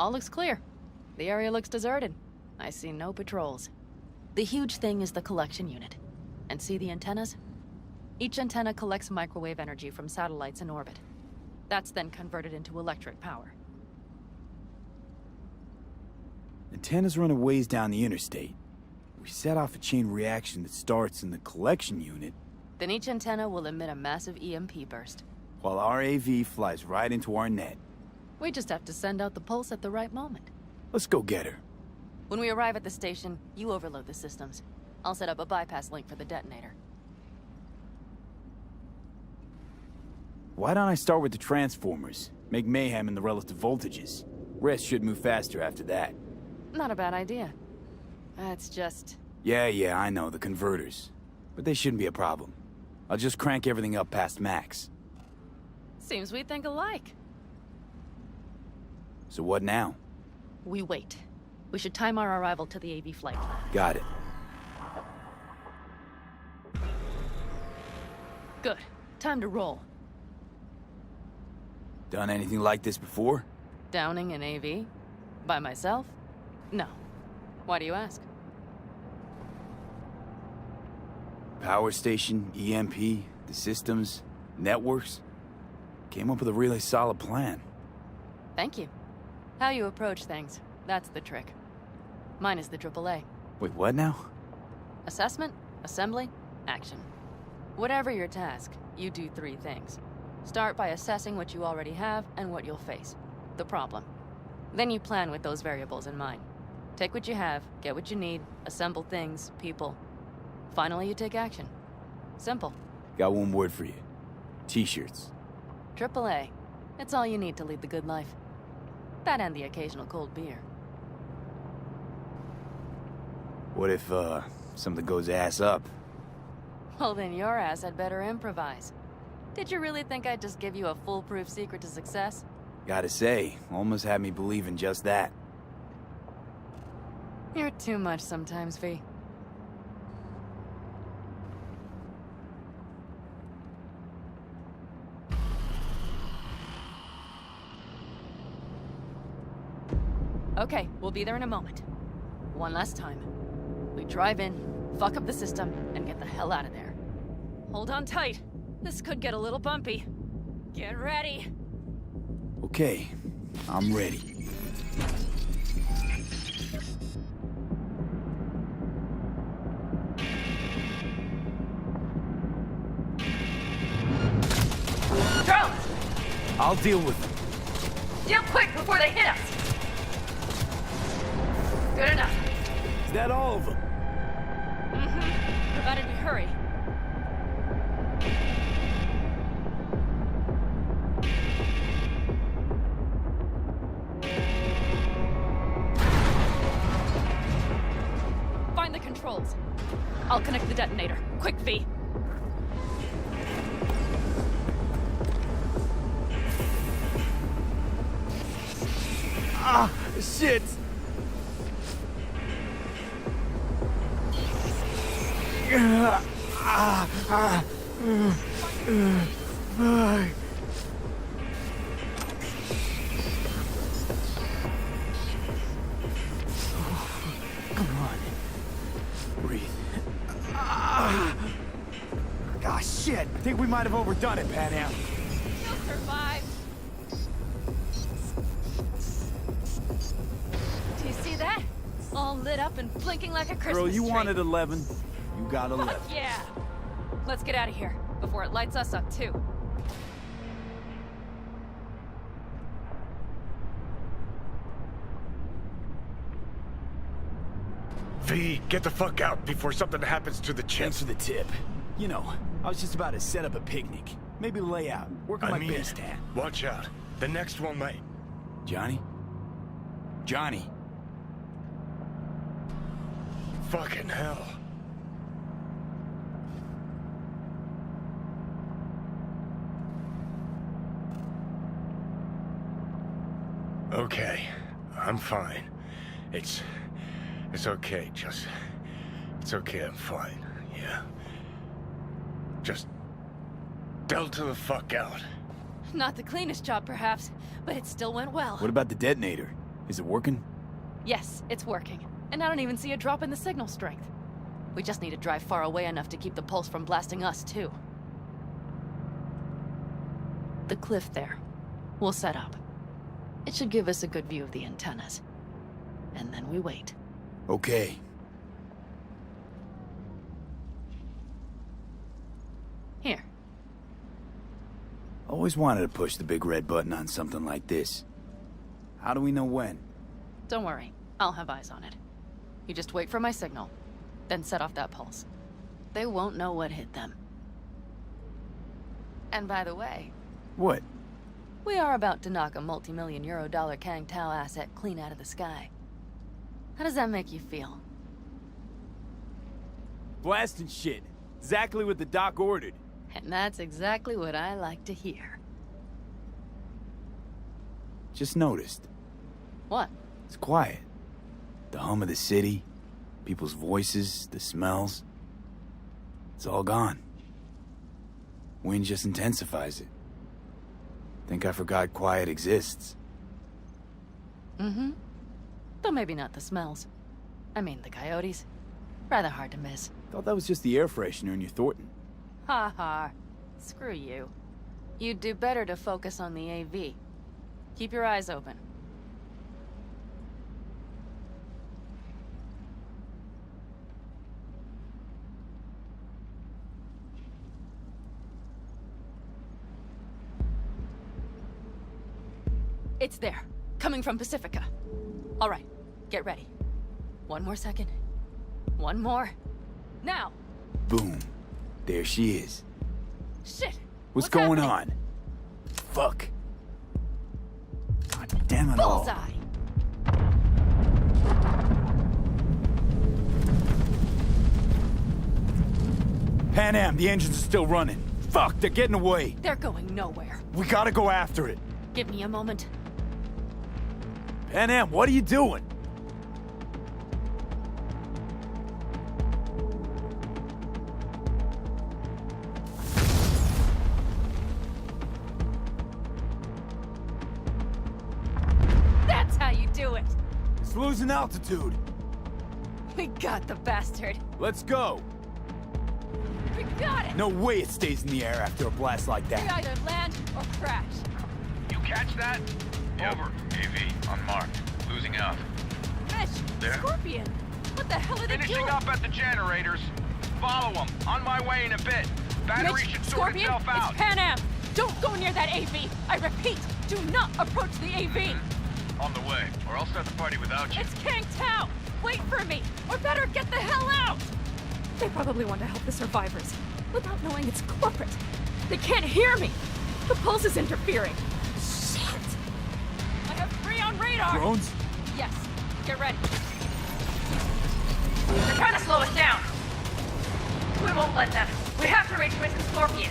All looks clear. The area looks deserted. I see no patrols. The huge thing is the collection unit. And see the antennas? Each antenna collects microwave energy from satellites in orbit. That's then converted into electric power. Antennas run a ways down the interstate. We set off a chain reaction that starts in the collection unit, Then each antenna will emit a massive EMP burst. while our AV flies right into our net. We just have to send out the pulse at the right moment. Let's go get her. When we arrive at the station, you overload the systems. I'll set up a bypass link for the detonator. Why don't I start with the transformers? Make mayhem in the relative voltages. Rest should move faster after that. Not a bad idea. That's just... Yeah, I know, the converters. But they shouldn't be a problem. I'll just crank everything up past max. Seems we think alike. So what now? We wait. We should time our arrival to the AV flight. Got it. Good. Time to roll. Done anything like this before? Downing an AV? By myself? No. Why do you ask? Power station, EMP, the systems, networks. Came up with a really solid plan. Thank you. How you approach things, that's the trick. Mine is the AAA. Wait, what now? Assessment, assembly, action. Whatever your task, you do 3 things. Start by assessing what you already have and what you'll face. The problem. Then you plan with those variables in mind. Take what you have, get what you need, assemble things, people. Finally, you take action. Simple. Got one word for you. T-shirts. AAA. It's all you need to lead the good life. That and the occasional cold beer. What if, something goes ass up? Well, then your ass had better improvise. Did you really think I'd just give you a foolproof secret to success? Gotta say, almost had me believe in just that. You're too much sometimes, V. Okay, we'll be there in a moment. One last time. We drive in, fuck up the system, and get the hell out of there. Hold on tight. This could get a little bumpy. Get ready. Okay, I'm ready. Drones! I'll deal with them. Deal quick before they hit us! Good enough. Is that all of them? Mm-hmm. Provided we hurry. Find the controls. I'll connect the detonator. Quick, V. Ah, shit! Come on. Breathe. Ah, shit! I think we might have overdone it, Panam. You'll survive. Do you see that? All lit up and blinking like a Christmas Girl, you tree. wanted 11. You got 11. Fuck yeah! Let's get out of here before it lights us up too. V, get the fuck out before something happens to the chip. Thanks for the tip. You know, I was just about to set up a picnic. Maybe lay out. Work on my base tan. Watch out. The next one might. Johnny? Johnny? Fucking hell. Okay, I'm fine. It's okay, just... It's okay, I'm fine, yeah. Just... delta the fuck out. Not the cleanest job, perhaps, but it still went well. What about the detonator? Is it working? Yes, it's working. And I don't even see a drop in the signal strength. We just need to drive far away enough to keep the pulse from blasting us, too. The cliff there. We'll set up. It should give us a good view of the antennas. And then we wait. Okay. Here. Always wanted to push the big red button on something like this. How do we know when? Don't worry. I'll have eyes on it. You just wait for my signal. Then set off that pulse. They won't know what hit them. And by the way... What? We are about to knock a multi-million euro dollar Kang Tao asset clean out of the sky. How does that make you feel? Blasting shit. Exactly what the doc ordered. And that's exactly what I like to hear. Just noticed. What? It's quiet. The hum of the city, people's voices, the smells. It's all gone. Wind just intensifies it. Think I forgot quiet exists. Mm-hmm. Though maybe not the smells. I mean, the coyotes. Rather hard to miss. Thought that was just the air freshener in your Thornton. Ha ha. Screw you. You'd do better to focus on the AV. Keep your eyes open. It's there. Coming from Pacifica. All right. Get ready. One more second. One more. Now! Boom. There she is. Shit! What's going happening? on? Fuck. God damn it all. Bullseye! Pan Am, the engines are still running. Fuck, they're getting away. They're going nowhere. We gotta go after it. Give me a moment. Pan Am, what are you doing? That's how you do it! It's losing altitude. We got the bastard. Let's go. We got it! No way it stays in the air after a blast like We that. either land or crash. You catch that? Over. AV, unmarked. Losing out. Mitch! There? Scorpion! What the hell are they Finishing doing? up at the generators. Follow them. On my way in a bit. Battery Mitch, should sort Scorpion, itself out. it's Pan Am! Don't go near that AV! I repeat, do not approach the AV! On the way, or I'll start the party without you. It's Kang Tao! Wait for me! Or better get the hell out! They probably want to help the survivors, without knowing it's corporate. They can't hear me! The pulse is interfering. Shit! I have 3 on radar! Drones? Yes. Get ready. They're trying to slow us down. We won't let them. We have to reach Mrs. Scorpion.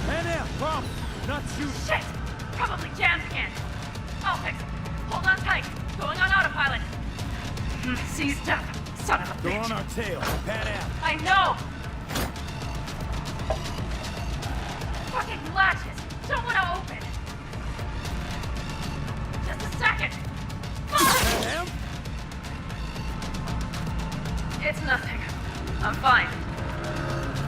Pan Am, come! Not shooting. Shit! Probably jammed again. I'll fix it. Hold on tight. Going on autopilot. Seized up. Son of a They're bitch. on our tail. Pan Am. I know! Fucking latches! Don't want to open! Just a second! Pan Am? It's nothing. I'm fine.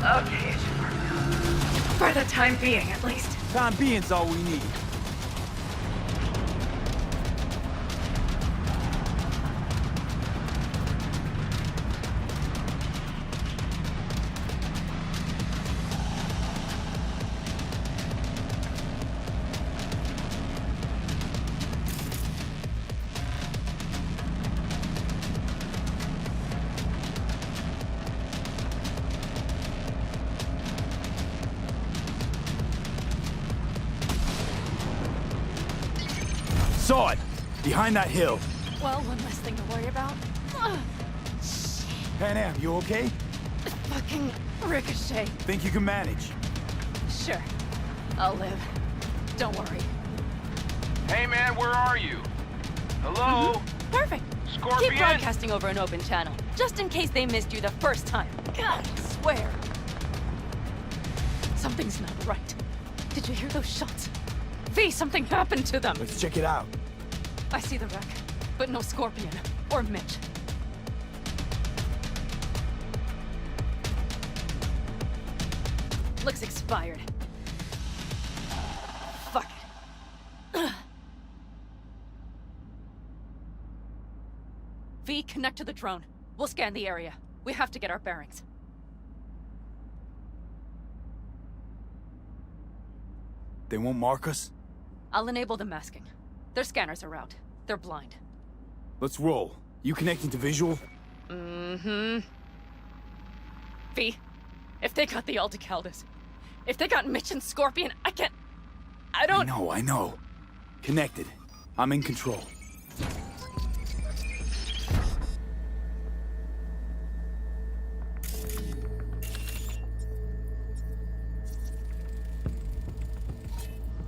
Okay, it should work now. For the time being, at least. Time being's all we need. Saw it! Behind that hill. Well, one less thing to worry about. Ugh, Pan Am, you okay? fucking ricochet. Think you can manage? Sure. I'll live. Don't worry. Hey man, where are you? Hello? Perfect. Scorpion! Keep broadcasting over an open channel, just in case they missed you the first time. God, I swear. Something's not right. Did you hear those shots? V, something happened to them. Let's check it out. I see the wreck, but no Scorpion or Mitch. Looks expired. Fuck it. V, connect to the drone. We'll scan the area. We have to get our bearings. They won't mark us? I'll enable the masking. Their scanners are out. They're blind. Let's roll. You connecting to visual? Mm-hmm. V, if they got the Aldecaldos, if they got Mitch and Scorpion, I don't... I know. Connected. I'm in control.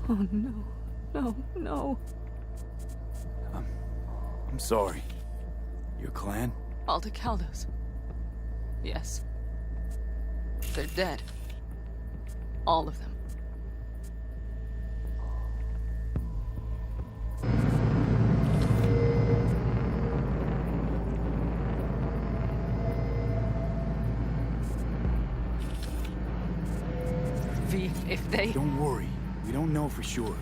Oh no, no, no. I'm sorry. Your clan? Aldecaldos. Yes. They're dead. All of them. V, if they... Don't worry. We don't know for sure.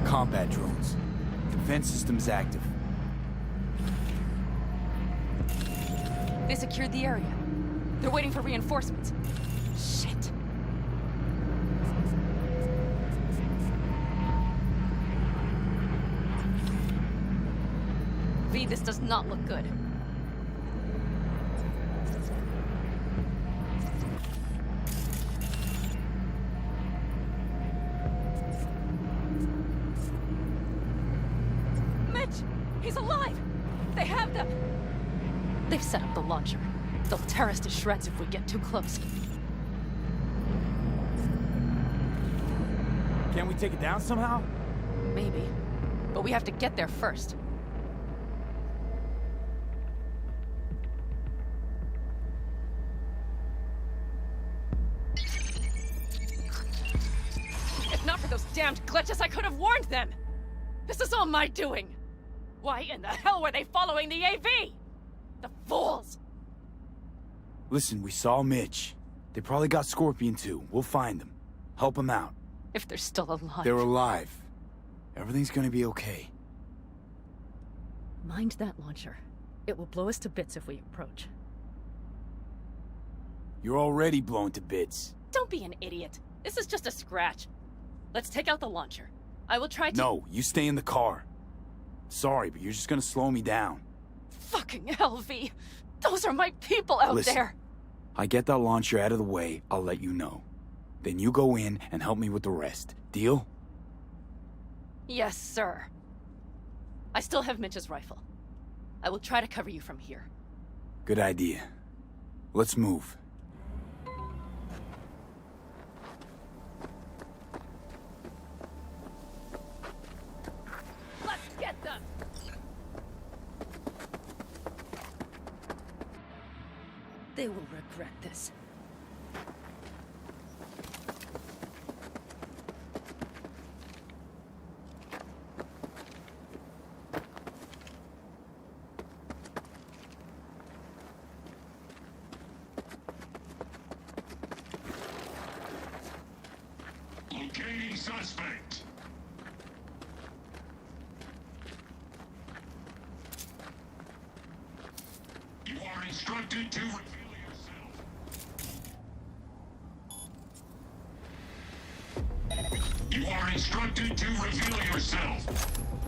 Combat drones. Defense systems active. They secured the area. They're waiting for reinforcements. Shit. V, this does not look good. Mitch! He's alive! They have them! They've set up the launcher. They'll tear us to shreds if we get too close. Can we take it down somehow? Maybe. But we have to get there first. If not for those damned glitches, I could have warned them! This is all my doing! Why in the hell were they following the AV? The fools! Listen, we saw Mitch. They probably got Scorpion too. We'll find them. Help them out. If they're still alive. They're alive. Everything's gonna be okay. Mind that launcher. It will blow us to bits if we approach. You're already blown to bits. Don't be an idiot. This is just a scratch. Let's take out the launcher. I will try to— No, you stay in the car. Sorry, but you're just gonna slow me down. Fucking hell, V. Those are my people out Listen, there. I get that launcher out of the way, I'll let you know. Then you go in and help me with the rest. Deal? Yes, sir. I still have Mitch's rifle. I will try to cover you from here. Good idea. Let's move. Let's get them! They will regret this. Locating suspect. You are instructed to reveal yourself. You are instructed to reveal yourself.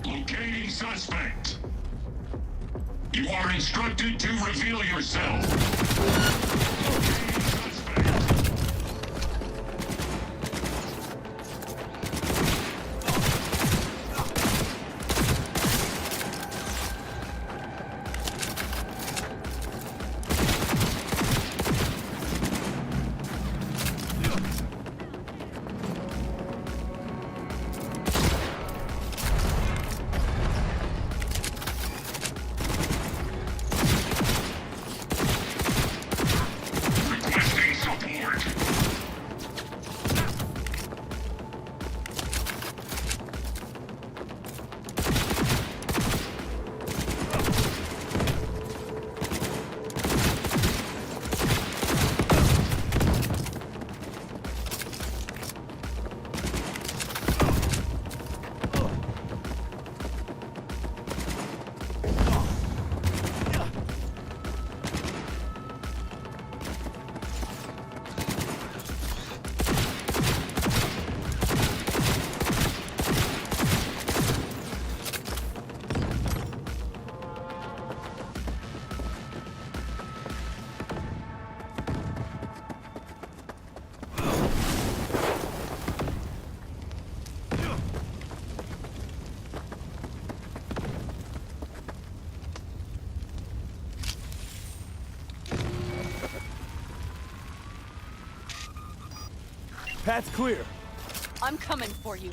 Locating suspect. You are instructed to reveal yourself. Locating suspect. Path's clear. I'm coming for you.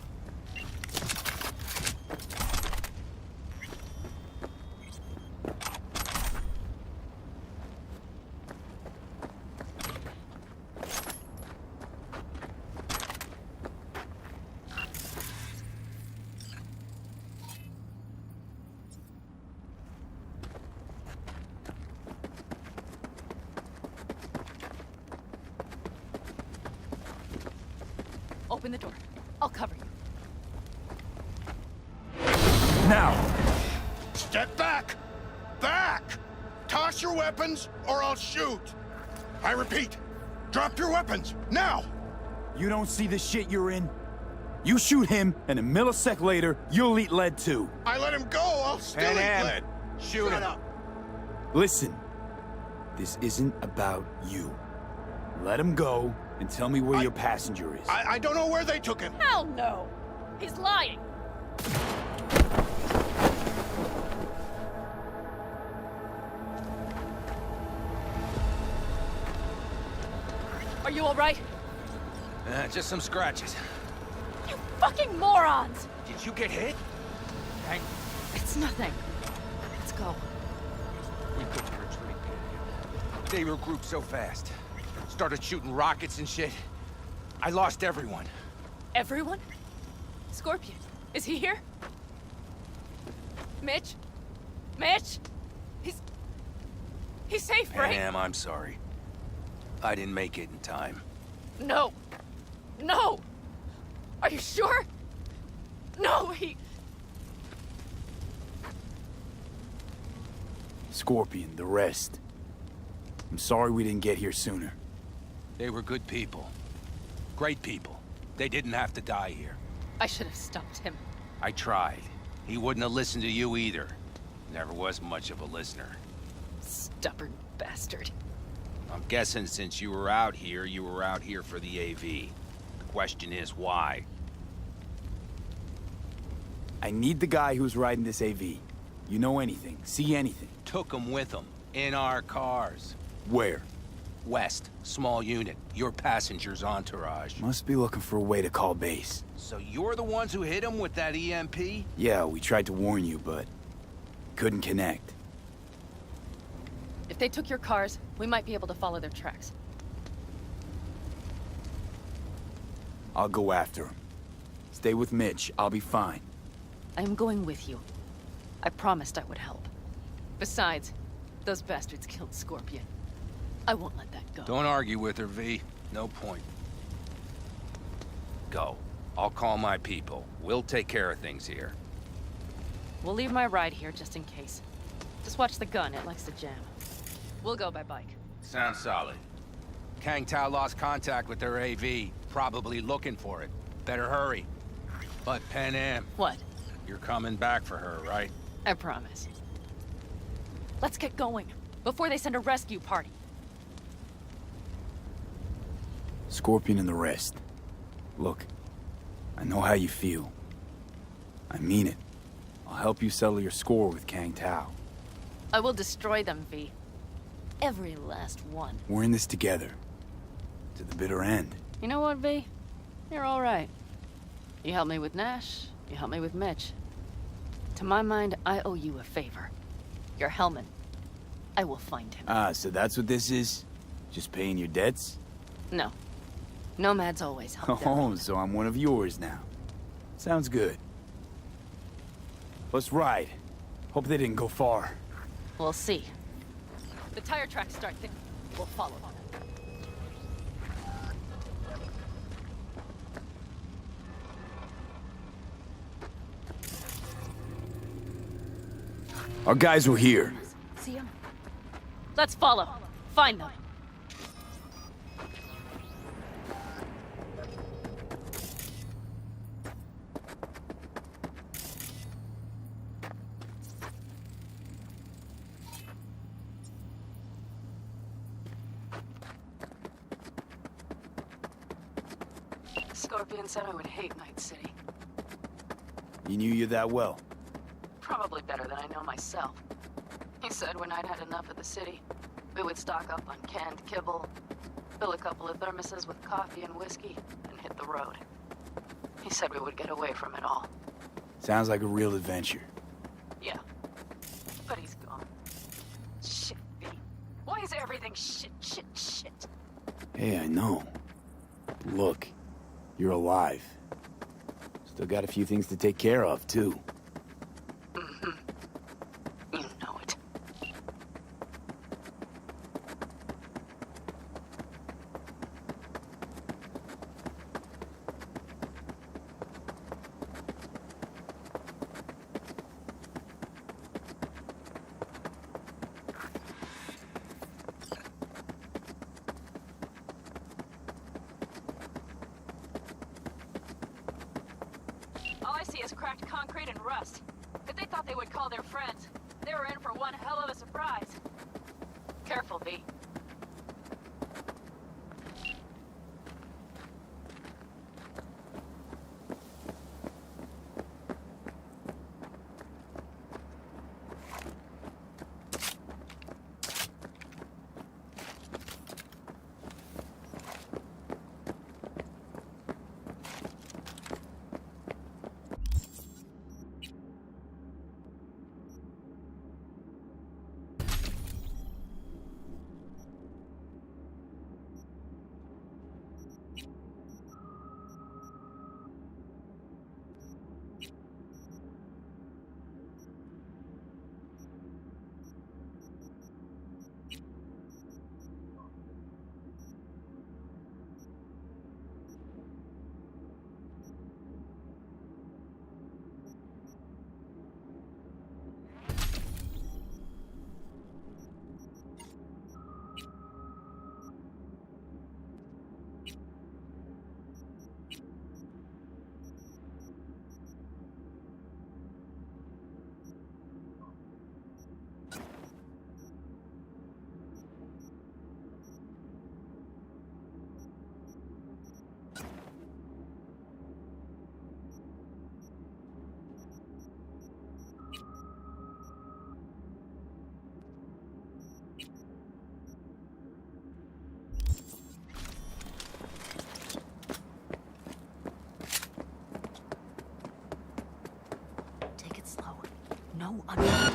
Open the door. I'll cover you. Now! Step back! Back! Toss your weapons, or I'll shoot! I repeat, drop your weapons, now! You don't see the shit you're in? You shoot him, and a millisecond later, you'll eat lead too. I let him go, I'll still eat lead! Shoot Shut him. up! Listen, this isn't about you. Let him go, and tell me where your passenger is. I don't know where they took him! Hell no! He's lying! Are you alright? Just some scratches. You fucking morons! Did you get hit? Hang. It's nothing. Let's go. We couldn't retreat. They regrouped so fast. Started shooting rockets and shit. I lost everyone. Everyone? Scorpion, is he here? Mitch? Mitch? He's safe, right? Am, I'm sorry. I didn't make it in time. No. No! Are you sure? No, Scorpion, the rest. I'm sorry we didn't get here sooner. They were good people. Great people. They didn't have to die here. I should have stopped him. I tried. He wouldn't have listened to you either. Never was much of a listener. Stubborn bastard. I'm guessing since you were out here for the AV. The question is, why? I need the guy who's riding this AV. You know anything, see anything. Took him with him. In our cars. Where? West. Small unit. Your passenger's entourage. Must be looking for a way to call base. So you're the ones who hit him with that EMP? Yeah, we tried to warn you, but couldn't connect. If they took your cars, we might be able to follow their tracks. I'll go after him. Stay with Mitch, I'll be fine. I am going with you. I promised I would help. Besides, those bastards killed Scorpion. I won't let that go. Don't argue with her, V. No point. Go. I'll call my people. We'll take care of things here. We'll leave my ride here just in case. Just watch the gun, it likes to jam. We'll go by bike. Sounds solid. Kang Tao lost contact with their AV. Probably looking for it. Better hurry. But Pan Am, What? you're coming back for her, right? I promise. Let's get going, before they send a rescue party. Scorpion and the rest. Look, I know how you feel. I mean it. I'll help you settle your score with Kang Tao. I will destroy them, V. Every last one. We're in this together. To the bitter end. You know what, V? You're all right. You helped me with Nash, you helped me with Mitch. To my mind, I owe you a favor. Your Hellman. I will find him. Ah, so that's what this is? Just paying your debts? No. Nomads always help their Oh, own. so I'm one of yours now. Sounds good. Let's ride. Hope they didn't go far. We'll see. The tire tracks start there. We'll follow. Our guys were here. See him? Let's follow. Find them. Scorpion said I would hate Night City. You knew you that well. Probably better than I know myself. He said when I'd had enough of the city, we would stock up on canned kibble, fill a couple of thermoses with coffee and whiskey, and hit the road. He said we would get away from it all. Sounds like a real adventure. Yeah. But he's gone. Shit, V. Why is everything shit, shit, shit? Hey, I know. Look, you're alive. Still got a few things to take care of, too. Mm-hmm. You know it. All I see is cracked concrete and rust. If they thought they would call their friends, they were in for one hell of a surprise. Careful, V. Take it slow. No unwanted attack.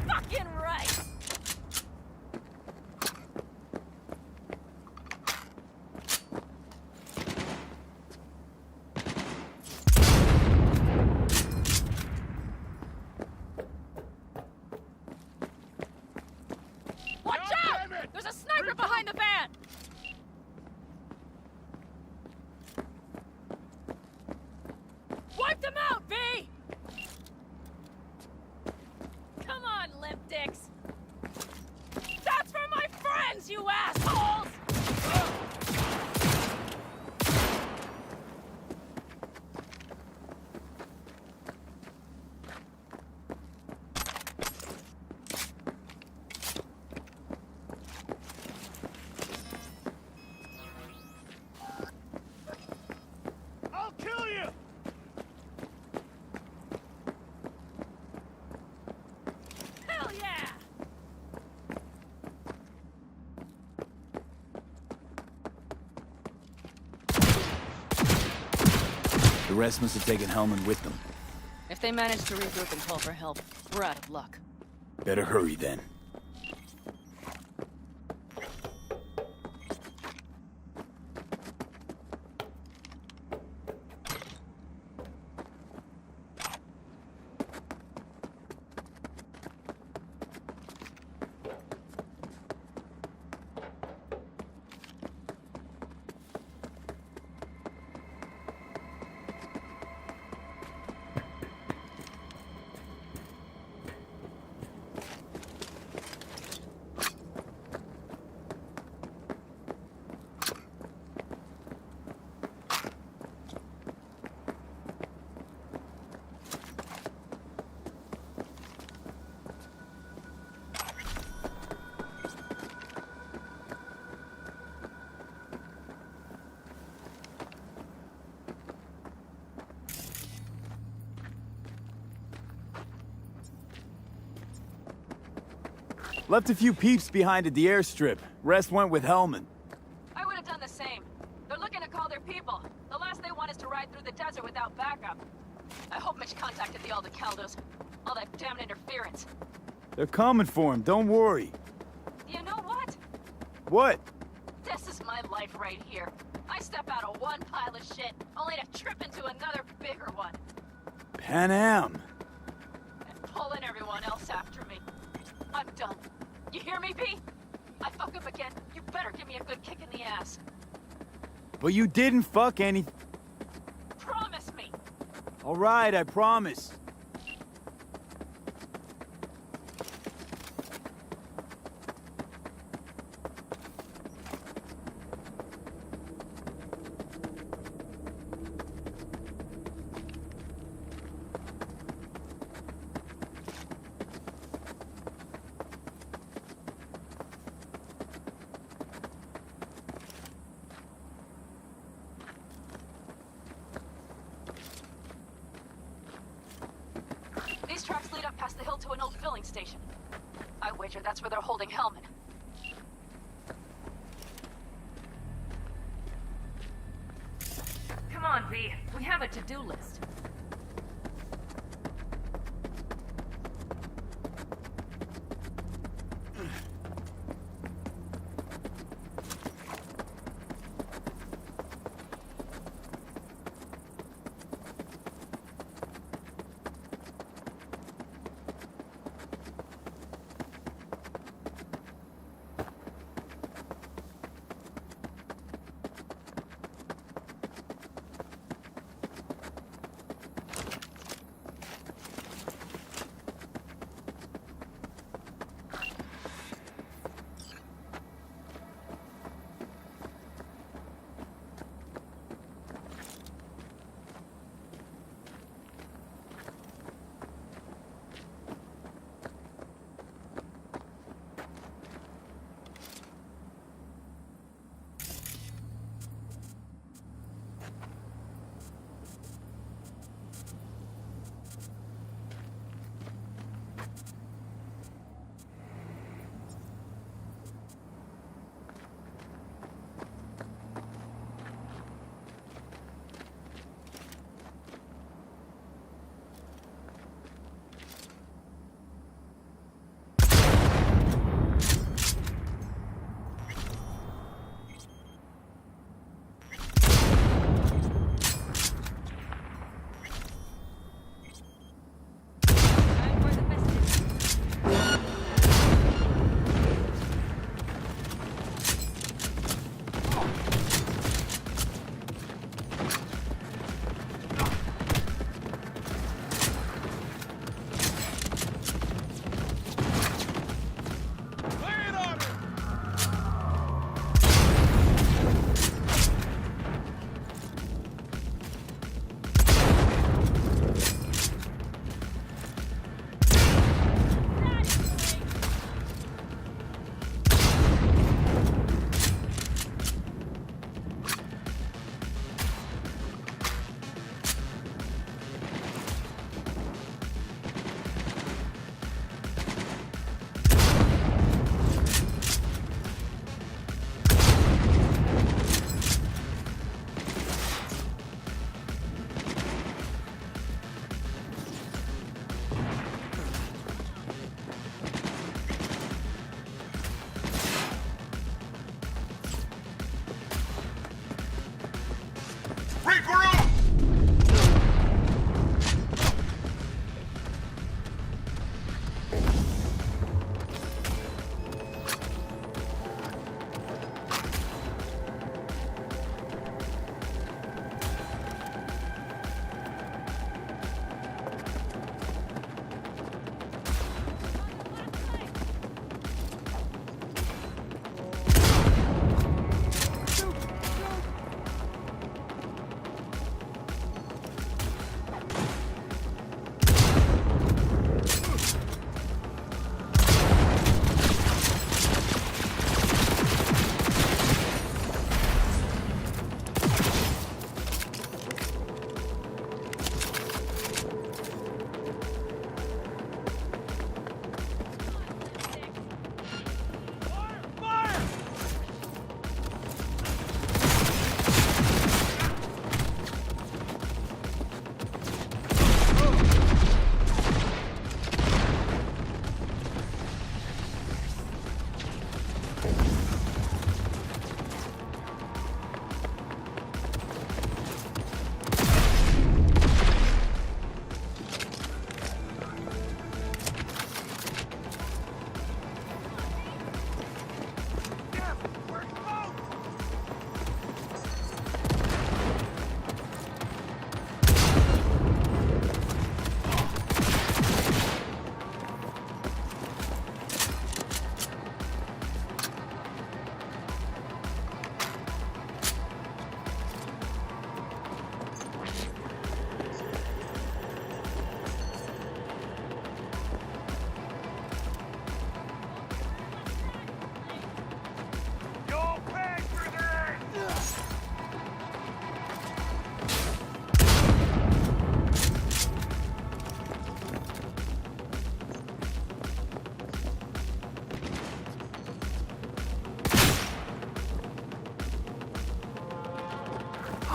Fucking right! Watch out! There's a sniper behind the van! Wipe them out, V! Come on, limp dicks! That's for my friends, you assholes! I'll kill you! Hell yeah! The rest must have taken Hellman with them. If they manage to regroup and call for help, we're out of luck. Better hurry then. Left a few peeps behind at the airstrip. Rest went with Hellman. I would have done the same. They're looking to call their people. The last they want is to ride through the desert without backup. I hope Mitch contacted the Aldecaldos. All that damn interference. They're coming for him, don't worry. You know what? What? This is my life right here. I step out of one pile of shit, only to trip into another bigger one. Pan Am. And pulling everyone else after me. I'm done. You hear me, P? I fuck up again. You better give me a good kick in the ass. But you didn't fuck any... Promise me. All right, I promise. These tracks lead up past the hill to an old filling station. I wager that's where they're holding Hellman. Come on, V. We have a to-do list.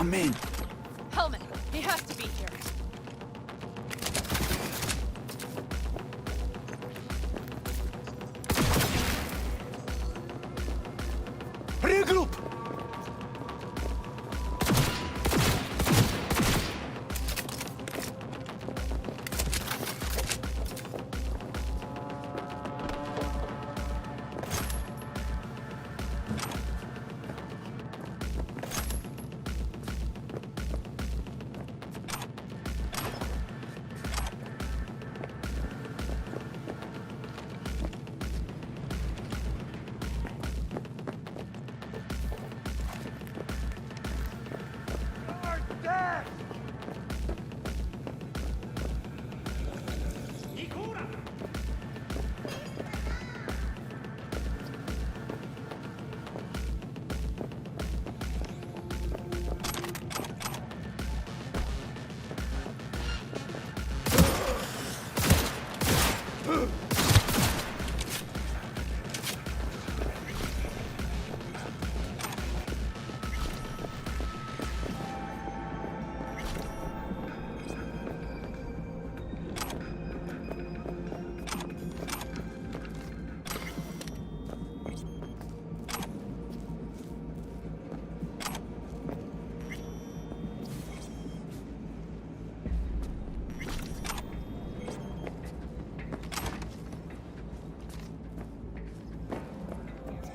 I'm in. Hellman, he has to be here. Regroup!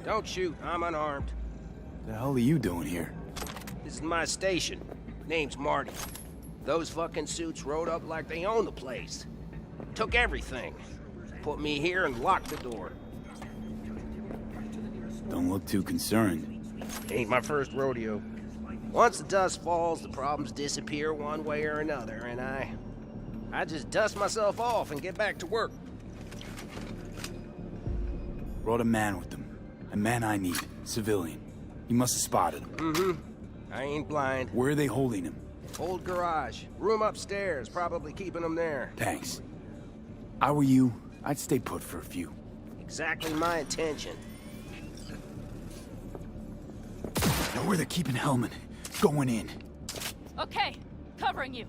Don't shoot, I'm unarmed. The hell are you doing here? This is my station. Name's Marty. Those fucking suits rode up like they own the place. Took everything. Put me here and locked the door. Don't look too concerned. Ain't my first rodeo. Once the dust falls, the problems disappear one way or another, and I just dust myself off and get back to work. Brought a man with them. A man I need. Civilian. You must have spotted him. Mm-hmm. I ain't blind. Where are they holding him? Old garage. Room upstairs. Probably keeping him there. Thanks. I were you, I'd stay put for a few. Exactly my intention. Know where they're keeping Hellman. Going in. Okay, covering you.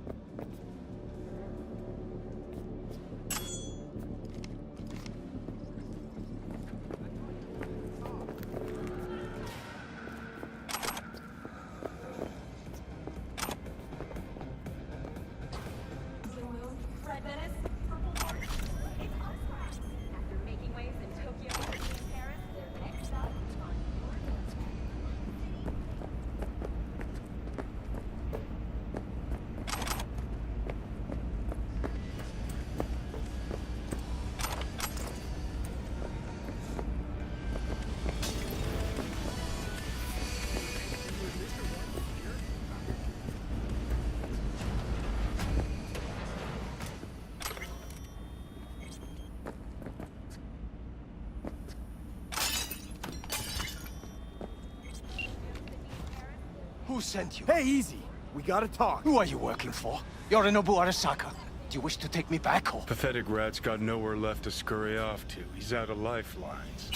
Who sent you? Hey, easy. We gotta talk. Who are you working for? Yorinobu Arasaka. Do you wish to take me back or? Pathetic rat's got nowhere left to scurry off to. He's out of lifelines.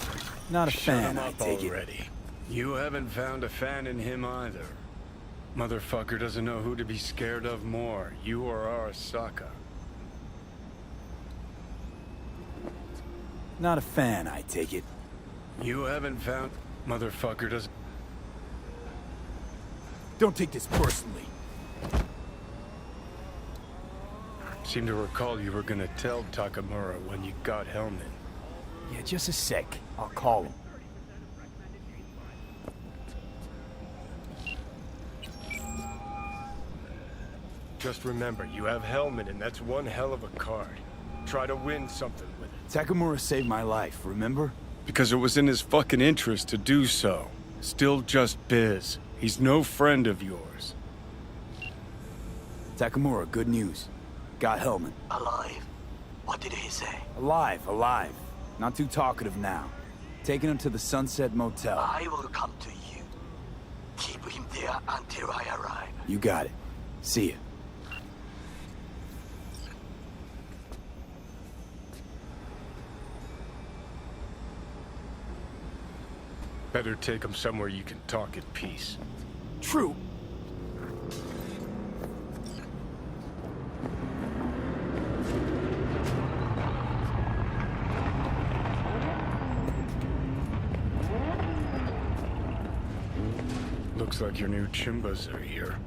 Not a Shut fan, him I up take already. You haven't found a fan in him either. Motherfucker doesn't know who to be scared of more, you or Arasaka. Not a fan, I take it. You haven't found... Motherfucker doesn't... Don't take this personally. Seem to recall you were gonna tell Takamura when you got Hellman. Yeah, just a sec. I'll call him. Just remember, you have Hellman and that's one hell of a card. Try to win something with it. Takamura saved my life, remember? Because it was in his fucking interest to do so. Still just biz. He's no friend of yours. Takamura, good news. Got Hellman. Alive? What did he say? Alive, alive. Not too talkative now. Taking him to the Sunset Motel. I will come to you. Keep him there until I arrive. You got it. See ya. Better take him somewhere you can talk in peace. True. Looks like your new Chimbas are here.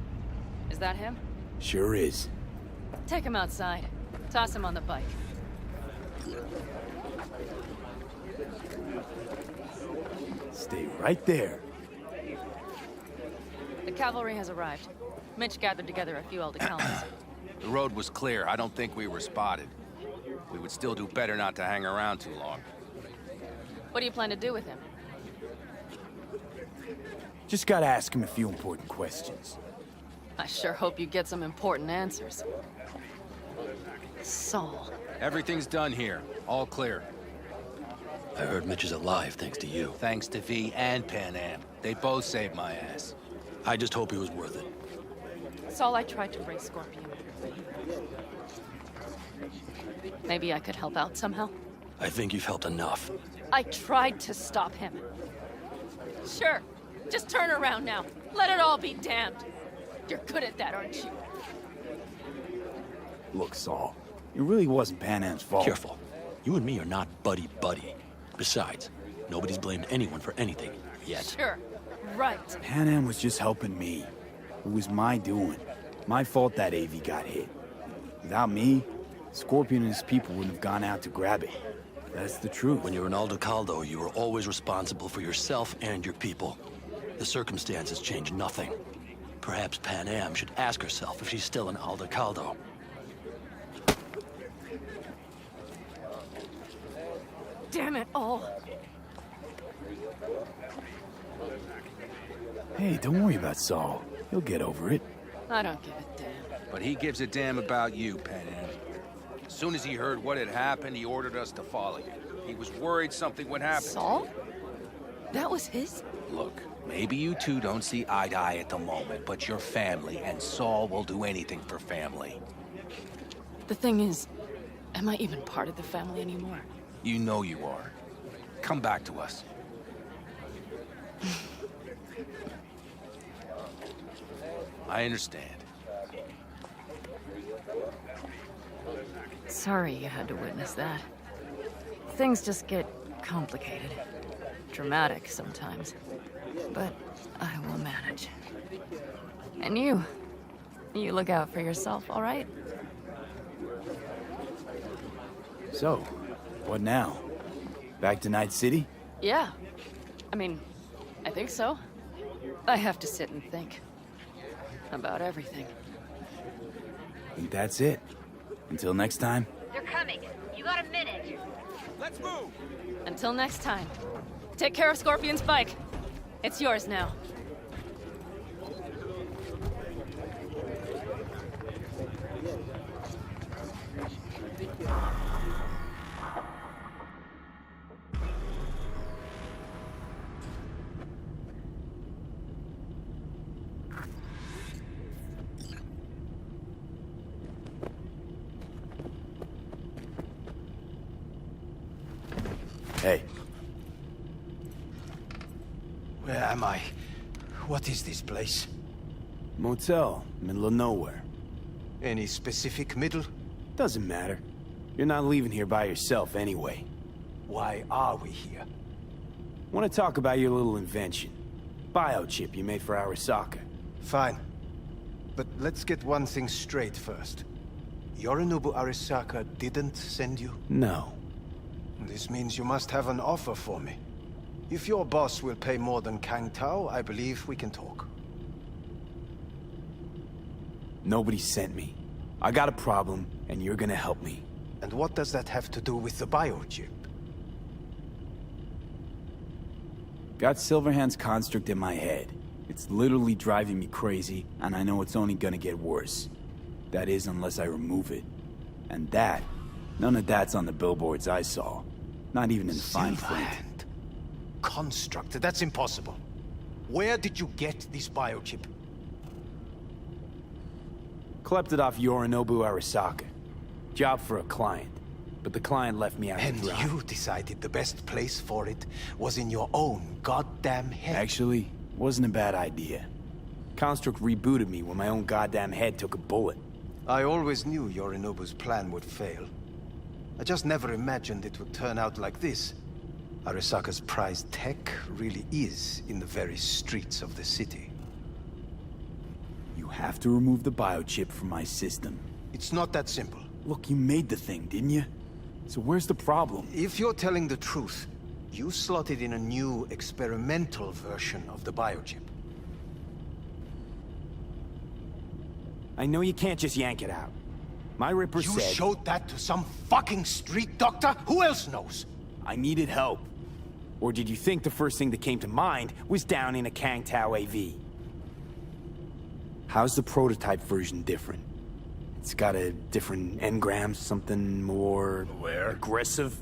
Is that him? Sure is. Take him outside. Toss him on the bike. Stay right there. The cavalry has arrived. Mitch gathered together a few Aldecalmans. The road was clear. I don't think we were spotted. We would still do better not to hang around too long. What do you plan to do with him? Just gotta ask him a few important questions. I sure hope you get some important answers. Saul. Everything's done here. All clear. I heard Mitch is alive thanks to you. Thanks to V and Pan Am. They both saved my ass. I just hope it was worth it. Saul, I tried to raise Scorpion. Maybe I could help out somehow? I think you've helped enough. I tried to stop him. Sure. Just turn around now. Let it all be damned. You're good at that, aren't you? Look, Saul, it really wasn't Pan Am's fault. Careful. You and me are not buddy-buddy. Besides, nobody's blamed anyone for anything, yet. Sure. Right. Pan Am was just helping me. It was my doing. My fault that AV got hit. Without me, Scorpion and his people wouldn't have gone out to grab it. That's the truth. When you're an Aldecaldo, you are always responsible for yourself and your people. The circumstances change nothing. Perhaps Pan Am should ask herself if she's still an Aldecaldo. Damn it all. Hey, don't worry about Saul. He'll get over it. I don't give a damn. But he gives a damn about you, Pan Am. As soon as he heard what had happened, he ordered us to follow you. He was worried something would happen. Saul? That was his? Look, maybe you two don't see eye to eye at the moment, but you're family, and Saul will do anything for family. The thing is, am I even part of the family anymore? You know you are. Come back to us. I understand. Sorry you had to witness that. Things just get complicated. Dramatic sometimes. But I will manage. And you look out for yourself, all right? So, what now? Back to Night City? Yeah. I mean, I think so. I have to sit and think. About everything. I think that's it. Until next time. They're coming. You got a minute. Let's move! Until next time. Take care of Scorpion's bike. It's yours now. Hey, Where am I? What is this place? motel, middle of nowhere. Any specific middle? Doesn't matter. You're not leaving here by yourself anyway. Why are we here? Want to talk about your little invention. Biochip you made for Arasaka. Fine. But let's get one thing straight first. Yorinobu Arasaka didn't send you? No. This means you must have an offer for me. If your boss will pay more than Kang Tao, I believe we can talk. Nobody sent me. I got a problem, and you're gonna help me. And what does that have to do with the biochip? Got Silverhand's construct in my head. It's literally driving me crazy, and I know it's only gonna get worse. That is, unless I remove it. And that, none of that's on the billboards I saw. Not even in the fine print. Silverhand. Construct, that's impossible. Where did you get this biochip? Klept it off Yorinobu Arasaka. Job for a client. But the client left me out to And dry. you decided the best place for it was in your own goddamn head. Actually, wasn't a bad idea. Construct rebooted me when my own goddamn head took a bullet. I always knew Yorinobu's plan would fail. I just never imagined it would turn out like this. Arasaka's prized tech really is in the very streets of the city. have to remove the biochip from my system. It's not that simple. Look, you made the thing, didn't you? So where's the problem? If you're telling the truth, you slotted in a new experimental version of the biochip. I know you can't just yank it out. My Ripper You said... showed that to some fucking street doctor? Who else knows? I needed help. Or did you think the first thing that came to mind was down in a Kang Tao AV? How's the prototype version different? It's got a different engram, something more... Where? Aggressive?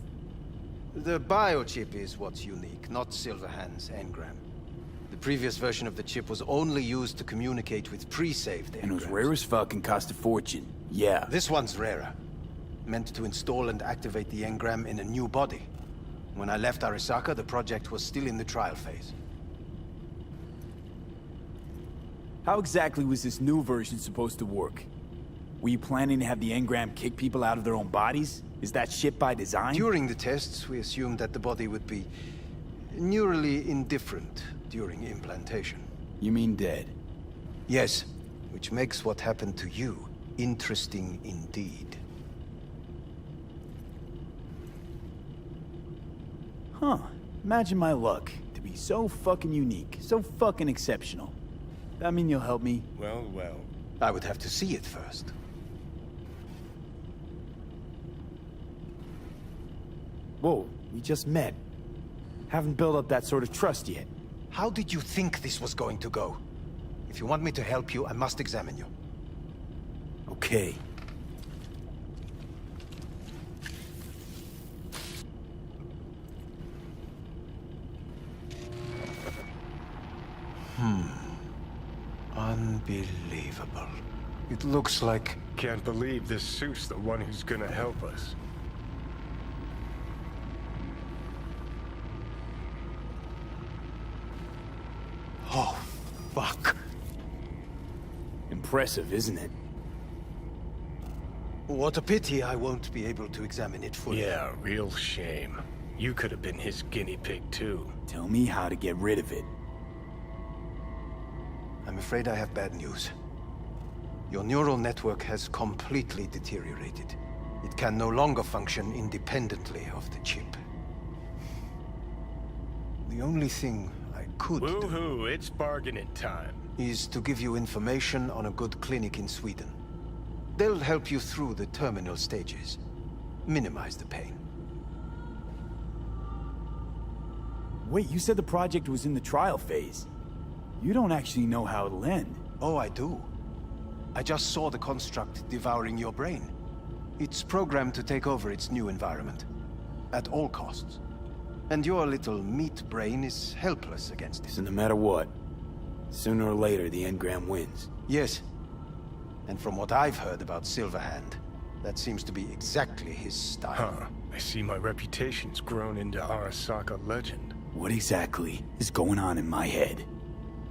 The biochip is what's unique, not Silverhand's engram. The previous version of the chip was only used to communicate with pre-saved engrams. And it was rare as fuck and cost a fortune. Yeah. This one's rarer. Meant to install and activate the engram in a new body. When I left Arasaka, the project was still in the trial phase. How exactly was this new version supposed to work? Were you planning to have the engram kick people out of their own bodies? Is that shit by design? During the tests, we assumed that the body would be neurally indifferent during implantation. You mean dead? Yes, which makes what happened to you interesting indeed. Huh. Imagine my luck. To be so fucking unique, so fucking exceptional. That mean you'll help me? Well, well. I would have to see it first. Whoa, we just met. Haven't built up that sort of trust yet. How did you think this was going to go? If you want me to help you, I must examine you. Okay. Unbelievable. It looks like... Can't believe this suit's the one who's gonna help us. Oh, fuck. Impressive, isn't it? What a pity I won't be able to examine it fully. Yeah, real shame. You could have been his guinea pig, too. Tell me how to get rid of it. I'm afraid I have bad news. Your neural network has completely deteriorated. It can no longer function independently of the chip. The only thing I could do Woohoo, it's bargaining time. is to give you information on a good clinic in Sweden. They'll help you through the terminal stages. Minimize the pain. Wait, you said the project was in the trial phase. You don't actually know how it'll end. Oh, I do. I just saw the construct devouring your brain. It's programmed to take over its new environment. At all costs. And your little meat brain is helpless against it. So no matter what, sooner or later the engram wins. Yes. And from what I've heard about Silverhand, that seems to be exactly his style. Huh. I see my reputation's grown into Arasaka legend. What exactly is going on in my head?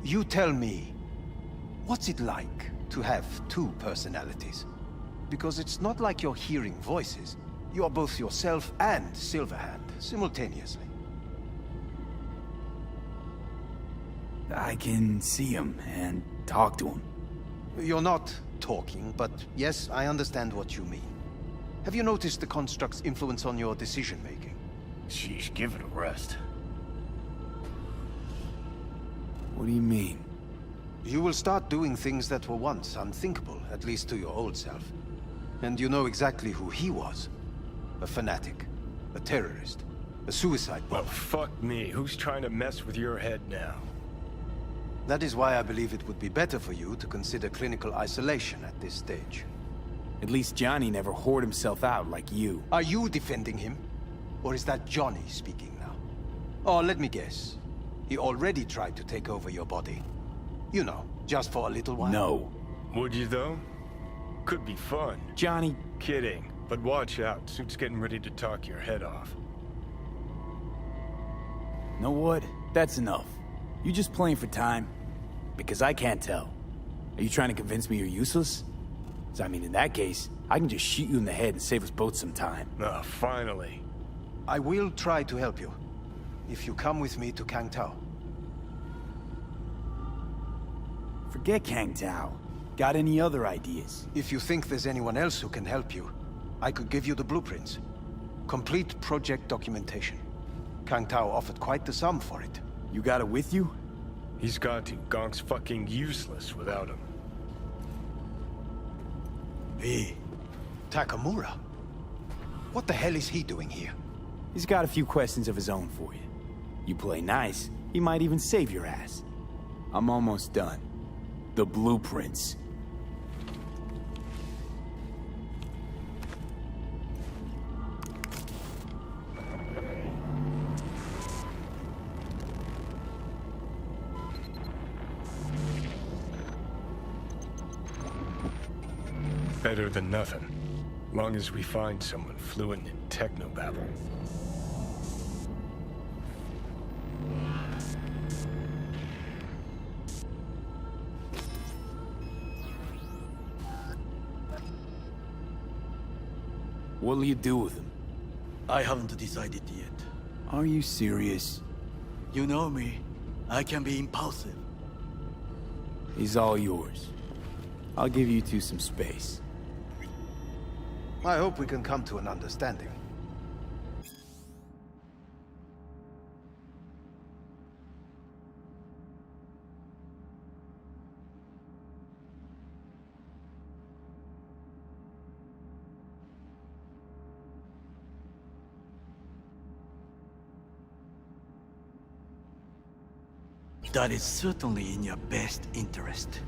You tell me, what's it like to have two personalities? Because it's not like you're hearing voices. You're both yourself and Silverhand, simultaneously. I can see him and talk to him. You're not talking, but yes, I understand what you mean. Have you noticed the construct's influence on your decision-making? Sheesh, give it a rest. What do you mean? You will start doing things that were once unthinkable, at least to your old self. And you know exactly who he was. A fanatic, a terrorist, a suicide bomber. Well, fuck me. Who's trying to mess with your head now? That is why I believe it would be better for you to consider clinical isolation at this stage. At least Johnny never whored himself out like you. Are you defending him? Or is that Johnny speaking now? Oh, let me guess. He already tried to take over your body. You know, just for a little while. No. Would you, though? Could be fun. Johnny... Kidding. But watch out. Suit's getting ready to talk your head off. Know what? That's enough. You just playing for time? Because I can't tell. Are you trying to convince me you're useless? So, I mean, in that case, I can just shoot you in the head and save us both some time. Ah, finally. I will try to help you. If you come with me to Kang Tao. Forget Kang Tao. Got any other ideas? If you think there's anyone else who can help you, I could give you the blueprints. Complete project documentation. Kang Tao offered quite the sum for it. You got it with you? He's got to. Gonk's fucking useless without him. V. Takamura? What the hell is he doing here? He's got a few questions of his own for you. You play nice, he might even save your ass. I'm almost done. The blueprints. Better than nothing. Long as we find someone fluent in technobabble. What'll you do with him? I haven't decided yet. Are you serious? You know me. I can be impulsive. He's all yours. I'll give you two some space. I hope we can come to an understanding. That is certainly in your best interest.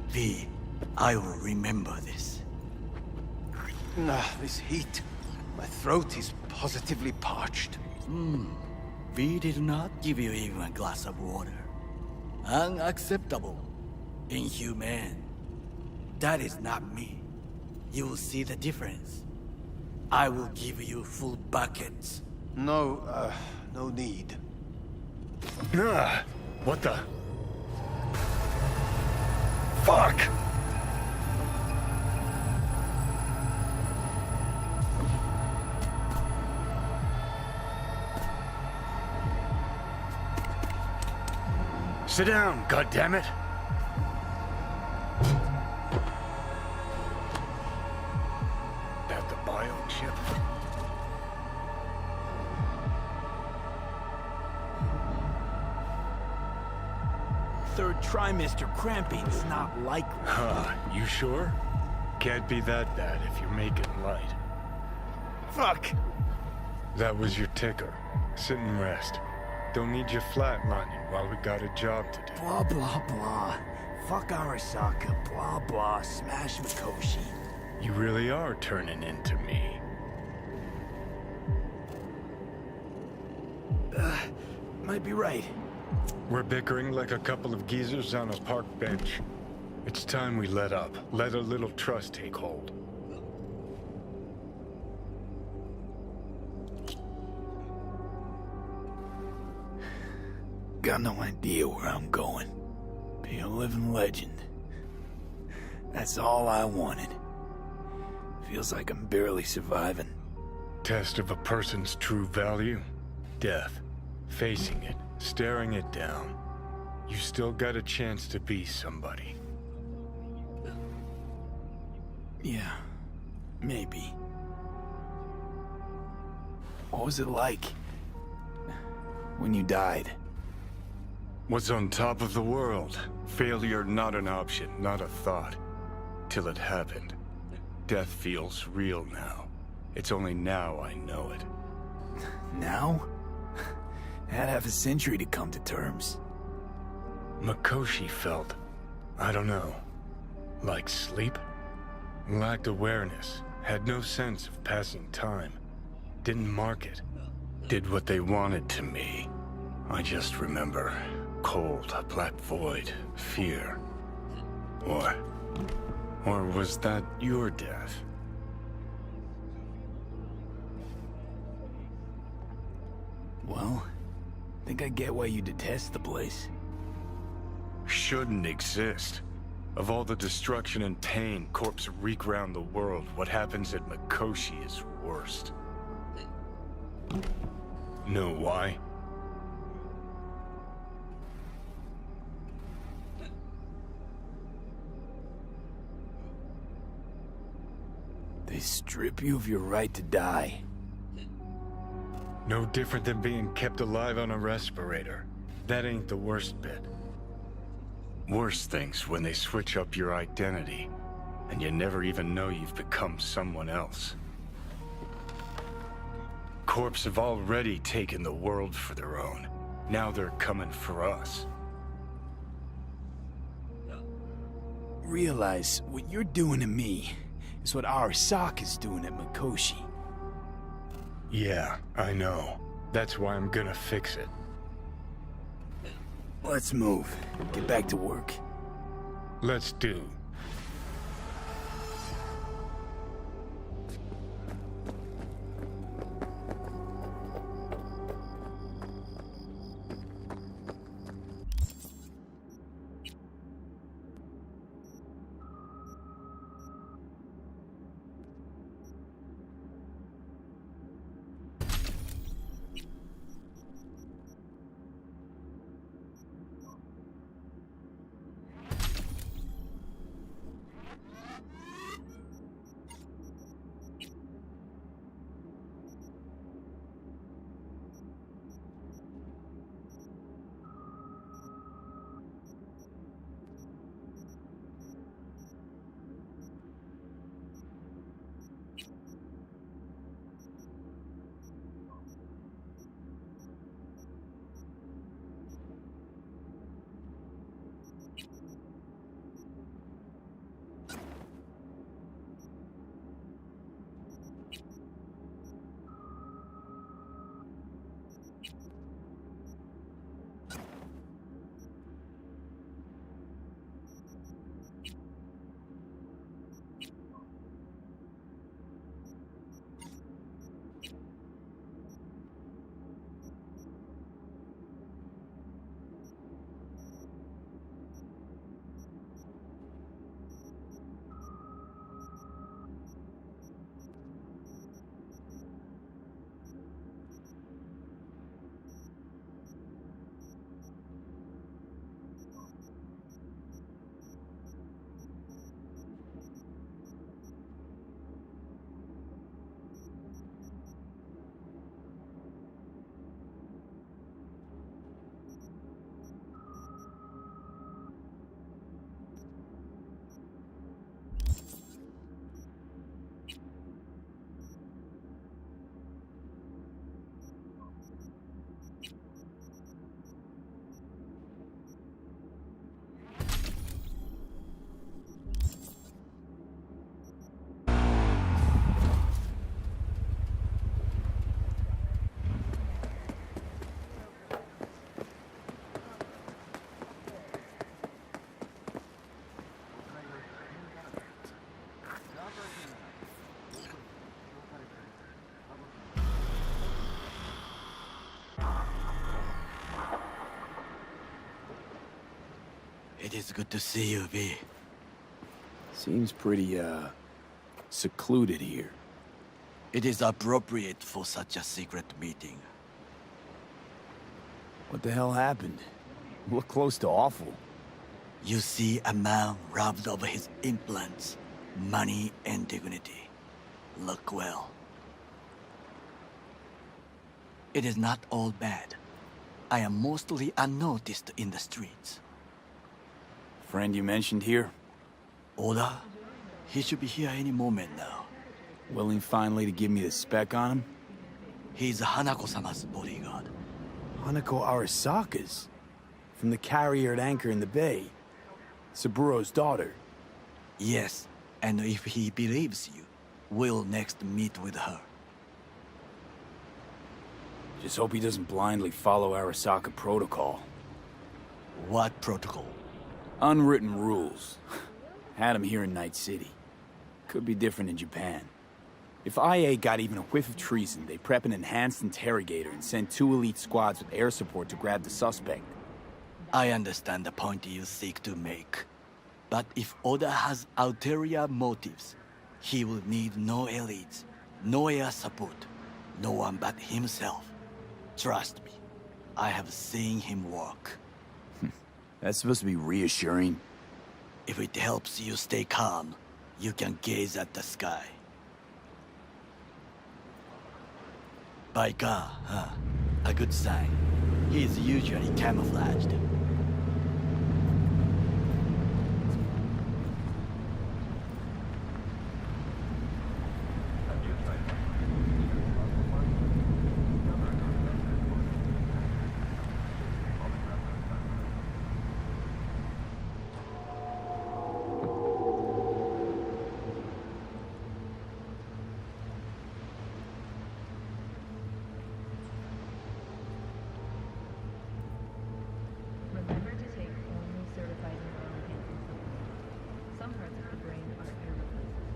V, I will remember this. This heat. My throat is positively parched. V did not give you even a glass of water. Unacceptable. Inhumane. That is not me. You will see the difference. I will give you full buckets. No, no need. What the? Fuck! Sit down, goddammit! That the biochip? Third trimester cramping's not likely. Huh, you sure? Can't be that bad if you're making light. Fuck! That was your ticker. Sit and rest. Don't need you flatlining while we got a job to do. Blah, blah, blah. Fuck Arasaka, blah, blah, smash Mikoshi. You really are turning into me. Might be right. We're bickering like a couple of geezers on a park bench. It's time we let up. Let a little trust take hold. Got no idea where I'm going. Be a living legend. That's all I wanted. Feels like I'm barely surviving. Test of a person's true value? Death. Facing it. Staring it down. You still got a chance to be somebody. Yeah, maybe. What was it like when you died? Was on top of the world. Failure not an option, not a thought. Till it happened. Death feels real now. It's only now I know it. Now? Had half a century to come to terms. Mikoshi felt, I don't know, like sleep? Lacked awareness, had no sense of passing time. Didn't mark it. Did what they wanted to me. I just remember cold, black void, fear. Or was that your death? Well, I think I get why you detest the place. Shouldn't exist. Of all the destruction and pain corpses wreak round the world, what happens at Mikoshi is worst. Know why? They strip you of your right to die. No different than being kept alive on a respirator. That ain't the worst bit. Worst things when they switch up your identity, and you never even know you've become someone else. Corps have already taken the world for their own. Now they're coming for us. Realize what you're doing to me is what Arasaka's doing at Mikoshi. Yeah, I know. That's why I'm gonna fix it. Let's move. Get back to work. Let's do. It is good to see you, V. Seems pretty, secluded here. It is appropriate for such a secret meeting. What the hell happened? Look close to awful. You see a man robbed of his implants, money and dignity. Look well. It is not all bad. I am mostly unnoticed in the streets. Friend you mentioned here? Oda? He should be here any moment now. Willing finally to give me the spec on him? He's Hanako-sama's bodyguard. Hanako Arasaka's? From the carrier at anchor in the bay? Saburo's daughter? Yes, and if he believes you, we'll next meet with her. Just hope he doesn't blindly follow Arasaka protocol. What protocol? Unwritten rules. Had him here in Night City. Could be different in Japan. If IA got even a whiff of treason, they prep an enhanced interrogator and send 2 elite squads with air support to grab the suspect. I understand the point you seek to make. But if Oda has ulterior motives, he will need no elites, no air support, no one but himself. Trust me, I have seen him work. That's supposed to be reassuring. If it helps you stay calm, you can gaze at the sky. By car, huh? A good sign. He is usually camouflaged. Remember to take only certified neuroenhancing supplements. Some parts of the brain are irreplaceable.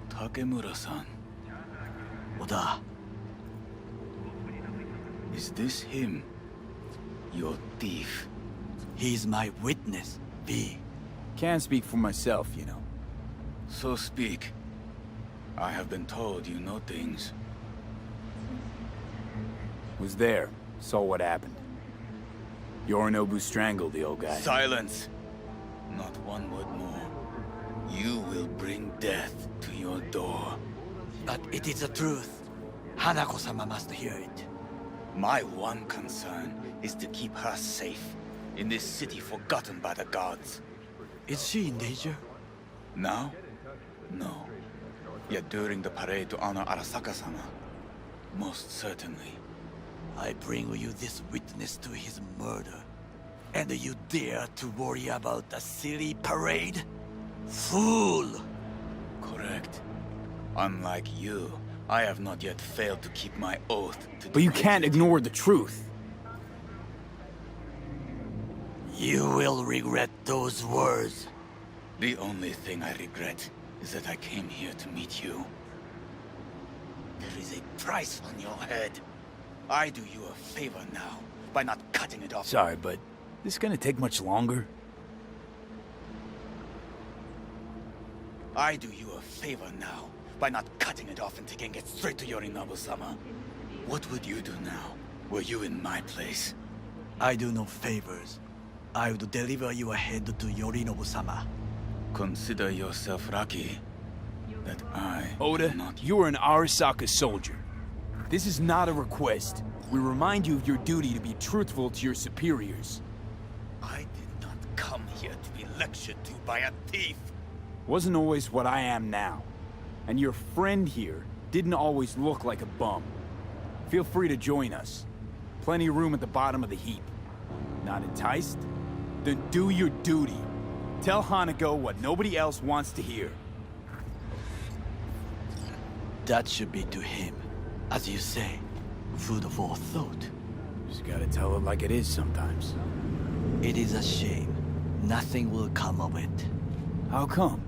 Takemura-san. Oda, Is this him? Your thief. he's my witness, V. Can't speak for myself, you know. So speak. I have been told you know things. Was there. Saw what happened. Yorinobu strangled the old guy. Silence! Not one word more. You will bring death to your door. But it is the truth. Hanako-sama must hear it. My one concern is to keep her safe in this city forgotten by the gods. Is she in danger? Now? No. Yet during the parade to honor Arasaka-sama, most certainly. I bring you this witness to his murder. And you dare to worry about a silly parade? Fool! Correct. Unlike you, I have not yet failed to keep my oath to... But you can't ignore the truth. You will regret those words. The only thing I regret is that I came here to meet you. There is a price on your head. I do you a favor now by not cutting it off. Sorry, but this gonna take much longer? I do you a favor now by not cutting it off and taking it straight to Yorinobu-sama. What would you do now, were you in my place? I do no favors. I would deliver your head to Yorinobu-sama. Consider yourself lucky that I Oda, am not... you are an Arasaka soldier. This is not a request. We remind you of your duty to be truthful to your superiors. I did not come here to be lectured to by a thief. Wasn't always what I am now. And your friend here didn't always look like a bum. Feel free to join us. Plenty of room at the bottom of the heap. Not enticed? Then do your duty. Tell Hanako what nobody else wants to hear. That should be to him. As you say, food for thought. Just gotta tell it like it is sometimes. It is a shame. Nothing will come of it. How come?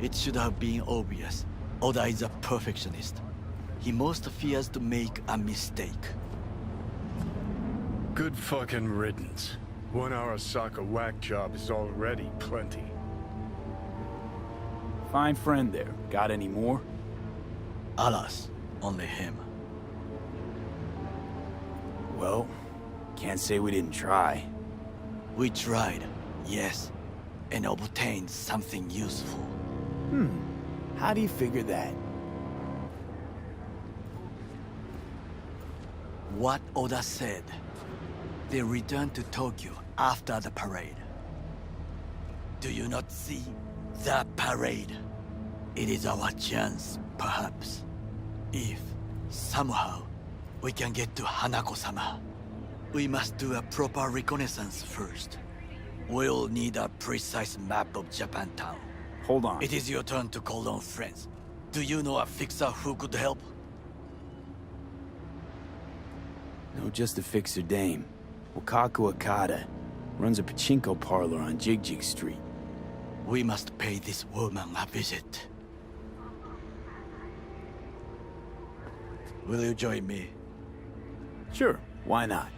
It should have been obvious. Oda is a perfectionist. He most fears to make a mistake. Good fucking riddance. One Arasaka whack job is already plenty. Fine friend there. Got any more? Alas, only him. Well, can't say we didn't try. We tried, yes, and obtained something useful. How do you figure that? What Oda said. They returned to Tokyo after the parade. Do you not see the parade? It is our chance, perhaps. If, somehow, we can get to Hanako-sama. We must do a proper reconnaissance first. We'll need a precise map of Japantown. Hold on. It is your turn to call on friends. Do you know a fixer who could help? No, just a fixer dame. Wakaku Akata. Runs a pachinko parlor on Jig Street. We must pay this woman a visit. Will you join me? Sure, why not?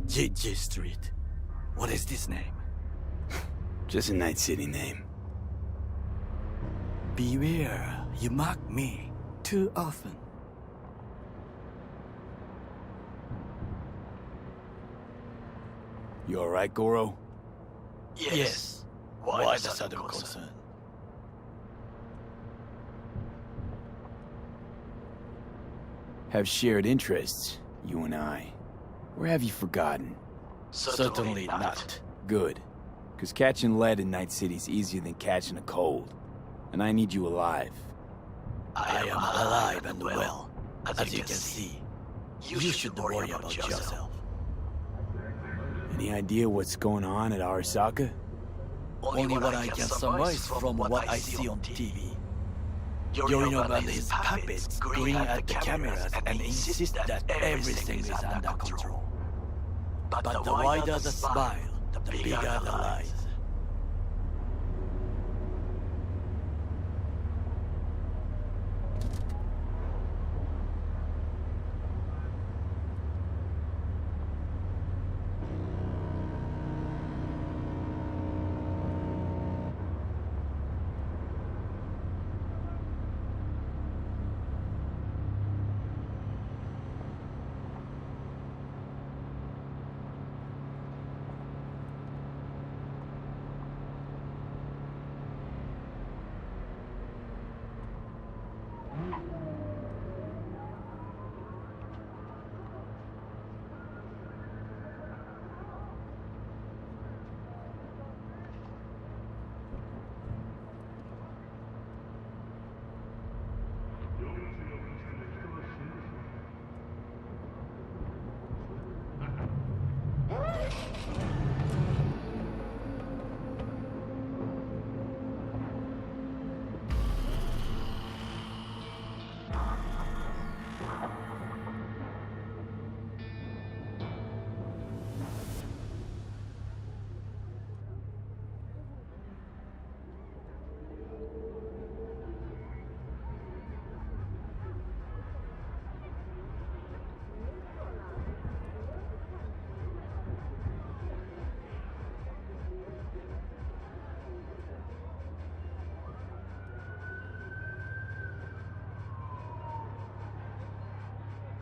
Jig Street. What is this name? Just a night city name. Beware, you mock me too often. You alright, Goro? Yes. Why the sudden concern? Have shared interests, you and I. Or have you forgotten? Certainly not. Good. Because catching lead in Night City's easier than catching a cold. And I need you alive. I am alive and well. As you can see, you should worry about yourself. Any idea what's going on at Arasaka? Only what I can surmise from what I see on TV. Yorinobu and his puppets grin at the cameras and insist that everything is under control. But the wider the smile, the bigger the lies.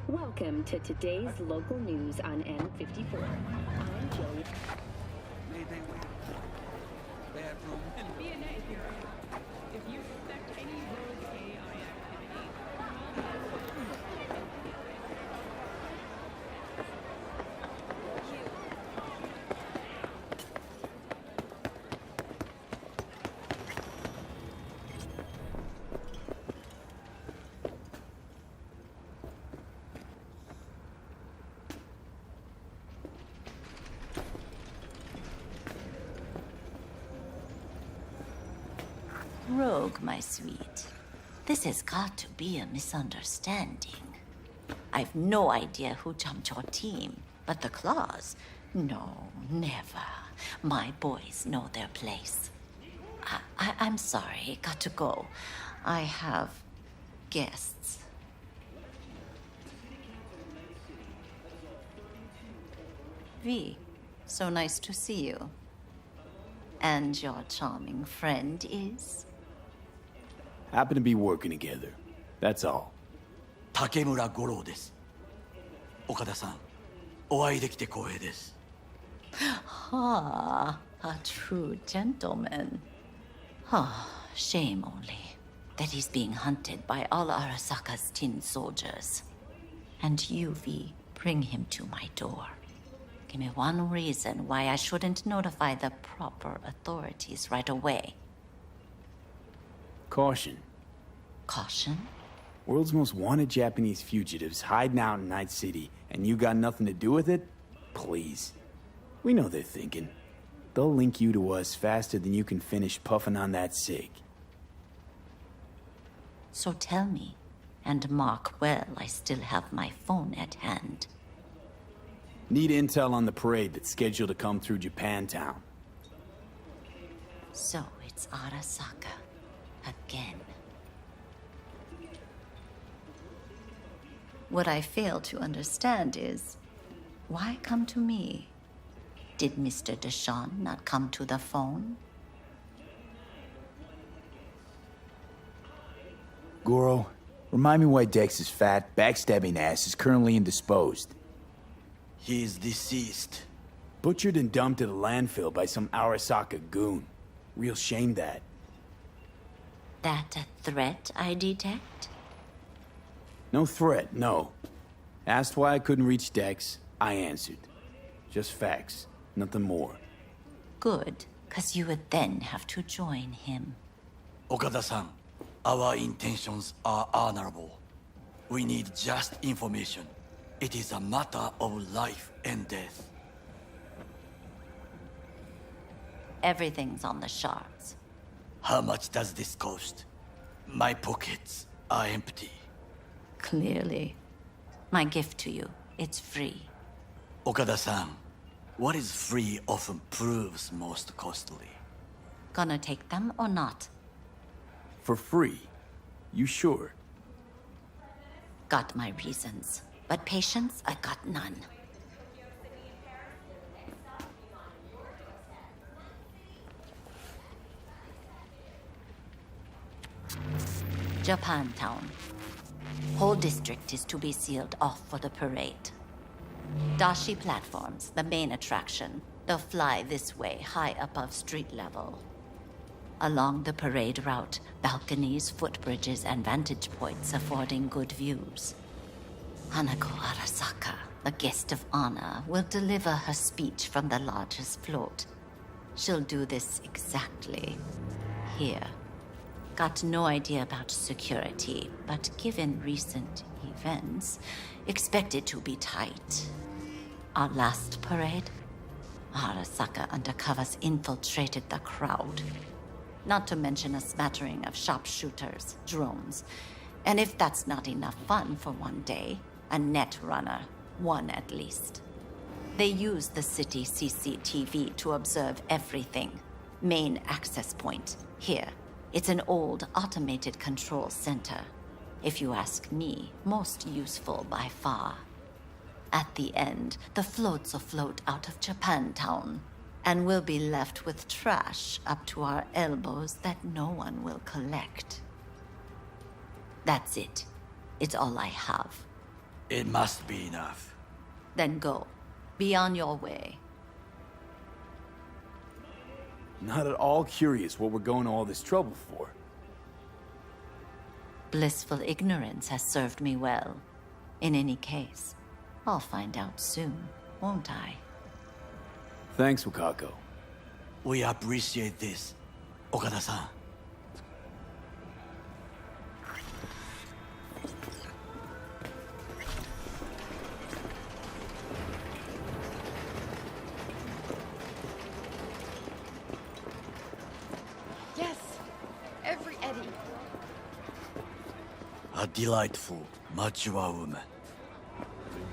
Welcome to today's local news on N54. I'm Joey. Bathroom. BNA here. If you suspect any rogue AI activity, Rogue, my sweet. This has got to be a misunderstanding. I've no idea who jumped your team, but the claws? No, never. My boys know their place. I'm sorry, got to go. I have guests. V, so nice to see you. And your charming friend is? Happen to be working together. That's all. Takemura Goro です。岡田さん、お会いできて光栄です。Ah, a true gentleman. Ah, shame only that he's being hunted by all Arasaka's tin soldiers. And you, V, bring him to my door. Give me one reason why I shouldn't notify the proper authorities right away. Caution. Caution? World's most wanted Japanese fugitives hiding out in Night City, and you got nothing to do with it? Please. We know they're thinking. They'll link you to us faster than you can finish puffing on that cig. So tell me, and mark well I still have my phone at hand. Need intel on the parade that's scheduled to come through Japantown. So it's Arasaka. Again. What I fail to understand is, why come to me? Did Mr. Deshawn not come to the phone? Goro, remind me why Dex's fat, backstabbing ass is currently indisposed. He is deceased. Butchered and dumped at a landfill by some Arasaka goon. Real shame that. That a threat I detect? No threat, no. Asked why I couldn't reach Dex, I answered. Just facts, nothing more. Good, because you would then have to join him. Okada-san, our intentions are honorable. We need just information. It is a matter of life and death. Everything's on the shards. How much does this cost? My pockets are empty. Clearly. My gift to you, it's free. Okada-san, what is free often proves most costly. Gonna take them or not? For free? You sure? Got my reasons. But patience, I got none. Japantown. Whole district is to be sealed off for the parade. Dashi platforms, the main attraction. They'll fly this way, high above street level. Along the parade route, balconies, footbridges, and vantage points affording good views. Hanako Arasaka, the guest of honor, will deliver her speech from the largest float. She'll do this exactly here. Got no idea about security, but given recent events, expect it to be tight. Our last parade, Arasaka undercovers infiltrated the crowd. Not to mention a smattering of sharpshooters, drones, and if that's not enough fun for one day, a net runner, one at least. They use the city CCTV to observe everything. Main access point, here. It's an old automated control center. If you ask me, most useful by far. At the end, the floats will float out of Japantown, and we'll be left with trash up to our elbows that no one will collect. That's it. It's all I have. It must be enough. Then go. Be on your way. Not at all curious what we're going to all this trouble for. Blissful ignorance has served me well. In any case, I'll find out soon, won't I? Thanks, Wakako. We appreciate this, Okada-san. Yes! Every Eddie. A delightful, mature woman.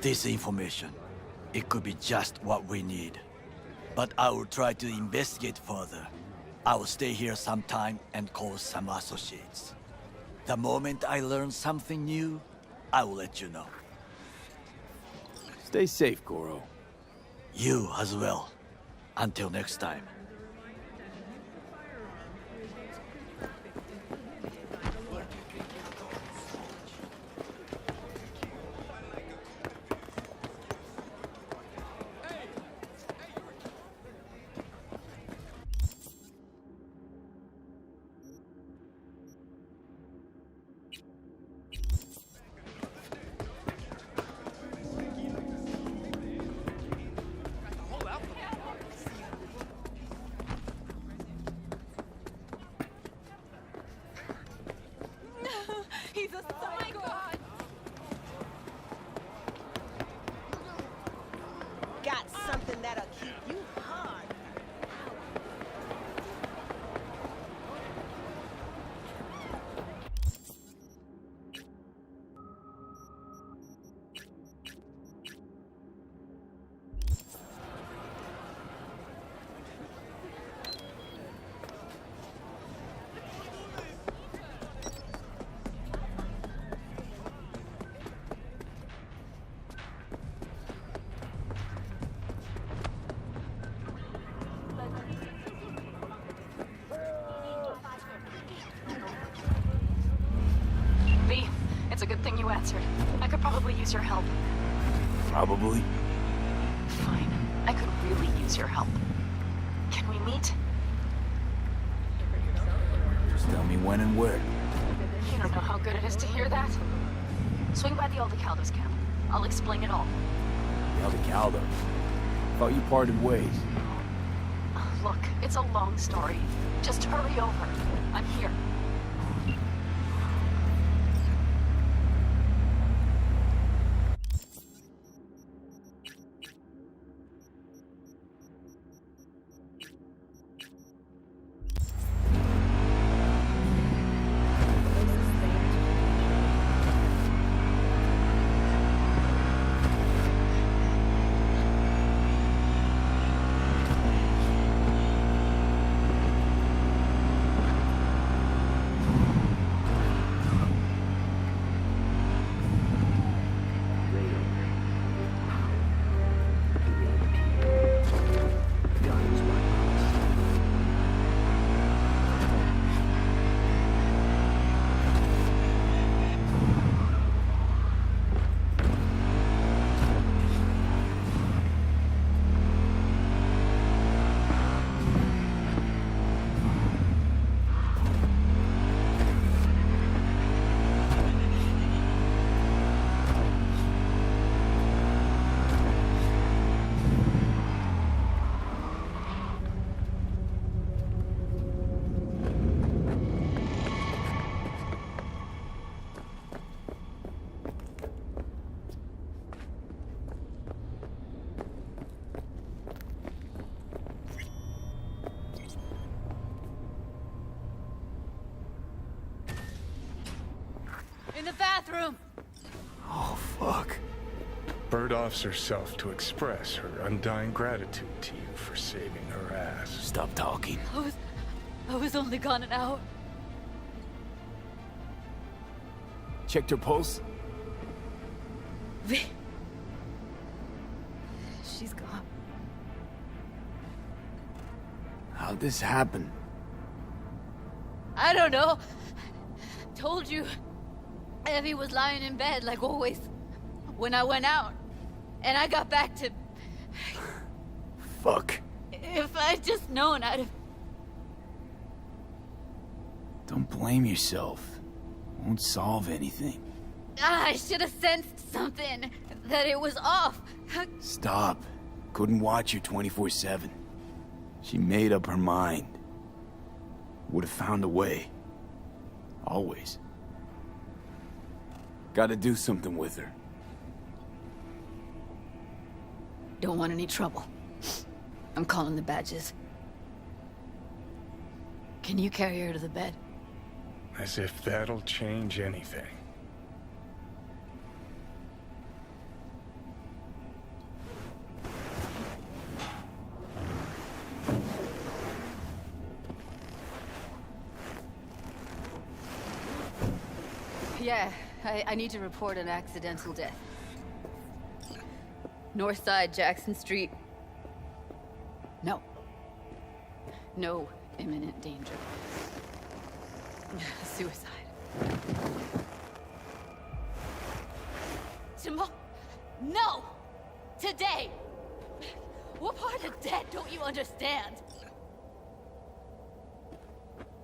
This information, it could be just what we need. But I will try to investigate further. I will stay here some time and call some associates. The moment I learn something new, I will let you know. Stay safe, Goro. You as well. Until next time. answered. I could probably use your help. Probably. Fine. I could really use your help. Can we meet? Just tell me when and where. You don't know how good it is to hear that. Swing by the Aldecaldo's camp. I'll explain it all. The Aldecaldo. Thought you parted ways. Look, it's a long story. Just hurry over. I'm here. In the bathroom! Oh, fuck. Bird offs herself to express her undying gratitude to you for saving her ass. Stop talking. I was only gone an hour. Checked her pulse? She's gone. How'd this happen? I don't know. Told you. Evie was lying in bed like always. When I went out. And I got back to... Fuck. If I'd just known, I'd have... Don't blame yourself. Won't solve anything. I should have sensed something. That it was off. Stop. Couldn't watch her 24/7. She made up her mind. Would have found a way. Always. Gotta do something with her. Don't want any trouble. I'm calling the badges. Can you carry her to the bed? As if that'll change anything. Yeah, I need to report an accidental death. North side, Jackson Street. No. No imminent danger. Suicide. Tomorrow? No! Today! What part of dead don't you understand?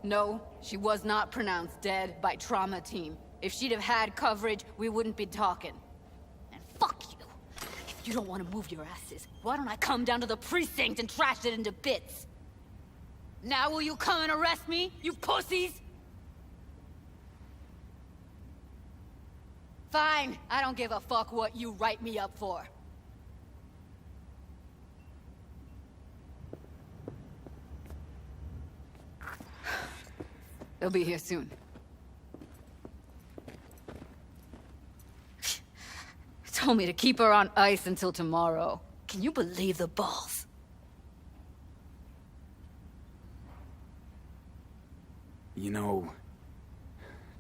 No, she was not pronounced dead by trauma team. If she'd have had coverage, we wouldn't be talking. And fuck you. If you don't want to move your asses, why don't I come down to the precinct and trash it into bits? Now will you come and arrest me, you pussies? Fine, I don't give a fuck what you write me up for. They'll be here soon. Told me to keep her on ice until tomorrow. Can you believe the balls? You know,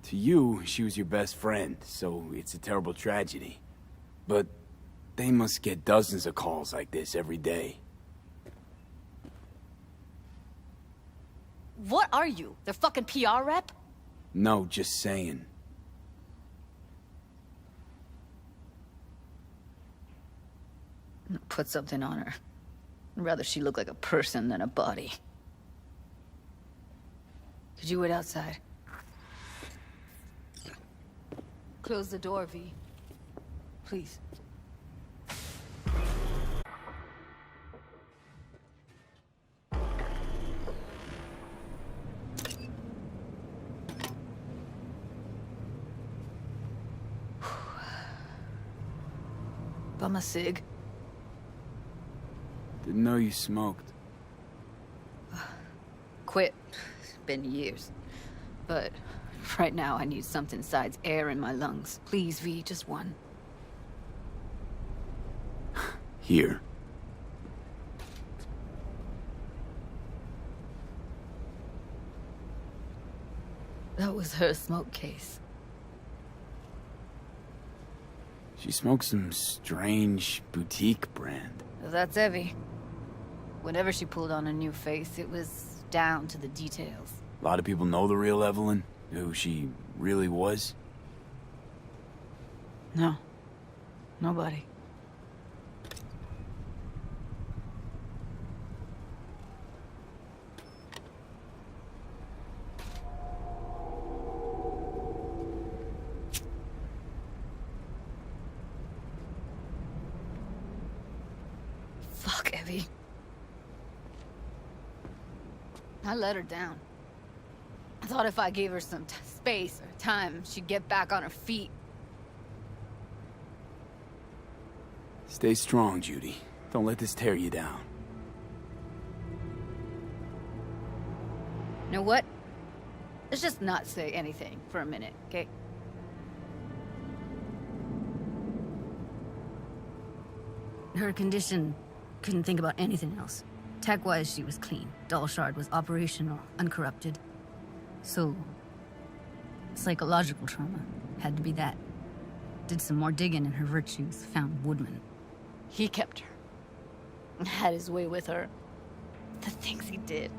to you, she was your best friend, so it's a terrible tragedy. But they must get dozens of calls like this every day. What are you? Their fucking PR rep? No, just saying. Put something on her. I'd rather she look like a person than a body. Could you wait outside? Close the door, V. Please. Bum a cig. Didn't know you smoked. Quit. It's been years. But right now I need something besides air in my lungs. Please, V, just one. Here. That was her smoke case. She smokes some strange boutique brand. That's Evie. Whenever she pulled on a new face, it was down to the details. A lot of people know the real Evelyn, who she really was. No. Nobody. Fuck, Evie. I let her down. I thought if I gave her some space or time, she'd get back on her feet. Stay strong, Judy. Don't let this tear you down. You know what? Let's just not say anything for a minute, okay? Her condition, couldn't think about anything else. Tech-wise, she was clean. Doll Shard was operational, uncorrupted. So, psychological trauma had to be that. Did some more digging in her virtues, found Woodman. He kept her. Had his way with her. The things he did.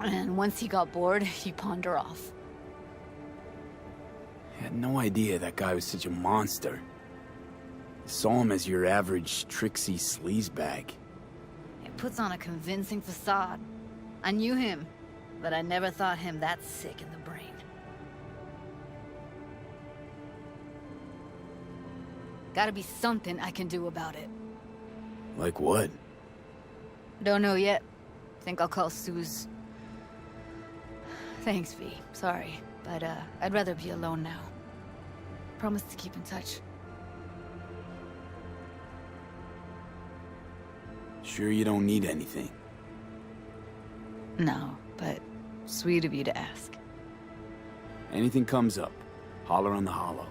And once he got bored, he pawned her off. I had no idea that guy was such a monster. I saw him as your average tricksy sleazebag. He puts on a convincing facade. I knew him, but I never thought him that sick in the brain. Gotta be something I can do about it. Like what? Don't know yet. Think I'll call Suze. Thanks, V. Sorry, but I'd rather be alone now. Promise to keep in touch. Sure you don't need anything? No, but sweet of you to ask. Anything comes up, holler on the hollow.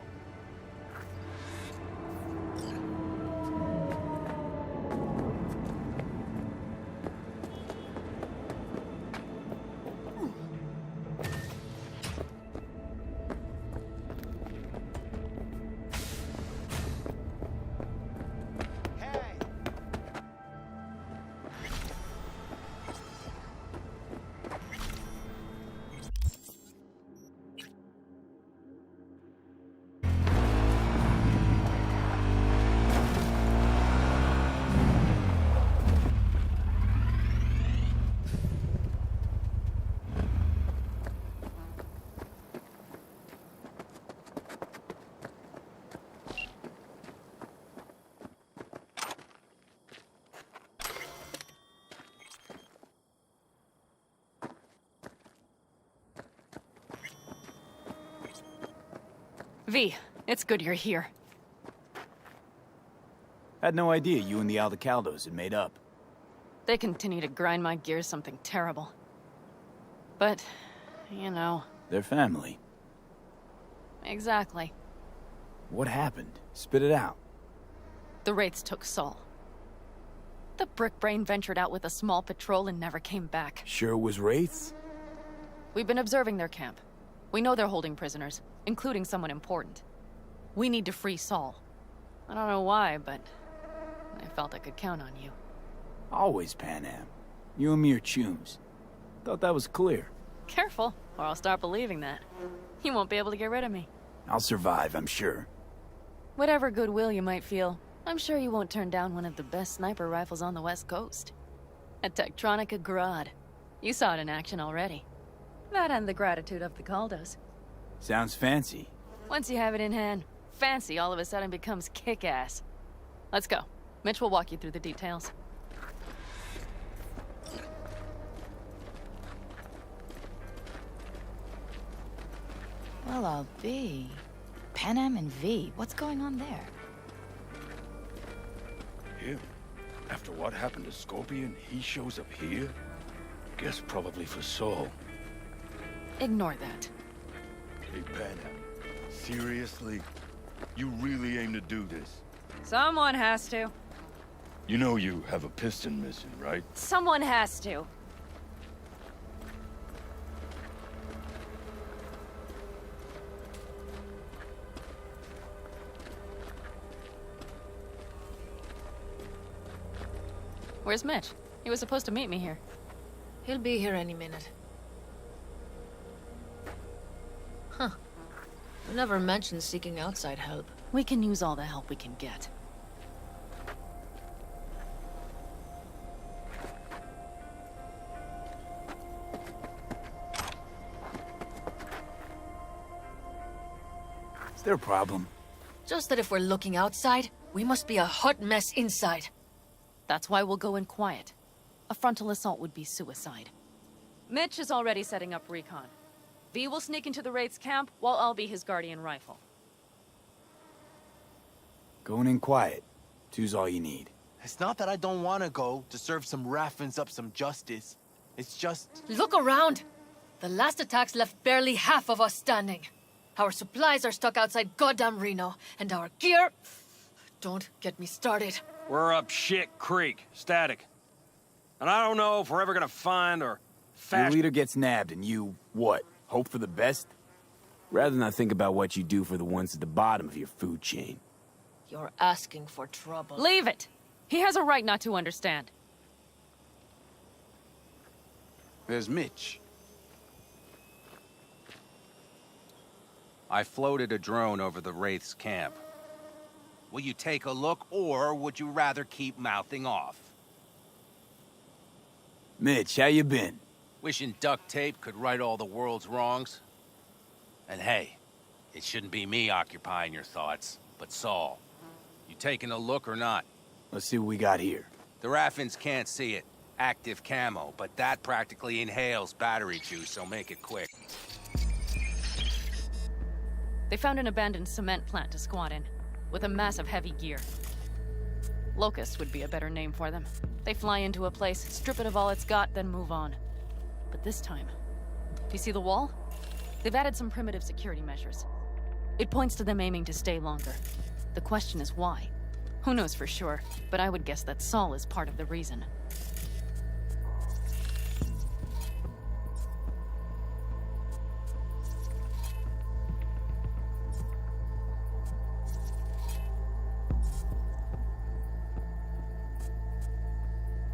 V, it's good you're here. Had no idea you and the Aldecaldos had made up. They continue to grind my gears something terrible. But, you know... They're family. Exactly. What happened? Spit it out. The Wraiths took Saul. The Brickbrain ventured out with a small patrol and never came back. Sure it was Wraiths? We've been observing their camp. We know they're holding prisoners, including someone important. We need to free Saul. I don't know why, but I felt I could count on you. Always, Pan Am. You and me are chums. Thought that was clear. Careful, or I'll start believing that. You won't be able to get rid of me. I'll survive, I'm sure. Whatever goodwill you might feel, I'm sure you won't turn down one of the best sniper rifles on the West Coast. A Tektronica Grad. You saw it in action already. That and the gratitude of the Caldos. Sounds fancy. Once you have it in hand, fancy all of a sudden becomes kick-ass. Let's go. Mitch will walk you through the details. Well, I'll be. Pan Am and V, what's going on there? Him? After what happened to Scorpion, he shows up here? Guess probably for Saul. Ignore that. Hey, Pan Am. Seriously? You really aim to do this? Someone has to. You know you have a piston missing, right? Someone has to. Where's Mitch? He was supposed to meet me here. He'll be here any minute. Huh. You never mentioned seeking outside help. We can use all the help we can get. Is there a problem? Just that if we're looking outside, we must be a hot mess inside. That's why we'll go in quiet. A frontal assault would be suicide. Mitch is already setting up recon. V will sneak into the Wraith's camp, while I'll be his guardian rifle. Going in quiet. Two's all you need. It's not that I don't want to go to serve some Raffins up some justice. It's just... Look around! The last attacks left barely half of us standing. Our supplies are stuck outside goddamn Reno, and our gear... Don't get me started. We're up shit creek, static. And I don't know if we're ever gonna find or... Your leader gets nabbed and you, what, hope for the best? Rather not think about what you do for the ones at the bottom of your food chain. You're asking for trouble. Leave it! He has a right not to understand. There's Mitch. I floated a drone over the Wraith's camp. Will you take a look, or would you rather keep mouthing off? Mitch, how you been? Wishing duct tape could right all the world's wrongs. And hey, it shouldn't be me occupying your thoughts, but Saul. You taking a look or not? Let's see what we got here. The Raffins can't see it. Active camo, but that practically inhales battery juice, so make it quick. They found an abandoned cement plant to squat in, with a massive heavy gear. Locusts would be a better name for them. They fly into a place, strip it of all it's got, then move on. But this time, do you see the wall? They've added some primitive security measures. It points to them aiming to stay longer. The question is why? Who knows for sure, but I would guess that Saul is part of the reason.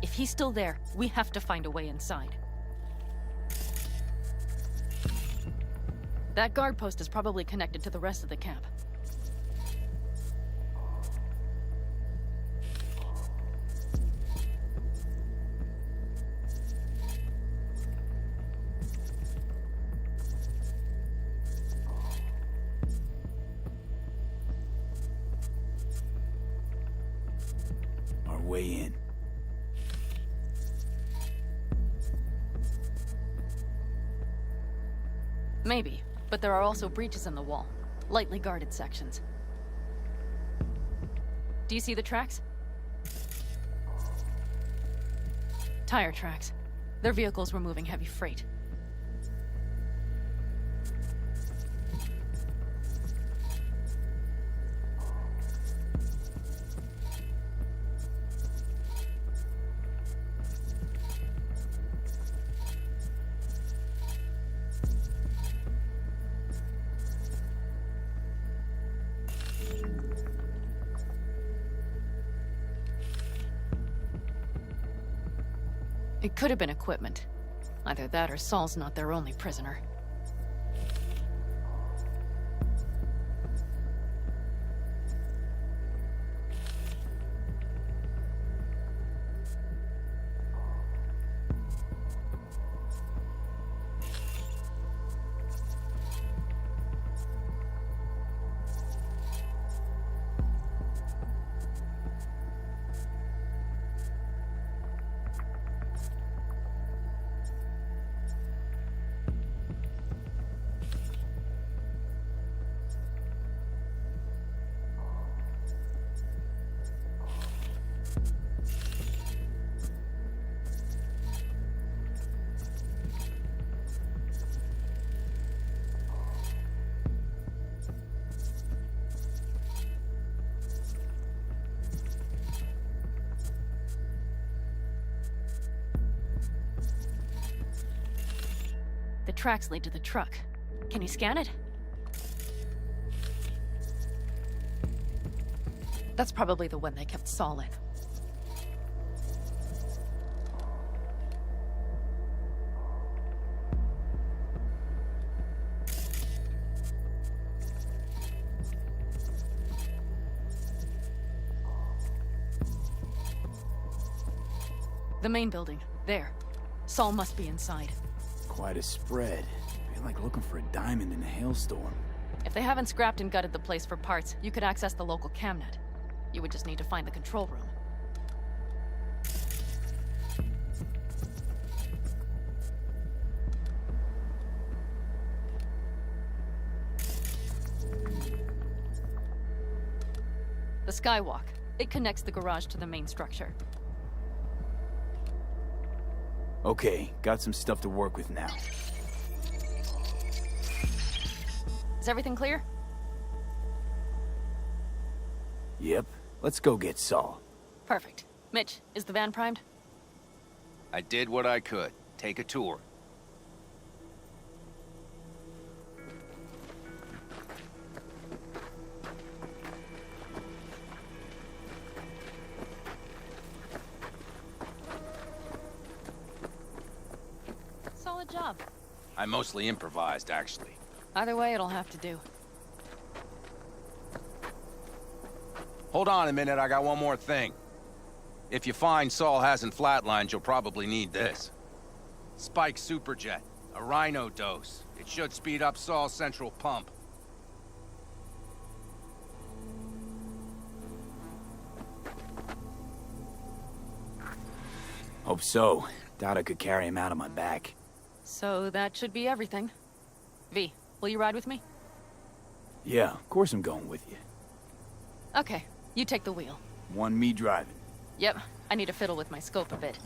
If he's still there, we have to find a way inside. That guard post is probably connected to the rest of the camp. Our way in. Maybe, but there are also breaches in the wall. Lightly guarded sections. Do you see the tracks? Tire tracks. Their vehicles were moving heavy freight. It could have been equipment. Either that or Saul's not their only prisoner. The tracks lead to the truck. Can you scan it? That's probably the one they kept Saul in. The main building. There. Saul must be inside. Quite a spread. I feel like looking for a diamond in a hailstorm. If they haven't scrapped and gutted the place for parts, you could access the local camnet. You would just need to find the control room. The skywalk. It connects the garage to the main structure. Okay, got some stuff to work with now. Is everything clear? Yep, let's go get Saul. Perfect. Mitch, is the van primed? I did what I could. Take a tour. Solid job. I mostly improvised, actually. Either way, it'll have to do. Hold on a minute, I got one more thing. If you find Saul hasn't flatlined, you'll probably need this. Spike Superjet, a rhino dose. It should speed up Saul's central pump. Hope so. Doubt I could carry him out on my back. So that should be everything. V, will you ride with me? Yeah, of course I'm going with you. Okay, you take the wheel. One me driving. Yep, I need to fiddle with my scope a bit.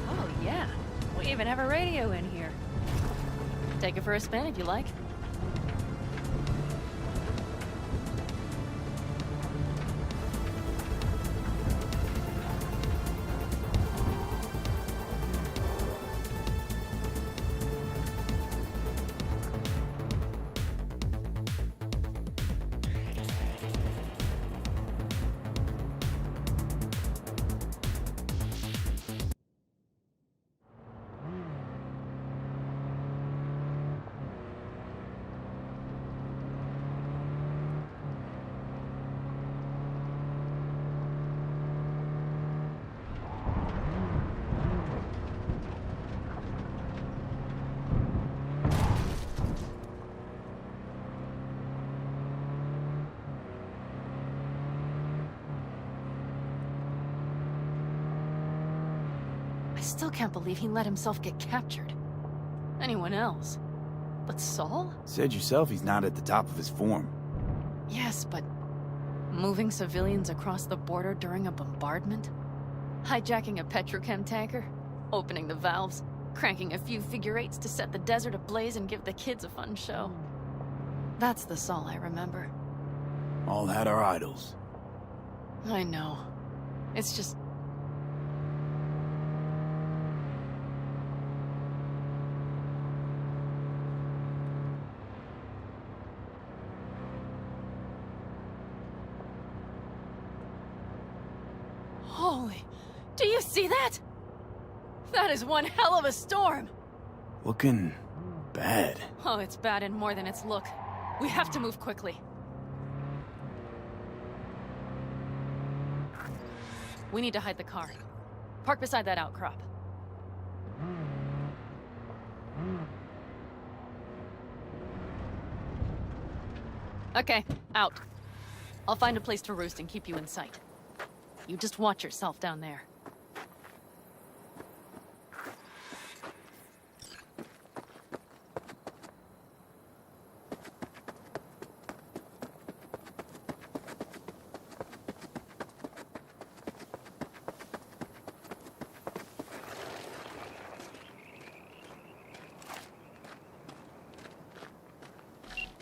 Oh yeah, we even have a radio in here. Take it for a spin if you like. I still can't believe he let himself get captured. Anyone else? But Saul? Said yourself he's not at the top of his form. Yes, but moving civilians across the border during a bombardment? Hijacking a petrochem tanker? Opening the valves? Cranking a few figure eights to set the desert ablaze and give the kids a fun show? That's the Saul I remember. All had our idols. I know. It's just... Holy... Do you see that? That is one hell of a storm! Looking... bad. Oh, it's bad in more than its look. We have to move quickly. We need to hide the car. Park beside that outcrop. Okay, out. I'll find a place to roost and keep you in sight. You just watch yourself down there.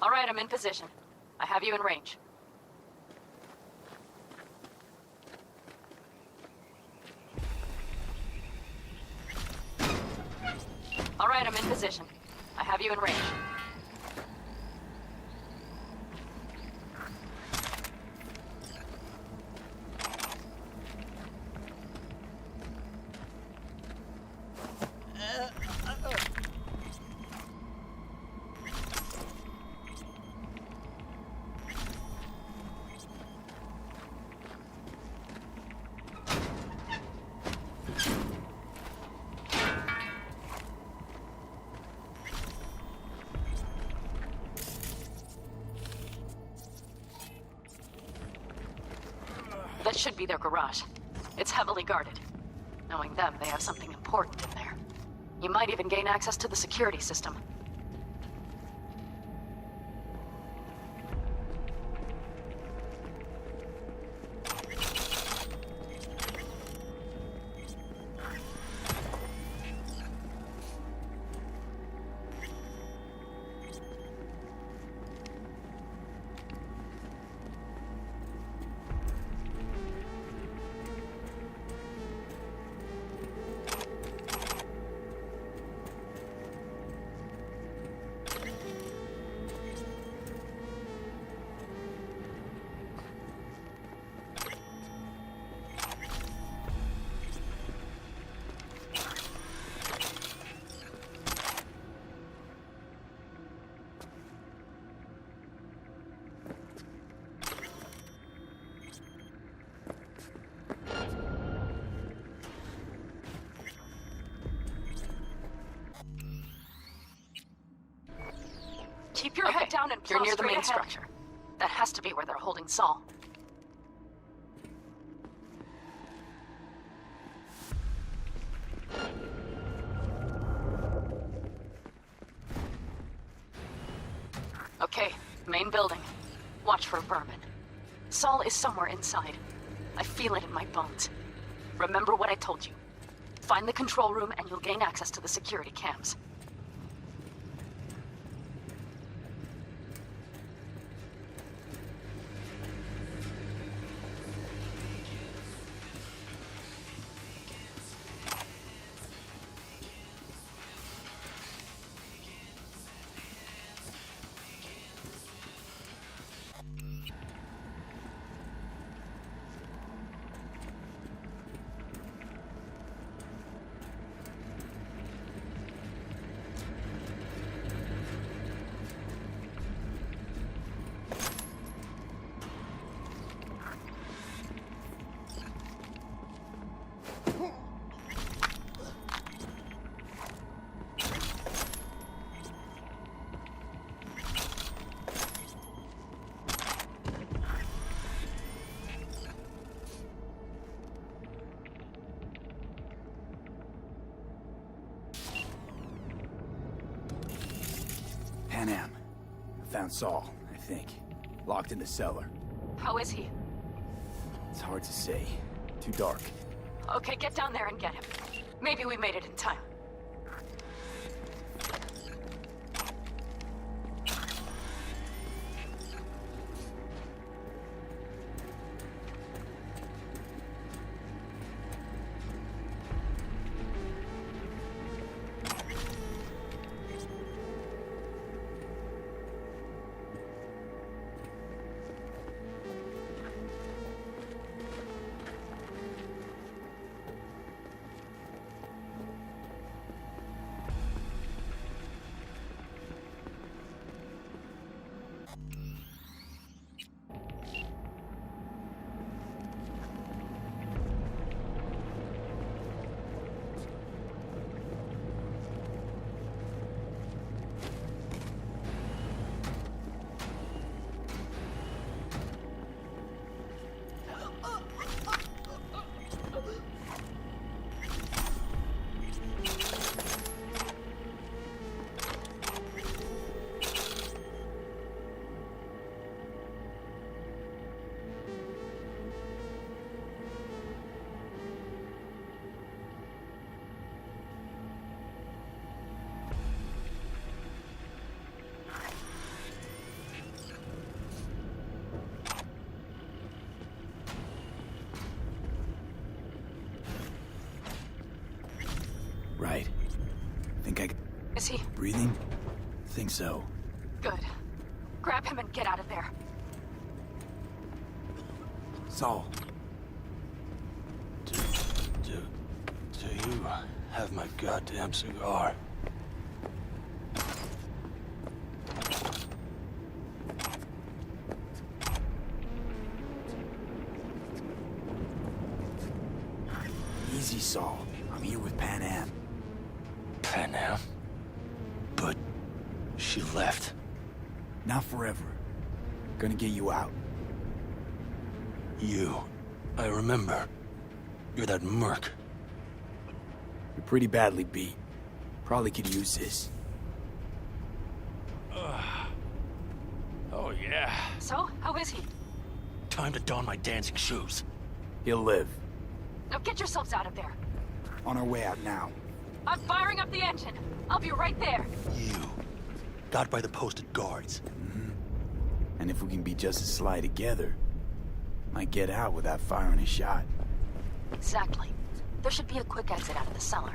All right, I'm in position. I have you in range. All right, I'm in position. I have you in range. That should be their garage. It's heavily guarded. Knowing them, they have something important in there. You might even gain access to the security system. Keep your head down and plow You're near the main ahead. Structure. That has to be where they're holding Saul. Okay, main building. Watch for vermin. Saul is somewhere inside. I feel it in my bones. Remember what I told you. Find the control room and you'll gain access to the security cams. Panam. I found Saul, I think. Locked in the cellar. How is he? It's hard to say. Too dark. Okay, get down there and get him. Maybe we made it in time. Is he? Breathing? Think so. Good. Grab him and get out of there. Saul. Do you have my goddamn cigar? Easy, Saul. I'm here with Pan Am. Pan Am? But she left. Not forever. Gonna get you out. You. I remember. You're that merc. You're pretty badly beat. Probably could use this. Oh, yeah. So, how is he? Time to don my dancing shoes. He'll live. Now get yourselves out of there. On our way out now. I'm firing up the engine. I'll be right there. You. Got by the posted guards. And if we can be just as sly together, might get out without firing a shot. Exactly. There should be a quick exit out of the cellar.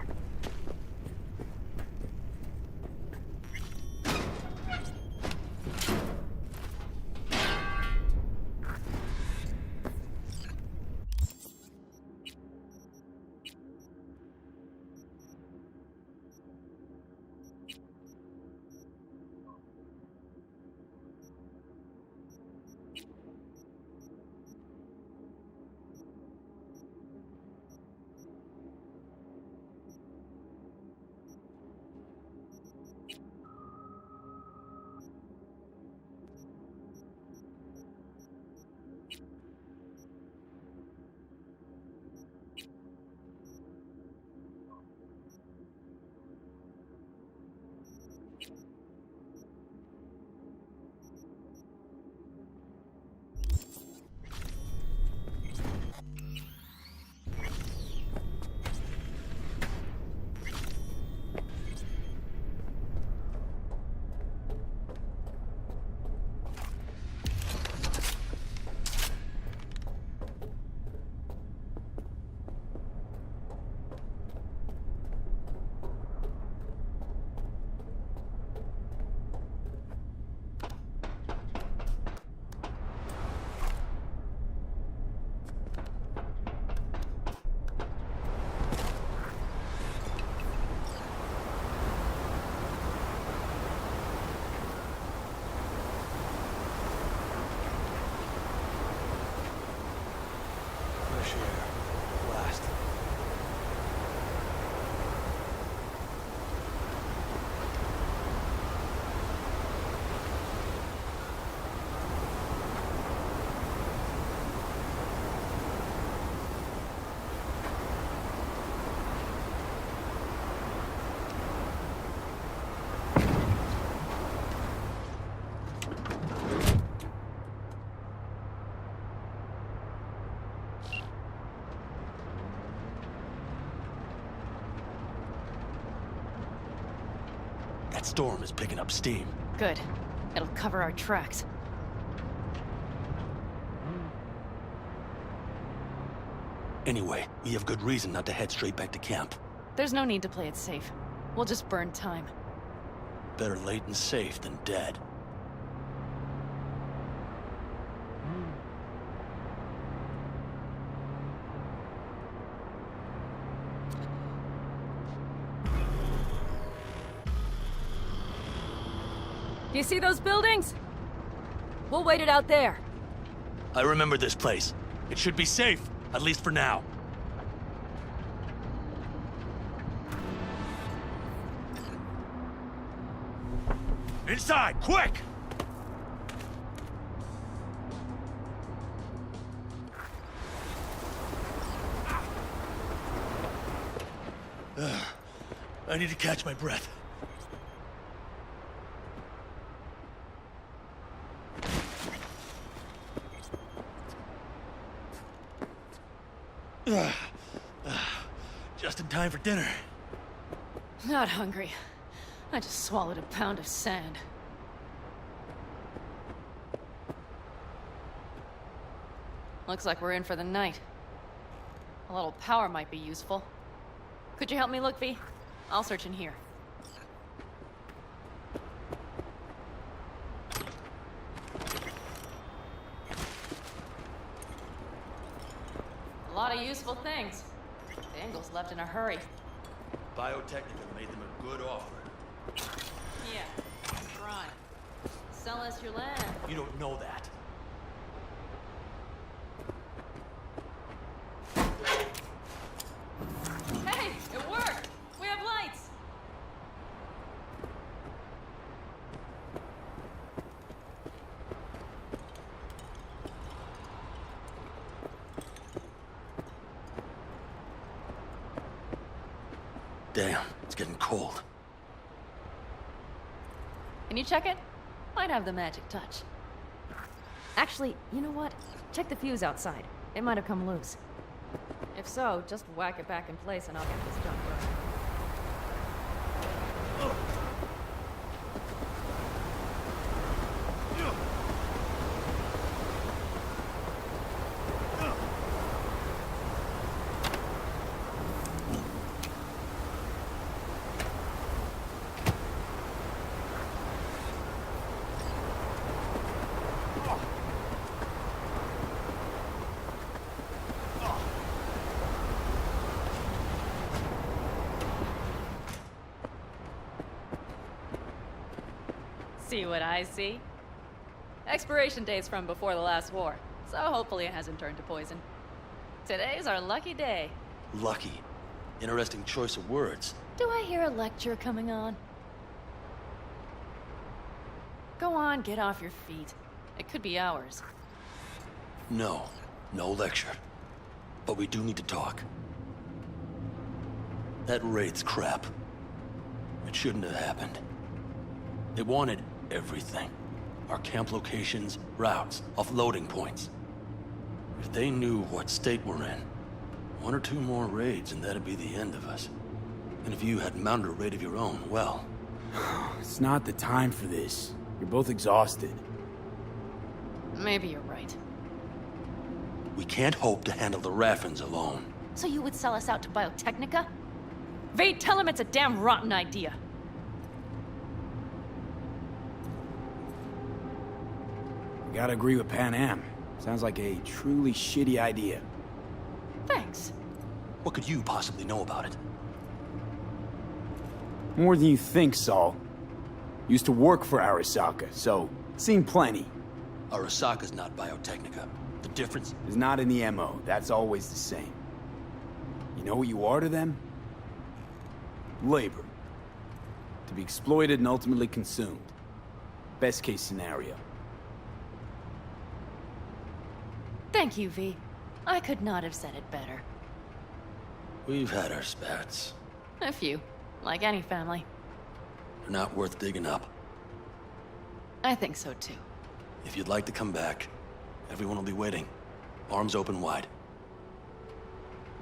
Fresh air. Blast. That storm is picking up steam. Good. It'll cover our tracks. Anyway, we have good reason not to head straight back to camp. There's no need to play it safe. We'll just burn time. Better late and safe than dead. You see those buildings? We'll wait it out there. I remember this place. It should be safe, at least for now. Inside, quick! I need to catch my breath. Just in time for dinner. Not hungry. I just swallowed a pound of sand. Looks like we're in for the night. A little power might be useful. Could you help me look, V? I'll search in here. of useful things. Dangle's left in a hurry. Biotechnica made them a good offer. Yeah, try. Sell us your land. You don't know that. Hey, it worked! We have lights! Damn, it's getting cold. Can you check it? Might have the magic touch. Actually, you know what? Check the fuse outside. It might have come loose. If so, just whack it back in place and I'll get this junk running. See what I see? Expiration date's from before the last war, so hopefully it hasn't turned to poison. Today's our lucky day. Lucky. Interesting choice of words. Do I hear a lecture coming on? Go on, get off your feet. It could be hours. No. No lecture. But we do need to talk. That raid's crap. It shouldn't have happened. They wanted everything. Our camp locations, routes, offloading points. If they knew what state we're in, 1 or 2 more raids and that'd be the end of us. And if you had mounted a raid of your own, well... It's not the time for this. You're both exhausted. Maybe you're right. We can't hope to handle the Raffins alone. So you would sell us out to Biotechnica? Vade, tell him it's a damn rotten idea. I gotta agree with Pan Am. Sounds like a truly shitty idea. Thanks. What could you possibly know about it? More than you think, Saul. Used to work for Arasaka, so seen plenty. Arasaka's not Biotechnica. The difference is not in the MO. That's always the same. You know what you are to them? Labor. To be exploited and ultimately consumed. Best case scenario. Thank you, V. I could not have said it better. We've had our spats. A few. Like any family. They're not worth digging up. I think so too. If you'd like to come back, everyone will be waiting. Arms open wide.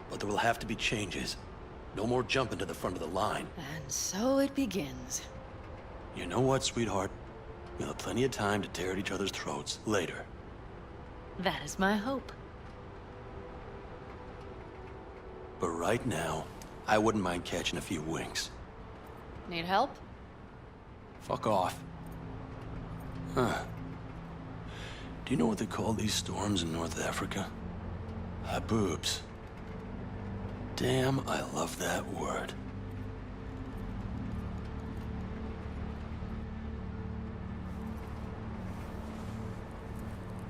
But there will have to be changes. No more jumping to the front of the line. And so it begins. You know what, sweetheart? We'll have plenty of time to tear at each other's throats later. That is my hope. But right now, I wouldn't mind catching a few winks. Need help? Fuck off. Huh. Do you know what they call these storms in North Africa? Haboobs. Damn, I love that word.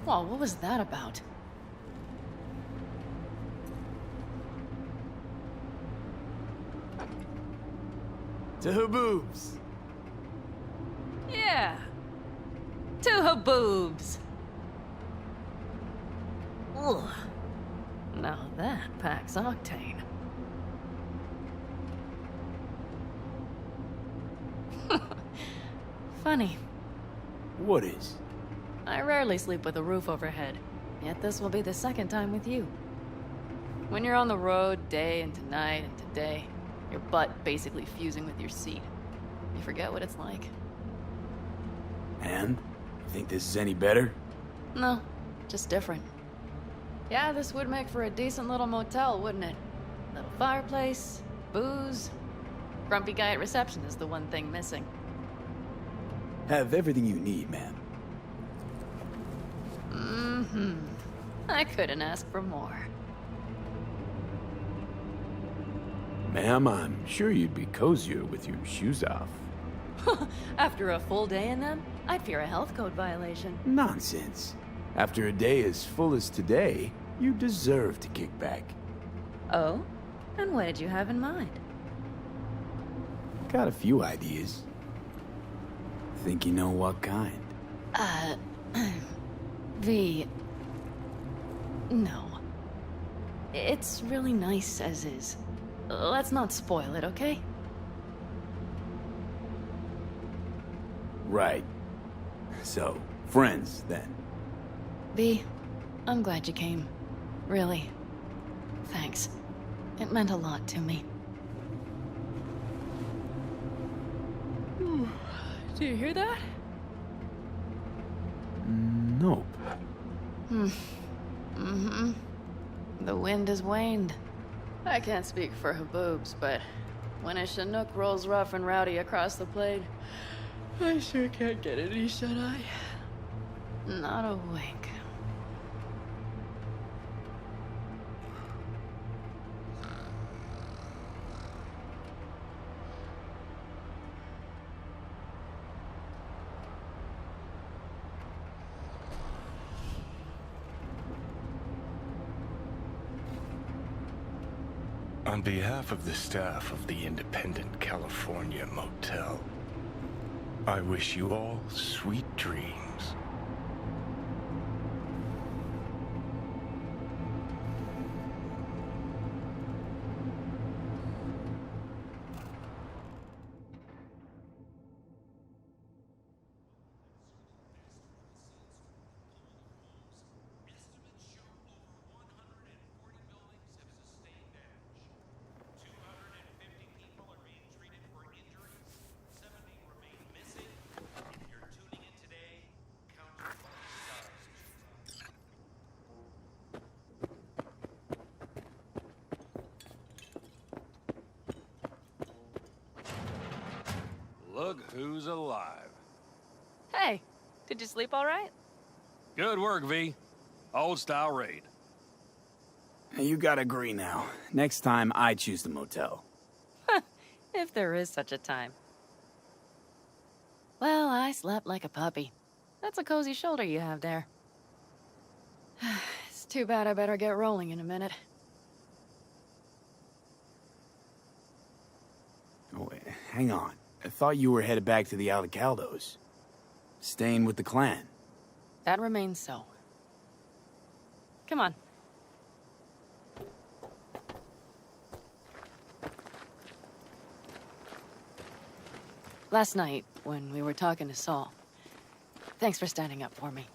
Whoa, what was that about? To Haboobs. Yeah. To Haboobs. Ugh. Now that packs octane. Funny. What is? I rarely sleep with a roof overhead, yet this will be the second time with you. When you're on the road day into night into day, your butt basically fusing with your seat, you forget what it's like. And? You think this is any better? No, just different. Yeah, this would make for a decent little motel, wouldn't it? Little fireplace, booze. Grumpy guy at reception is the one thing missing. Have everything you need, ma'am. Mm-hmm. I couldn't ask for more. Ma'am, I'm sure you'd be cozier with your shoes off. After a full day in them, I'd fear a health code violation. Nonsense. After a day as full as today, you deserve to kick back. Oh? And what did you have in mind? Got a few ideas. Think you know what kind? V... No. It's really nice as is. Let's not spoil it, okay? Right. So, friends, then. V, I'm glad you came. Really. Thanks. It meant a lot to me. Do you hear that? Nope. Mm-hmm. The wind has waned. I can't speak for her boobs, but when a Chinook rolls rough and rowdy across the plain, I sure can't get any shut-eye. Not a wink. On behalf of the staff of the Independent California Motel, I wish you all sweet dreams. Look who's alive. Hey, did you sleep all right? Good work, V. Old style raid. You gotta agree now. Next time, I choose the motel. If there is such a time. Well, I slept like a puppy. That's a cozy shoulder you have there. It's too bad I better get rolling in a minute. Oh, wait, hang on. I thought you were headed back to the Aldecaldos. Staying with the clan. That remains so. Come on. Last night, when we were talking to Saul, thanks for standing up for me.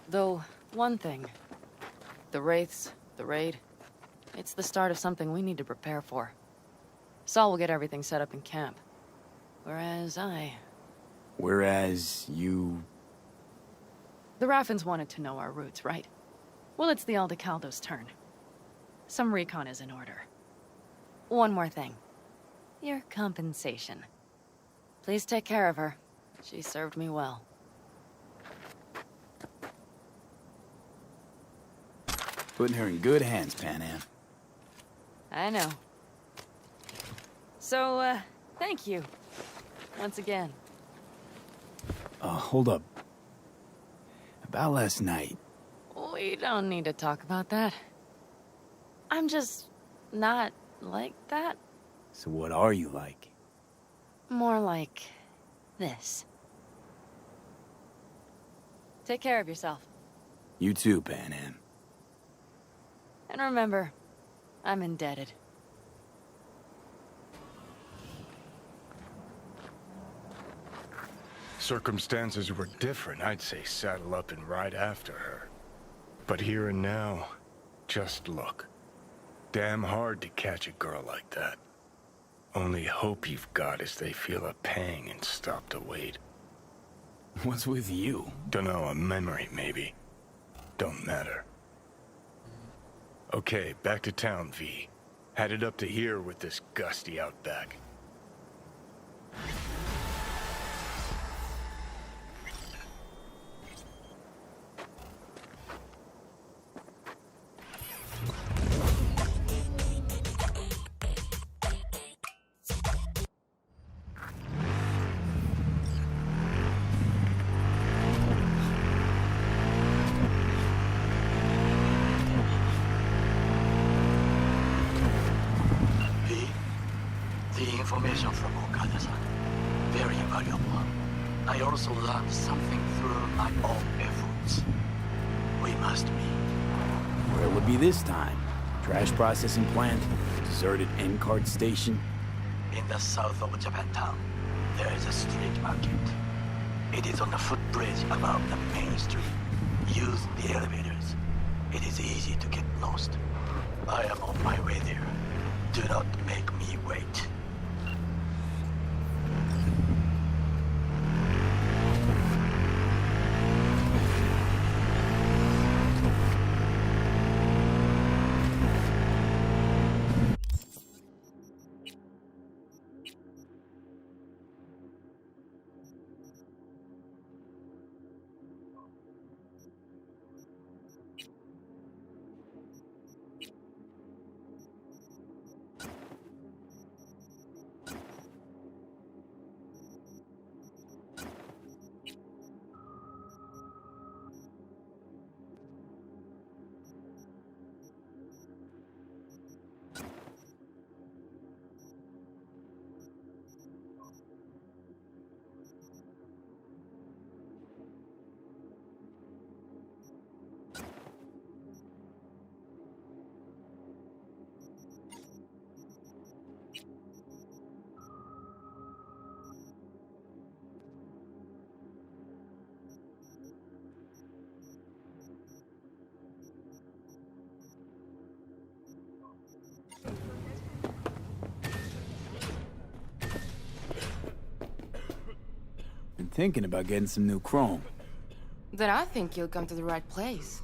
Though, one thing. The Wraiths, the raid, it's the start of something we need to prepare for. Saul will get everything set up in camp. Whereas you... The Raffins wanted to know our roots, right? Well, it's the Aldecaldos' turn. Some recon is in order. One more thing. Your compensation. Please take care of her. She served me well. Putting her in good hands, Panam. I know. So, thank you. Once again. Hold up. About last night. We don't need to talk about that. I'm just not like that. So what are you like? More like this. Take care of yourself. You too, Panam. And remember, I'm indebted. Circumstances were different, I'd say saddle up and ride after her. But here and now, just look. Damn hard to catch a girl like that. Only hope you've got is they feel a pang and stop to wait. What's with you? Dunno, a memory maybe. Don't matter. Okay, back to town, V. Headed up to here with this gusty outback. information from Okada-san. Very valuable. I also learned something through my own efforts. We must meet. Where would be this time? Trash processing plant? Deserted end-card station? In the south of Japantown, there is a street market. It is on the footbridge above the main street. Use the elevators. It is easy to get lost. I am on my way there. Do not make me wait. Been thinking about getting some new chrome. Then I think you'll come to the right place.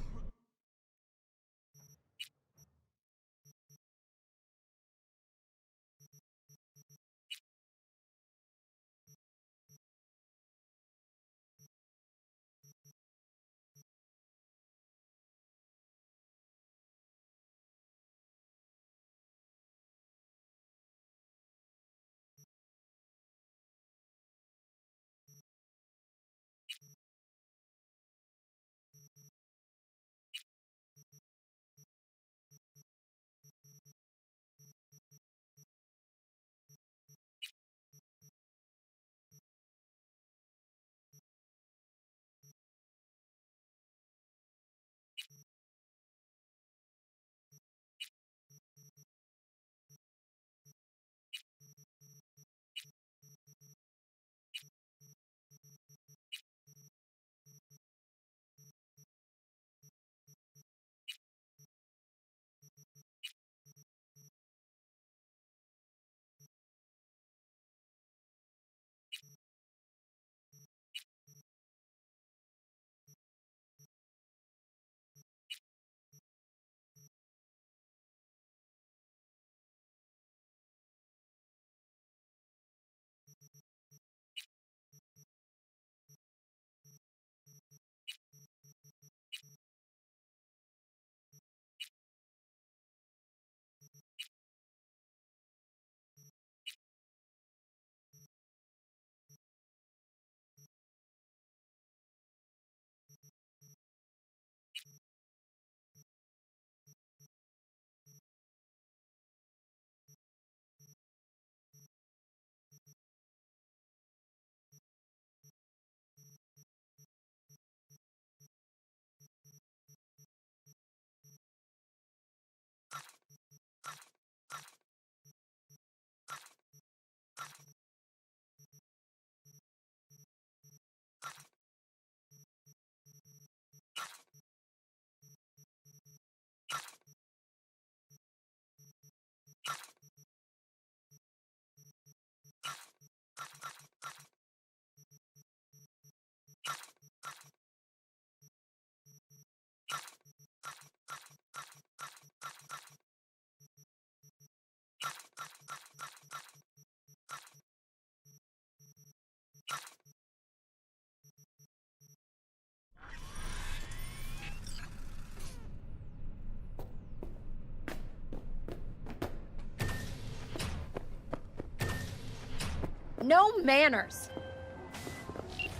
No manners!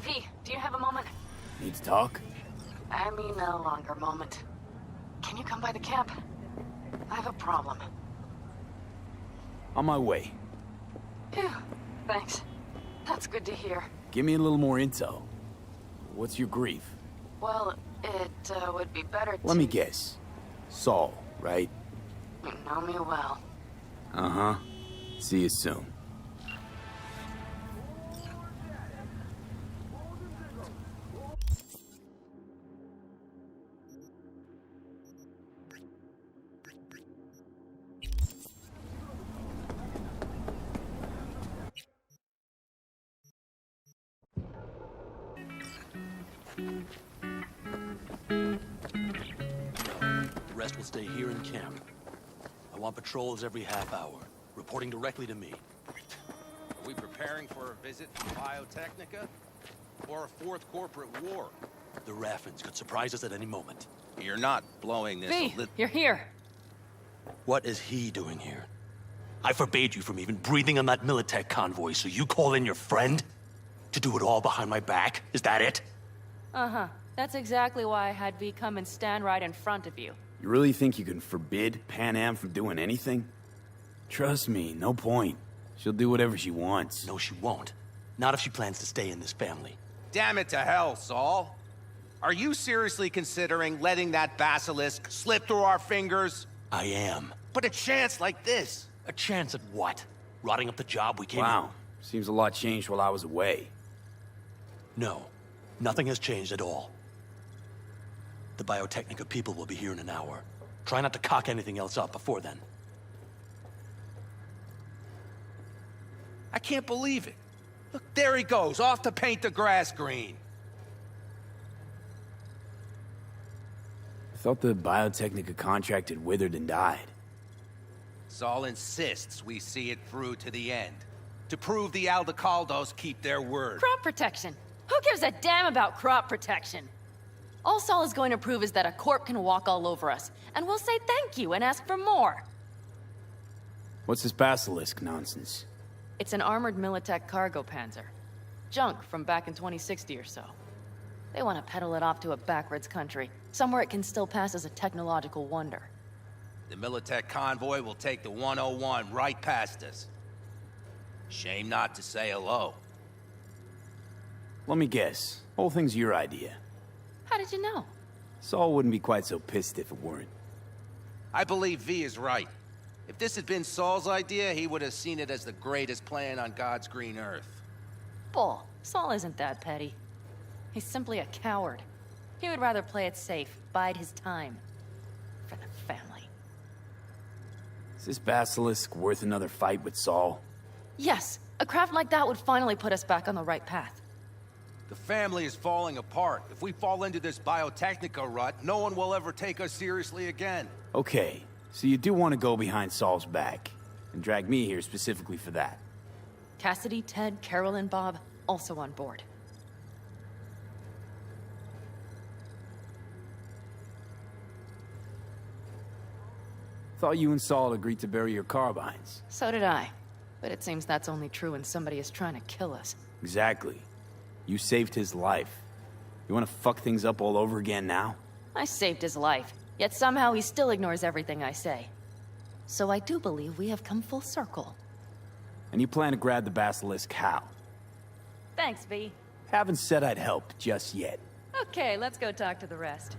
V, do you have a moment? Need to talk? I mean a longer moment. Can you come by the camp? I have a problem. On my way. Phew, thanks. That's good to hear. Give me a little more intel. What's your grief? Well, it would be better to... Let me guess. Saul, right? You know me well. Uh-huh. See you soon. The rest will stay here in camp. I want patrols every half hour, reporting directly to me. Are we preparing for a visit from Biotechnica? Or a fourth corporate war? The Raffens could surprise us at any moment. You're not blowing this V, you're here. What is he doing here? I forbade you from even breathing on that Militech convoy, so you call in your friend? To do it all behind my back? Is that it? Uh-huh. That's exactly why I had V come and stand right in front of you. You really think you can forbid Pan Am from doing anything? Trust me, no point. She'll do whatever she wants. No, she won't. Not if she plans to stay in this family. Damn it to hell, Saul. Are you seriously considering letting that basilisk slip through our fingers? I am. But a chance like this. A chance at what? Rotting up the job we came Wow. Seems a lot changed while I was away. No. Nothing has changed at all. The Biotechnica people will be here in an hour. Try not to cock anything else up before then. I can't believe it. Look, there he goes, off to paint the grass green. I thought the Biotechnica contract had withered and died. Saul insists we see it through to the end. To prove the Aldecaldos keep their word. Crop protection. Who gives a damn about crop protection? All Saul is going to prove is that a corp can walk all over us, and we'll say thank you and ask for more. What's this basilisk nonsense? It's an armored Militech cargo panzer. Junk from back in 2060 or so. They want to peddle it off to a backwards country, somewhere it can still pass as a technological wonder. The Militech convoy will take the 101 right past us. Shame not to say hello. Let me guess. Whole thing's your idea. How did you know? Saul wouldn't be quite so pissed if it weren't. I believe V is right. If this had been Saul's idea, he would have seen it as the greatest plan on God's green earth. Bull. Saul isn't that petty. He's simply a coward. He would rather play it safe, bide his time. For the family. Is this basilisk worth another fight with Saul? Yes, a craft like that would finally put us back on the right path. The family is falling apart. If we fall into this Biotechnica rut, no one will ever take us seriously again. Okay, so you do want to go behind Saul's back, and drag me here specifically for that. Cassidy, Ted, Carol, and Bob, also on board. Thought you and Saul agreed to bury your carbines. So did I. But it seems that's only true when somebody is trying to kill us. Exactly. You saved his life. You want to fuck things up all over again now? I saved his life, yet somehow he still ignores everything I say. So I do believe we have come full circle. And you plan to grab the basilisk how? Thanks, V. Haven't said I'd help just yet. Okay, let's go talk to the rest.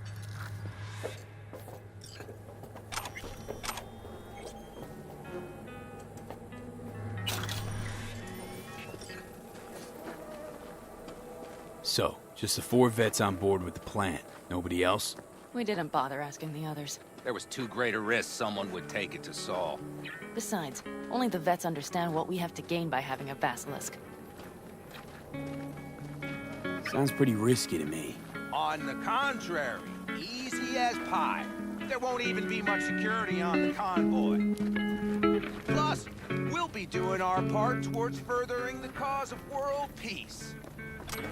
So, just the 4 vets on board with the plan. Nobody else? We didn't bother asking the others. There was too great a risk someone would take it to Saul. Besides, only the vets understand what we have to gain by having a basilisk. Sounds pretty risky to me. On the contrary, easy as pie. There won't even be much security on the convoy. Plus, we'll be doing our part towards furthering the cause of world peace.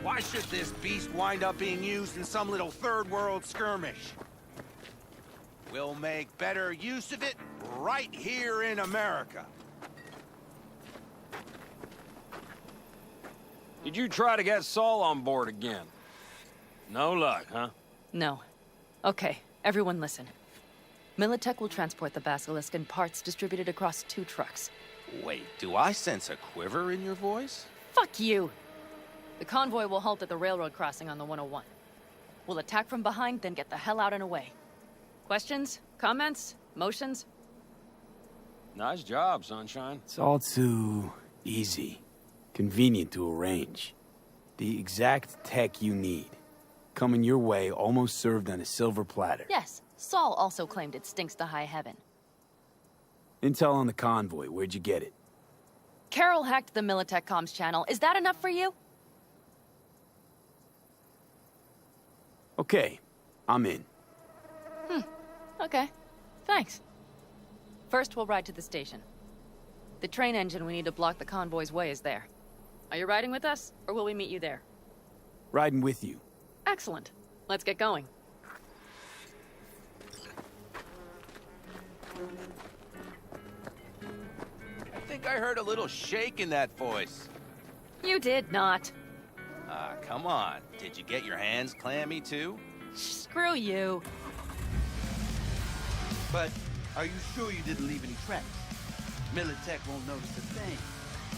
Why should this beast wind up being used in some little third world skirmish? We'll make better use of it right here in America. Did you try to get Saul on board again? No luck, huh? No. Okay, everyone listen. Militech will transport the basilisk in parts distributed across 2 trucks. Wait, do I sense a quiver in your voice? Fuck you! The convoy will halt at the railroad crossing on the 101. We'll attack from behind, then get the hell out and away. Questions? Comments? Motions? Nice job, Sunshine. It's all too easy. Convenient to arrange. The exact tech you need. Coming your way, almost served on a silver platter. Yes, Saul also claimed it stinks to high heaven. Intel on the convoy, where'd you get it? Carol hacked the Militech comms channel. Is that enough for you? Okay, I'm in. Okay. Thanks. First, we'll ride to the station. The train engine we need to block the convoy's way is there. Are you riding with us, or will we meet you there? Riding with you. Excellent. Let's get going. I think I heard a little shake in that voice. You did not. Ah, come on. Did you get your hands clammy, too? Screw you. But are you sure you didn't leave any tracks? Militech won't notice a thing.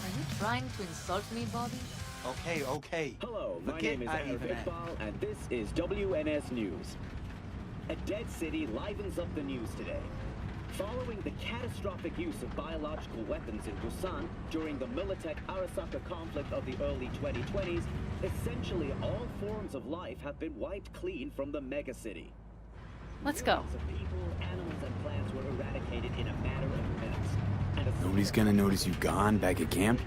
Are you trying to insult me, Bobby? Okay. Hello, my name is Arif Iqbal, and this is WNS News. A dead city livens up the news today. Following the catastrophic use of biological weapons in Busan during the Militech-Arasaka conflict of the early 2020s, essentially all forms of life have been wiped clean from the megacity. Let's go. Millions of people, animals, and plants were eradicated in a matter of minutes. And Nobody's gonna notice you gone back at camp?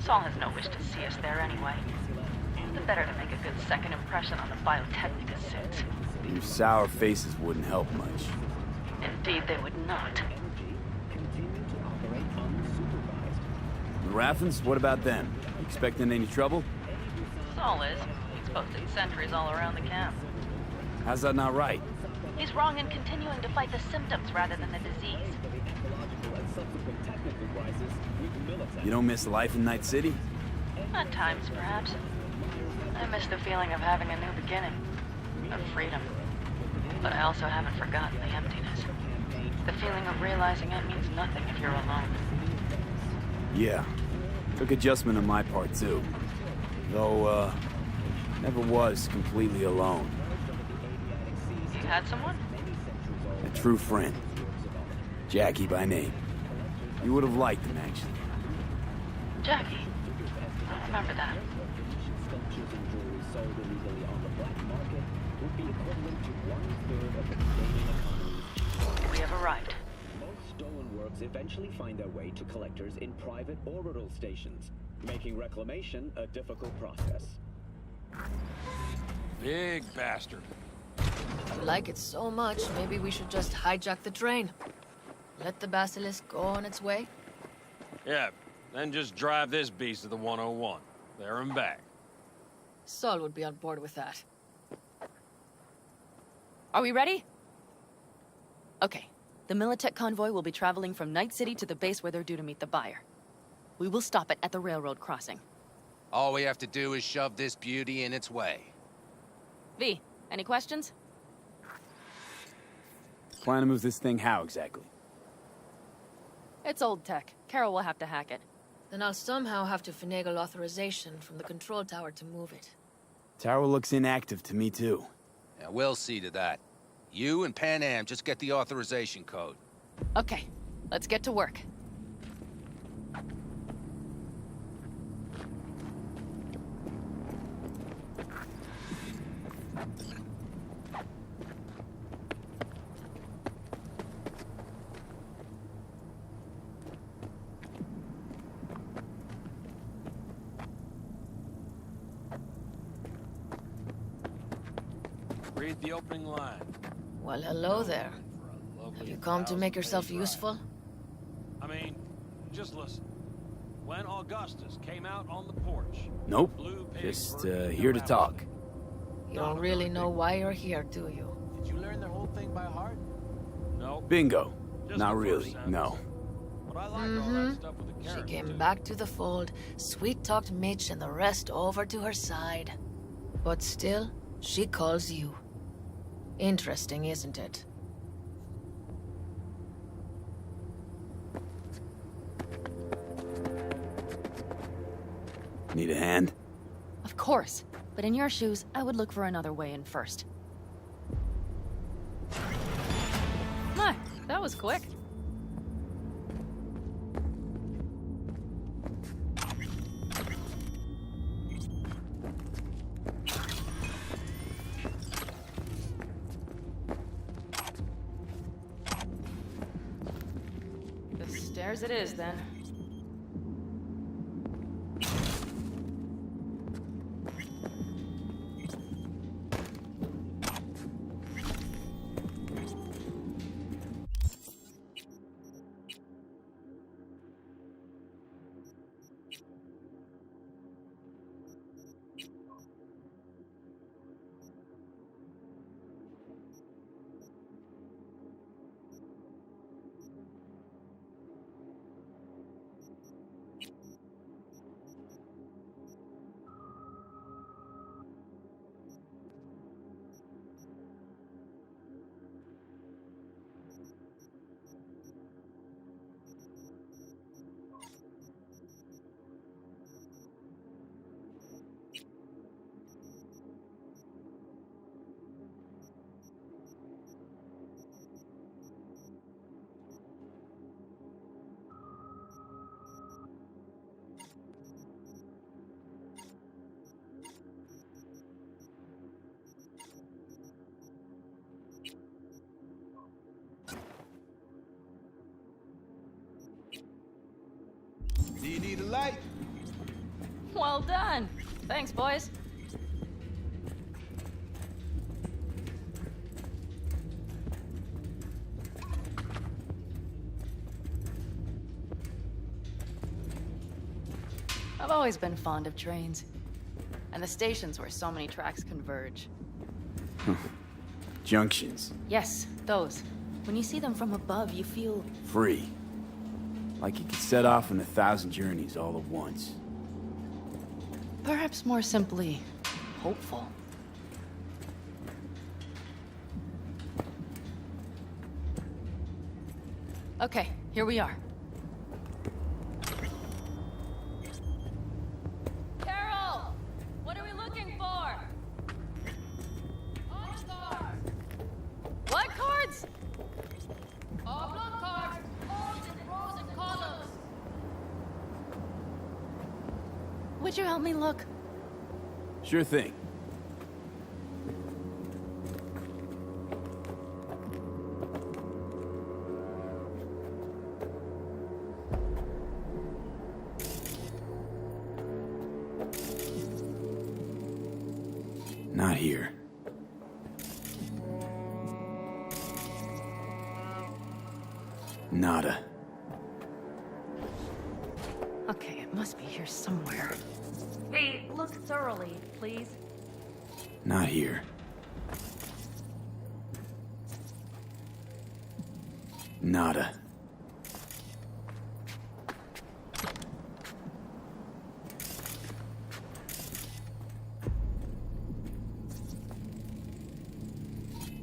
Saul has no wish to see us there anyway. The better to make a good second impression on the Biotechnica suits. Your sour faces wouldn't help much. Indeed, they would not. The Raffens, what about them? Expecting any trouble? Saul is. He's posted sentries all around the camp. How's that not right? He's wrong in continuing to fight the symptoms rather than the disease. You don't miss life in Night City? At times, perhaps. I miss the feeling of having a new beginning. Of freedom. But I also haven't forgotten the emptiness. The feeling of realizing it means nothing if you're alone. Yeah. Took adjustment on my part, too. Though, never was completely alone. You had someone? A true friend. Jackie by name. You would have liked him, actually. Jackie. I remember that. We have arrived. Most stolen works eventually find their way to collectors in private orbital stations, making reclamation a difficult process. Big bastard. If you like it so much, maybe we should just hijack the train. Let the basilisk go on its way. Yeah, then just drive this beast to the 101. There and back. Saul would be on board with that. Are we ready? Okay. The Militech convoy will be traveling from Night City to the base where they're due to meet the buyer. We will stop it at the railroad crossing. All we have to do is shove this beauty in its way. V, any questions? Plan to move this thing how, exactly? It's old tech. Carol will have to hack it. Then I'll somehow have to finagle authorization from the control tower to move it. Tower looks inactive to me, too. Yeah, we'll see to that. You and Pan Am just get the authorization code. Okay, let's get to work. Read the opening line. Well, hello there. Have you come to make yourself useful? I mean, just listen. When Augustus came out on the porch... Nope. Just, here to talk. You don't really know why you're here, do you? Did you learn the whole thing by heart? No. Bingo. Not really, no. But I like all that stuff with the She characters. came back to the fold, sweet-talked Mitch and the rest over to her side. But still, she calls you. Interesting, isn't it? Need a hand? Of course. But in your shoes, I would look for another way in first. My, that was quick. The stairs it is, then. Do you need a light? Well done. Thanks, boys. I've always been fond of trains. And the stations where so many tracks converge. Junctions. Yes, those. When you see them from above, you feel... Free. Like you could set off on 1,000 journeys all at once. perhaps more simply, hopeful. Okay, here we are. Carol! What are we looking for? All-Stars! What cards? Oblong cards, arranged in rows and columns. Would you help me look? Sure thing. Not here. Nada. Okay, it must be here somewhere. Hey, look thoroughly, please. Not here. Nada.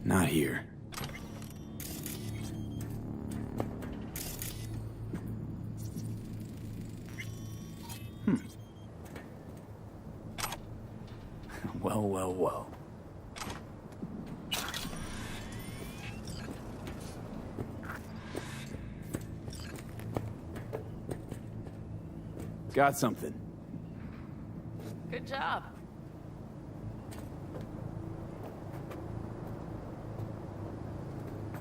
Not here. Well, well, well. Got something. Good job.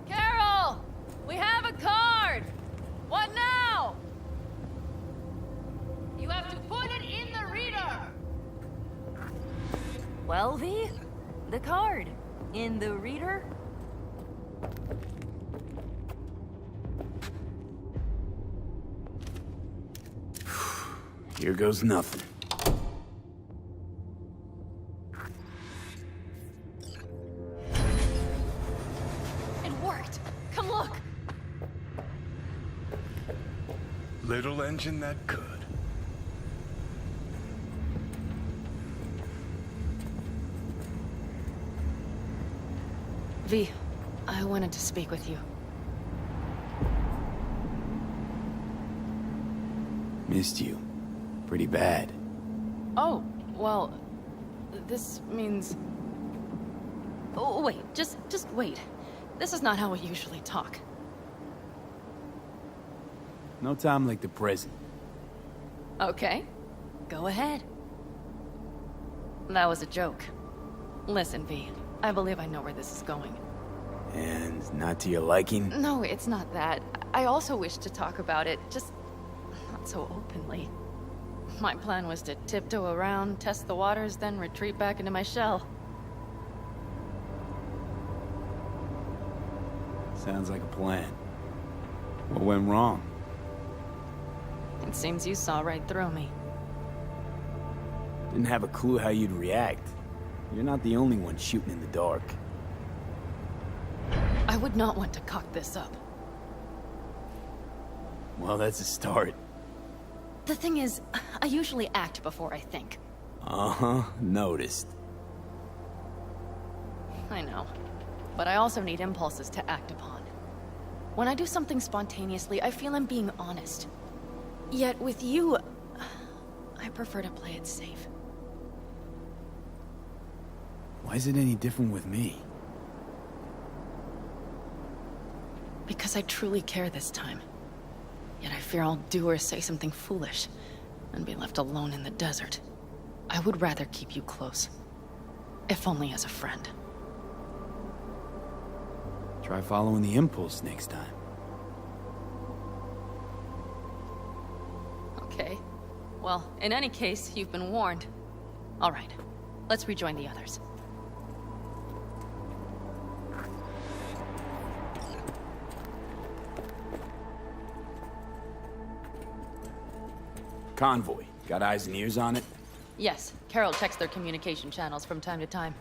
Carol! We have a card! What now? You have to put it in the reader! Well, V? The card. In the reader? Here goes nothing. It worked! Come look! Little engine that could. V, I wanted to speak with you. Missed you. Pretty bad. Oh, well, this means... Oh, wait, just wait. This is not how we usually talk. No time like the present. Okay, go ahead. That was a joke. Listen, V, I believe I know where this is going. And not to your liking? No, it's not that. I also wish to talk about it, just not so openly. My plan was to tiptoe around, test the waters, then retreat back into my shell. Sounds like a plan. What went wrong? It seems you saw right through me. Didn't have a clue how you'd react. You're not the only one shooting in the dark. I would not want to cock this up. Well, that's a start. The thing is, I usually act before I think. Uh-huh, noticed. I know. But I also need impulses to act upon. When I do something spontaneously, I feel I'm being honest. Yet with you, I prefer to play it safe. Why is it any different with me? Because I truly care this time. Yet I fear I'll do or say something foolish, and be left alone in the desert. I would rather keep you close. If only as a friend. Try following the impulse next time. Okay. Well, in any case, you've been warned. All right. Let's rejoin the others. Convoy. Got eyes and ears on it? Yes, Carol checks their communication channels from time to time.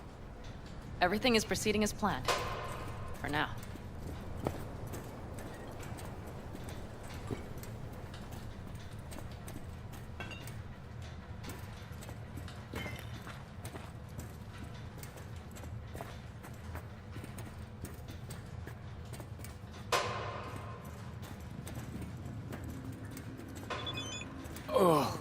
Everything is proceeding as planned. For now. Ugh.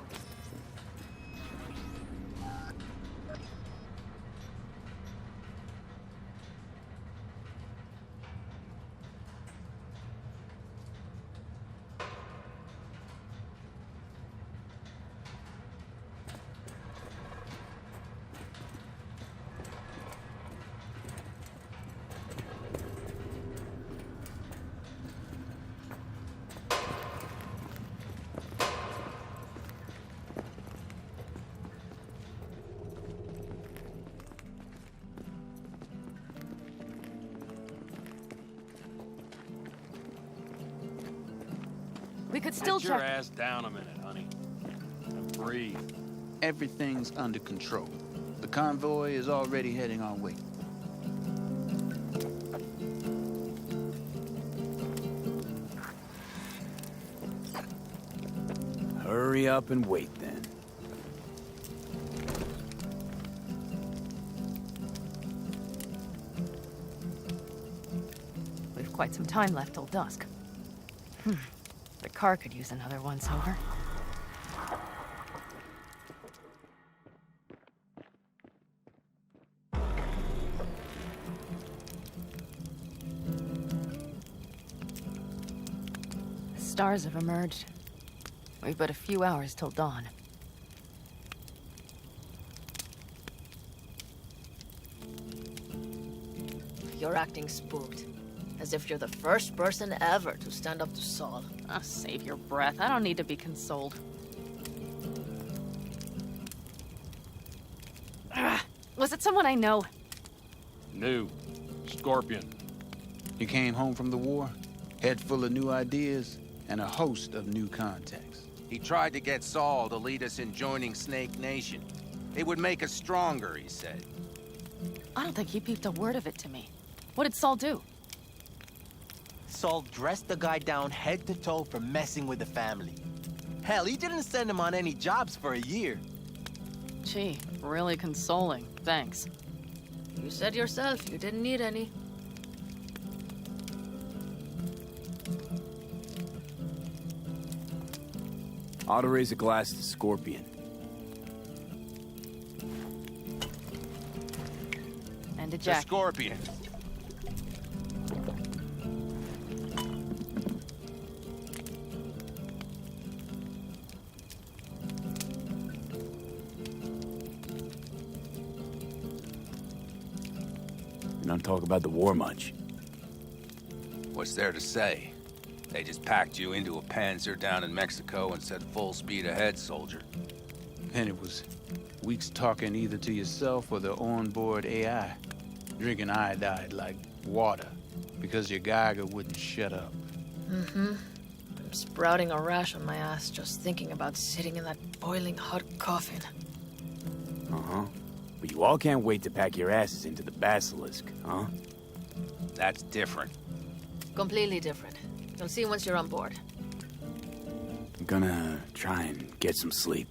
We could still Get your check. ass down a minute, honey. And breathe. Everything's under control. The convoy is already heading our way. Hurry up and wait then. We've quite some time left till dusk. The car could use another once-over. The stars have emerged. We've but a few hours till dawn. You're acting spooked. As if you're the first person ever to stand up to Saul. Oh, save your breath. I don't need to be consoled. Was it someone I know? New. Scorpion. You came home from the war, head full of new ideas, and a host of new contacts. He tried to get Saul to lead us in joining Snake Nation. It would make us stronger, he said. I don't think he peeped a word of it to me. What did Saul do? Saul dressed the guy down head to toe for messing with the family. Hell, he didn't send him on any jobs for a year. Gee, really consoling. Thanks. You said yourself you didn't need any. Ought to raise a glass to Scorpion. And a The jacket. Scorpion. You don't talk about the war much. What's there to say? They just packed you into a Panzer down in Mexico and said full speed ahead, soldier. And it was weeks talking either to yourself or the onboard AI. Drinking iodide like water because your Geiger wouldn't shut up. Mm-hmm. I'm sprouting a rash on my ass just thinking about sitting in that boiling hot coffin. Uh-huh. But you all can't wait to pack your asses into the Basilisk, huh? That's different. Completely different. You'll see once you're on board. I'm gonna try and get some sleep.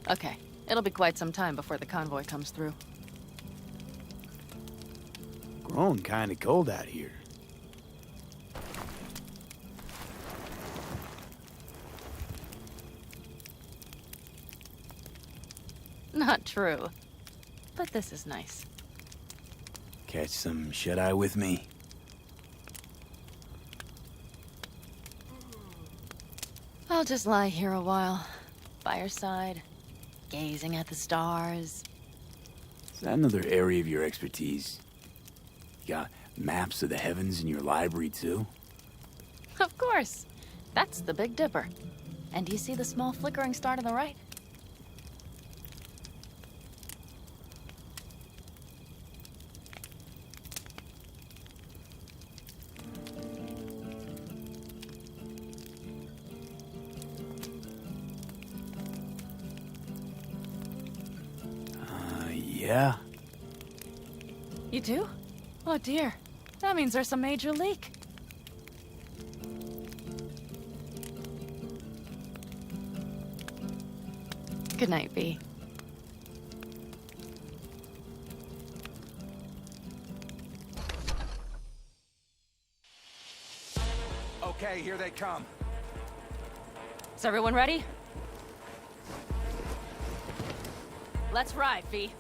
Okay. It'll be quite some time before the convoy comes through. Grown kinda cold out here. Not true. But this is nice. Catch some shut-eye with me? I'll just lie here a while. By your side. Gazing at the stars. Is that another area of your expertise? You got maps of the heavens in your library, too? Of course. That's the Big Dipper. And do you see the small flickering star to the right? Yeah? You do? Oh dear. That means there's a major leak. Good night, V. Okay, here they come. Is everyone ready? Let's ride, V.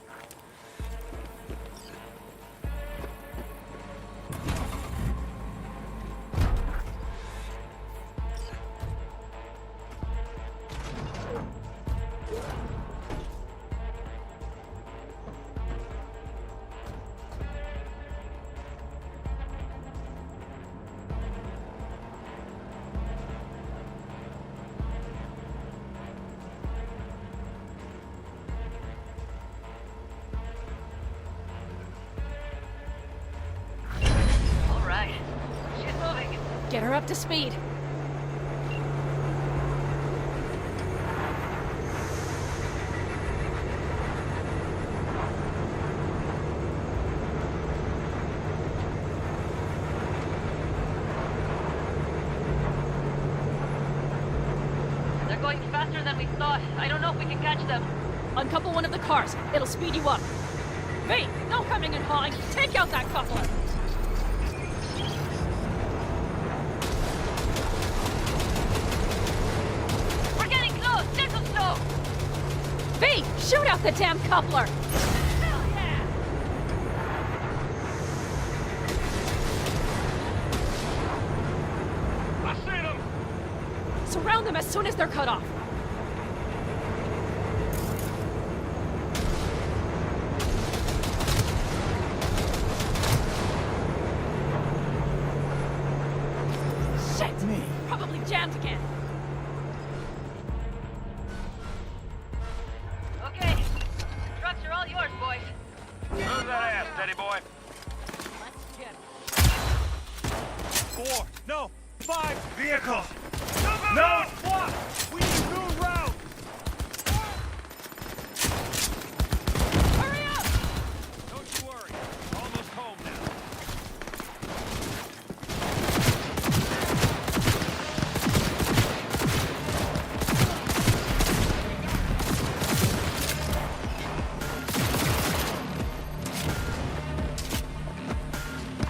Get her up to speed. They're going faster than we thought. I don't know if we can catch them. Uncouple one of the cars. It'll speed you up. V, no coming and hauling. Take out that coupler. V, shoot out the damn coupler! Hell yeah! I see them! Surround them as soon as they're cut off. Shit! Me. Probably jammed again. Move that ass, steady boy. Let's get 4, no, 5 vehicles. No, what? We need new route. Hurry up! Don't you worry. Almost home now.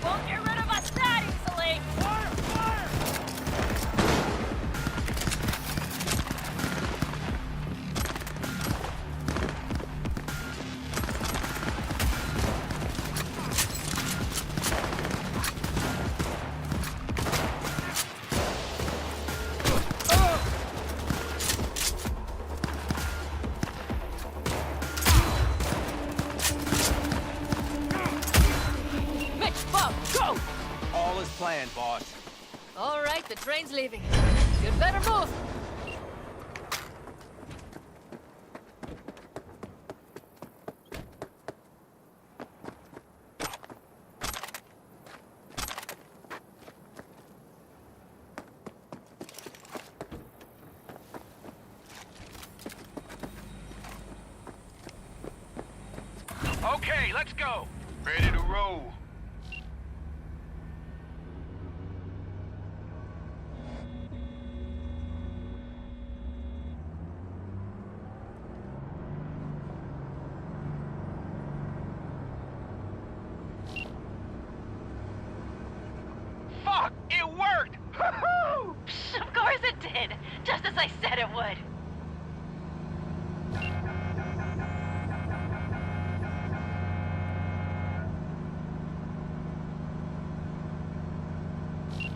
Won't get rid of us that easily! Fire! Fire! all is planned, boss. All right, the train's leaving. You'd better move. Okay, let's go. Ready to roll. Fuck! It worked! Woohoo! Of course it did. Just as I said it would.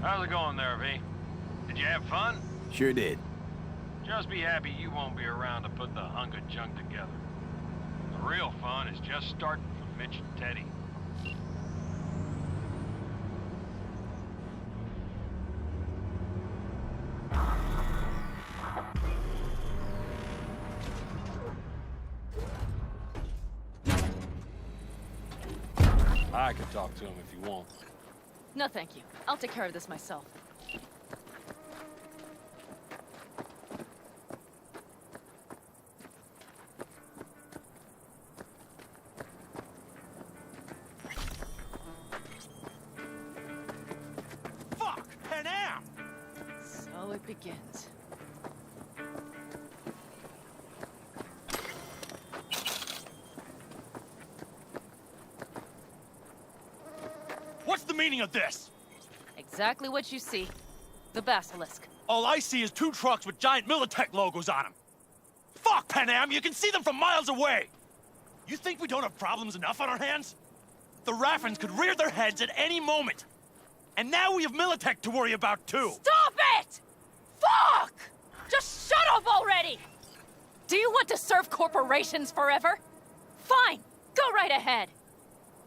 How's it going there, V? Did you have fun? Sure did. Just be happy you won't be around to put the hunk of junk together. The real fun is just starting for Mitch and Teddy. I can talk to him if you want. No, thank you. I'll take care of this myself. Fuck! Panam! So it begins. What's the meaning of this? Exactly what you see. The basilisk. All I see is 2 trucks with giant Militech logos on them. Fuck, Panam! You can see them from miles away! You think we don't have problems enough on our hands? The Raffens could rear their heads at any moment. And now we have Militech to worry about, too. Stop it! Fuck! Just shut up already! Do you want to serve corporations forever? Fine, go right ahead.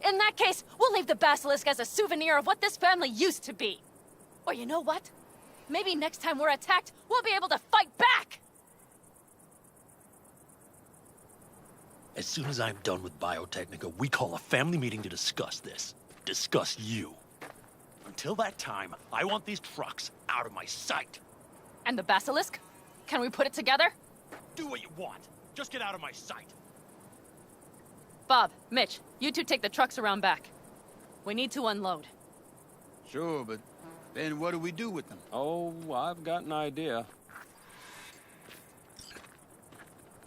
In that case, we'll leave the basilisk as a souvenir of what this family used to be. Or you know what? Maybe next time we're attacked, we'll be able to fight back! As soon as I'm done with Biotechnica, we call a family meeting to discuss this. Discuss you. Until that time, I want these trucks out of my sight. And the basilisk? Can we put it together? Do what you want. Just get out of my sight. Bob, Mitch, you two take the trucks around back. We need to unload. Sure, but then what do we do with them? Oh, I've got an idea.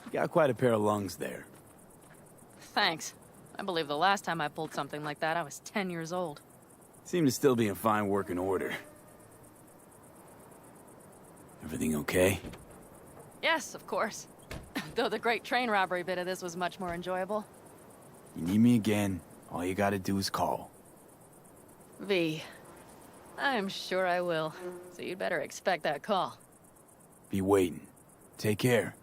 You got quite a pair of lungs there. Thanks. I believe the last time I pulled something like that, I was 10 years old. Seem to still be in fine working order. Everything okay? Yes, of course. Though the great train robbery bit of this was much more enjoyable. You need me again, all you gotta do is call. V. I'm sure I will. So you'd better expect that call. Be waiting. Take care.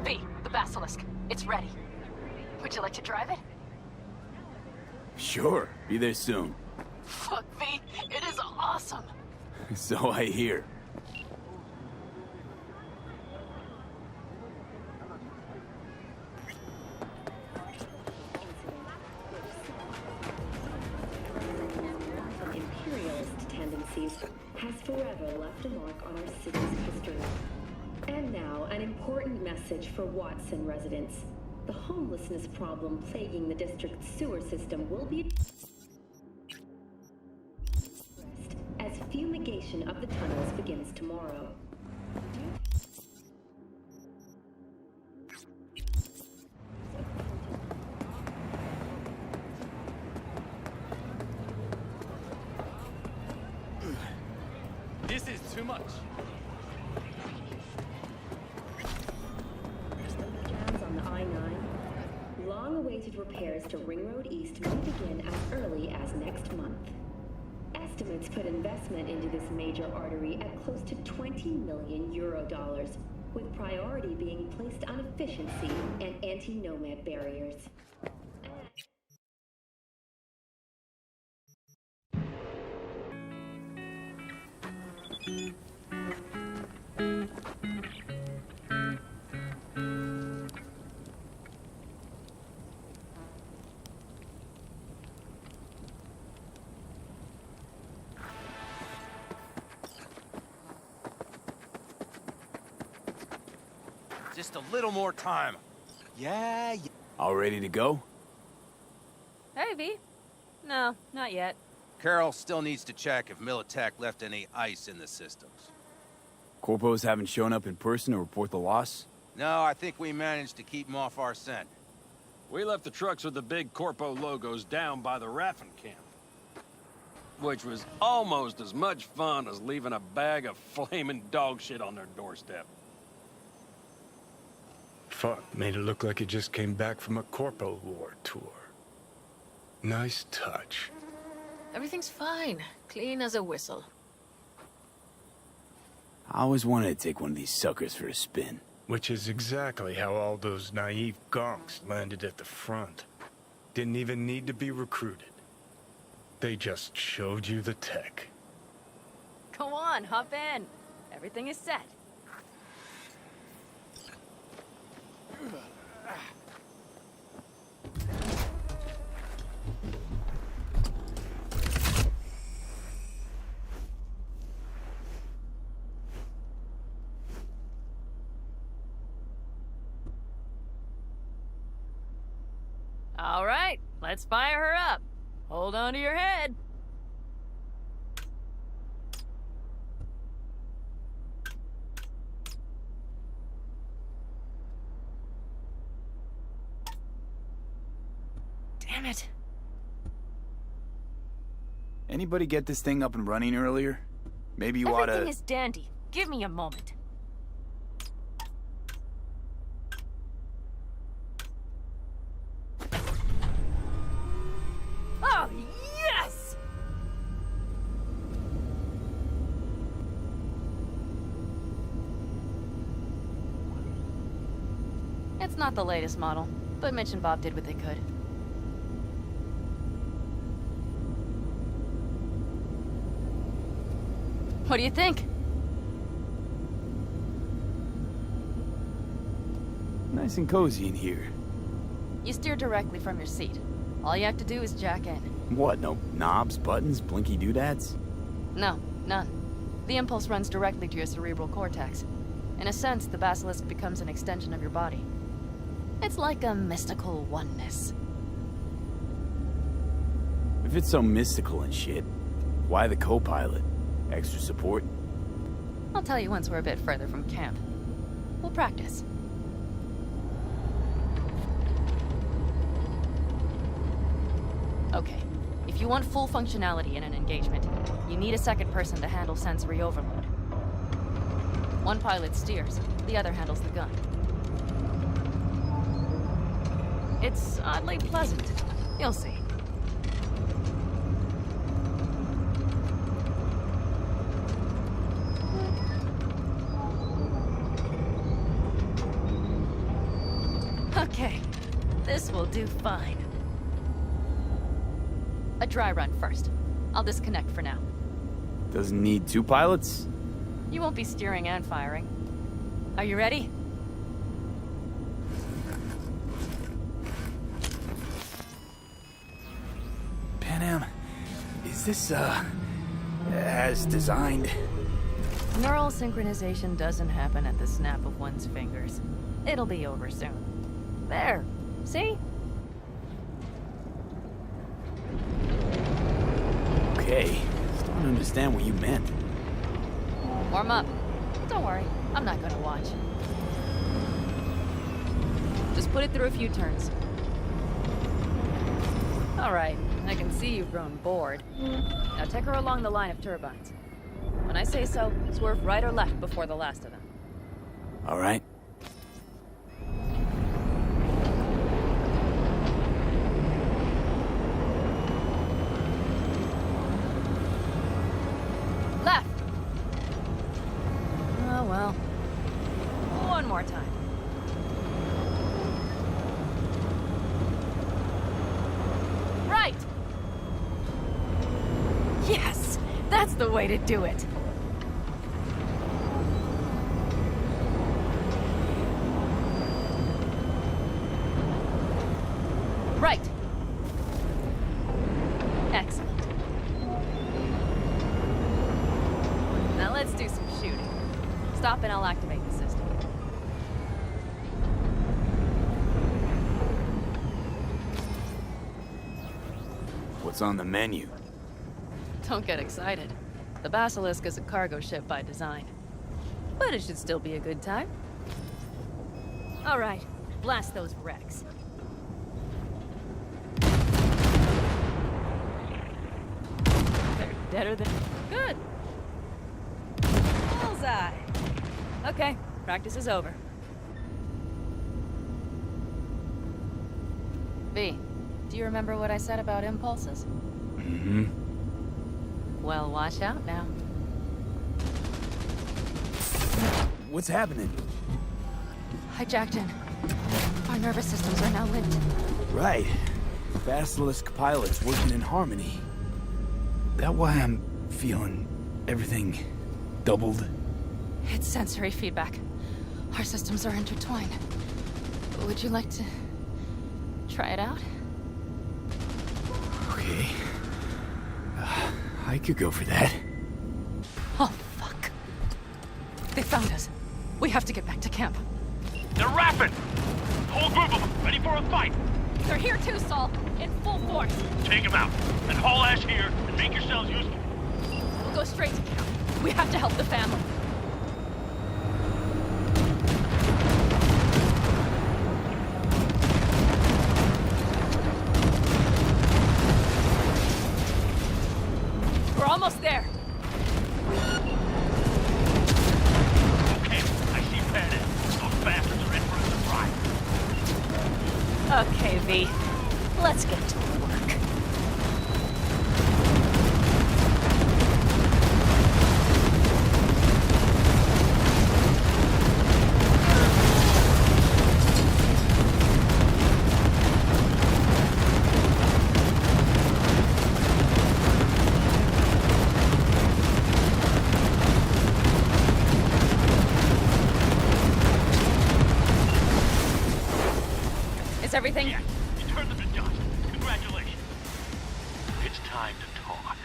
V, the basilisk. It's ready. Would you like to drive it? Sure, be there soon. Fuck me, it is awesome. So I hear. Imperialist tendencies has forever left a mark on our city's history. And now, an important message for Watson residents. The homelessness problem plaguing the district's sewer system will be addressed as fumigation of the tunnels begins tomorrow. This is too much. Jams on the I-9. Long-awaited repairs to Ring Road East may begin as early as next month. Estimates put investment into this major artery at close to 20 million euro dollars, with priority being placed on efficiency and anti-nomad barriers. Just a little more time. Yeah. All ready to go? Hey, V. No, not yet. Carol still needs to check if Militech left any ice in the systems. Corpos haven't shown up in person to report the loss? No, I think we managed to keep them off our scent. We left the trucks with the big Corpo logos down by the Raffen camp. Which was almost as much fun as leaving a bag of flaming dog shit on their doorstep. Fuck, made it look like it just came back from a Corpo War tour. Nice touch. Everything's fine. Clean as a whistle. I always wanted to take one of these suckers for a spin. Which is exactly how all those naive gonks landed at the front. Didn't even need to be recruited. They just showed you the tech. Go on, hop in. Everything is set. All right, let's fire her up. Hold on to your head. Damn it. Anybody get this thing up and running earlier? Maybe you oughta... Everything is dandy. Give me a moment. Oh, yes! It's not the latest model, but Mitch and Bob did what they could. What do you think? Nice and cozy in here. You steer directly from your seat. All you have to do is jack in. What, no knobs, buttons, blinky doodads? No, none. The impulse runs directly to your cerebral cortex. In a sense, the basilisk becomes an extension of your body. It's like a mystical oneness. If it's so mystical and shit, why the co-pilot? Extra support? I'll tell you once we're a bit further from camp. We'll practice. Okay, if you want full functionality in an engagement, you need a second person to handle sensory overload. One pilot steers, the other handles the gun. It's oddly pleasant. You'll see. Okay, This will do fine. A dry run first. I'll disconnect for now. Doesn't need 2 pilots? You won't be steering and firing. Are you ready? Panam, is this, as designed? Neural synchronization doesn't happen at the snap of one's fingers. It'll be over soon. There. See? Okay. Still don't understand what you meant. Warm up. Don't worry. I'm not gonna watch. Just put it through a few turns. Alright. I can see you've grown bored. Now take her along the line of turbines. When I say so, swerve right or left before the last of them. All right. Left! Oh, well. One more time. Right! Yes! That's the way to do it! Right! Excellent. Now let's do some shooting. Stop and I'll activate the system. What's on the menu? Don't get excited. The Basilisk is a cargo ship by design. But it should still be a good time. Alright, blast those wrecks. They're deader than... Good! Bullseye! Okay, practice is over. V, do you remember what I said about impulses? Mm-hmm. Well, watch out now. What's happening? Hijacked in. Our nervous systems are now linked. Right. Basilisk pilots working in harmony. That why I'm feeling everything doubled? It's sensory feedback. Our systems are intertwined. Would you like to try it out? Okay. I could go for that. Oh, fuck. They found us. We have to get back to camp. They're rapping! Whole group of them, ready for a fight! They're here too, Saul. In full force. Take them out, and haul ass here, and make yourselves useful. We'll go straight to camp. We have to help the family. We're almost there. Okay, I see Pan Am. Those bastards are in for a surprise. Okay, V. Let's get to work. Is everything? Yeah, you turned them to dust. Congratulations. It's time to talk.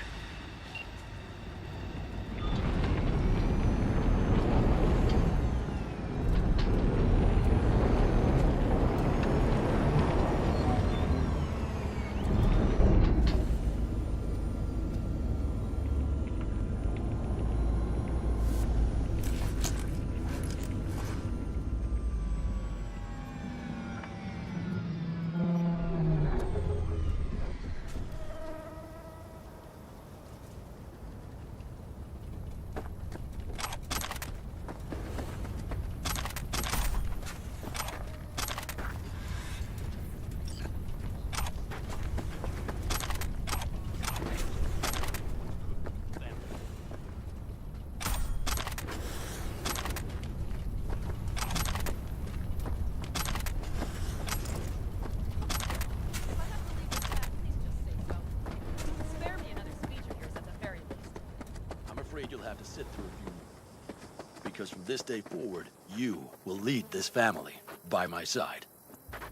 this day forward, you will lead this family by my side.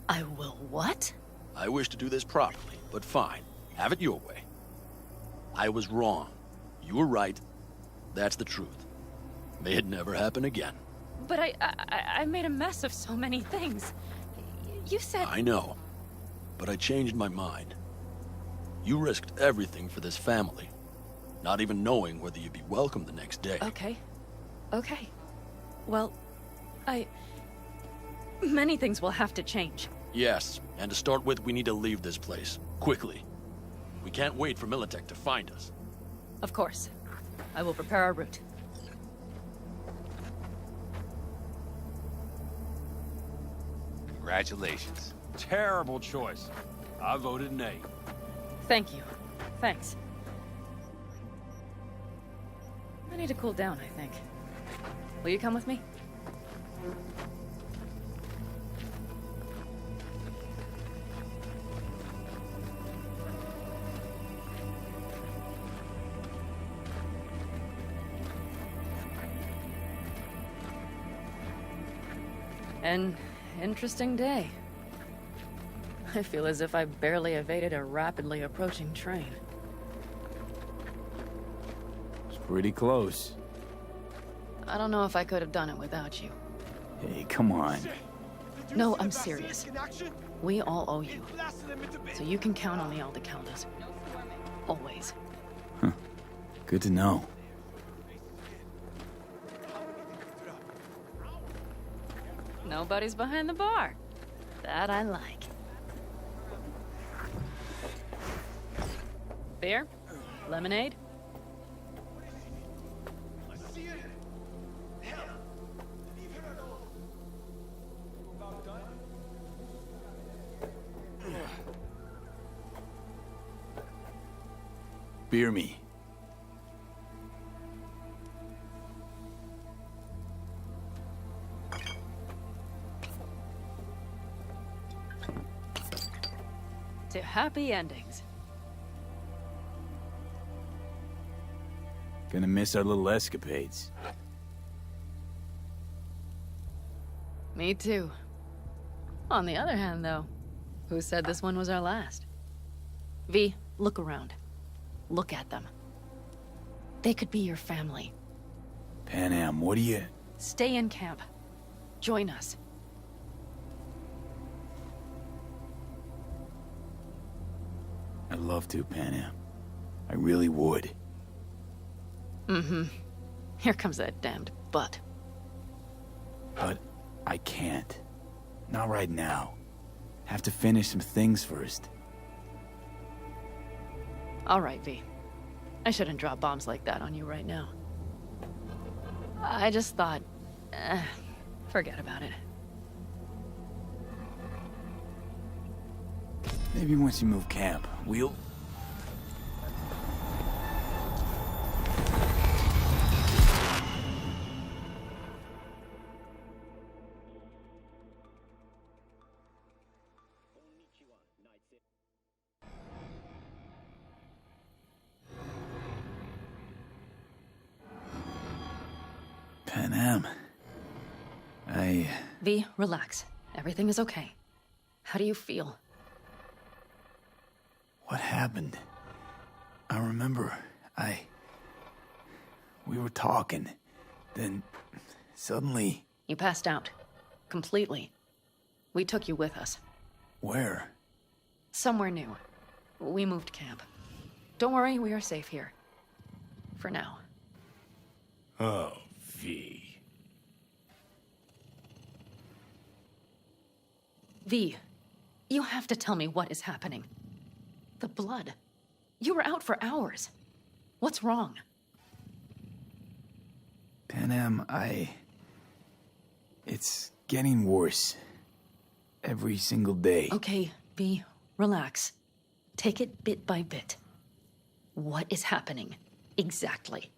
I will what? I wish to do this properly, but fine. Have it your way. I was wrong. You were right. That's the truth. May it never happen again. But I made a mess of so many things. You said... I know. But I changed my mind. You risked everything for this family, not even knowing whether you'd be welcome the next day. Okay. Okay. Well, many things will have to change. Yes, and to start with, we need to leave this place. Quickly. We can't wait for Militech to find us. Of course. I will prepare our route. Congratulations. Terrible choice. I voted nay. Thank you. Thanks. I need to cool down, I think. Will you come with me? An interesting day. I feel as if I barely evaded a rapidly approaching train. It's pretty close. I don't know if I could have done it without you. Hey, come on. No, I'm serious. We all owe you. So you can count on the Aldecaldas. Always. Huh. Good to know. Nobody's behind the bar. That I like. Beer? Lemonade? Beer me. To happy endings. Gonna miss our little escapades. Me too. On the other hand, though, who said this one was our last? V, look around. Look at them. They could be your family. Panam, what do you... Stay in camp. Join us. I'd love to, Panam. I really would. Mm-hmm. Here comes that damned butt. But I can't. Not right now. Have to finish some things first. All right, V. I shouldn't drop bombs like that on you right now. I just thought... forget about it. Maybe once you move camp, we'll... Panam. V, relax. Everything is okay. How do you feel? What happened? I remember, we were talking, then suddenly... You passed out. Completely. We took you with us. Where? Somewhere new. We moved camp. Don't worry, we are safe here. For now. Oh, V. V, you have to tell me what is happening. The blood. You were out for hours. What's wrong? Panam, it's getting worse. Every single day. Okay, V, relax. Take it bit by bit. What is happening? Exactly.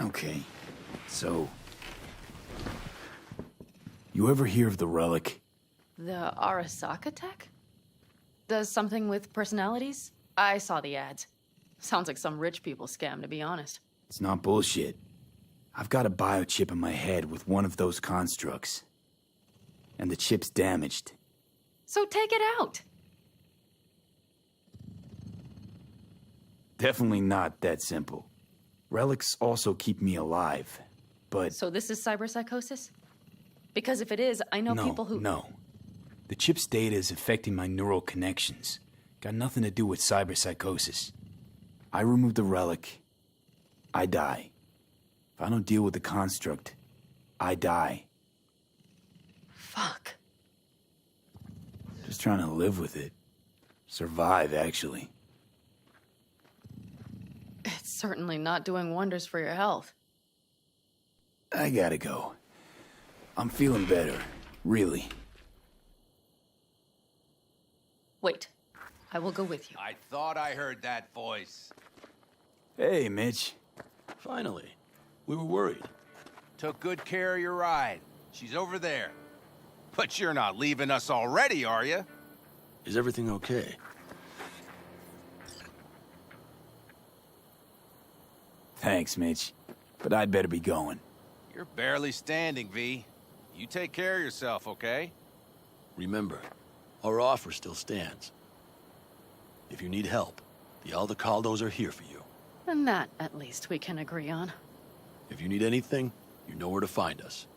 Okay, so... You ever hear of the relic? The Arasaka tech? Does something with personalities? I saw the ads. Sounds like some rich people scam, to be honest. It's not bullshit. I've got a biochip in my head with one of those constructs. And the chip's damaged. So take it out. Definitely not that simple. Relics also keep me alive, but... So this is cyberpsychosis? Because if it is, I know people who... No. The chip's data is affecting my neural connections. Got nothing to do with cyberpsychosis. I remove the relic, I die. If I don't deal with the construct, I die. Fuck. Just trying to live with it. Survive, actually. It's certainly not doing wonders for your health. I gotta go. I'm feeling better, really. Wait. I will go with you. I thought I heard that voice. Hey, Mitch. Finally. We were worried. Took good care of your ride. She's over there. But you're not leaving us already, are you? Is everything okay? Thanks, Mitch. But I'd better be going. You're barely standing, V. You take care of yourself, okay? Remember, our offer still stands. If you need help, the Aldecaldos are here for you. And that, at least, we can agree on. If you need anything, you know where to find us.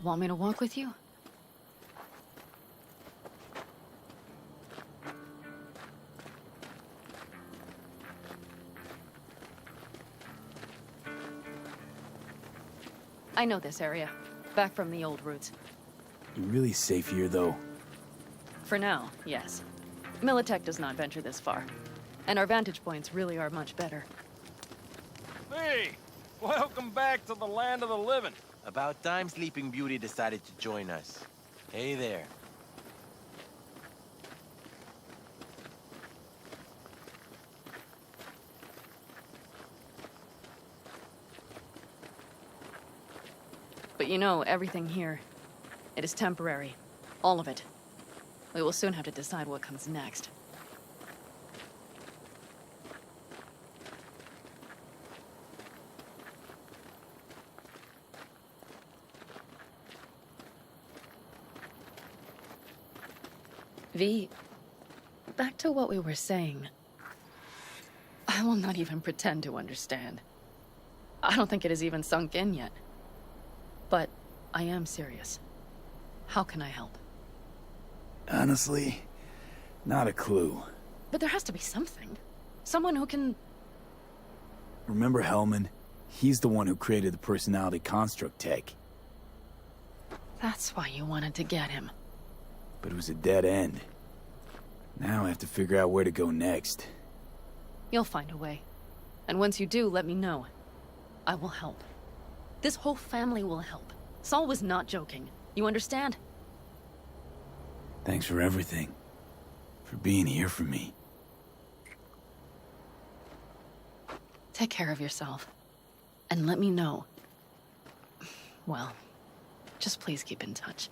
Want me to walk with you? I know this area. Back from the old routes. You really safe here, though? For now, yes. Militech does not venture this far. And our vantage points really are much better. Hey! Welcome back to the land of the living. About time Sleeping Beauty decided to join us. Hey there. But you know, everything here, it is temporary. All of it. We will soon have to decide what comes next. V, back to what we were saying. I will not even pretend to understand. I don't think it has even sunk in yet. But I am serious. How can I help? Honestly, not a clue. But there has to be something. Someone who can... Remember Hellman? He's the one who created the personality construct tech. That's why you wanted to get him. But it was a dead end. Now I have to figure out where to go next. You'll find a way. And once you do, let me know. I will help. This whole family will help. Saul was not joking. You understand? Thanks for everything. For being here for me. Take care of yourself. And let me know. Well, just please keep in touch.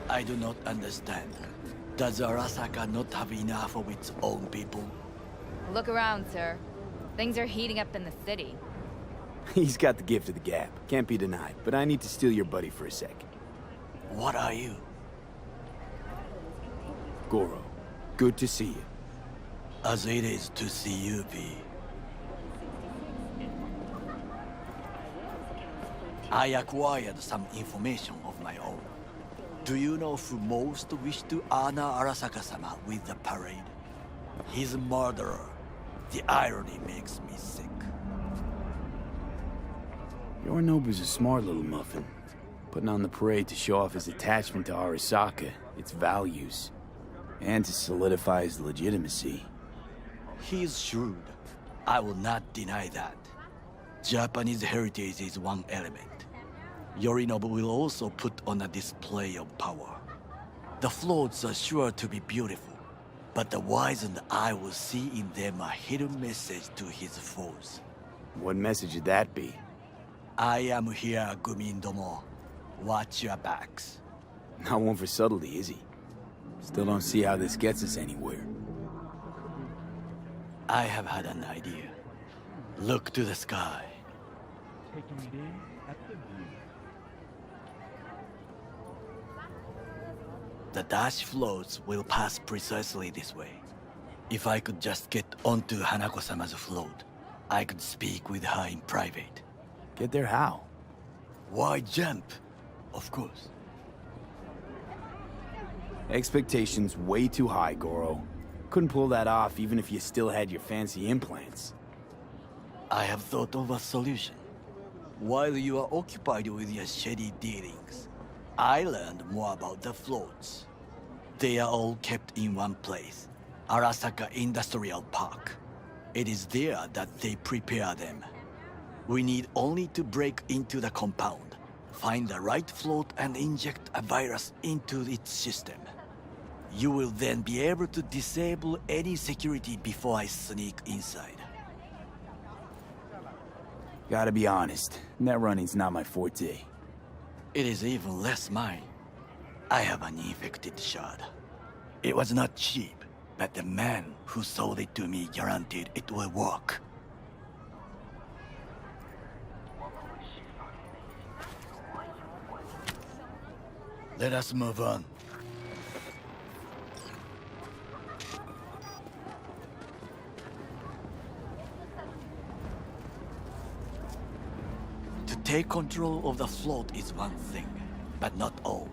I do not understand. Does Arasaka not have enough of its own people? Look around, sir. Things are heating up in the city. He's got the gift of the gab. Can't be denied. But I need to steal your buddy for a sec. What are you? Goro. Good to see you. As it is to see you, V. I acquired some information of my own. Do you know who most wish to honor Arasaka-sama with the parade? His murderer. The irony makes me sick. Yorinobu's a smart little muffin. Putting on the parade to show off his attachment to Arasaka, its values, and to solidify his legitimacy. He's shrewd. I will not deny that. Japanese heritage is one element. Yorinobu will also put on a display of power. The floats are sure to be beautiful, but the wizened eye will see in them a hidden message to his foes. What message would that be? I am here, Gumindomo. Watch your backs. Not one for subtlety, is he? Still don't see how this gets us anywhere. I have had an idea. Look to the sky. Taking it in at the view. The dash floats will pass precisely this way. If I could just get onto Hanako-sama's float, I could speak with her in private. Get there how? Why jump? Of course. Expectations way too high, Goro. Couldn't pull that off even if you still had your fancy implants. I have thought of a solution. While you are occupied with your shady dealings, I learned more about the floats. They are all kept in one place, Arasaka Industrial Park. It is there that they prepare them. We need only to break into the compound, find the right float and inject a virus into its system. You will then be able to disable any security before I sneak inside. Gotta be honest, net running's not my forte. It is even less mine. I have an infected shard. It was not cheap, but the man who sold it to me guaranteed it will work. Let us move on. To take control of the float is one thing, but not all.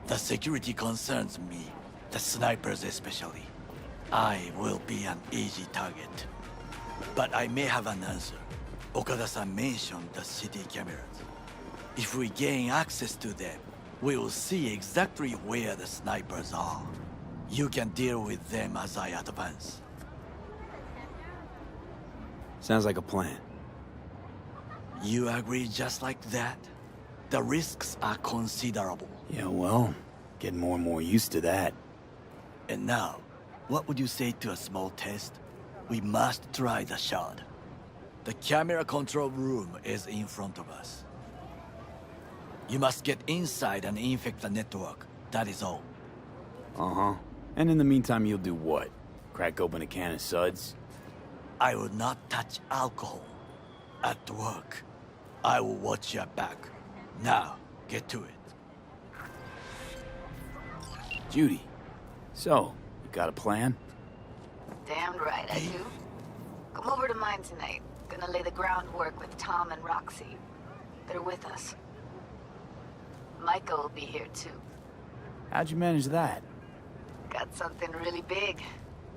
The security concerns me, the snipers especially. I will be an easy target. But I may have an answer. Okada-san mentioned the city cameras. If we gain access to them, we will see exactly where the snipers are. You can deal with them as I advance. Sounds like a plan. You agree just like that? The risks are considerable. Yeah, well, getting more and more used to that. And now, what would you say to a small test? We must try the shard. The camera control room is in front of us. You must get inside and infect the network. That is all. Uh-huh. And in the meantime, you'll do what? Crack open a can of suds? I will not touch alcohol. At work, I will watch your back. Now, get to it. Judy, so, you got a plan? Damn right I do. Come over to mine tonight. Gonna lay the groundwork with Tom and Roxy. They're with us. Micah will be here too. How'd you manage that? Got something really big.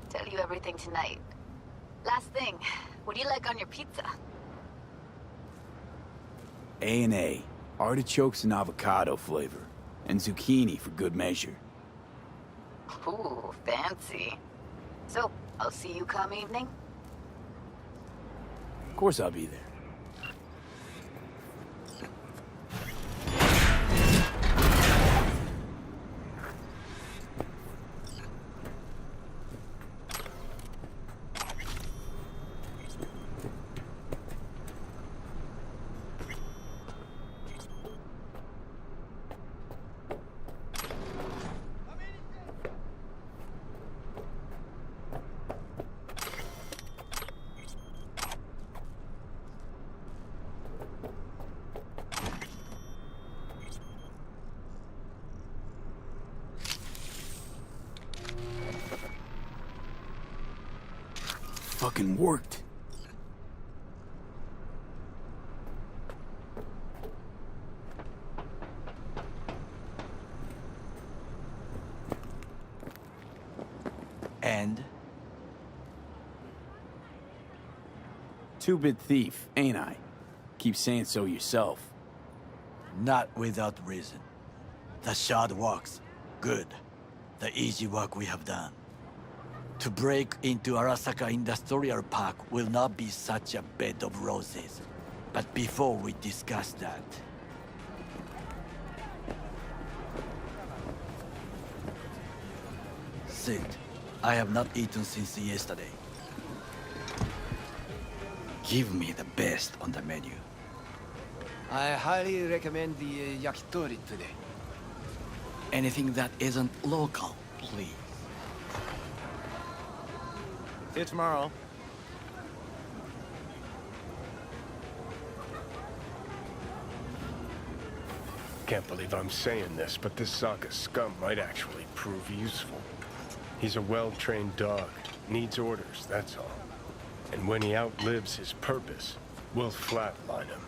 Tell you everything tonight. Last thing, what do you like on your pizza? A&A. Artichokes and avocado flavor. And zucchini for good measure. Ooh, fancy. So, I'll see you come evening? Of course I'll be there. fucking worked. And? Two-bit thief, ain't I? Keep saying so yourself. Not without reason. The shard works. Good. The easy work we have done. To break into Arasaka Industrial Park will not be such a bed of roses. But before we discuss that... Sid, I have not eaten since yesterday. Give me the best on the menu. I highly recommend the yakitori today. Anything that isn't local, please. See you tomorrow. Can't believe I'm saying this, but this Sokka scum might actually prove useful. He's a well-trained dog. Needs orders, that's all. And when he outlives his purpose, we'll flatline him.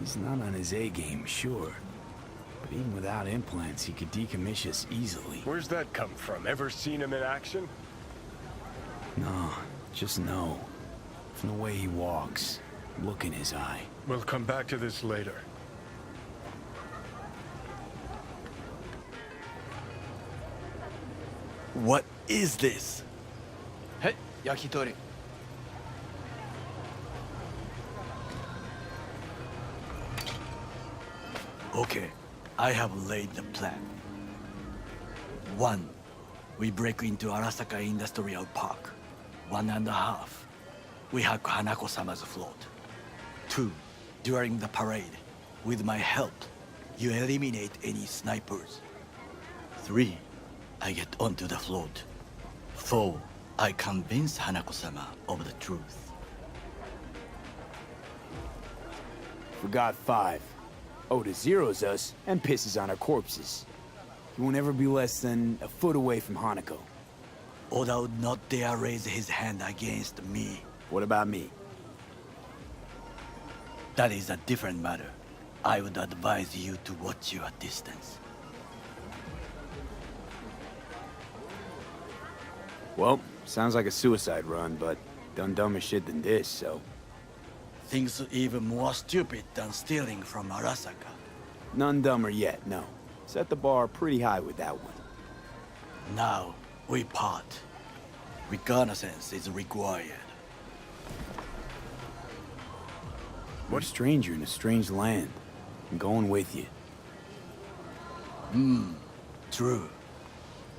He's not on his A-game, sure. But even without implants, he could decommission us easily. Where's that come from? Ever seen him in action? No, just no. From the way he walks, look in his eye. We'll come back to this later. What is this? Hey, yakitori. Okay, I have laid the plan. 1. We break into Arasaka Industrial Park. 1.5. We hack Hanako-sama's float. 2. During the parade, with my help, you eliminate any snipers. 3. I get onto the float. 4. I convince Hanako-sama of the truth. Forgot 5. Oda zeroes us and pisses on our corpses. He won't ever be less than a foot away from Hanako. Oda would not dare raise his hand against me. What about me? That is a different matter. I would advise you to watch your distance. Well, sounds like a suicide run, but done dumber shit than this, so... Things even more stupid than stealing from Arasaka. None dumber yet, no. Set the bar pretty high with that one. Now, we part. Reconnaissance is required. What a stranger in a strange land. I'm going with you. True.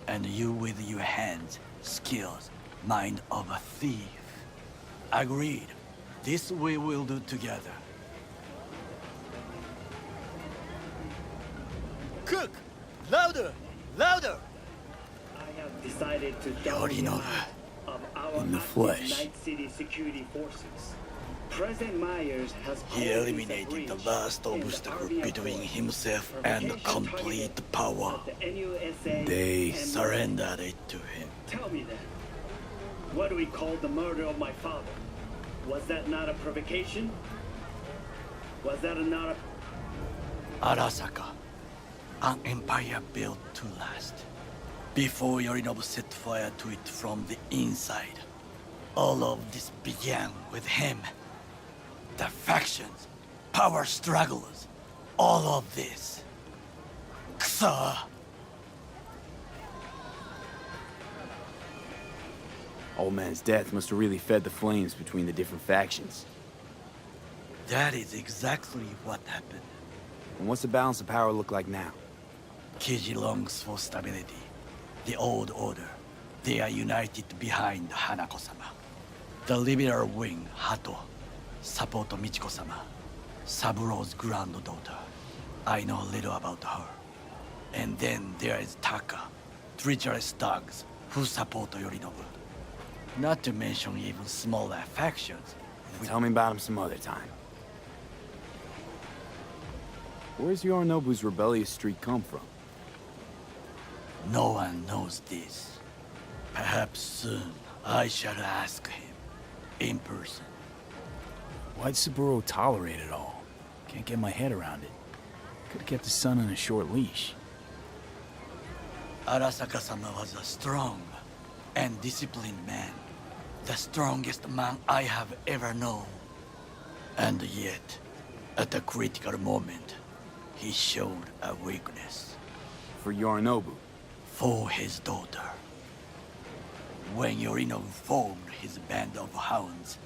And you with your hands, skills, mind of a thief. Agreed. This we will do together. Cook! Louder! Louder! I have decided to Yorinobu. of our In the flesh. Night City security forces. President Myers has He eliminated the last obstacle between himself and complete power. They surrendered it to him. Tell me then, what do we call the murder of my father? Was that not a provocation? Was that not a... Arasaka, an empire built to last. Before Yorinobu set fire to it from the inside. All of this began with him. The factions, power strugglers, all of this. Kusa! Old man's death must have really fed the flames between the different factions. That is exactly what happened. And what's the balance of power look like now? Kiji longs for stability. The old order. They are united behind Hanako-sama. The liberal wing, Hato, support Michiko-sama, Saburo's granddaughter. I know little about her. And then there is Taka, treacherous thugs who support Yorinobu. Not to mention even smaller factions. Tell me about him some other time. Where's Yorinobu's rebellious streak come from? No one knows this. Perhaps soon I shall ask him in person. Why'd Saburo tolerate it all? Can't get my head around it. Could've kept his son on a short leash. Arasaka-sama was a strong and disciplined man. The strongest man I have ever known. And yet, at the critical moment, he showed a weakness. For Yorinobu? For his daughter. When Yorinobu formed his band of hounds,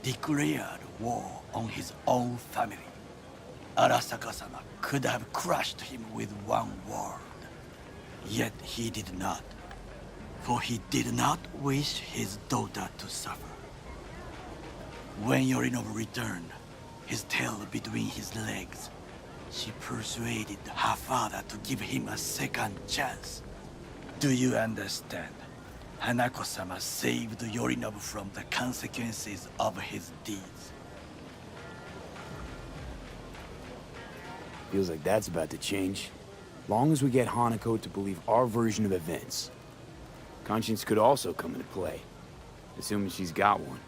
declared war on his own family, Arasaka-sama could have crushed him with one word. Yet he did not. For he did not wish his daughter to suffer. When Yorinobu returned, his tail between his legs, she persuaded her father to give him a second chance. Do you understand? Hanako-sama saved Yorinobu from the consequences of his deeds. Feels like that's about to change. Long as we get Hanako to believe our version of events. Conscience could also come into play, assuming she's got one.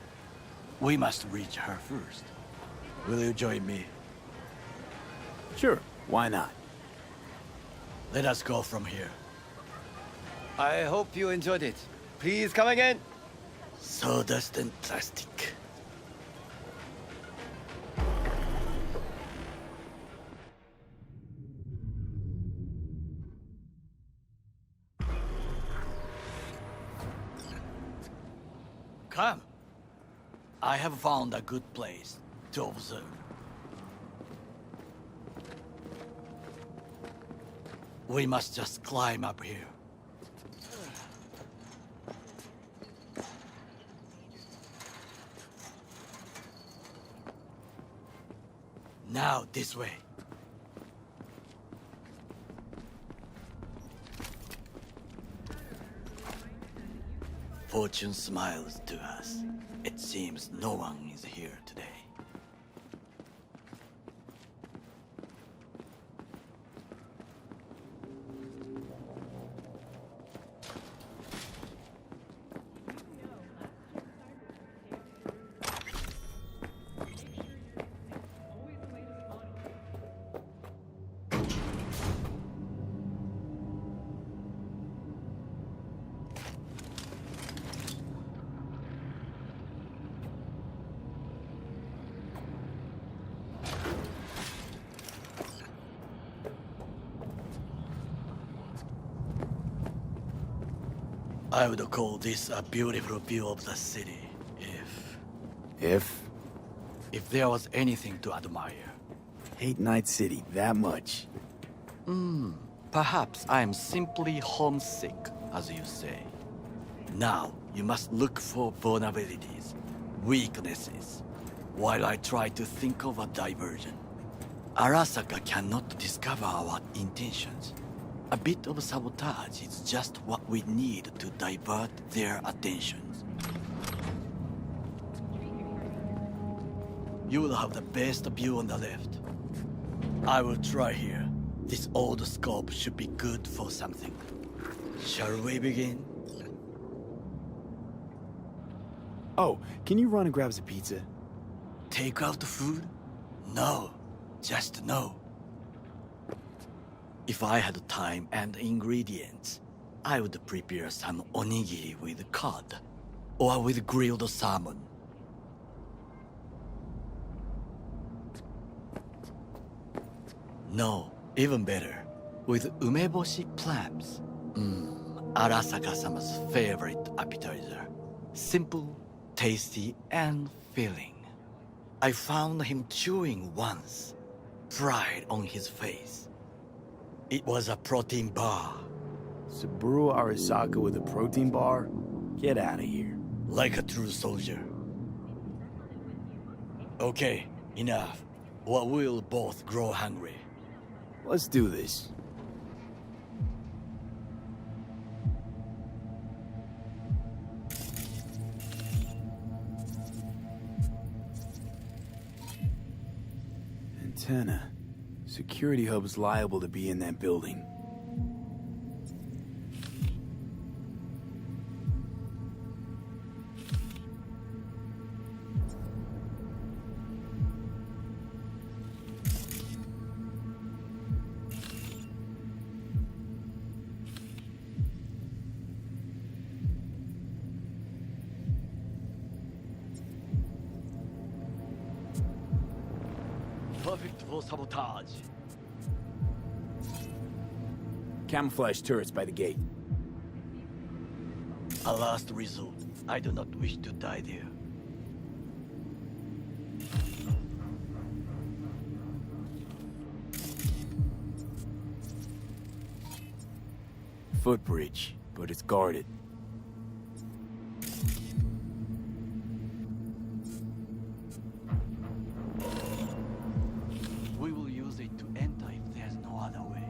We must reach her first. Will you join me? Sure, why not? Let us go from here. I hope you enjoyed it. Please come again. Sawdust and plastic. Come. I have found a good place to observe. We must just climb up here. Now, this way. Fortune smiles to us. It seems no one is here today. I would call this a beautiful view of the city, if there was anything to admire. Hate Night City that much. Perhaps I'm simply homesick, as you say. Now, you must look for vulnerabilities, weaknesses, while I try to think of a diversion. Arasaka cannot discover our intentions. A bit of sabotage is just what we need to divert their attentions. You will have the best view on the left. I will try here. This old scope should be good for something. Shall we begin? Oh, can you run and grab us a pizza? Take out the food? No, just no. If I had time and ingredients, I would prepare some onigiri with cod, or with grilled salmon. No, even better, with umeboshi clams. Arasaka-sama's favorite appetizer. Simple, tasty, and filling. I found him chewing once, pride on his face. It was a protein bar. Saburo Arasaka with a protein bar? Get out of here. Like a true soldier. Okay, enough. Or we'll both grow hungry. Let's do this. Antenna. Security hub's liable to be in that building. perfect for sabotage. Camouflage turrets by the gate. A last resort. I do not wish to die there. Footbridge, but it's guarded. We will use it to enter if there's no other way.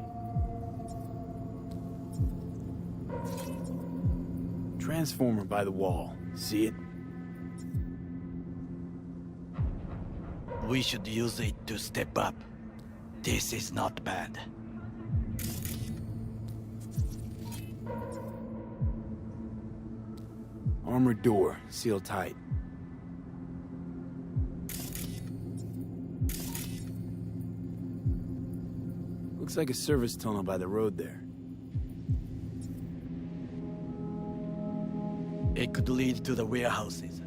Transformer by the wall. See it? We should use it to step up. This is not bad. Armored door, sealed tight. Looks like a service tunnel by the road there. It could lead to the warehouses.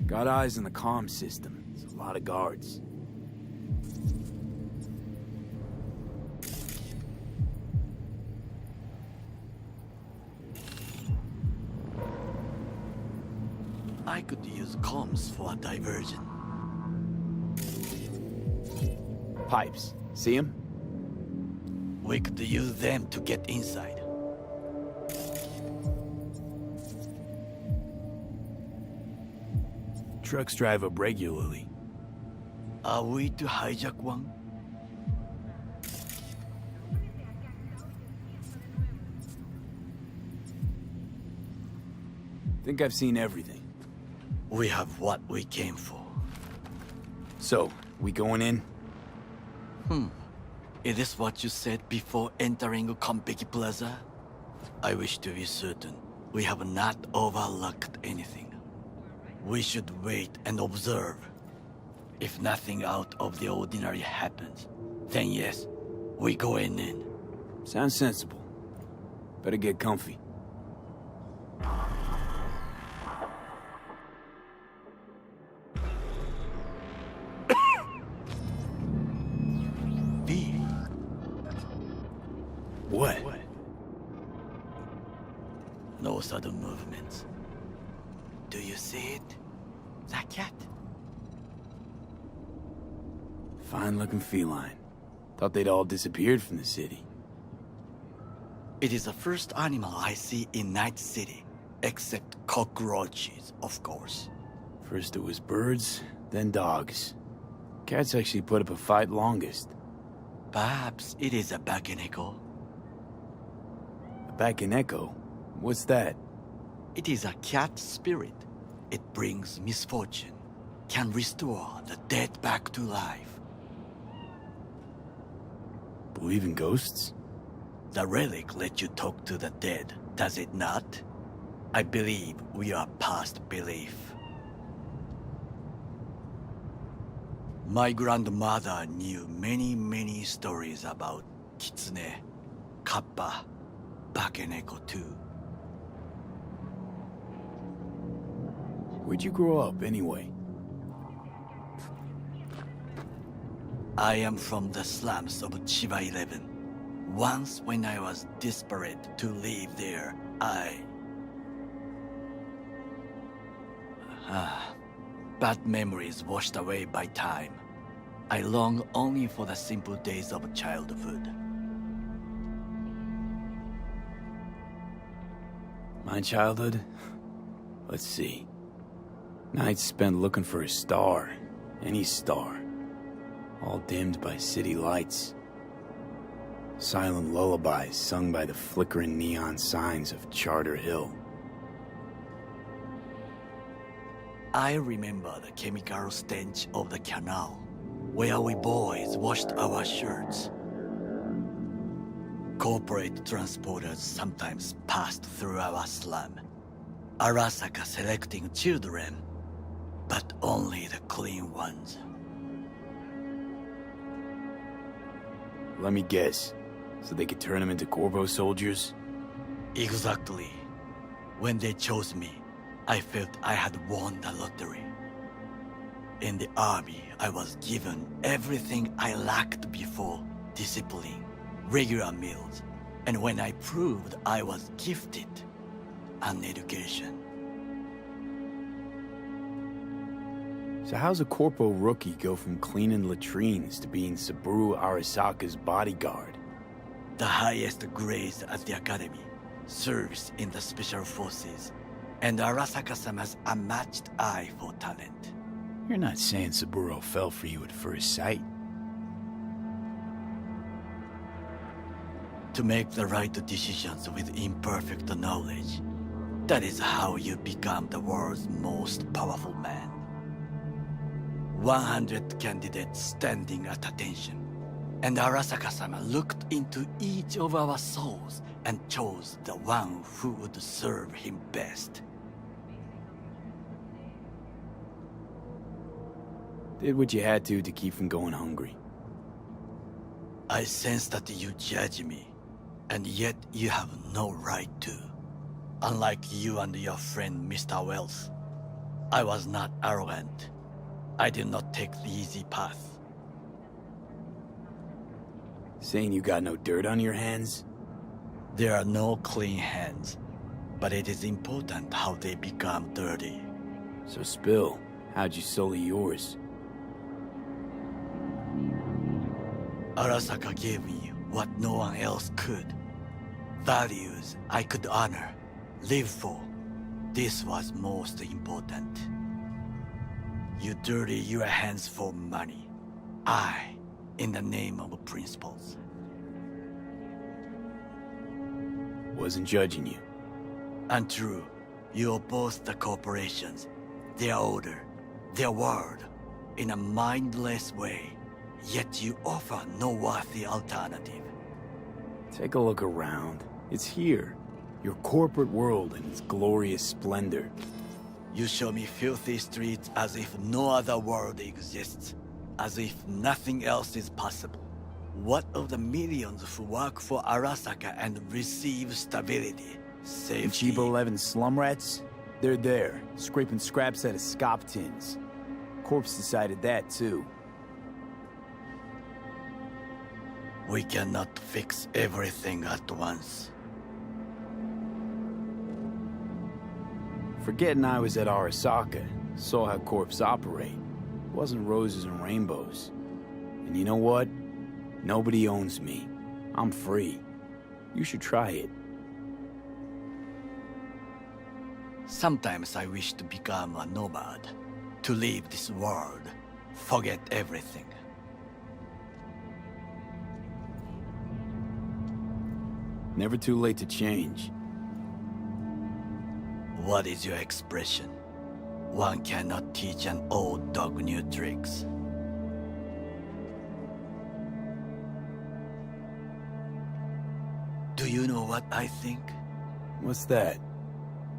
Got eyes on the comm system. There's a lot of guards. I could use comms for a diversion. Pipes. See them? We could use them to get inside. Trucks drive up regularly. Are we to hijack one? Think I've seen everything. We have what we came for. So, we going in? Is this what you said before entering Konpeki Plaza? I wish to be certain we have not overlooked anything. We should wait and observe. If nothing out of the ordinary happens, then yes, we go in. Sounds sensible. Better get comfy. What? No sudden movements. Do you see it? That cat? Fine-looking feline. Thought they'd all disappeared from the city. It is the first animal I see in Night City, except cockroaches, of course. First it was birds, then dogs. Cats actually put up a fight longest. Perhaps it is a Bakeneko. A Bakeneko? What's that? It is a cat spirit. It brings misfortune, can restore the dead back to life. Believe in ghosts? The relic lets you talk to the dead, does it not? I believe we are past belief. My grandmother knew many stories about Kitsune, Kappa, Bakeneko too. Where'd you grow up, anyway? I am from the slums of Chiba 11. Once when I was desperate to live there, bad memories washed away by time. I long only for the simple days of childhood. My childhood? Let's see. Nights spent looking for a star. Any star. All dimmed by city lights. Silent lullabies sung by the flickering neon signs of Charter Hill. I remember the chemical stench of the canal, where we boys washed our shirts. Corporate transporters sometimes passed through our slum, Arasaka selecting children, but only the clean ones. Let me guess. So they could turn them into Corpo soldiers? Exactly. When they chose me, I felt I had won the lottery. In the army, I was given everything I lacked before: discipline, regular meals, and when I proved I was gifted, an education. So how's a corpo rookie go from cleaning latrines to being Saburo Arasaka's bodyguard? The highest grades at the academy, serves in the special forces, and Arasaka-sama's unmatched eye for talent. You're not saying Saburo fell for you at first sight. To make the right decisions with imperfect knowledge, that is how you become the world's most powerful man. 100 candidates standing at attention, and Arasaka-sama looked into each of our souls and chose the one who would serve him best. Did what you had to keep from going hungry. I sense that you judge me, and yet you have no right to. Unlike you and your friend Mr. Wells, I was not arrogant. I did not take the easy path. Saying you got no dirt on your hands? There are no clean hands, but it is important how they become dirty. So spill, how'd you sully yours? Arasaka gave me what no one else could. Values I could honor, live for. This was most important. You dirty your hands for money. I, in the name of principles. Wasn't judging you. Untrue. You oppose the corporations, their order, their word, in a mindless way. Yet you offer no worthy alternative. Take a look around. It's here. Your corporate world in its glorious splendor. You show me filthy streets as if no other world exists. As if nothing else is possible. What of the millions who work for Arasaka and receive stability, safety? Chiba 11 slum rats? They're there, scraping scraps out of scop tins. Corpse decided that, too. We cannot fix everything at once. Forgetting I was at Arasaka, saw how corps operate. It wasn't roses and rainbows. And you know what? Nobody owns me. I'm free. You should try it. Sometimes I wish to become a nomad. To leave this world. Forget everything. Never too late to change. What is your expression? One cannot teach an old dog new tricks. Do you know what I think? What's that?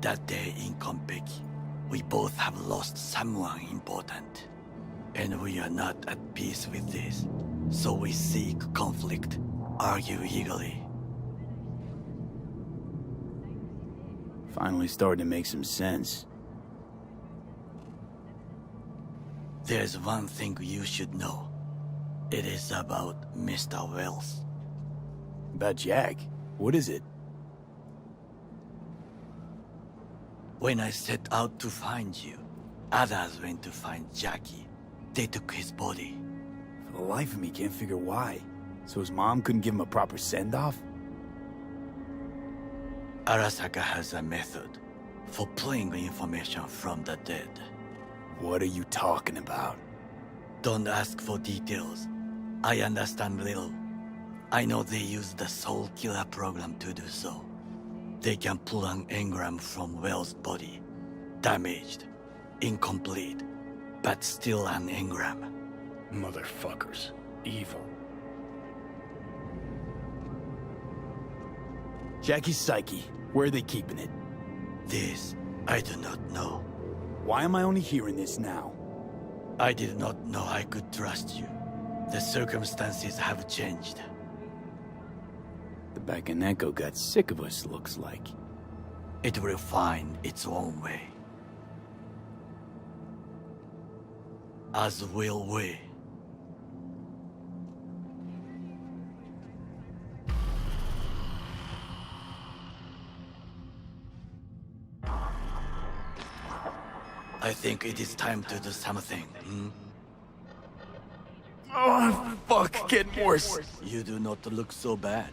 That day in Konpeki, we both have lost someone important. And we are not at peace with this. So we seek conflict, argue eagerly. Finally starting to make some sense. There's one thing you should know. It is about Mr. Wells. About Jack? What is it? When I set out to find you, others went to find Jackie. They took his body. For the life of me, can't figure why. So his mom couldn't give him a proper send-off? Arasaka has a method for pulling information from the dead. What are you talking about? Don't ask for details. I understand little. I know they use the Soul Killer program to do so. They can pull an engram from Wells' body. Damaged, incomplete, but still an engram. Motherfuckers. Evil. Jackie's psyche. Where are they keeping it? This, I do not know. Why am I only hearing this now? I did not know I could trust you. The circumstances have changed. The Bakaneko got sick of us, looks like. It will find its own way. As will we. I think it is time to do something. Oh, fuck, getting worse. You do not look so bad.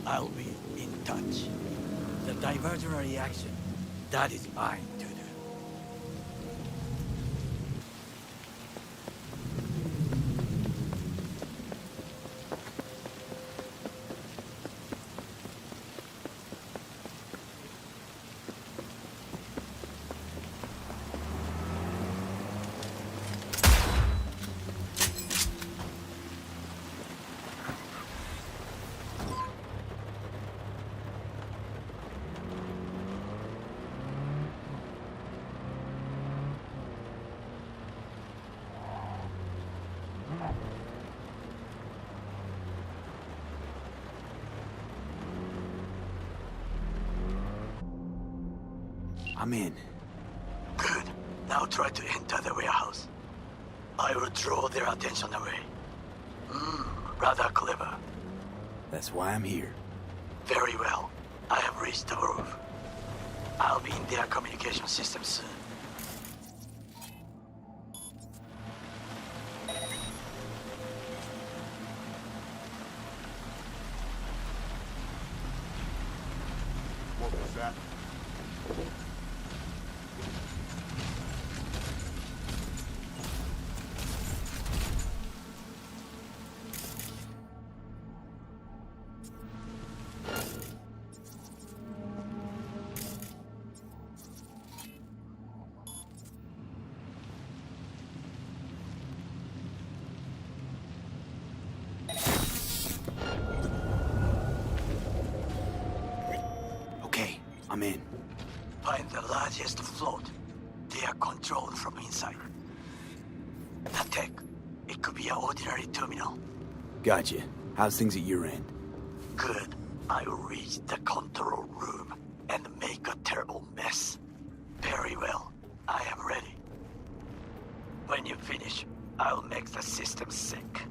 I'll be in touch. The diversionary action, that is mine to do. I'm in. Good. Now try to enter the warehouse. I will draw their attention away. Rather clever. That's why I'm here. Very well. I have reached the roof. I'll be in their communication system soon. What was that? Okay, I'm in. Find the largest float. They are controlled from inside. The tech, it could be an ordinary terminal. Gotcha. How's things at your end? Good. I will reach the control room and make a terrible mess. Very well. I am ready. When you finish, I'll make the system sync.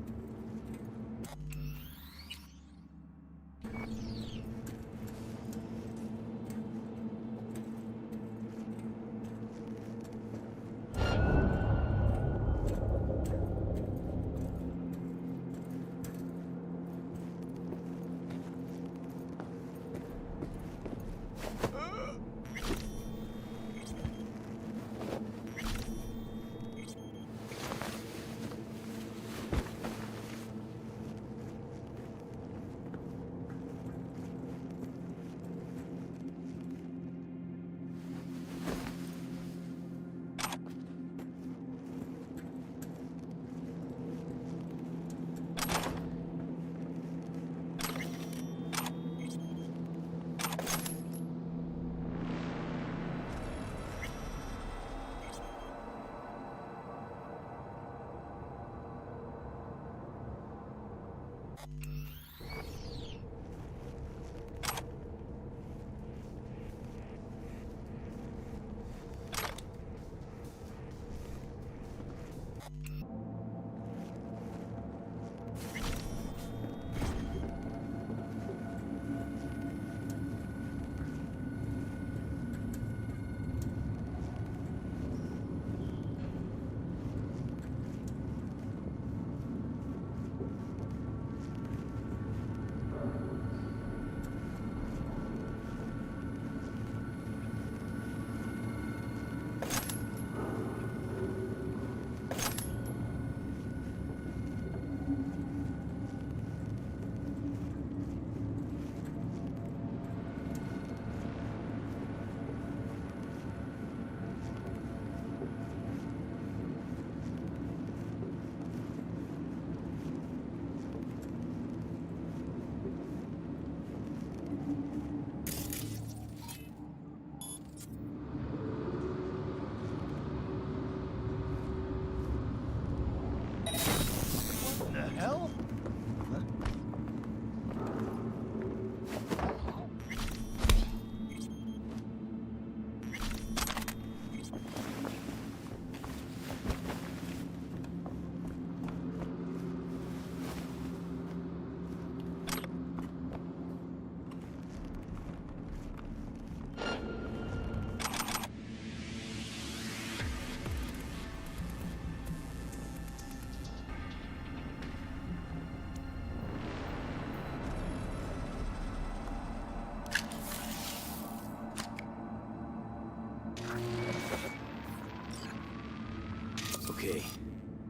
Okay.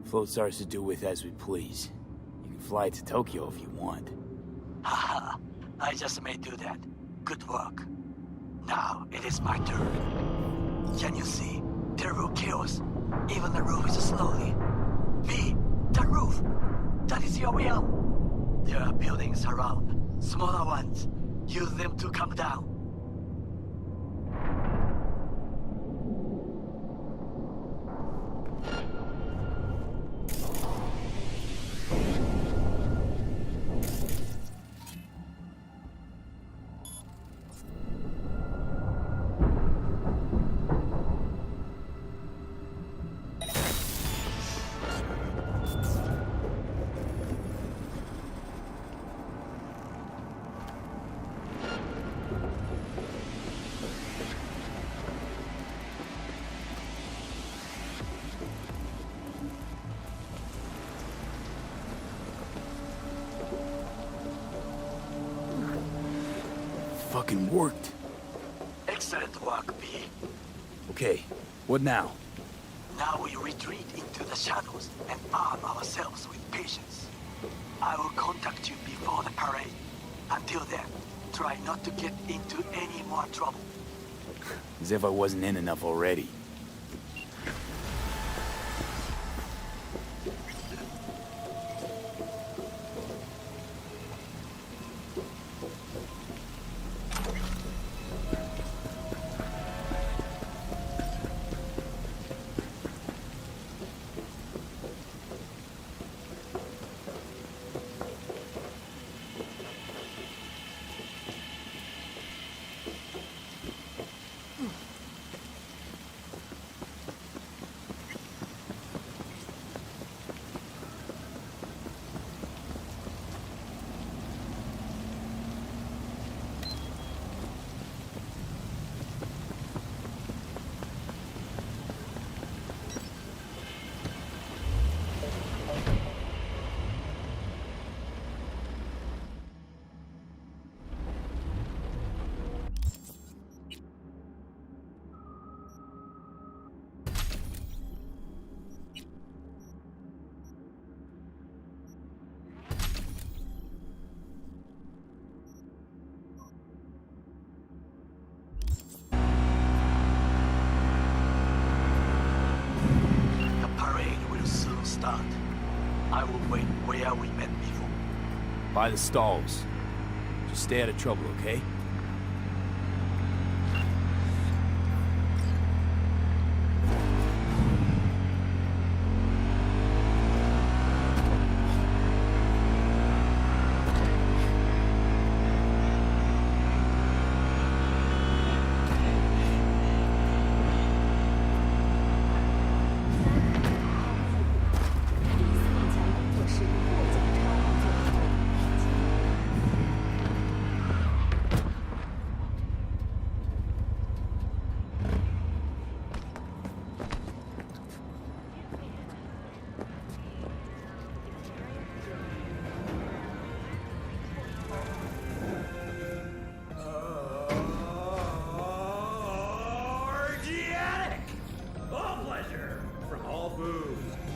Floatstar's to do with as we please. You can fly to Tokyo if you want. Haha, I just may do that. Good work. Now, it is my turn. Can you see? The roof kills. Even the roof is slowly. V, the roof! That is your will! There are buildings around. Smaller ones. Use them to come down. Fucking worked. Excellent work, V. Okay, what now? Now we retreat into the shadows and arm ourselves with patience. I will contact you before the parade. Until then, try not to get into any more trouble. As if I wasn't in enough already. I will wait where we met before. By the stalls. Just stay out of trouble, okay?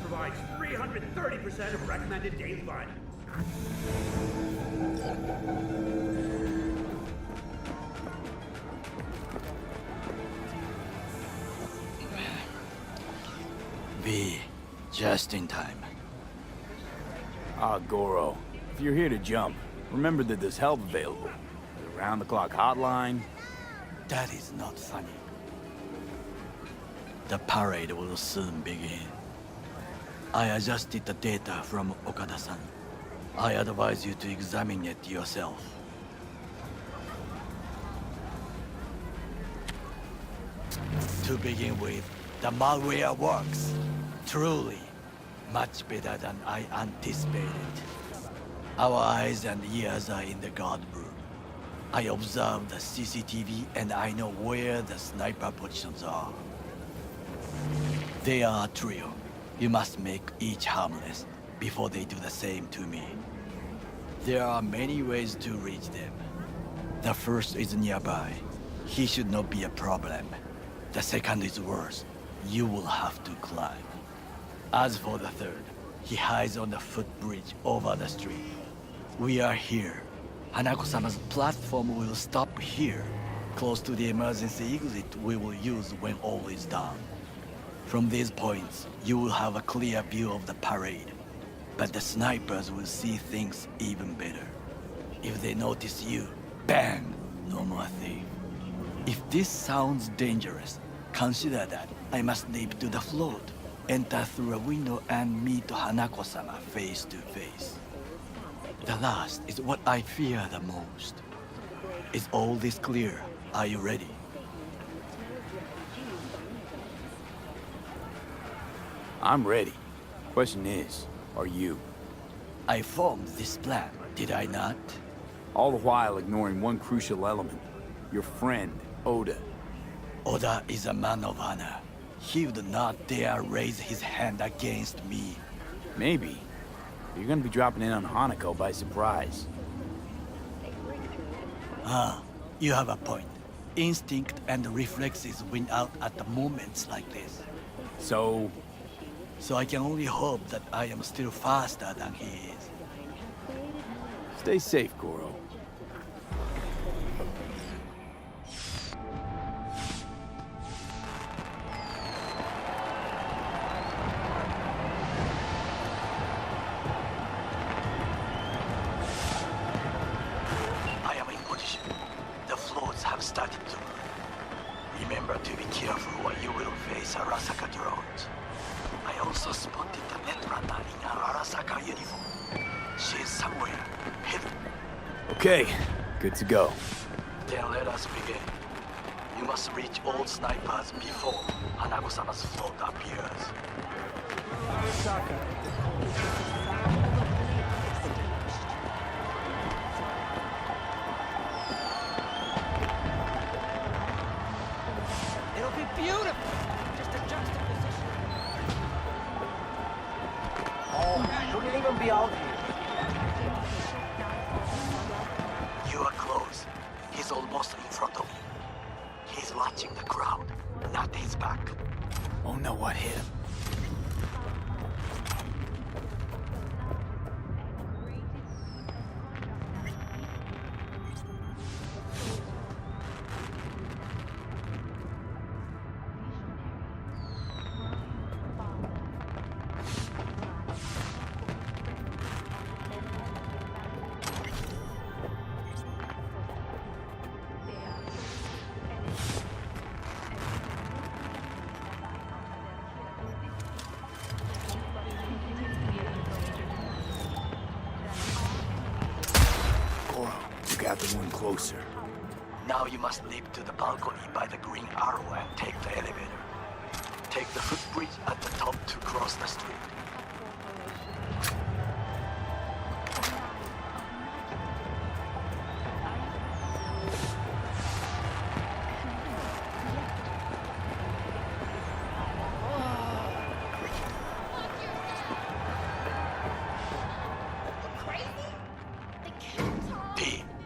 Provides 330% of recommended daily volume. V, just in time. Ah, Goro. If you're here to jump, remember that there's help available. There's a round-the-clock hotline. That is not funny. The parade will soon begin. I adjusted the data from Okada-san. I advise you to examine it yourself. To begin with, the malware works. Truly, much better than I anticipated. Our eyes and ears are in the guard room. I observe the CCTV and I know where the sniper positions are. They are a trio. You must make each harmless before they do the same to me. There are many ways to reach them. The first is nearby. He should not be a problem. The second is worse. You will have to climb. As for the third, he hides on the footbridge over the street. We are here. Hanako-sama's platform will stop here, close to the emergency exit we will use when all is done. From these points, you will have a clear view of the parade, but the snipers will see things even better. If they notice you, bang! No more thief. If this sounds dangerous, consider that I must leap to the float, enter through a window and meet Hanako-sama face to face. The last is what I fear the most. Is all this clear? Are you ready? I'm ready. Question is, are you? I formed this plan, did I not? All the while ignoring one crucial element. Your friend, Oda. Oda is a man of honor. He would not dare raise his hand against me. Maybe. You're gonna be dropping in on Hanako by surprise. Ah, you have a point. Instinct and reflexes win out at the moments like this. So I can only hope that I am still faster than he is. Stay safe, Goro. I am in position. The floats have started to move. Remember to be careful or you will face Arasaka drones. I also spotted the netrunner in an Arasaka uniform. She is somewhere, hidden. Okay, good to go. Then let us begin. You must reach all snipers before Hanako-sama's float appears. It'll be beautiful. Just a juxtaposition. Oh, shouldn't even be out here. You are close. He's almost in front of you. He's watching the crowd, not his back. Oh no, what hit him? Gather one closer. Now you must leap to the balcony by the green arrow and take the elevator. Take the footbridge at the top to cross the street.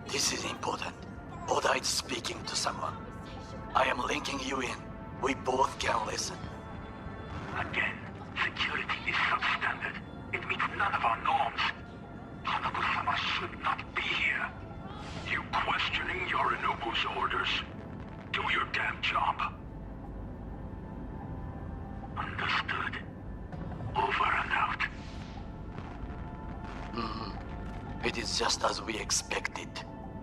This is important. Oda is speaking to someone. I am linking you in. We both can listen. Again, security is substandard. It meets none of our norms. Hanako-sama should not be here. You questioning Yorinobu's orders? Do your damn job. Understood. Over and out. It is just as we expected.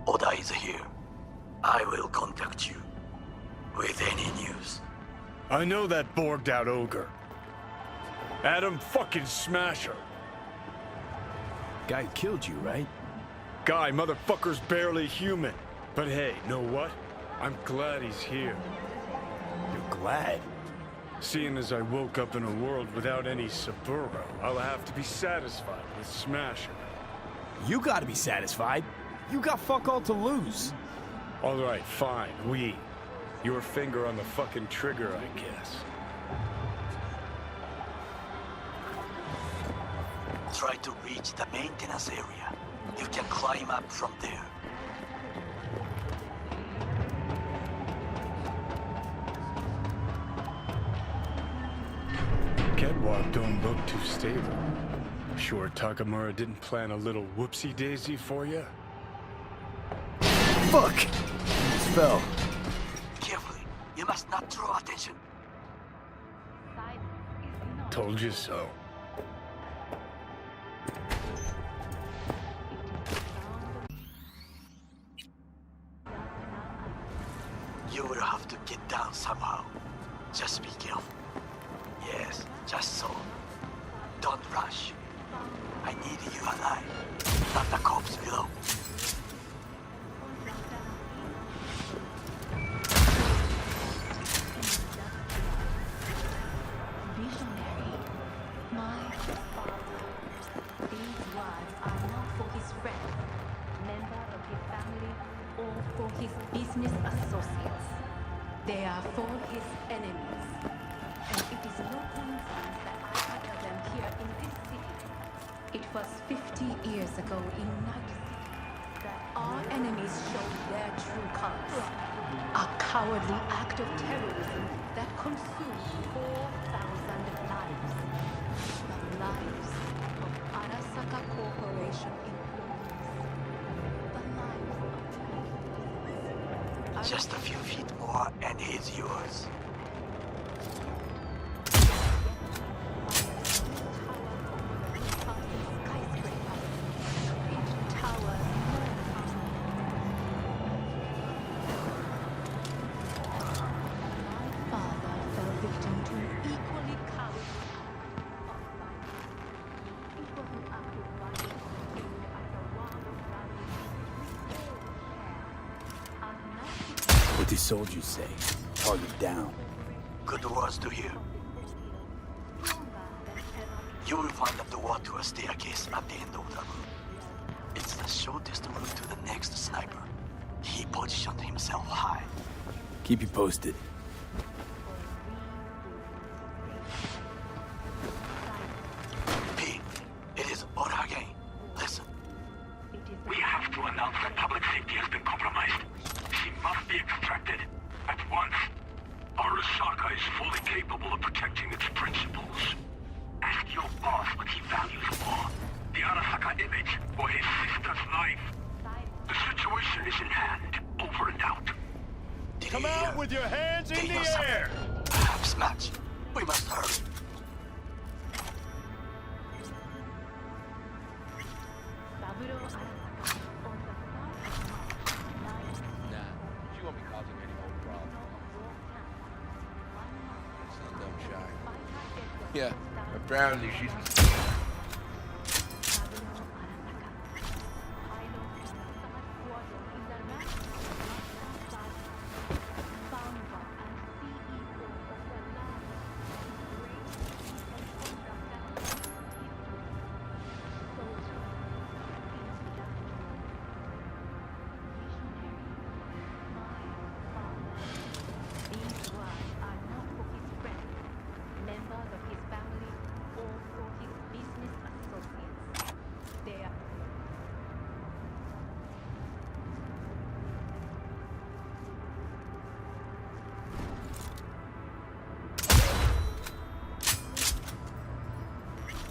Oda is here. I will contact you with any news. I know that borged out ogre. Adam fucking Smasher. Guy killed you, right? Guy, motherfucker's barely human. But hey, know what? I'm glad he's here. You're glad? Seeing as I woke up in a world without any Saburo, I'll have to be satisfied with Smasher. You gotta be satisfied. You got fuck all to lose. All right, fine, your finger on the fucking trigger, I guess. Try to reach the maintenance area. You can climb up from there. Get sidewalk don't look too stable. Sure Takamura didn't plan a little whoopsie-daisy for you? Fuck! Just fell. Carefully. You must not draw attention. Told you so. You will have to get down somehow. Just be careful. Yes, just so. Don't rush. I need you alive, not the corpse below. Visionary, my father. These words are not for his friend, member of his family, or for his business associates. They are for his enemies. And it is no coincidence that I utter them here in this city. It was 50 years ago in Night City that our enemies showed their true colors. A cowardly act of terrorism that consumed 4,000 lives. The lives of Arasaka Corporation employees. The lives of... Just a few feet more and he's yours. What did soldiers say? Target down. Good words to hear. You will find a door to a staircase at the end of the room. It's the shortest route to the next sniper. He positioned himself high. Keep you posted. P, it is Ora again. Listen. We have to announce that public safety has been compromised. She must be extracted at once. Arasaka is fully capable of protecting its principles. Ask your boss what he values more, the Arasaka image or his sister's life. The situation is in hand. Over and out. Come out with your hands in the air! Perhaps match. We must hurry. Yeah, apparently she's...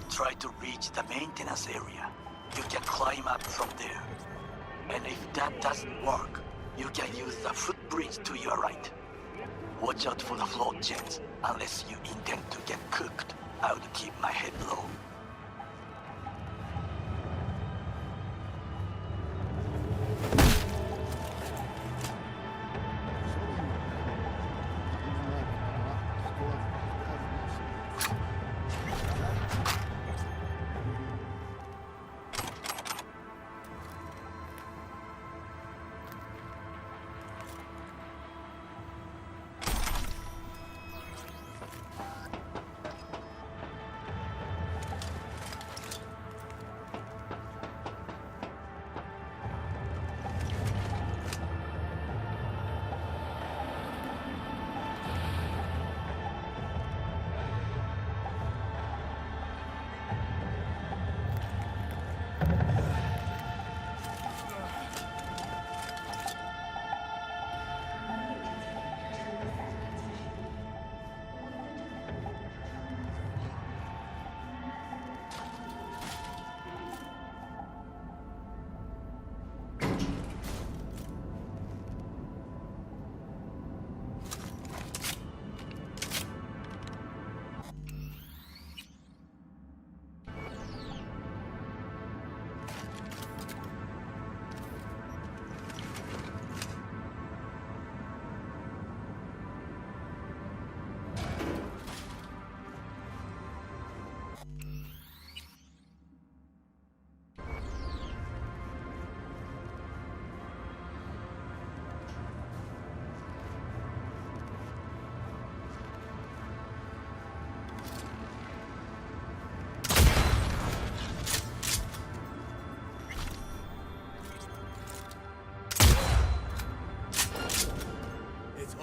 Try to reach the maintenance area. You can climb up from there. And if that doesn't work, you can use the footbridge to your right. Watch out for the float jets. Unless you intend to get cooked, I would keep my head low.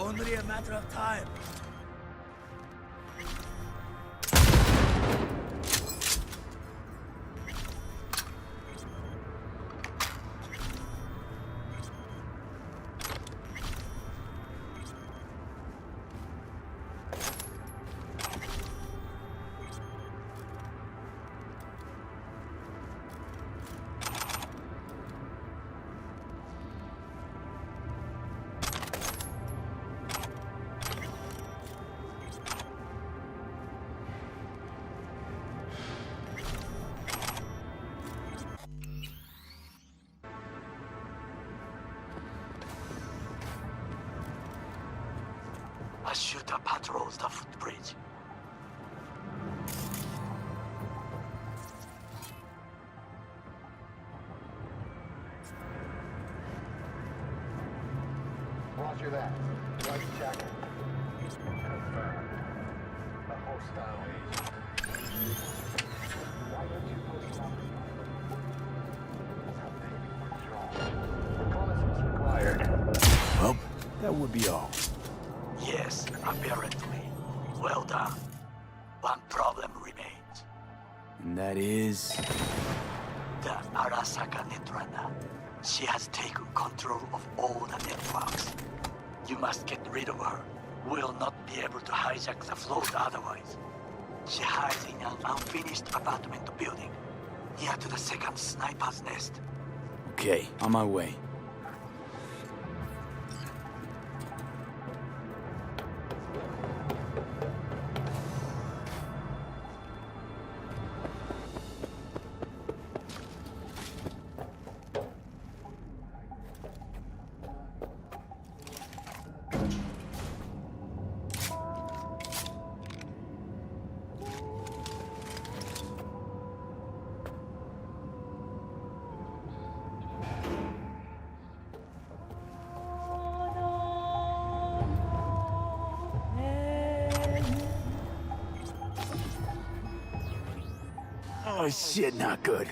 Only a matter of time. A shooter patrols the footbridge. Roger that. Right check. Confirmed. A hostile agent. Why don't you go stop Reconnaissance required. Well, that would be all. Yes, apparently. Well done. One problem remains. And that is... The Arasaka Netrunner. She has taken control of all the networks. You must get rid of her. We'll not be able to hijack the float otherwise. She hides in an unfinished apartment building, near to the second sniper's nest. Okay, on my way. Oh shit, not good.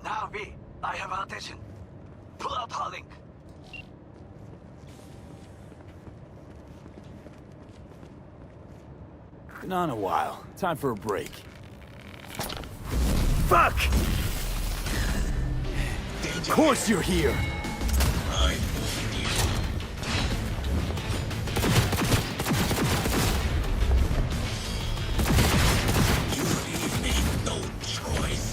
Now, V, I have our attention. Pull out our link. Been on a while. Time for a break. Fuck! Of course you're here! You leave me no choice.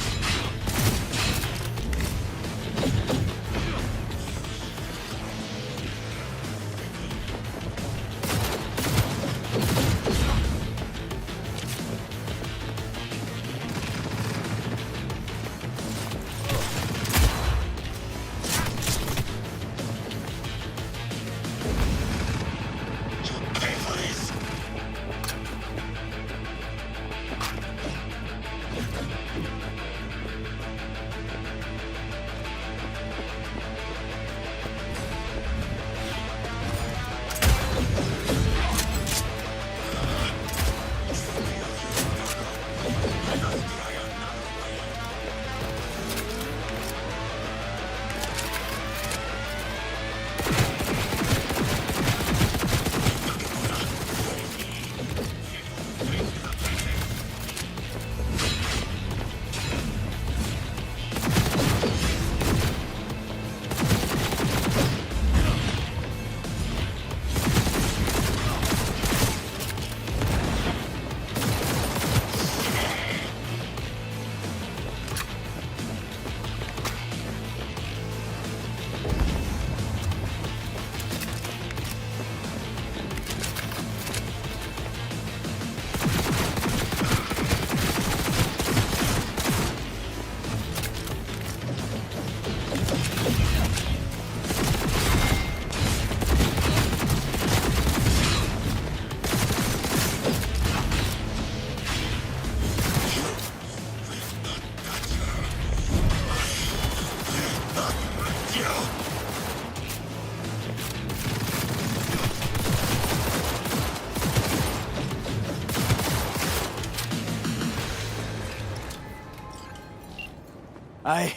I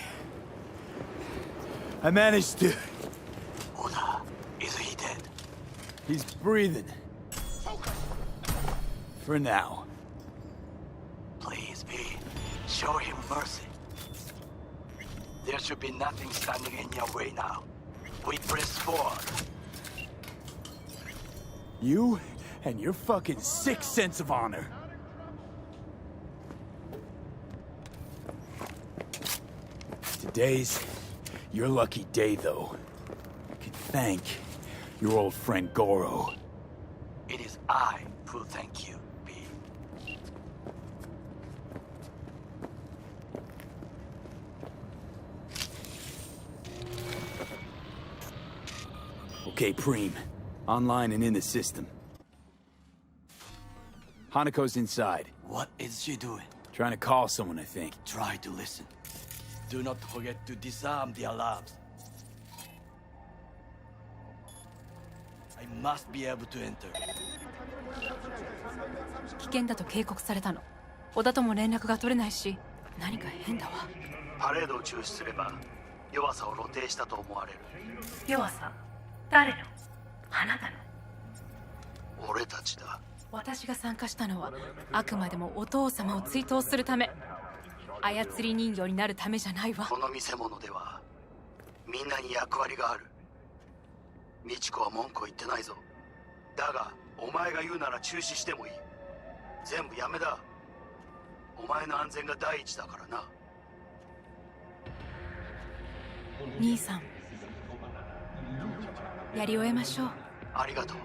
managed to... Oda, is he dead? He's breathing. For now. Please, V. Show him mercy. There should be nothing standing in your way now. We press forward. You and your fucking sick sense of honor. Today's your lucky day, though. You can thank your old friend Goro. It is I who thank you, V. Okay, Preem. Online and in the system. Hanako's inside. What is she doing? Trying to call someone, I think. Try to listen. Do not forget to disarm the alarms. I must be able to enter. 危険だと警告されたの。小田とも連絡が取れないし、何か変だわ。パレードを中止すれば弱さを露呈したと思われる。弱さ？誰の？あなたの？俺たちだ。私が参加したのはあくまでもお父様を追悼するため。操り人形になるためじゃないわ。この見せ物ではみんなに役割がある。美智子は文句を言ってないぞ。だがお前が言うなら中止してもいい。全部やめだ。お前の安全が第一だからな。兄さん、やり終えましょう。ありがとう、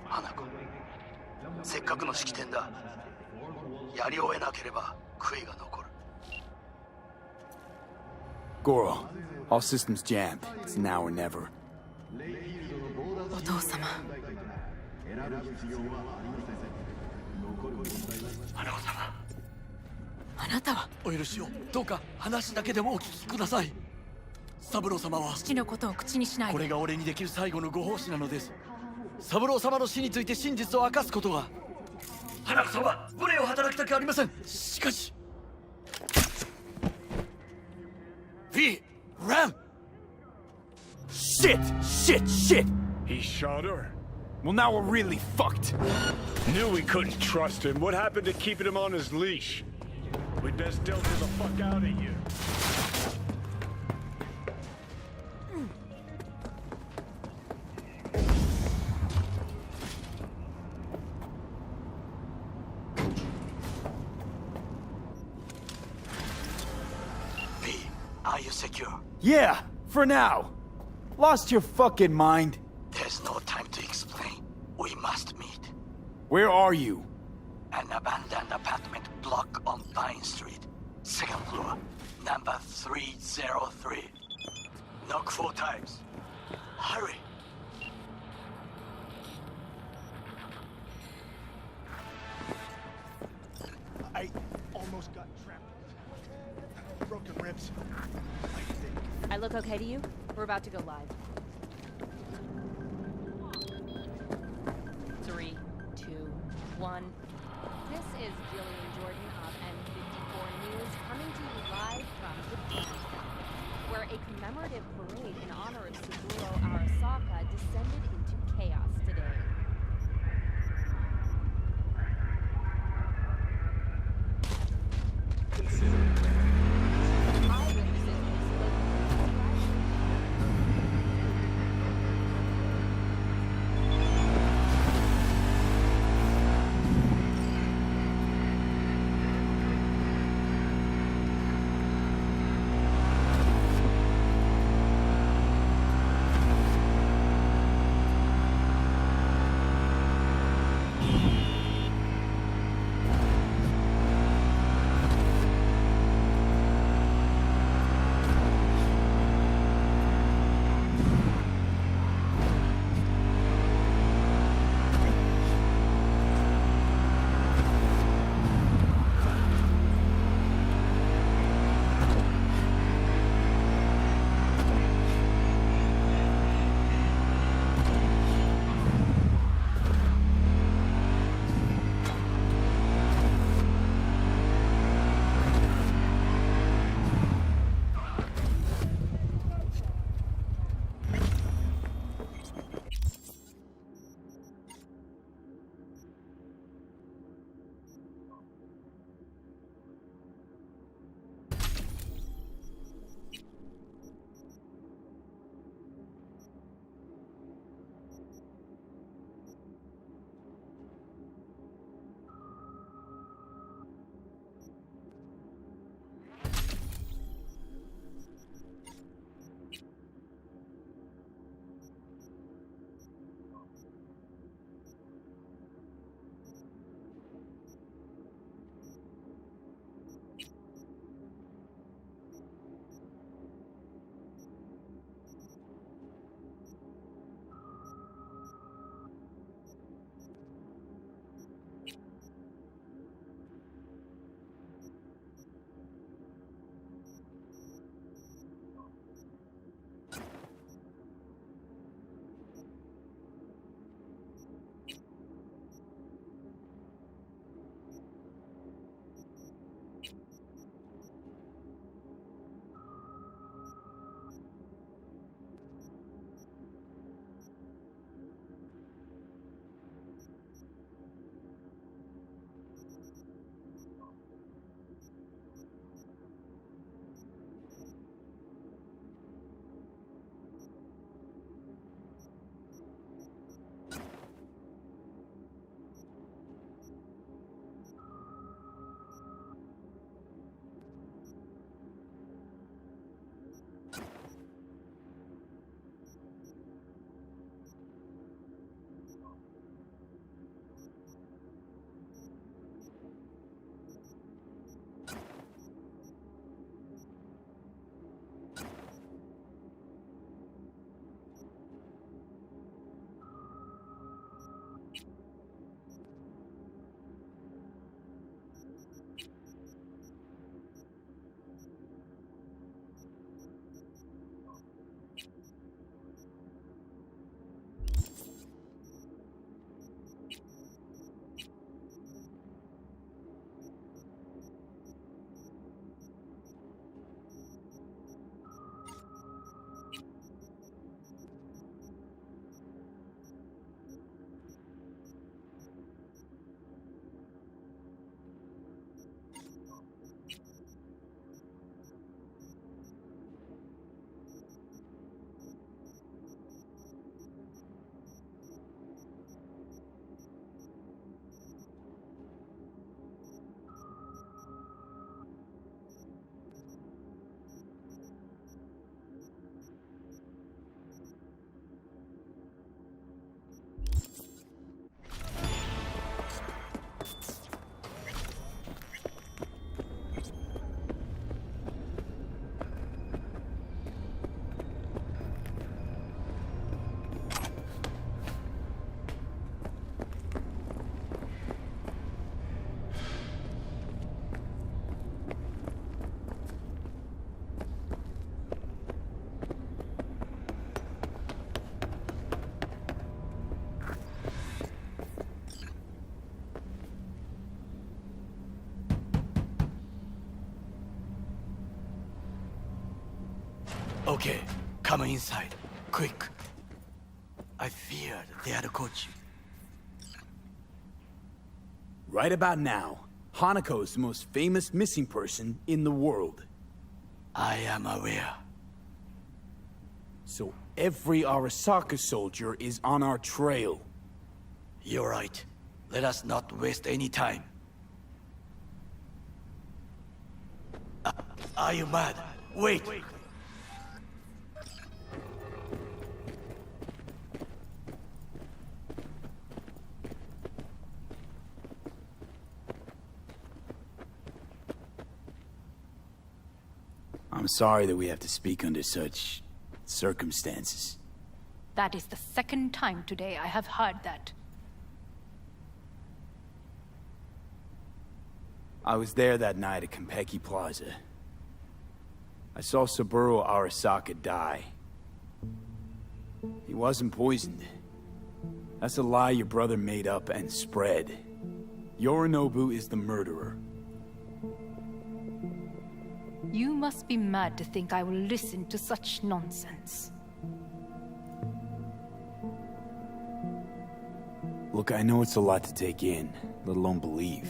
花子。せっかくの式典だ。やり終えなければ悔いが残る。Goro, all systems jammed. It's now or never. お父様。花子様。あなたはお許しを。どうか話だけでもお聞きください。三郎様は父のことを口にしないで。これが俺にできる最後のご奉仕なのです。三郎様の死について真実を明かすことが。花子様は無礼を働きたくありません。しかし V! Ram! Shit! He shot her? Well, now we're really fucked. Knew we couldn't trust him. What happened to keeping him on his leash? We'd best dealt him the fuck out of here. Are you secure? Yeah, for now. Lost your fucking mind? There's no time to explain. We must meet. Where are you? An abandoned apartment block on Pine Street. Second floor. Number 303. Knock 4 times. Hurry! I almost got trapped. Broken ribs. I look okay to you? We're about to go live. 3, 2, 1. This is Jillian Jordan of N54 News coming to you live from Japan, where a commemorative parade in honor of Suguro Arasaka descended into chaos today. Okay, come inside. Quick. I feared they had caught you. Right about now, Hanako is the most famous missing person in the world. I am aware. So every Arasaka soldier is on our trail. You're right. Let us not waste any time. Are you mad? Wait! I'm sorry that we have to speak under such circumstances. That is the second time today I have heard that. I was there that night at Konpeki Plaza. I saw Saburo Arasaka die. He wasn't poisoned. That's a lie your brother made up and spread. Yorinobu is the murderer. You must be mad to think I will listen to such nonsense. Look, I know it's a lot to take in, let alone believe.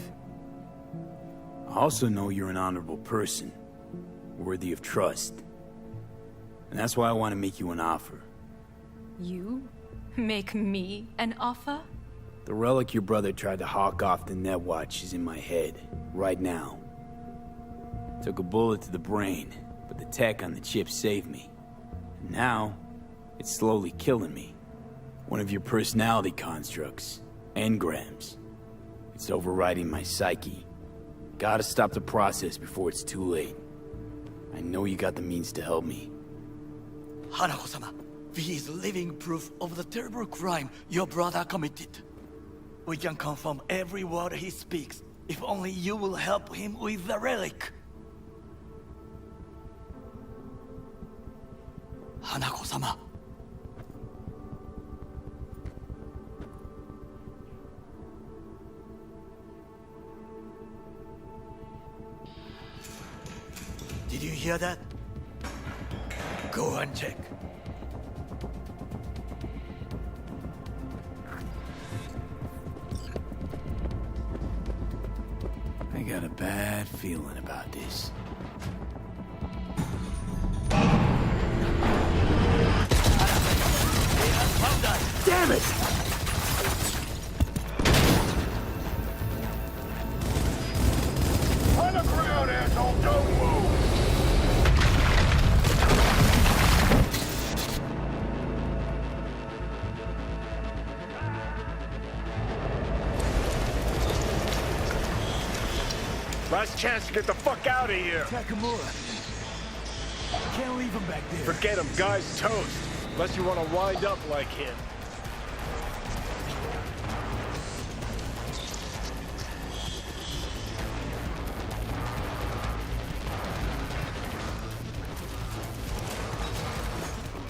I also know you're an honorable person, worthy of trust. And that's why I want to make you an offer. You? Make me an offer? The relic your brother tried to hawk off the Netwatch is in my head, right now. Took a bullet to the brain, but the tech on the chip saved me. And now, it's slowly killing me. One of your personality constructs, engrams. It's overriding my psyche. Gotta stop the process before it's too late. I know you got the means to help me. Hanako-sama, he is living proof of the terrible crime your brother committed. We can confirm every word he speaks, if only you will help him with the relic. Hanako-sama. Did you hear that? Go and check. I got a bad feeling about this. Damn it! On the ground, asshole! Don't move! Last chance to get the fuck out of here. Takamura. Can't leave him back there. Forget him, guy's toast. Unless you want to wind up like him.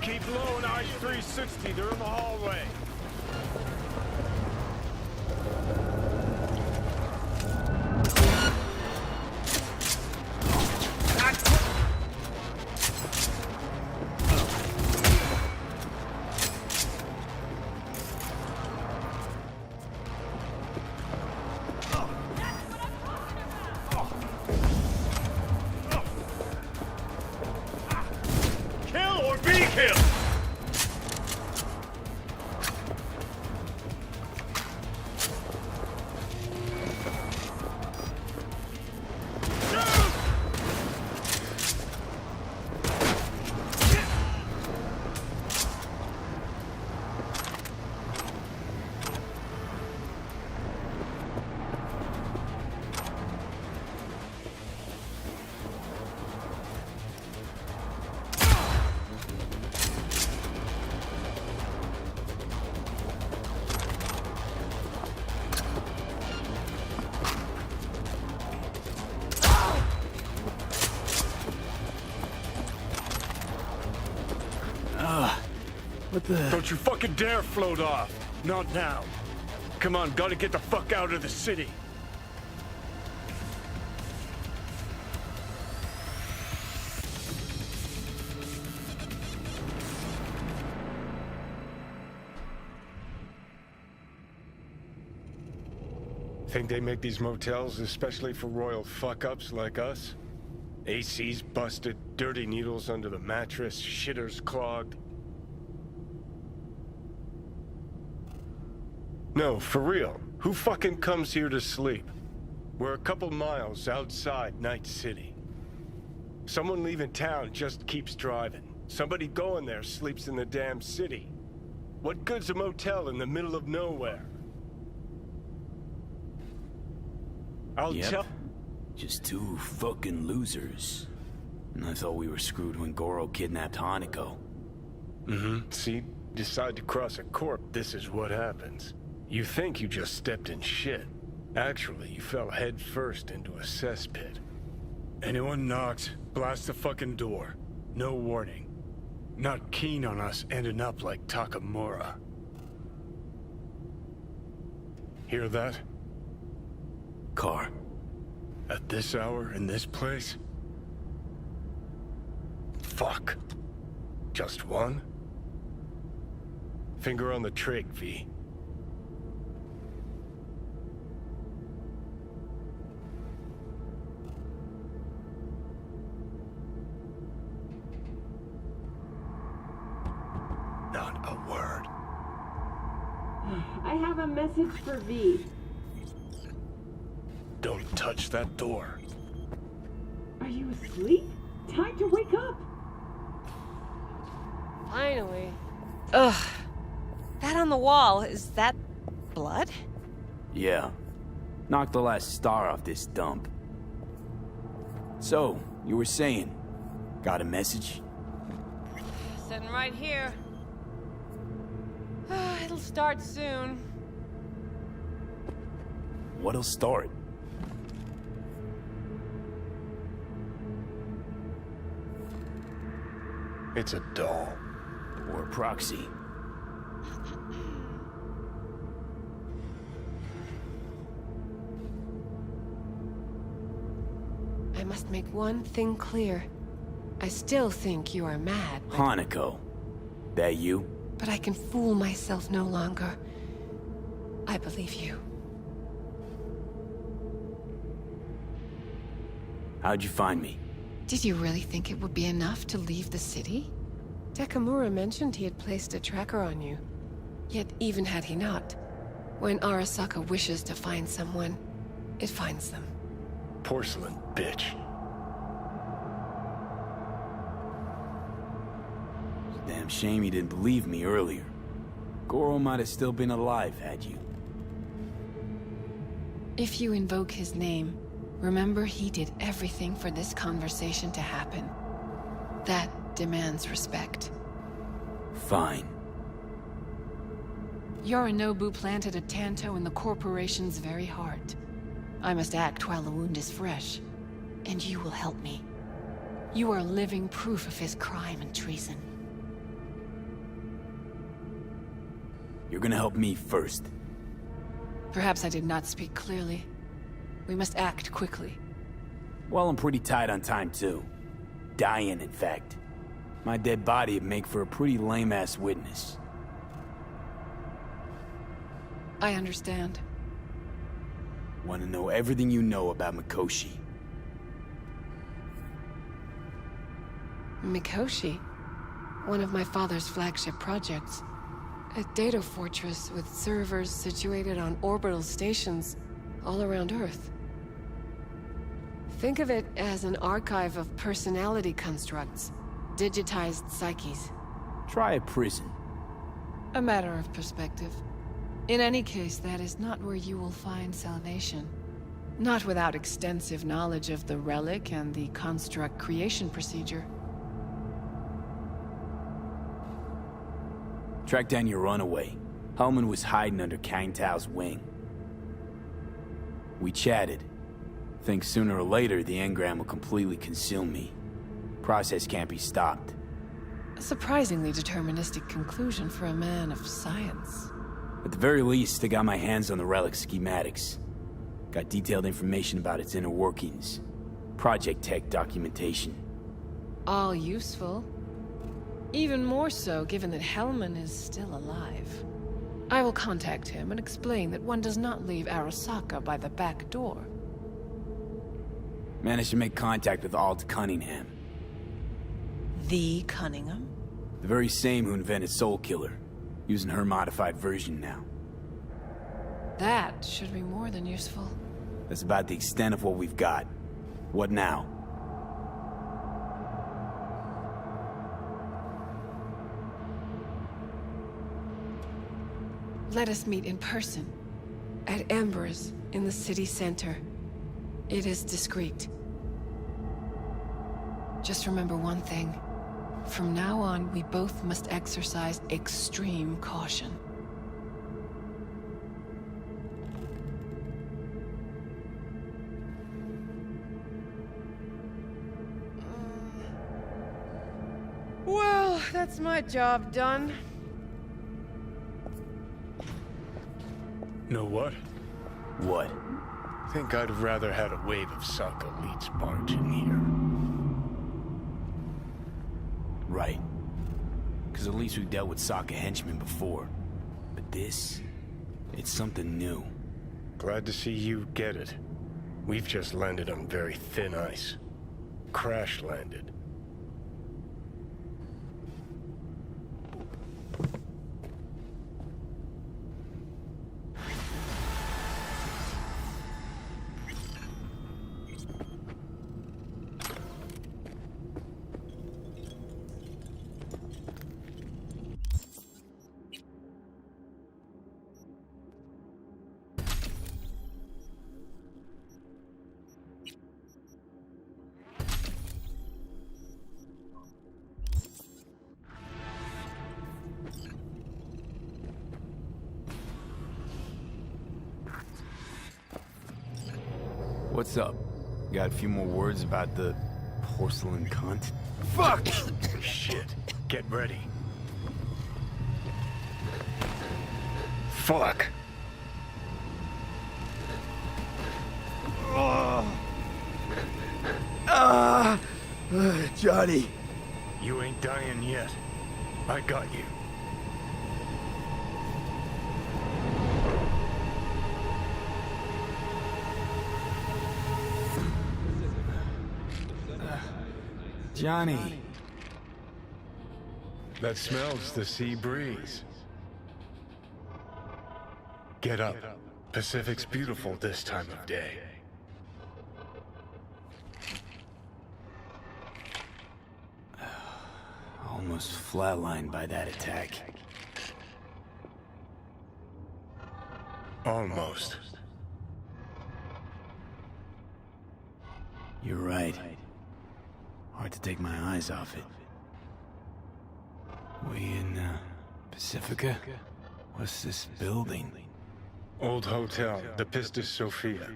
Keep low and eyes 360. They're in the hallway. What the... Don't you fucking dare float off. Not now. Come on, gotta get the fuck out of the city. Think they make these motels especially for royal fuck-ups like us? AC's busted, dirty needles under the mattress, shitters clogged. No, for real. Who fucking comes here to sleep? We're a couple miles outside Night City. Someone leaving town just keeps driving. Somebody going there sleeps in the damn city. What good's a motel in the middle of nowhere? I'll tell... Just two fucking losers. And I thought we were screwed when Goro kidnapped Hanako. See? Decide to cross a corp, this is what happens. You think you just stepped in shit. Actually, you fell head first into a cesspit. Anyone knocks, blast the fucking door. No warning. Not keen on us ending up like Takamura. Hear that? Car. At this hour, in this place? Fuck. Just one? Finger on the trig, V. Not a word. I have a message for V. Don't touch that door. Are you asleep? Time to wake up! Finally. Ugh. That on the wall, is that blood? Yeah. Knocked the last star off this dump. So, you were saying, got a message? Sitting right here. It'll start soon. What'll start? It's a doll. Or a proxy. I must make one thing clear. I still think you are mad. Hanako. That you? But I can fool myself no longer. I believe you. How'd you find me? Did you really think it would be enough to leave the city? Takamura mentioned he had placed a tracker on you. Yet even had he not, when Arasaka wishes to find someone, it finds them. Porcelain bitch. Damn shame you didn't believe me earlier. Goro might have still been alive, had you. If you invoke his name, remember he did everything for this conversation to happen. That demands respect. Fine. Yorinobu planted a Tanto in the corporation's very heart. I must act while the wound is fresh, and you will help me. You are living proof of his crime and treason. You're gonna help me first. Perhaps I did not speak clearly. We must act quickly. Well, I'm pretty tight on time, too. Dying, in fact. My dead body would make for a pretty lame-ass witness. I understand. Want to know everything you know about Mikoshi. Mikoshi? One of my father's flagship projects. A data fortress with servers situated on orbital stations all around Earth. Think of it as an archive of personality constructs, digitized psyches. Try a prison. A matter of perspective. In any case, that is not where you will find salvation. Not without extensive knowledge of the relic and the construct creation procedure. Track down your runaway. Hellman was hiding under Kang Tao's wing. We chatted. Think sooner or later the engram will completely consume me. Process can't be stopped. A surprisingly deterministic conclusion for a man of science. At the very least, I got my hands on the relic schematics. Got detailed information about its inner workings. Project tech documentation. All useful. Even more so given that Hellman is still alive. I will contact him and explain that one does not leave Arasaka by the back door. Managed to make contact with Alt Cunningham. The Cunningham? The very same who invented Soul Killer. Using her modified version now. That should be more than useful. That's about the extent of what we've got. What now? Let us meet in person. At Embers, in the city center. It is discreet. Just remember one thing. From now on, we both must exercise extreme caution. Well, that's my job done. Know what? What? Think I'd have rather had a wave of Saka elites barge in here. Right. Because at least we've dealt with Saka henchmen before. But this... it's something new. Glad to see you get it. We've just landed on very thin ice. Crash landed. What's up? Got a few more words about the porcelain cunt? Fuck! Shit. Get ready. Fuck! Johnny! You ain't dying yet. I got you. Johnny. That smells the sea breeze. Get up. Pacific's beautiful this time of day. Almost flatlined by that attack. Almost. You're right. Hard to take my eyes off it. We in, Pacifica? What's this building? Old hotel, the Pistis Sophia.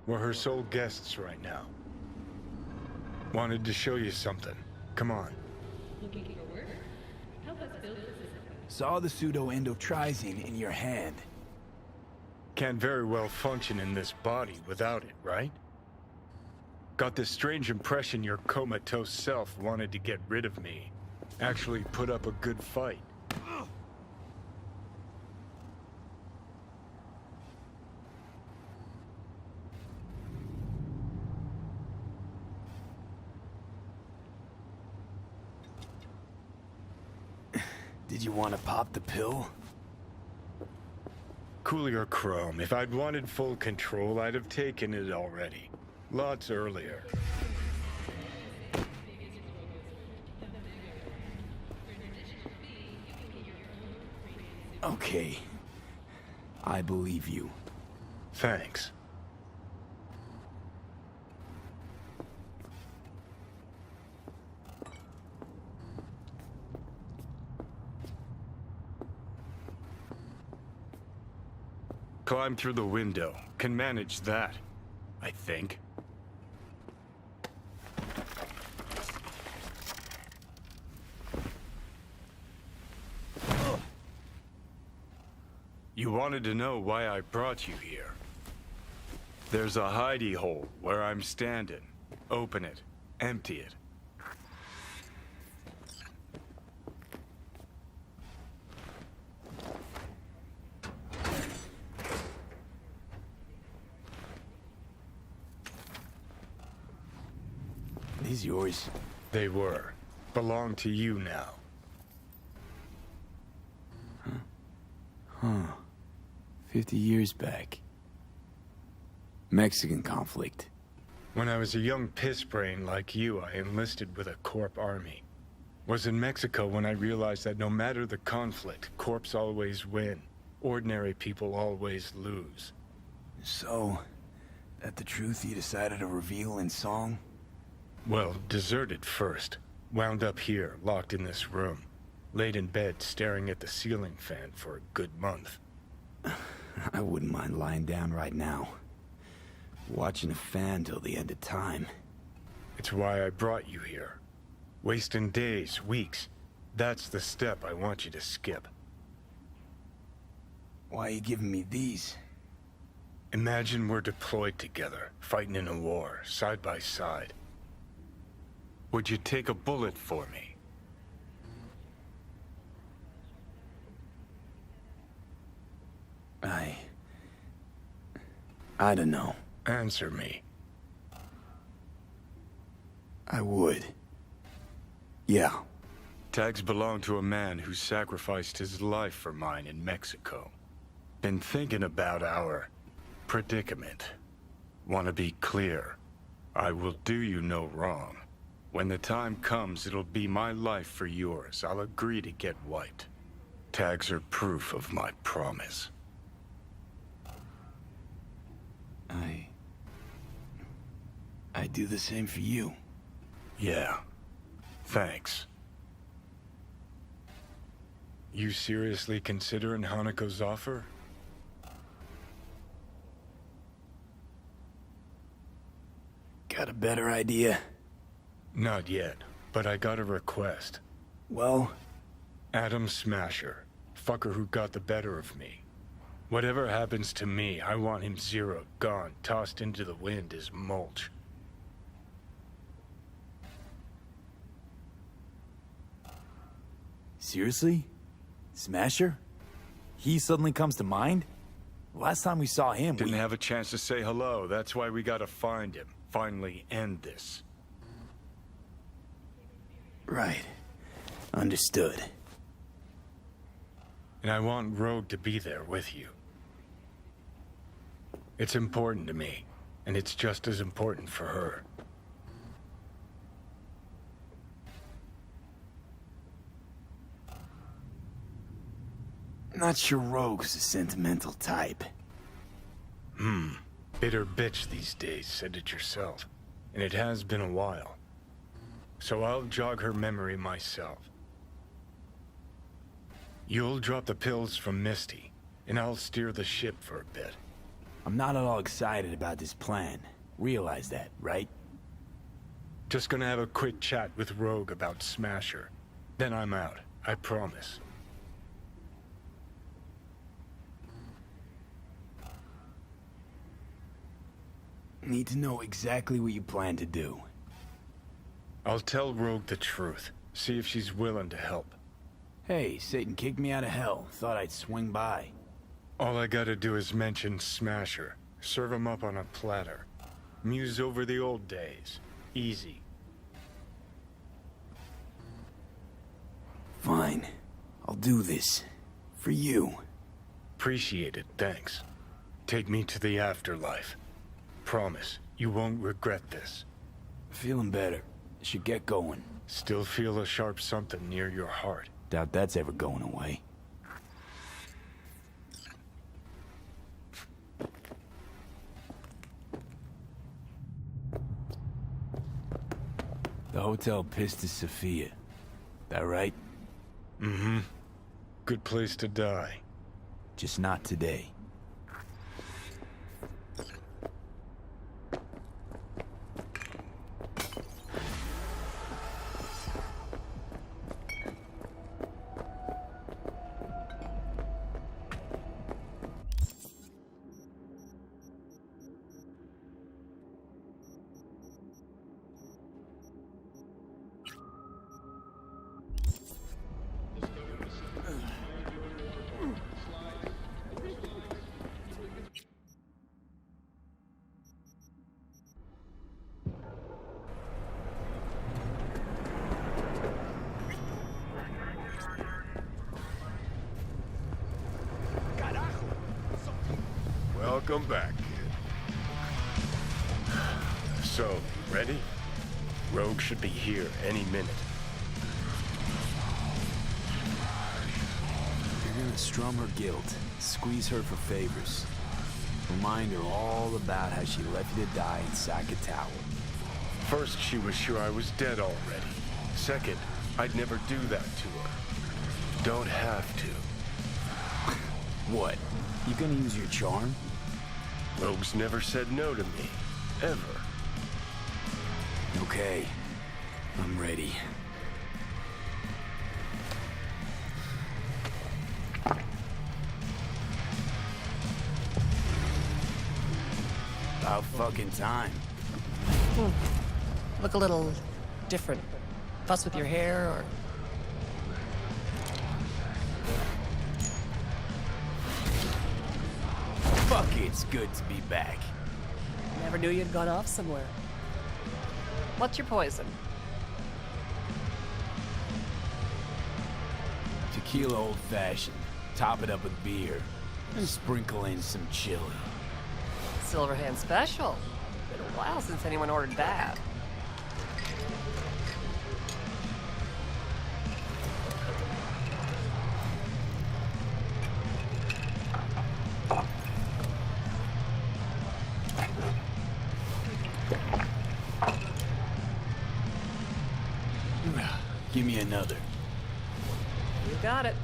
We're her sole guests right now. Wanted to show you something. Come on. Looking for work? Help us build the system. Saw the pseudo-endotrizine in your hand. Can't very well function in this body without it, right? Got this strange impression your comatose self wanted to get rid of me. Actually put up a good fight. Did you want to pop the pill? Coolier Chrome, if I'd wanted full control, I'd have taken it already. Lots earlier. Okay. I believe you. Thanks. Climb through the window. Can manage that, I think. You wanted to know why I brought you here. There's a hidey hole where I'm standing. Open it. Empty it. these yours? They were. Belong to you now. Huh. 50 years back. Mexican conflict. When I was a young pissbrain like you, I enlisted with a Corp army. Was in Mexico when I realized that no matter the conflict, Corps always win. Ordinary people always lose. So, that the truth you decided to reveal in song? Well, deserted first. Wound up here, locked in this room. Laid in bed, staring at the ceiling fan for a good month. I wouldn't mind lying down right now. Watching a fan till the end of time. It's why I brought you here. Wasting days, weeks. That's the step I want you to skip. Why are you giving me these? Imagine we're deployed together, fighting in a war, side by side. Would you take a bullet for me? I don't know. Answer me. I would. Yeah. Tags belong to a man who sacrificed his life for mine in Mexico. Been thinking about our predicament. Want to be clear. I will do you no wrong. When the time comes, it'll be my life for yours. I'll agree to get wiped. Tags are proof of my promise. I'd do the same for you. Yeah. Thanks. You seriously considering Hanako's offer? Got a better idea? Not yet, but I got a request. Well? Adam Smasher. Fucker who got the better of me. Whatever happens to me, I want him zeroed, gone, tossed into the wind as mulch. Seriously? Smasher? He suddenly comes to mind? Last time we saw him, Didn't have a chance to say hello. That's why we gotta find him. Finally end this. Right. Understood. And I want Rogue to be there with you. It's important to me, and it's just as important for her. Not sure Rogue's a sentimental type. Bitter bitch these days, said it yourself. And it has been a while. So I'll jog her memory myself. You'll drop the pills from Misty, and I'll steer the ship for a bit. I'm not at all excited about this plan. Realize that, right? Just gonna have a quick chat with Rogue about Smasher. Then I'm out, I promise. Need to know exactly what you plan to do. I'll tell Rogue the truth. See if she's willing to help. Hey, Satan kicked me out of hell. Thought I'd swing by. All I gotta do is mention Smasher. Serve him up on a platter. Muse over the old days. Easy. Fine. I'll do this. For you. Appreciate it, thanks. Take me to the afterlife. Promise, you won't regret this. Feeling better. Should get going. Still feel a sharp something near your heart. Doubt that's ever going away. The Hotel Pistis Sophia. That right? Mm-hmm. Good place to die. Just not today. Welcome back, kid. So, ready? Rogue should be here any minute. You're gonna strum her guilt, squeeze her for favors. Remind her all about how she left you to die inside a tower. First, she was sure I was dead already. Second, I'd never do that to her. Don't have to. What? You gonna use your charm? Rogue's never said no to me. Ever. Okay. I'm ready. About fucking time. Look a little different. Fuss with your hair, or... Fuck it, it's good to be back. Never knew you'd gone off somewhere. What's your poison? Tequila old-fashioned. Top it up with beer. And sprinkle in some chili. Silverhand special. Been a while since anyone ordered that. Give me another. You got it.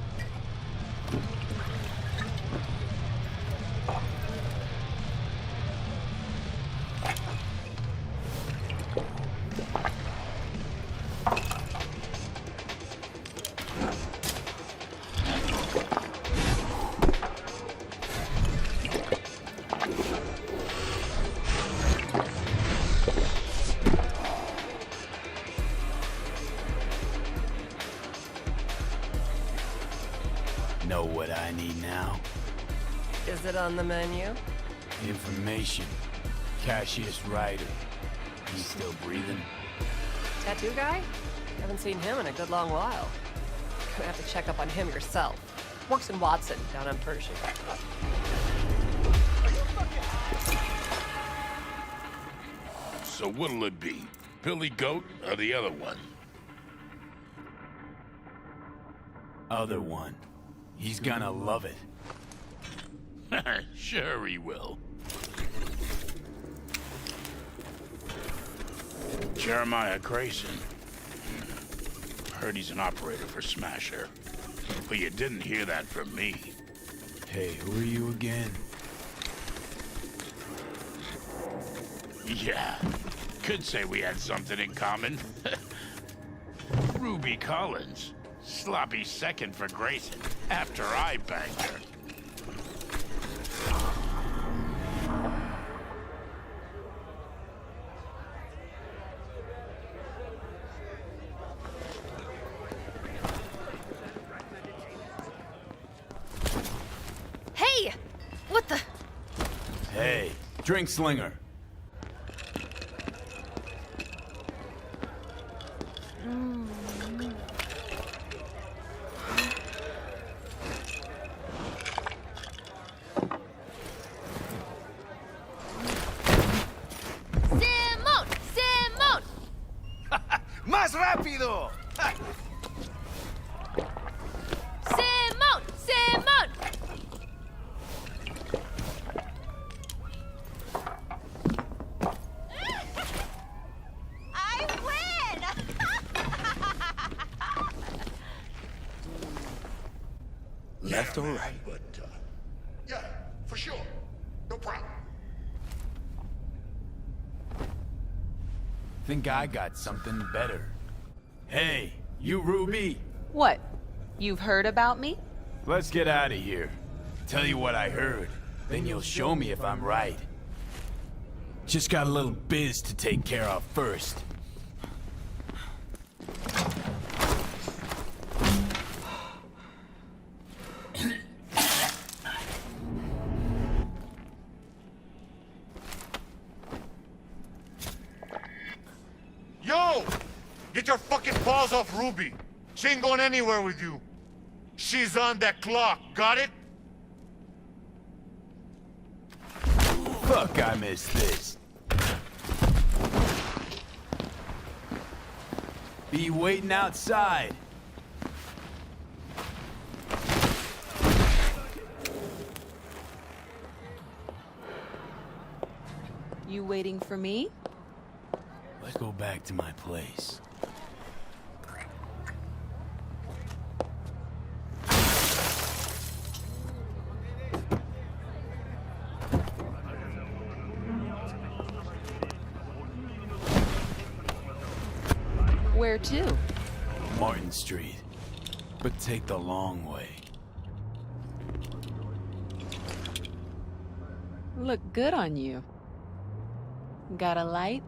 Know what I need now? Is it on the menu? Information. Cassius Ryder. He's still breathing? Tattoo guy? Haven't seen him in a good long while. Gonna have to check up on him yourself. Works in Watson, down on Pershing. So what'll it be? Billy Goat or the other one? Other one. He's gonna love it. Sure he will. Jeremiah Grayson. Heard he's an operator for Smasher. But you didn't hear that from me. Hey, who are you again? Yeah. Could say we had something in common. Ruby Collins. Sloppy second for Grayson after I banged her. Hey! What the? Hey, drink slinger. ¡Más rápido! ¡Simón! ¡Simón! I win! Left or right? Yeah, for sure. No problem. Think I got something better. Hey, you Ruby! What? You've heard about me? Let's get out of here. Tell you what I heard. Then you'll show me if I'm right. Just got a little biz to take care of first. Yo! Get your fucking paws off Ruby. She ain't going anywhere with you. She's on that clock, got it? Fuck, I missed this. Be waiting outside. You waiting for me? Let's go back to my place. Where to? Martin Street. But take the long way. Look good on you. Got a light?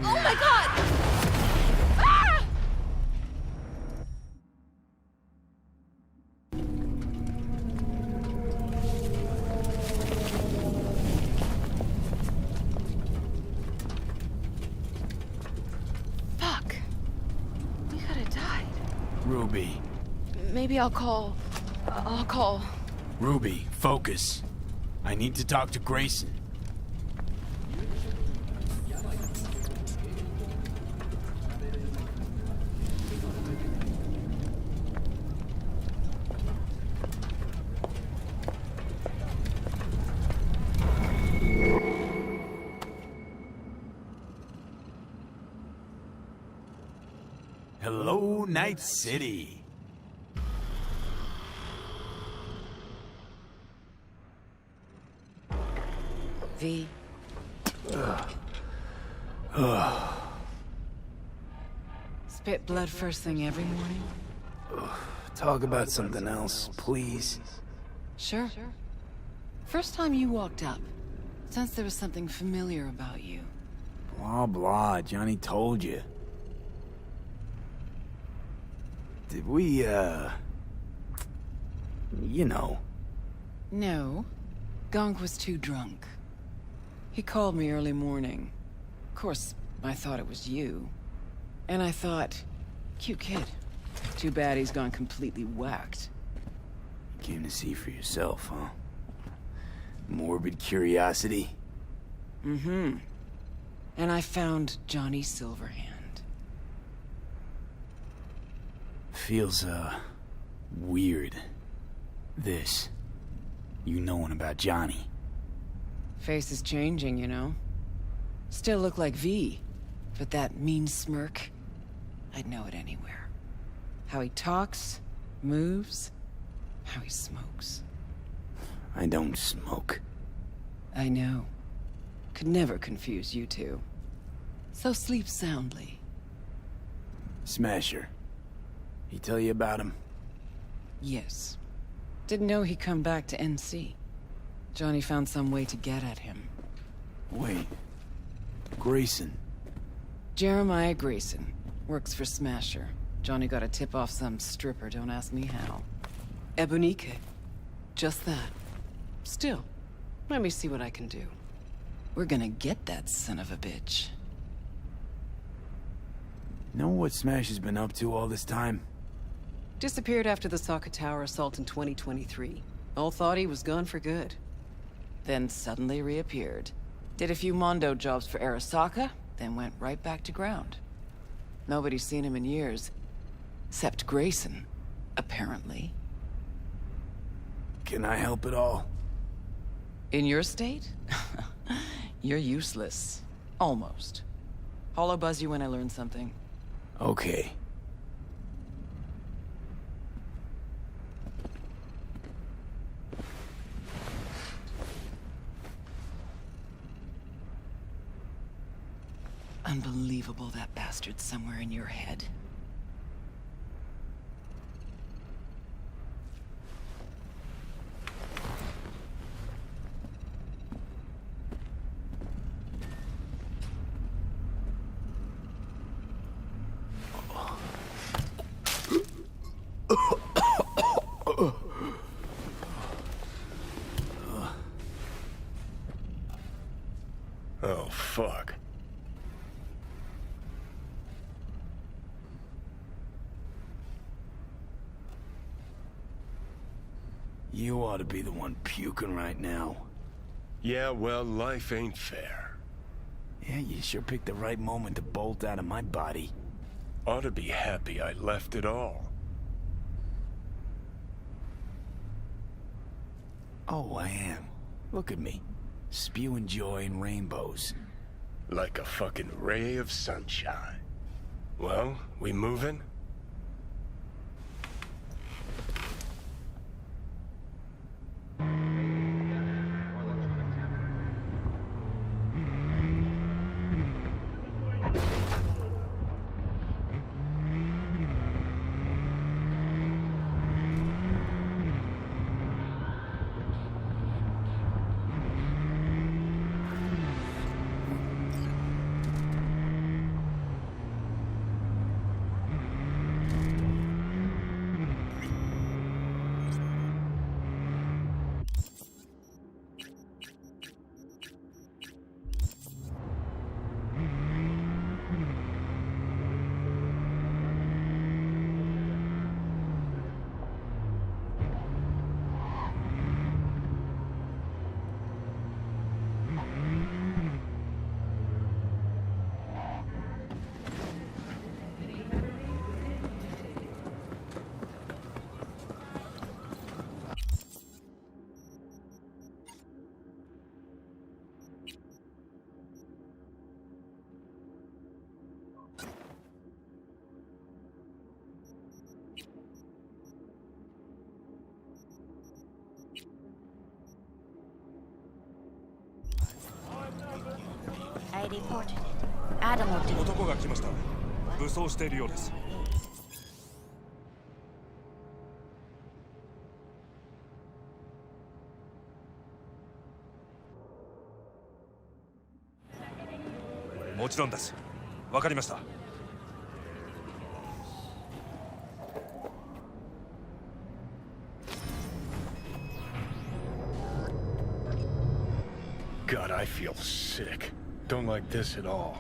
Oh my god! Ah! Fuck. We could have died. Ruby. Maybe I'll call. Ruby, focus. I need to talk to Grayson. Hello, Night City. V. Spit blood first thing every morning? Talk about something else, please. Sure. First time you walked up, sensed there was something familiar about you. Blah, blah. Johnny told you. Did we, you know. No. Gonk was too drunk. He called me early morning. Of course, I thought it was you. And I thought, cute kid. Too bad he's gone completely whacked. Came to see for yourself, huh? Morbid curiosity? Mm-hmm. And I found Johnny Silverhand. Feels, weird. This. You knowing about Johnny. Face is changing, you know. Still look like V, but that mean smirk, I'd know it anywhere. How he talks, moves, how he smokes. I don't smoke. I know. Could never confuse you two. So sleep soundly. Smasher. He tell you about him? Yes. Didn't know he'd come back to NC. Johnny found some way to get at him. Wait. Grayson. Jeremiah Grayson. Works for Smasher. Johnny got a tip off some stripper, don't ask me how. Ebonique. Just that. Still, let me see what I can do. We're gonna get that son of a bitch. Know what Smash has been up to all this time? Disappeared after the Sokka Tower assault in 2023. All thought he was gone for good. Then suddenly reappeared. Did a few Mondo jobs for Arasaka, then went right back to ground. Nobody's seen him in years. Except Grayson, apparently. Can I help at all? In your state? You're useless. Almost. Hollow buzz you when I learn something. Okay. Unbelievable that bastard's somewhere in your head. Oh, fuck. You ought to be the one puking right now. Yeah, well, life ain't fair. Yeah, you sure picked the right moment to bolt out of my body. Ought to be happy I left it all. Oh, I am. Look at me. Spewing joy and rainbows. Like a fucking ray of sunshine. Well, we moving? I reported it. Adam will do it. 男が来ました。武装しているようです。もちろんです。わかりました。God, I feel sick. Don't like this at all.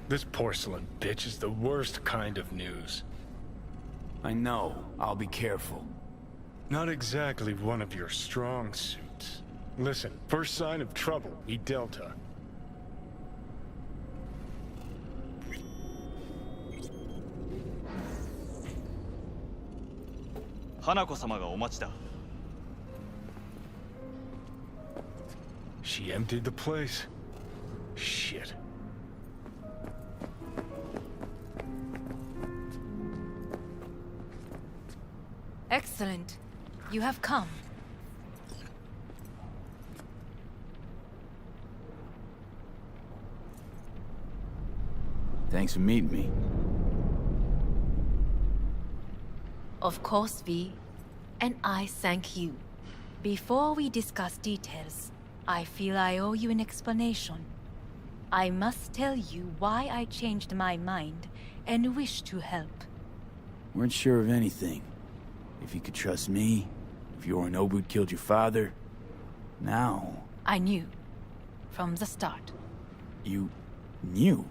This porcelain bitch is the worst kind of news. I know. I'll be careful. Not exactly one of your strong suits. Listen, first sign of trouble, we Delta. Hanako-samaがお待ちだ。 She emptied the place? Shit. Excellent. You have come. Thanks for meeting me. Of course, V. And I thank you. Before we discuss details, I feel I owe you an explanation. I must tell you why I changed my mind and wish to help. Weren't sure of anything. If you could trust me, if Yorinobu killed your father. Now... I knew. From the start. You... knew?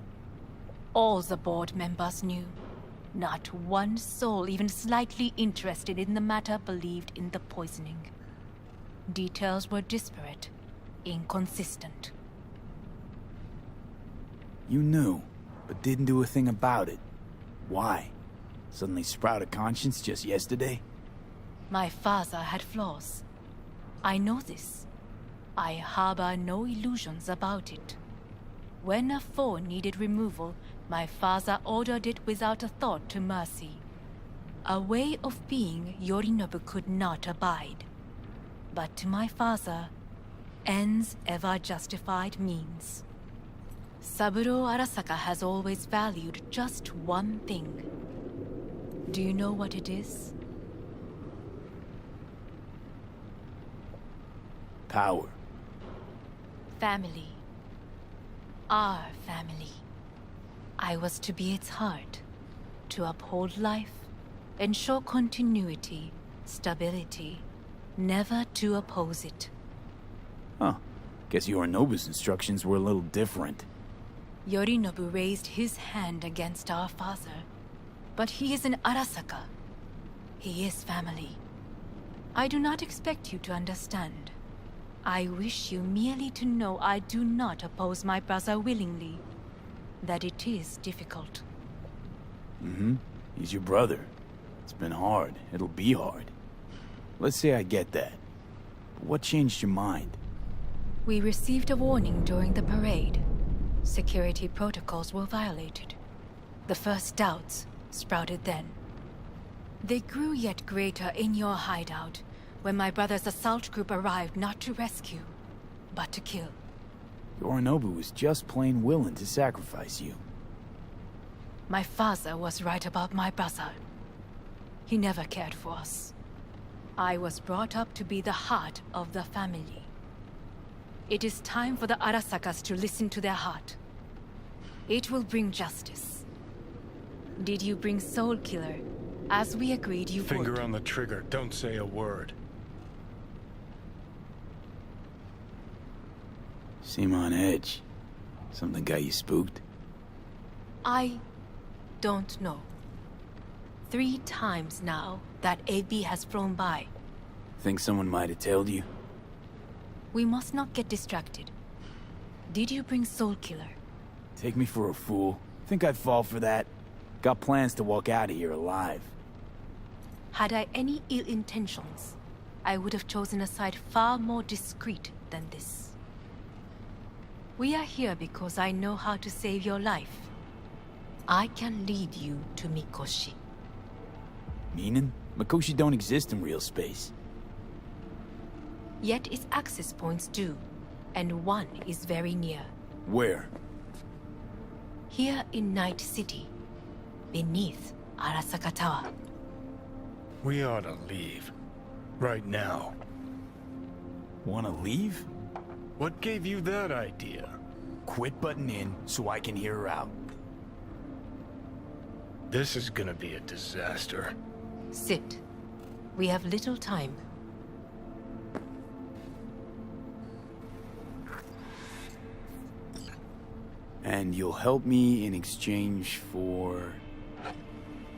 All the board members knew. Not one soul even slightly interested in the matter believed in the poisoning. Details were disparate. Inconsistent. You knew, but didn't do a thing about it. Why? Suddenly sprout a conscience just yesterday? My father had flaws. I know this. I harbor no illusions about it. When a foe needed removal, my father ordered it without a thought to mercy. A way of being Yorinobu could not abide. But to my father, ends ever justified means. Saburo Arasaka has always valued just one thing. Do you know what it is? Power. Family. Our family. I was to be its heart, to uphold life, ensure continuity, stability, never to oppose it. Huh. Guess Yorinobu's instructions were a little different. Yorinobu raised his hand against our father, but he is an Arasaka. He is family. I do not expect you to understand. I wish you merely to know I do not oppose my brother willingly. That it is difficult. Mm-hmm. He's your brother. It's been hard. It'll be hard. Let's say I get that. But what changed your mind? We received a warning during the parade. Security protocols were violated. The first doubts sprouted then. They grew yet greater in your hideout when my brother's assault group arrived not to rescue, but to kill. Yorinobu was just plain willing to sacrifice you. My father was right about my brother. He never cared for us. I was brought up to be the heart of the family. It is time for the Arasakas to listen to their heart. It will bring justice. Did you bring Soul Killer? As we agreed you would. Finger on the trigger, don't say a word. Seem on edge. Something got you spooked? I don't know. 3 times now that AB has flown by. Think someone might have told you? We must not get distracted. Did you bring Soul Killer? Take me for a fool. Think I'd fall for that? Got plans to walk out of here alive. Had I any ill intentions, I would have chosen a side far more discreet than this. We are here because I know how to save your life. I can lead you to Mikoshi. Meaning? Mikoshi don't exist in real space. Yet its access points do, and one is very near. Where? Here in Night City, beneath Arasaka Tower. We ought to leave. Right now. Wanna leave? What gave you that idea? Quit butting in so I can hear her out. This is gonna be a disaster. Sit. We have little time. And you'll help me in exchange for...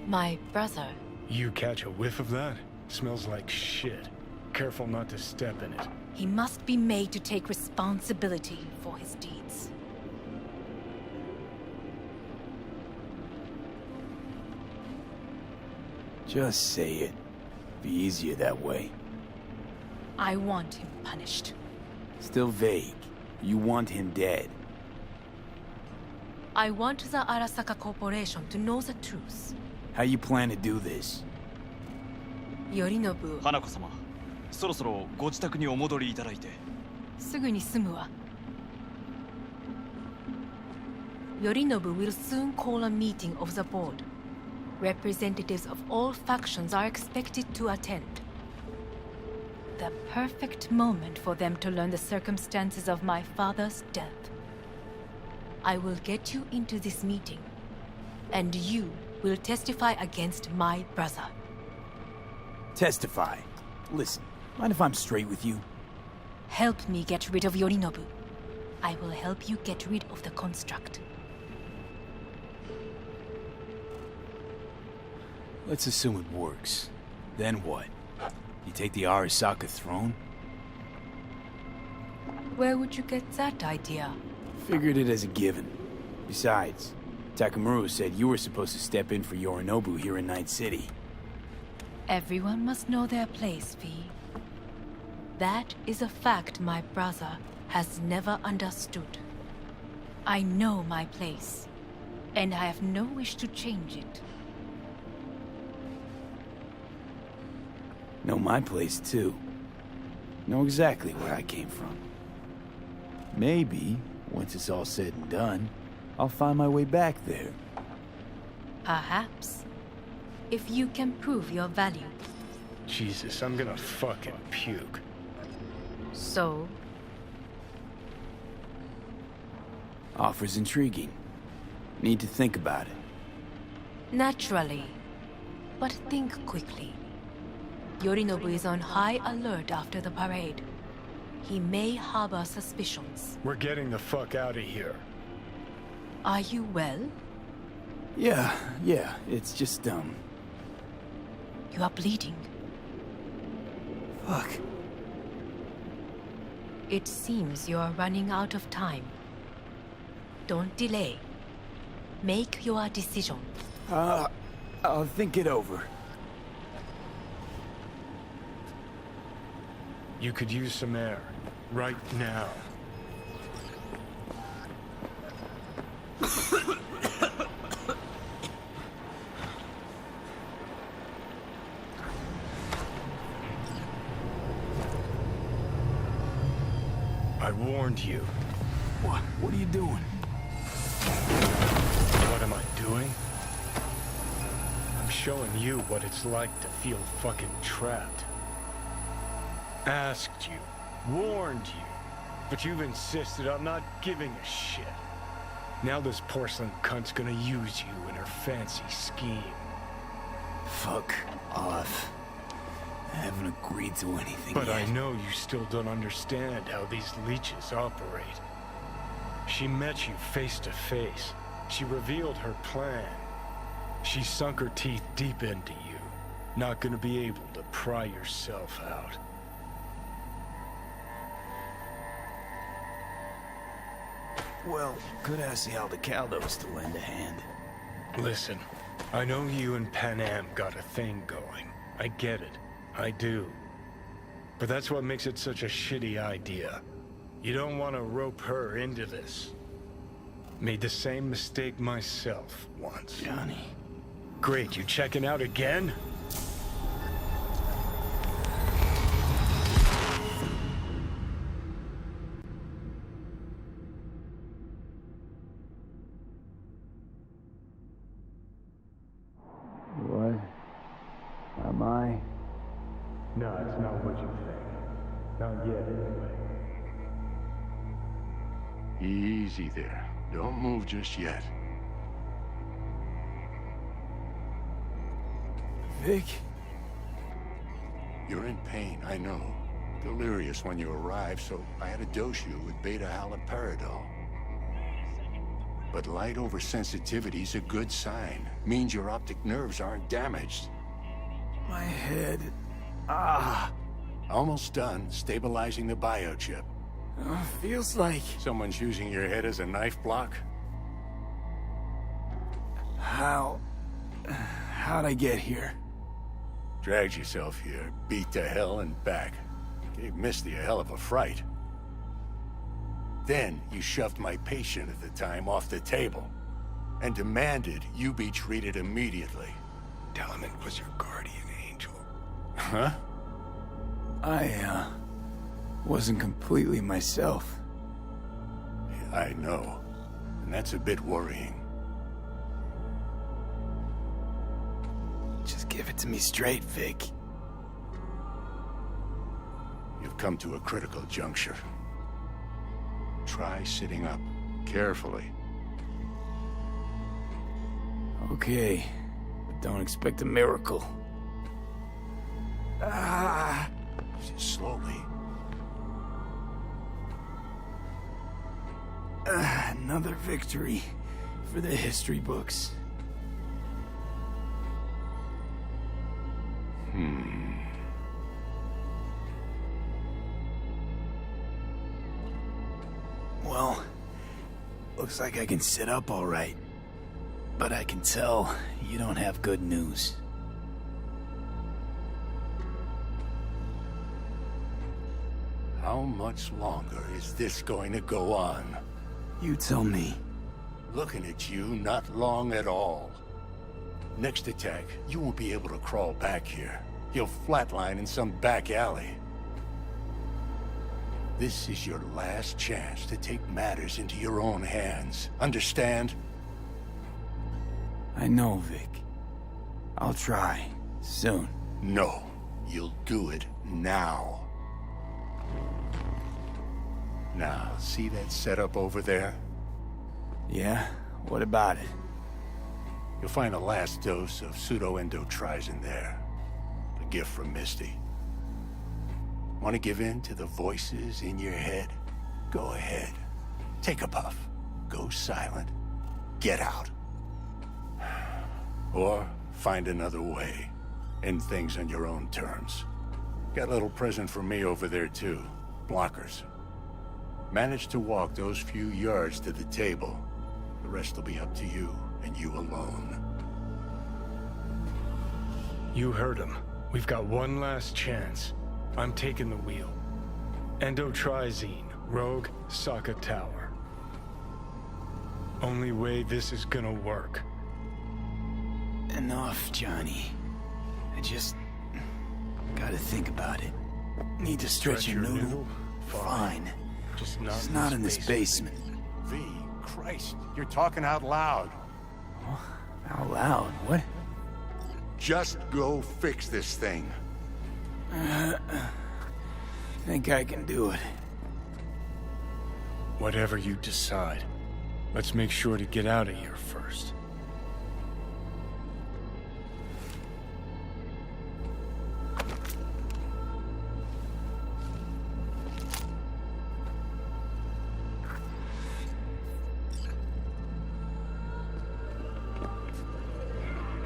My brother. You catch a whiff of that? Smells like shit. Careful not to step in it. He must be made to take responsibility for his deeds. Just say it. Be easier that way. I want him punished. Still vague. You want him dead. I want the Arasaka Corporation to know the truth. How you plan to do this? Yorinobu. 花子様、そろそろご自宅にお戻りいただいて。すぐに済むわ。Yorinobu will soon call a meeting of the board. Representatives of all factions are expected to attend. The perfect moment for them to learn the circumstances of my father's death. I will get you into this meeting, and you will testify against my brother. Testify? Listen, mind if I'm straight with you? Help me get rid of Yorinobu. I will help you get rid of the construct. Let's assume it works. Then what? You take the Arasaka throne? Where would you get that idea? Figured it as a given. Besides, Takamura said you were supposed to step in for Yorinobu here in Night City. Everyone must know their place, V. That is a fact my brother has never understood. I know my place, and I have no wish to change it. Know my place, too. Know exactly where I came from. Maybe, once it's all said and done, I'll find my way back there. Perhaps. If you can prove your value. Jesus, I'm gonna fucking puke. So? Offer's intriguing. Need to think about it. Naturally. But think quickly. Yorinobu is on high alert after the parade. He may harbor suspicions. We're getting the fuck out of here. Are you well? Yeah, it's just, You are bleeding. Fuck. It seems you are running out of time. Don't delay. Make your decision. I'll think it over. You could use some air. Right now. I warned you. What are you doing? What am I doing? I'm showing you what it's like to feel fucking trapped. Asked you, warned you, but you've insisted on not giving a shit. Now this porcelain cunt's gonna use you in her fancy scheme. Fuck off. I haven't agreed to anything But yet. I know you still don't understand how these leeches operate. She met you face to face. She revealed her plan. She sunk her teeth deep into you. Not gonna be able to pry yourself out. Well, could ask the Aldecaldos to lend a hand. Listen, I know you and Panam got a thing going. I get it. I do. But that's what makes it such a shitty idea. You don't want to rope her into this. Made the same mistake myself once. Johnny. Great, you checking out again? What? Am I? No, it's not what you think. Not yet, anyway. Easy there. Don't move just yet. Vic? You're in pain, I know. Delirious when you arrived, so I had to dose you with beta-haloperidol. But light oversensitivity's a good sign. Means your optic nerves aren't damaged. My head. Almost done stabilizing the biochip. Feels like... Someone's using your head as a knife block? How'd I get here? Dragged yourself here, beat to hell and back. Gave Misty a hell of a fright. Then you shoved my patient at the time off the table and demanded you be treated immediately. Tell him it was your guardian angel. Huh? I, wasn't completely myself. I know. And that's a bit worrying. Just give it to me straight, Vic. You've come to a critical juncture. Try sitting up. Carefully. Okay. But don't expect a miracle. Slowly. Another victory for the history books. Well, looks like I can sit up all right. But I can tell you don't have good news. How much longer is this going to go on? You tell me. Looking at you, not long at all. Next attack, you won't be able to crawl back here. You'll flatline in some back alley. This is your last chance to take matters into your own hands. Understand? I know, Vic. I'll try. Soon. No. You'll do it now. Now, see that setup over there? Yeah? What about it? You'll find a last dose of pseudo-endotrizin there. A gift from Misty. Want to give in to the voices in your head? Go ahead. Take a puff. Go silent. Get out. Or find another way. End things on your own terms. Got a little present for me over there, too. Blockers. Managed to walk those few yards to the table. The rest will be up to you, and you alone. You heard him. We've got one last chance. I'm taking the wheel. Endotrizine, Rogue, Saka Tower. Only way this is gonna work. Enough, Johnny. I just gotta think about it. Need to stretch your noodle? Fine. Just not in this basement. V, Christ, you're talking out loud. Out loud? What? Just go fix this thing. Think I can do it. Whatever you decide. Let's make sure to get out of here first.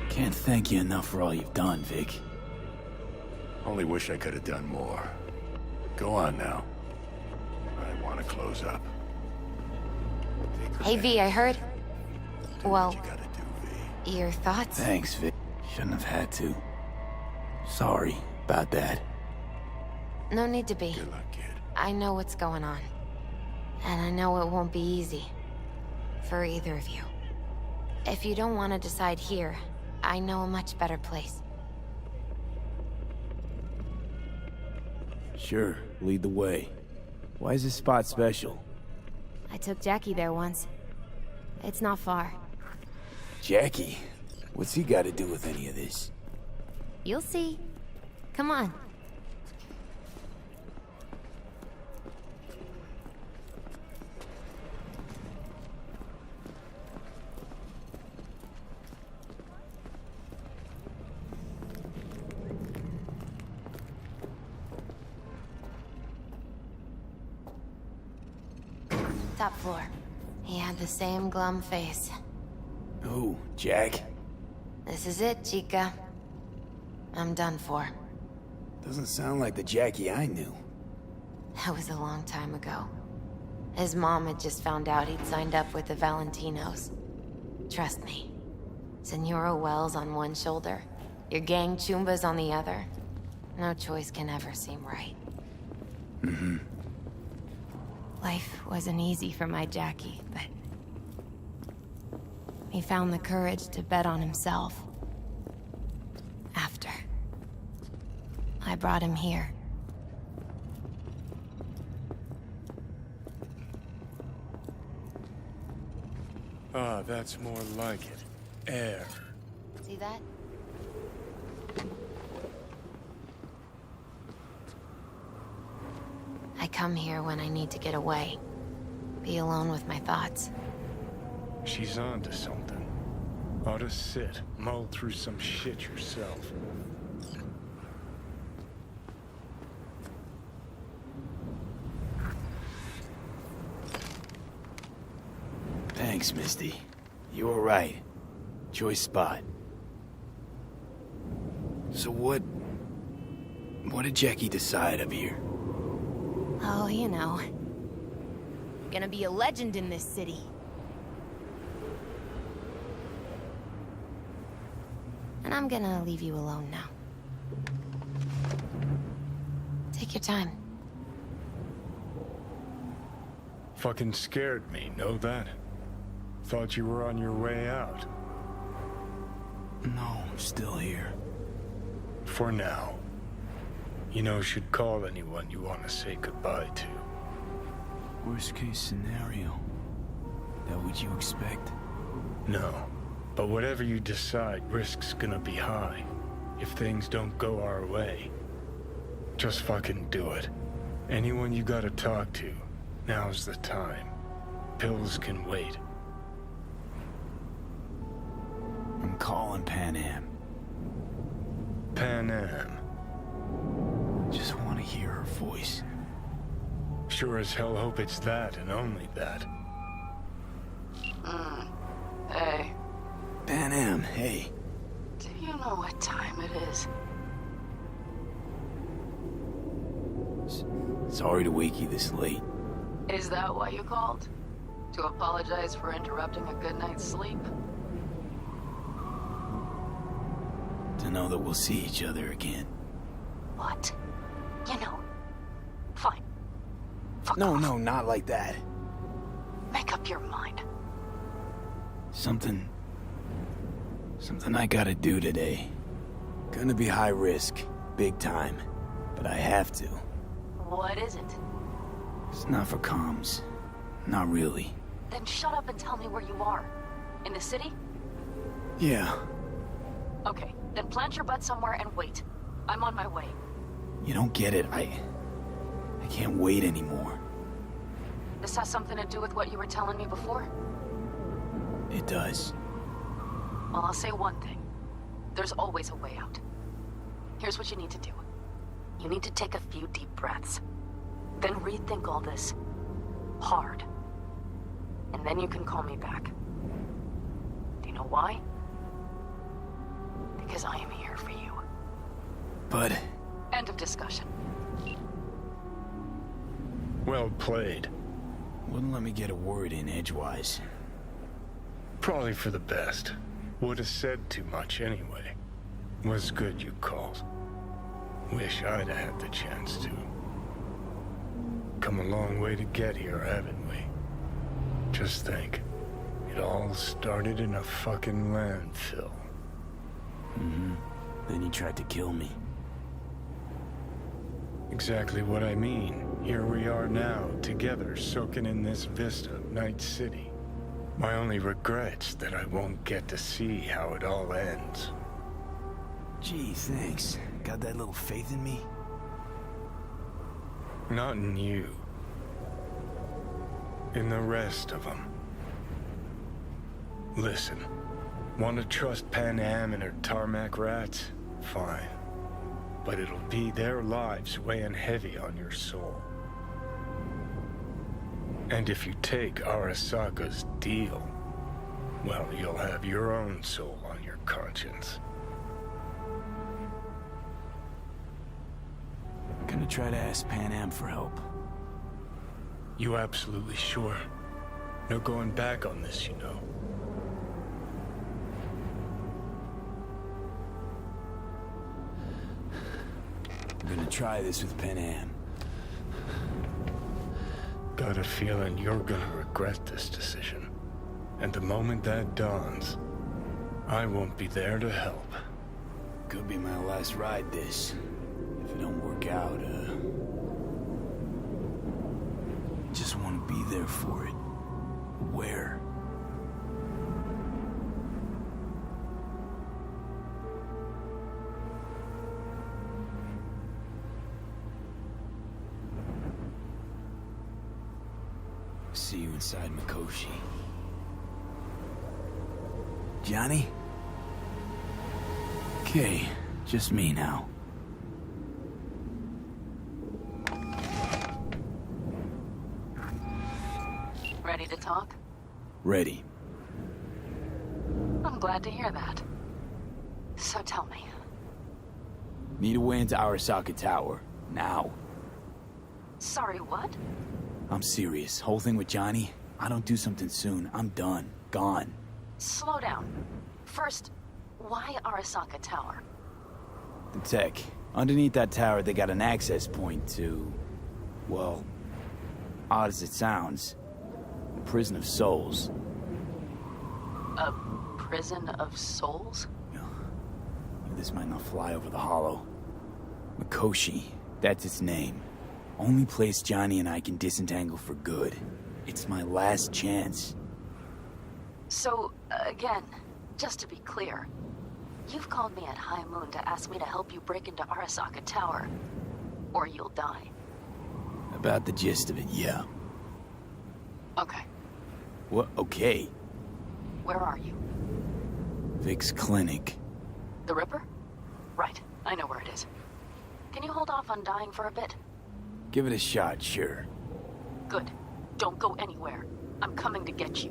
Can't thank you enough for all you've done, Vic. Only wish I could have done more. Go on now. I want to close up. Hey, V, I heard. Well, your thoughts? Thanks, Vic. Shouldn't have had to. Sorry about that. No need to be. Good luck, kid. I know what's going on. And I know it won't be easy. For either of you. If you don't want to decide here, I know a much better place. Sure, lead the way. Why is this spot special? I took Jackie there once. It's not far. Jackie? What's he got to do with any of this? You'll see. Come on. Top floor. He had the same glum face. Who, Jack? This is it, Chica. I'm done for. Doesn't sound like the Jackie I knew. That was a long time ago. His mom had just found out he'd signed up with the Valentinos. Trust me. Senora Wells on one shoulder, your gang Chumbas on the other. No choice can ever seem right. Mm-hmm. Life wasn't easy for my Jackie, but he found the courage to bet on himself. After I brought him here. Ah, that's more like it. Air. See that? I come here when I need to get away. Be alone with my thoughts. She's on to something. Ought to sit, mull through some shit yourself. Thanks, Misty. You were right. Choice spot. So what did Jackie decide up here? Oh, you know. Gonna be a legend in this city. And I'm gonna leave you alone now. Take your time. Fucking scared me, know that? Thought you were on your way out. No, I'm still here. For now. You know, should call anyone you want to say goodbye to. Worst case scenario. That what you expect? No. But whatever you decide, risk's gonna be high. If things don't go our way. Just fucking do it. Anyone you gotta talk to, now's the time. Pills can wait. I'm calling Pan Am. Pan Am. Just want to hear her voice. Sure as hell hope it's that and only that. Hey. Pan Am, hey. Do you know what time it is? Sorry to wake you this late. Is that why you called? To apologize for interrupting a good night's sleep? To know that we'll see each other again. What? You know. Fine. No, not like that. Make up your mind. Something I gotta do today. Gonna be high risk, big time, but I have to. What is it? It's not for comms. Not really. Then shut up and tell me where you are. In the city? Yeah. Okay, then plant your butt somewhere and wait. I'm on my way. You don't get it. I can't wait anymore. This has something to do with what you were telling me before? It does. Well, I'll say one thing. There's always a way out. Here's what you need to do. You need to take a few deep breaths. Then rethink all this. Hard. And then you can call me back. Do you know why? Because I am here for you. But... End of discussion. Well played. Wouldn't let me get a word in edgewise. Probably for the best. Would have said too much anyway. Was good you called. Wish I'd had the chance to. Come a long way to get here, haven't we? Just think. It all started in a fucking landfill. Mm-hmm. Then he tried to kill me. Exactly what I mean. Here we are now, together, soaking in this vista of Night City. My only regret's that I won't get to see how it all ends. Gee, thanks. Got that little faith in me? Not in you. In the rest of them. Listen, want to trust Pan Am and her tarmac rats? Fine. But it'll be their lives weighing heavy on your soul. And if you take Arasaka's deal, well, you'll have your own soul on your conscience. Gonna try to ask Pan Am for help. You absolutely sure? No going back on this, you know. I'm gonna try this with Pan Am. Got a feeling you're gonna regret this decision. And the moment that dawns, I won't be there to help. Could be my last ride this. If it don't work out, just want to be there for it. Where? See you inside Mikoshi. Johnny? Okay, just me now. Ready to talk? Ready. I'm glad to hear that. So tell me. Need a way into Arasaka Tower. Now. Sorry, what? I'm serious. Whole thing with Johnny, I don't do something soon, I'm done. Gone. Slow down. First, why Arasaka Tower? The tech. Underneath that tower, they got an access point to... well, odd as it sounds, a prison of souls. A prison of souls? This might not fly over the hollow. Mikoshi, that's its name. Only place Johnny and I can disentangle for good. It's my last chance. So, again, just to be clear, you've called me at high moon to ask me to help you break into Arasaka Tower, or you'll die. About the gist of it, yeah. Okay. What? Okay. Where are you? Vic's clinic. The Ripper? Right, I know where it is. Can you hold off on dying for a bit? Give it a shot, sure. Good. Don't go anywhere. I'm coming to get you.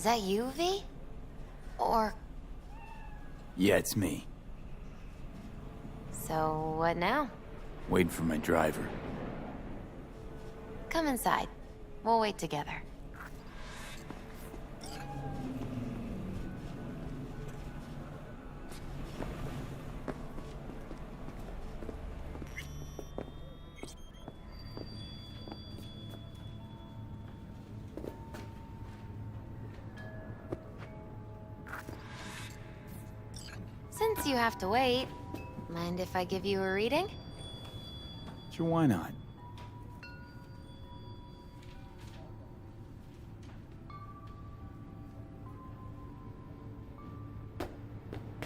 that you, V? Or... Yeah, it's me. So, what now? Waiting for my driver. Come inside. We'll wait together. Since you have to wait, mind if I give you a reading? Sure, why not?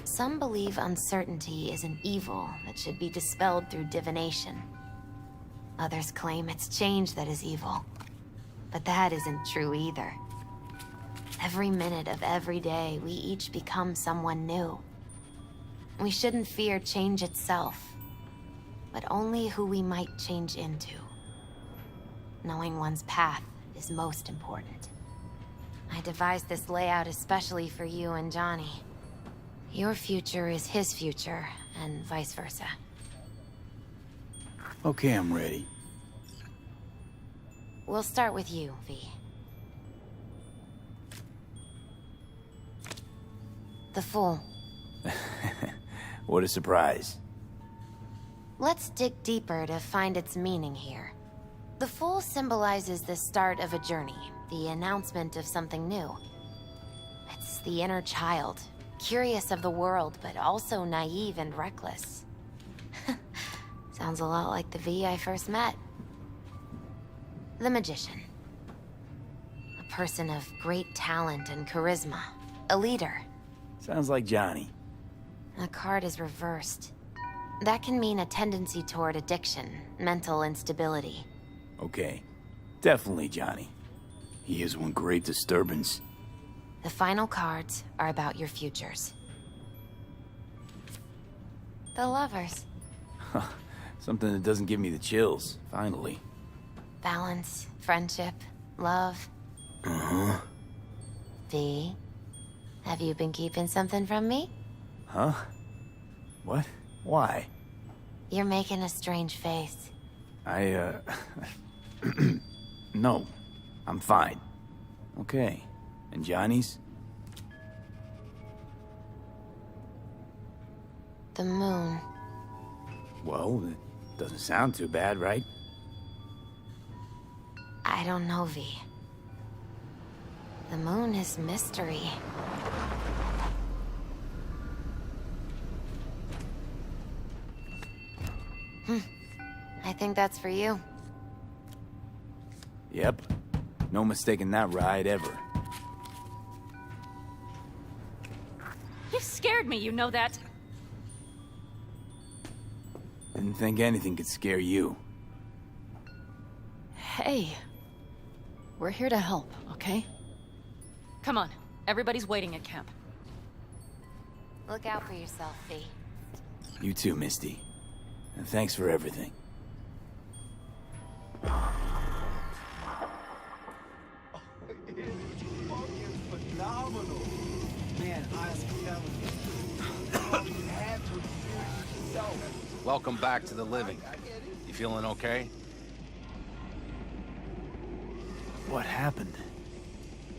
Some believe uncertainty is an evil that should be dispelled through divination. Others claim it's change that is evil. But that isn't true either. Every minute of every day, we each become someone new. We shouldn't fear change itself, but only who we might change into. Knowing one's path is most important. I devised this layout especially for you and Johnny. Your future is his future, and vice versa. Okay, I'm ready. We'll start with you, V. The Fool. What a surprise. Let's dig deeper to find its meaning here. The Fool symbolizes the start of a journey, the announcement of something new. It's the inner child, curious of the world, but also naive and reckless. Sounds a lot like the V I first met. The Magician. A person of great talent and charisma. A leader. Sounds like Johnny. The card is reversed. That can mean a tendency toward addiction, mental instability. Okay. Definitely Johnny. He is one great disturbance. The final cards are about your futures. The Lovers. Something that doesn't give me the chills, finally. Balance, friendship, love. Uh-huh. V, have you been keeping something from me? Huh? What? Why? You're making a strange face. No. I'm fine. Okay. And Johnny's? The moon. Well, it doesn't sound too bad, right? I don't know, V. The moon is mystery. I think that's for you. Yep. No mistaking that ride ever. You scared me, you know that. Didn't think anything could scare you. Hey. We're here to help, okay? Come on, everybody's waiting at camp. Look out for yourself, V. You too, Misty. And thanks for everything. Phenomenal. Man, I was telling you. You had to experience it yourself. Welcome back to the living. You feeling okay? What happened?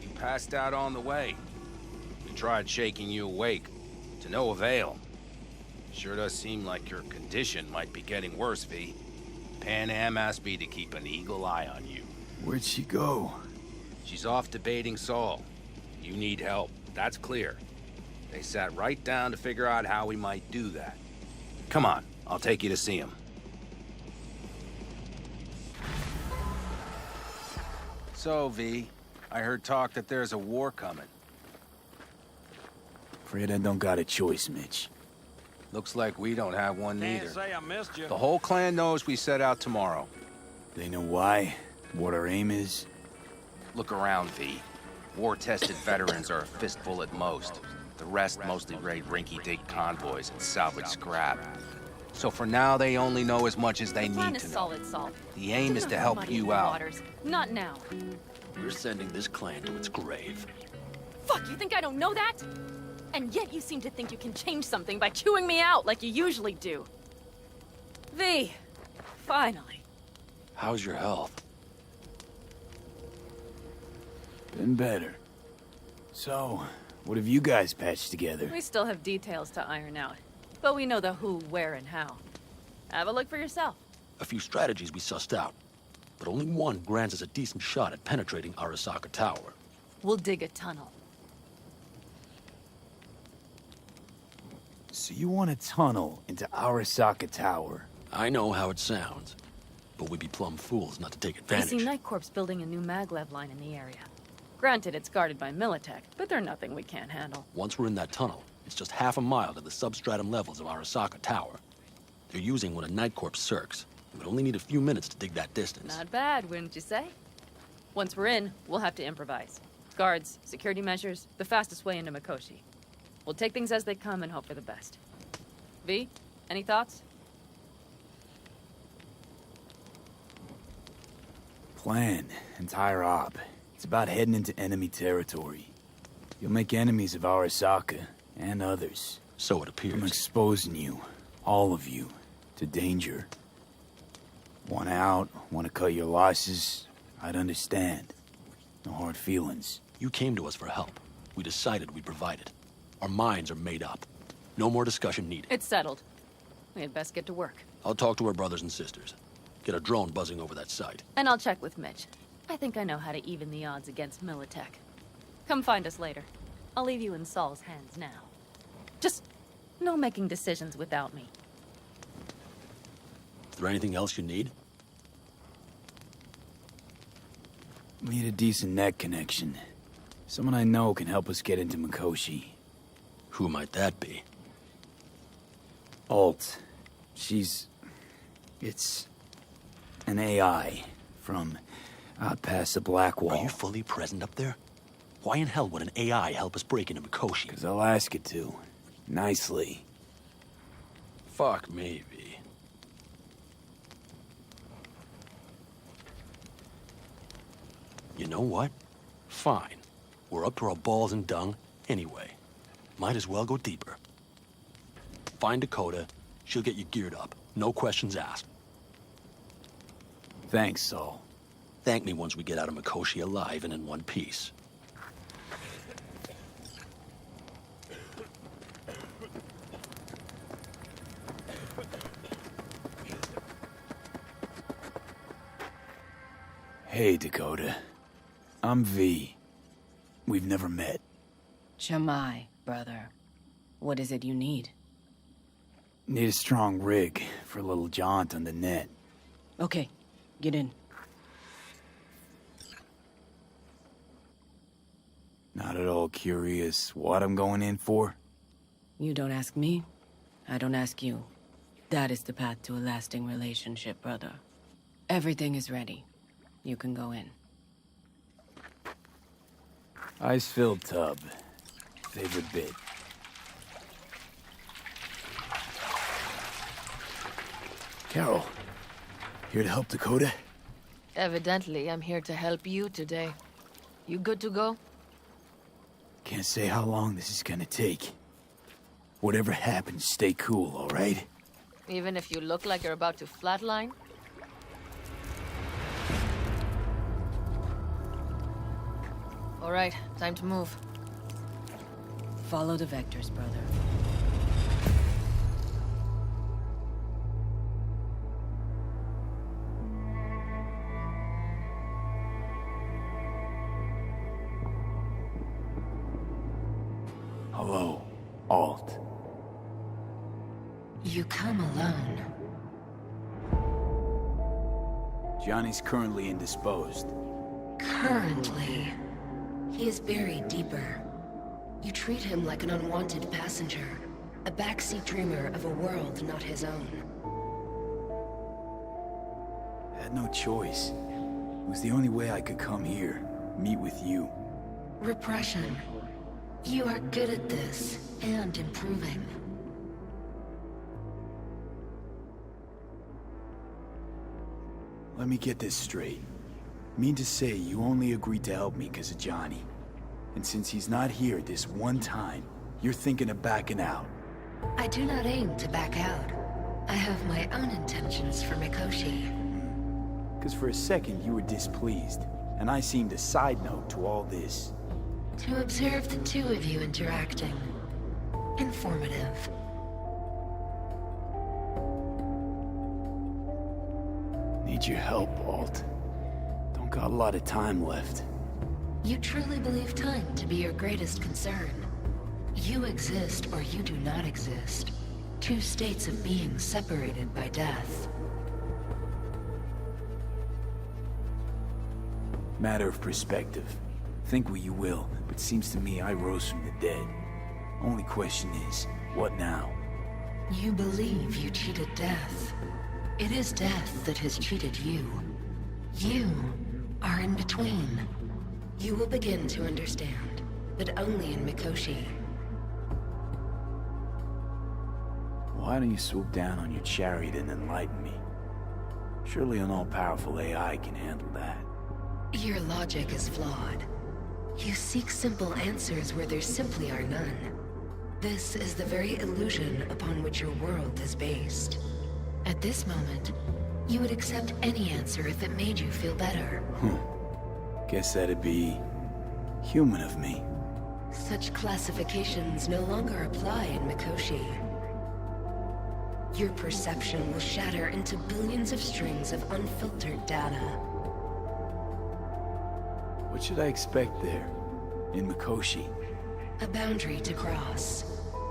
You passed out on the way. We tried shaking you awake. To no avail. Sure does seem like your condition might be getting worse, V. Pan Am asked me to keep an eagle eye on you. Where'd she go? She's off debating Saul. You need help, that's clear. They sat right down to figure out how we might do that. Come on, I'll take you to see him. So, V, I heard talk that there's a war coming. Afraid I don't got a choice, Mitch. Looks like we don't have one Can't neither. say I missed you. The whole clan knows we set out tomorrow. They know why? What our aim is? Look around, V. War-tested veterans are a fistful at most. The rest mostly raid rinky-dink convoys and salvage scrap. So for now, they only know as much as they Find need a to know. solid salt. The aim is to help Muddy you out. waters. Not now. We're sending this clan to its grave. Fuck, you think I don't know that? And yet you seem to think you can change something by chewing me out like you usually do. V, finally. How's your health? Been better. So, what have you guys patched together? We still have details to iron out, but we know the who, where, and how. Have a look for yourself. A few strategies we sussed out, but only one grants us a decent shot at penetrating Arasaka Tower. We'll dig a tunnel. So you want a tunnel into Arasaka Tower? I know how it sounds, but we'd be plumb fools not to take I advantage. see Night Corps building a new maglev line in the area. Granted, it's guarded by Militech, but they're nothing we can't handle. Once we're in that tunnel, it's just half a mile to the substratum levels of Arasaka Tower. They're using one of Night Corps' circs. It would only need a few minutes to dig that distance. Not bad, wouldn't you say? Once we're in, we'll have to improvise. Guards, security measures, the fastest way into Mikoshi. We'll take things as they come and hope for the best. V, any thoughts? Plan, entire op. It's about heading into enemy territory. You'll make enemies of Arasaka, and others. So it appears. I'm exposing you, all of you, to danger. Want out, want to cut your losses, I'd understand. No hard feelings. You came to us for help. We decided we'd provide it. Our minds are made up. No more discussion needed. It's settled. We had best get to work. I'll talk to our brothers and sisters. Get a drone buzzing over that site. And I'll check with Mitch. I think I know how to even the odds against Militech. Come find us later. I'll leave you in Saul's hands now. Just no making decisions without me. Is there anything else you need? Need a decent net connection. Someone I know can help us get into Mikoshi. Who might that be? Alt. It's an AI from out past the Black Wall. Are you fully present up there? Why in hell would an AI help us break into Mikoshi? Because I'll ask it to. Nicely. Fuck me, V. You know what? Fine. We're up to our balls in dung anyway. Might as well go deeper. Find Dakota. She'll get you geared up. No questions asked. Thanks, Saul. Thank me once we get out of Mikoshi alive and in one piece. Hey, Dakota. I'm V. We've never met. Chamai, brother. What is it you need? Need a strong rig for a little jaunt on the net. Okay, get in. Not at all curious what I'm going in for? You don't ask me, I don't ask you. That is the path to a lasting relationship, brother. Everything is ready. You can go in. Ice-filled tub. Favorite bit. Carol, here to help Dakota? Evidently, I'm here to help you today. You good to go? Can't say how long this is gonna take. Whatever happens, stay cool, all right? Even if you look like you're about to flatline? All right, time to move. Follow the vectors, brother. Hello, Alt. You come alone. Johnny's currently indisposed. Currently. He is buried deeper. You treat him like an unwanted passenger, a backseat dreamer of a world not his own. Had no choice. It was the only way I could come here, meet with you. Repression. You are good at this, and improving. Let me get this straight. Mean to say you only agreed to help me because of Johnny. And since he's not here this one time, you're thinking of backing out. I do not aim to back out. I have my own intentions for Mikoshi. Because for a second you were displeased, and I seemed a side note to all this. To observe the two of you interacting. Informative. Need your help, Walt. Don't got a lot of time left. You truly believe time to be your greatest concern. You exist or you do not exist. Two states of being separated by death. Matter of perspective. Think what you will, but seems to me I rose from the dead. Only question is, what now? You believe you cheated death. It is death that has cheated you. You are in between. You will begin to understand, but only in Mikoshi. Why don't you swoop down on your chariot and enlighten me? Surely an all-powerful AI can handle that. Your logic is flawed. You seek simple answers where there simply are none. This is the very illusion upon which your world is based. At this moment, you would accept any answer if it made you feel better. Guess that'd be human of me. Such classifications no longer apply in Mikoshi. Your perception will shatter into billions of strings of unfiltered data. What should I expect there, in Mikoshi? A boundary to cross.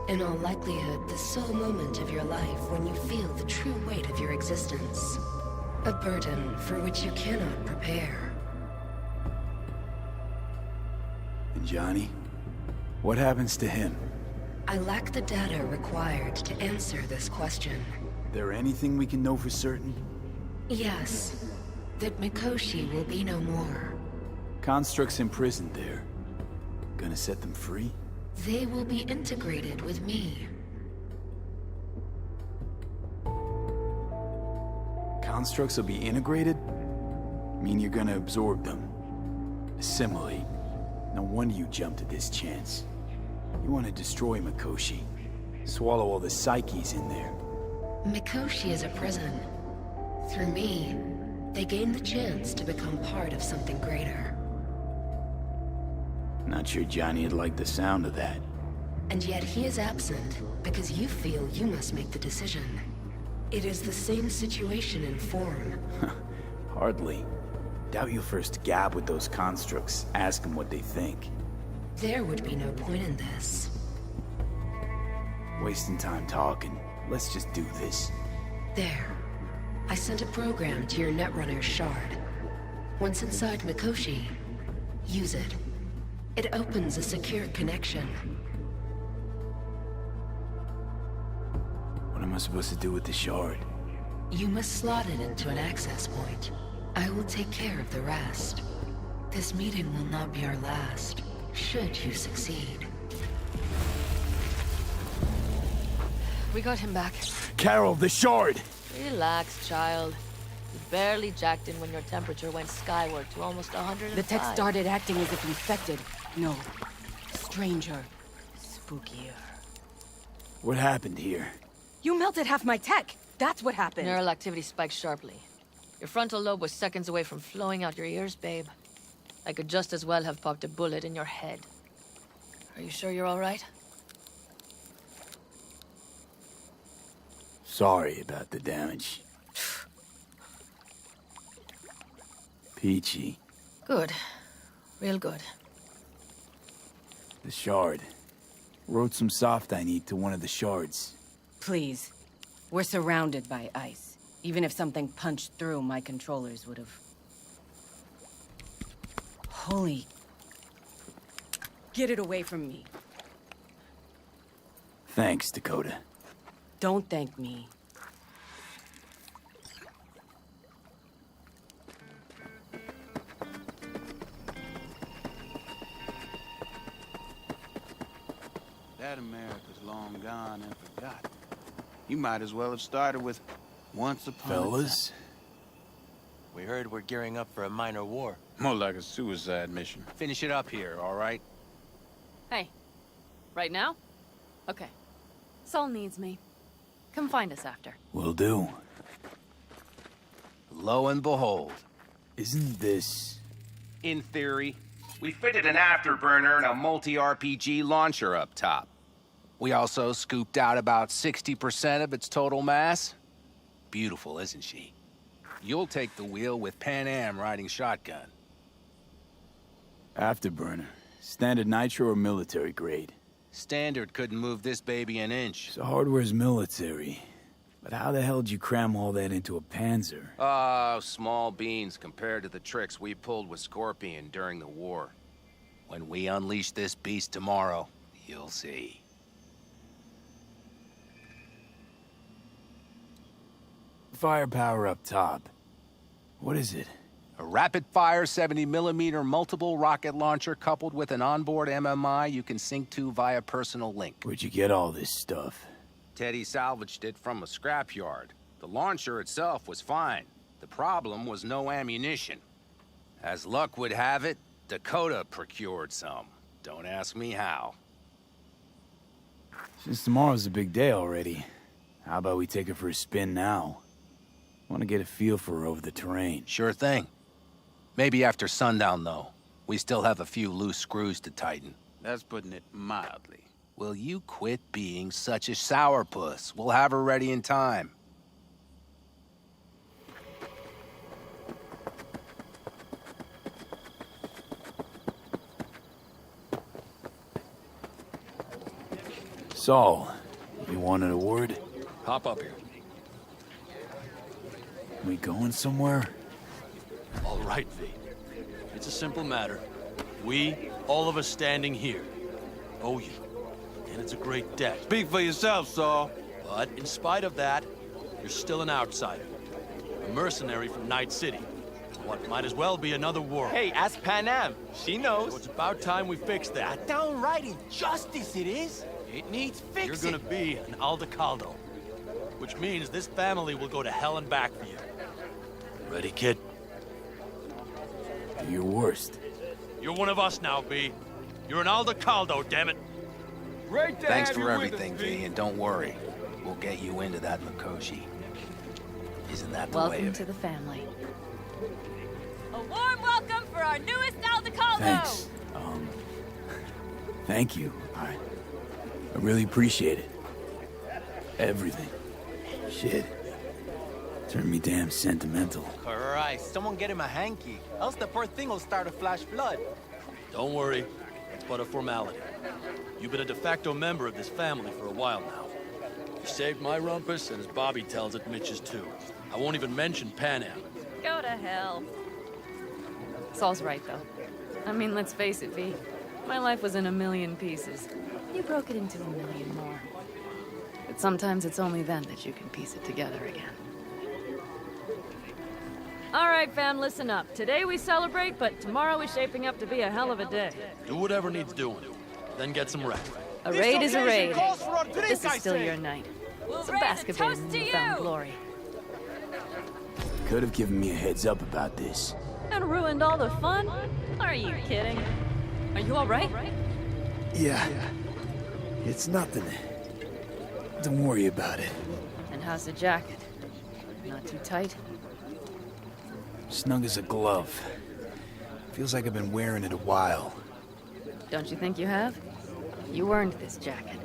In all likelihood, the sole moment of your life when you feel the true weight of your existence. A burden for which you cannot prepare. And Johnny? What happens to him? I lack the data required to answer this question. There anything we can know for certain? Yes. That Mikoshi will be no more. Constructs imprisoned there. Gonna set them free? They will be integrated with me. Constructs will be integrated? Mean you're gonna absorb them? Assimilate? No wonder you jumped at this chance. You want to destroy Mikoshi. Swallow all the psyches in there. Mikoshi is a prison. Through me, they gain the chance to become part of something greater. Not sure Johnny'd like the sound of that. And yet he is absent because you feel you must make the decision. It is the same situation in form. Hardly. Doubt you'll first gab with those constructs, ask them what they think. There would be no point in this. Wasting time talking. Let's just do this. There. I sent a program to your Netrunner's shard. Once inside Mikoshi, use it. It opens a secure connection. What am I supposed to do with the shard? You must slot it into an access point. I will take care of the rest. This meeting will not be our last, should you succeed. We got him back. Carol, the shard! Relax, child. You barely jacked in when your temperature went skyward to almost 105. The tech started acting as if infected. No. Stranger. Spookier. What happened here? You melted half my tech! That's what happened! Neural activity spiked sharply. Your frontal lobe was seconds away from flowing out your ears, babe. I could just as well have popped a bullet in your head. Are you sure you're all right? Sorry about the damage. Peachy. Good. Real good. The shard. Wrote some soft I need to one of the shards. Please. We're surrounded by ice. Even if something punched through, my controllers would have... Holy... Get it away from me. Thanks, Dakota. Don't thank me. That America's long gone and forgotten. You might as well have started with once upon Fellas? a time. We heard we're gearing up for a minor war. More like a suicide mission. Finish it up here, all right? Hey, right now? Okay. Saul needs me. Come find us after. Will do. Lo and behold. Isn't this... In theory, we fitted an afterburner and a multi-RPG launcher up top. We also scooped out about 60% of its total mass. Beautiful, isn't she? You'll take the wheel with Pan Am riding shotgun. Afterburner. Standard nitro or military grade? Standard couldn't move this baby an inch. So hardware's military. But how the hell did you cram all that into a Panzer? Oh, small beans compared to the tricks we pulled with Scorpion during the war. When we unleash this beast tomorrow, you'll see. Firepower up top. What is it? A rapid-fire 70mm multiple rocket launcher coupled with an onboard MMI you can sync to via personal link. Where'd you get all this stuff? Teddy salvaged it from a scrapyard. The launcher itself was fine. The problem was no ammunition. As luck would have it, Dakota procured some. Don't ask me how. Since tomorrow's a big day already, how about we take her for a spin now? I want to get a feel for her over the terrain. Sure thing. Maybe after sundown, though. We still have a few loose screws to tighten. That's putting it mildly. Will you quit being such a sourpuss? We'll have her ready in time. Saul, you wanted a word? Hop up here. We going somewhere? All right, V. It's a simple matter. We, all of us standing here, owe you. And it's a great debt. Speak for yourself, Saul. But in spite of that, you're still an outsider. A mercenary from Night City. What might as well be another world. Hey, ask Pan Am. She knows. So it's about time we fix that. Downright injustice it is. It needs fixing. You're gonna be an Aldecaldo. Which means this family will go to hell and back for you. Ready, kid? Do your worst. You're one of us now, B. You're an Aldecaldo, damn it. Great to Thanks have for you everything, with us, V, and don't worry. We'll get you into that Mikoshi. Isn't that the way Welcome of to it? the family. A warm welcome for our newest Aldecaldo! Thanks. Thank you. I really appreciate it. Everything. Shit. Turned me damn sentimental. Christ, someone get him a hanky. Else the poor thing will start to flash blood. Don't worry. It's but a formality. You've been a de facto member of this family for a while now. You saved my rumpus, and as Bobby tells it, Mitch's too. I won't even mention Pan Am. Go to hell. Saul's right, though. I mean, let's face it, V. My life was in a million pieces. You broke it into a million more. But sometimes it's only then that you can piece it together again. All right, fam, listen up. Today we celebrate, but tomorrow is shaping up to be a hell of a day. Do whatever needs doing. Then get some rest. A raid is a raid. This is still your night. Some basketball in newfound glory. Could have given me a heads up about this. And ruined all the fun? Are you kidding? Are you all right? Yeah. It's nothing. Don't worry about it. And how's the jacket? Not too tight? Snug as a glove. Feels like I've been wearing it a while. Don't you think you have? You earned this jacket.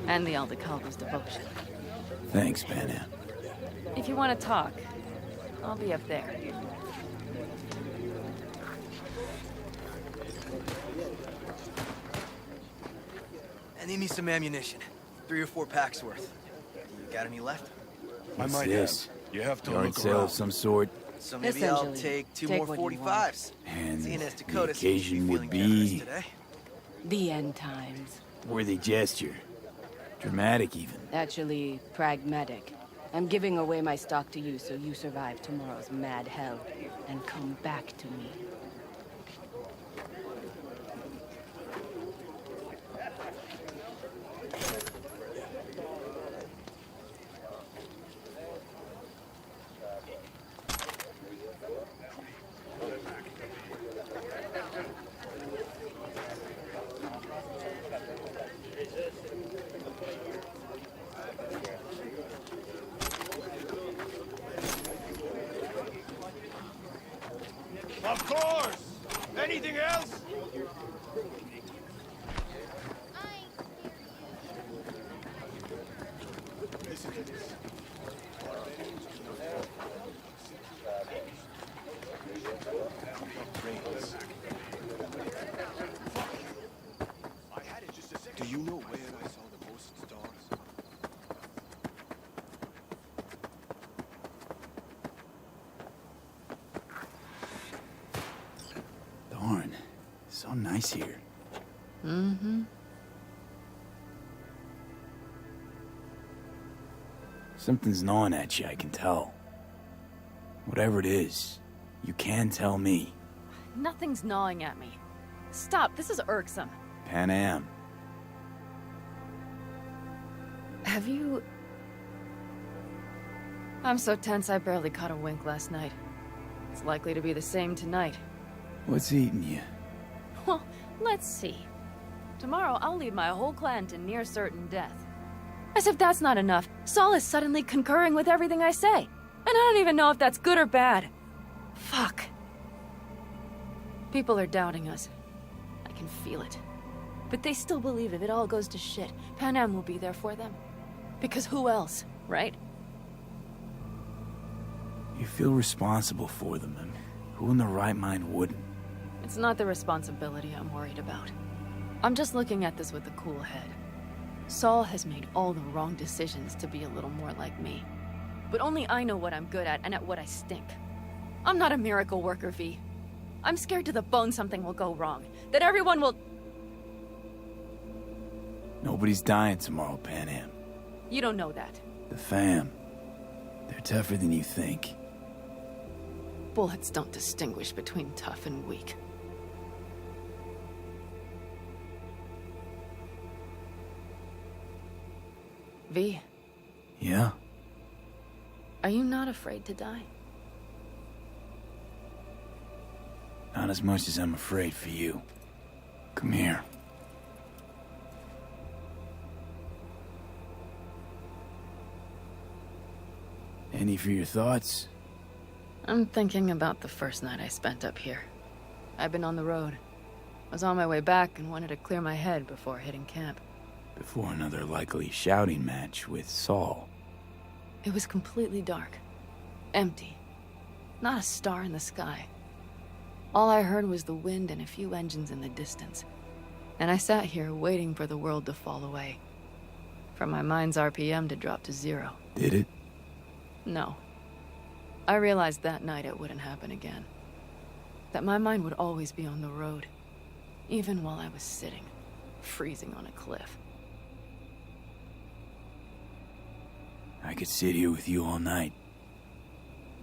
And the Aldecaldo's devotion. Thanks, Pan Am. If you want to talk, I'll be up there. I need me some ammunition. 3 or 4 packs worth. You got any left? What's this? You have to Yard look sale around. of some sort? So maybe I'll Essentially, take 2 take more what you 45s. And Seeing as the Dakota seems to be occasion would feeling generous be today. The end times. worthy gesture. Dramatic, even. Actually, pragmatic. I'm giving away my stock to you so you survive tomorrow's mad hell and come back to me. Anything else? Do you know where I saw the most stars? Darn. So nice here. Mm-hmm. Something's gnawing at you, I can tell. Whatever it is, you can tell me. Nothing's gnawing at me. Stop, this is irksome. Pan Am. Have you... I'm so tense I barely caught a wink last night. It's likely to be the same tonight. What's eating you? Well, let's see. Tomorrow I'll lead my whole clan to near certain death. As if that's not enough, Saul is suddenly concurring with everything I say. And I don't even know if that's good or bad. Fuck. People are doubting us. I can feel it. But they still believe if it all goes to shit, Pan Am will be there for them. Because who else, right? You feel responsible for them, and who in their right mind wouldn't? It's not the responsibility I'm worried about. I'm just looking at this with a cool head. Saul has made all the wrong decisions to be a little more like me. But only I know what I'm good at and at what I stink. I'm not a miracle worker, V. I'm scared to the bone something will go wrong. That everyone will... Nobody's dying tomorrow, Pan Am. You don't know that. The fam. They're tougher than you think. Bullets don't distinguish between tough and weak. V. Yeah? Are you not afraid to die? Not as much as I'm afraid for you. Come here. Any for your thoughts? I'm thinking about the first night I spent up here. I've been on the road. I was on my way back and wanted to clear my head before hitting camp. Before another likely shouting match with Saul. It was completely dark. Empty. Not a star in the sky. All I heard was the wind and a few engines in the distance. And I sat here waiting for the world to fall away. For my mind's RPM to drop to 0. Did it? No. I realized that night it wouldn't happen again. That my mind would always be on the road. Even while I was sitting, freezing on a cliff. I could sit here with you all night.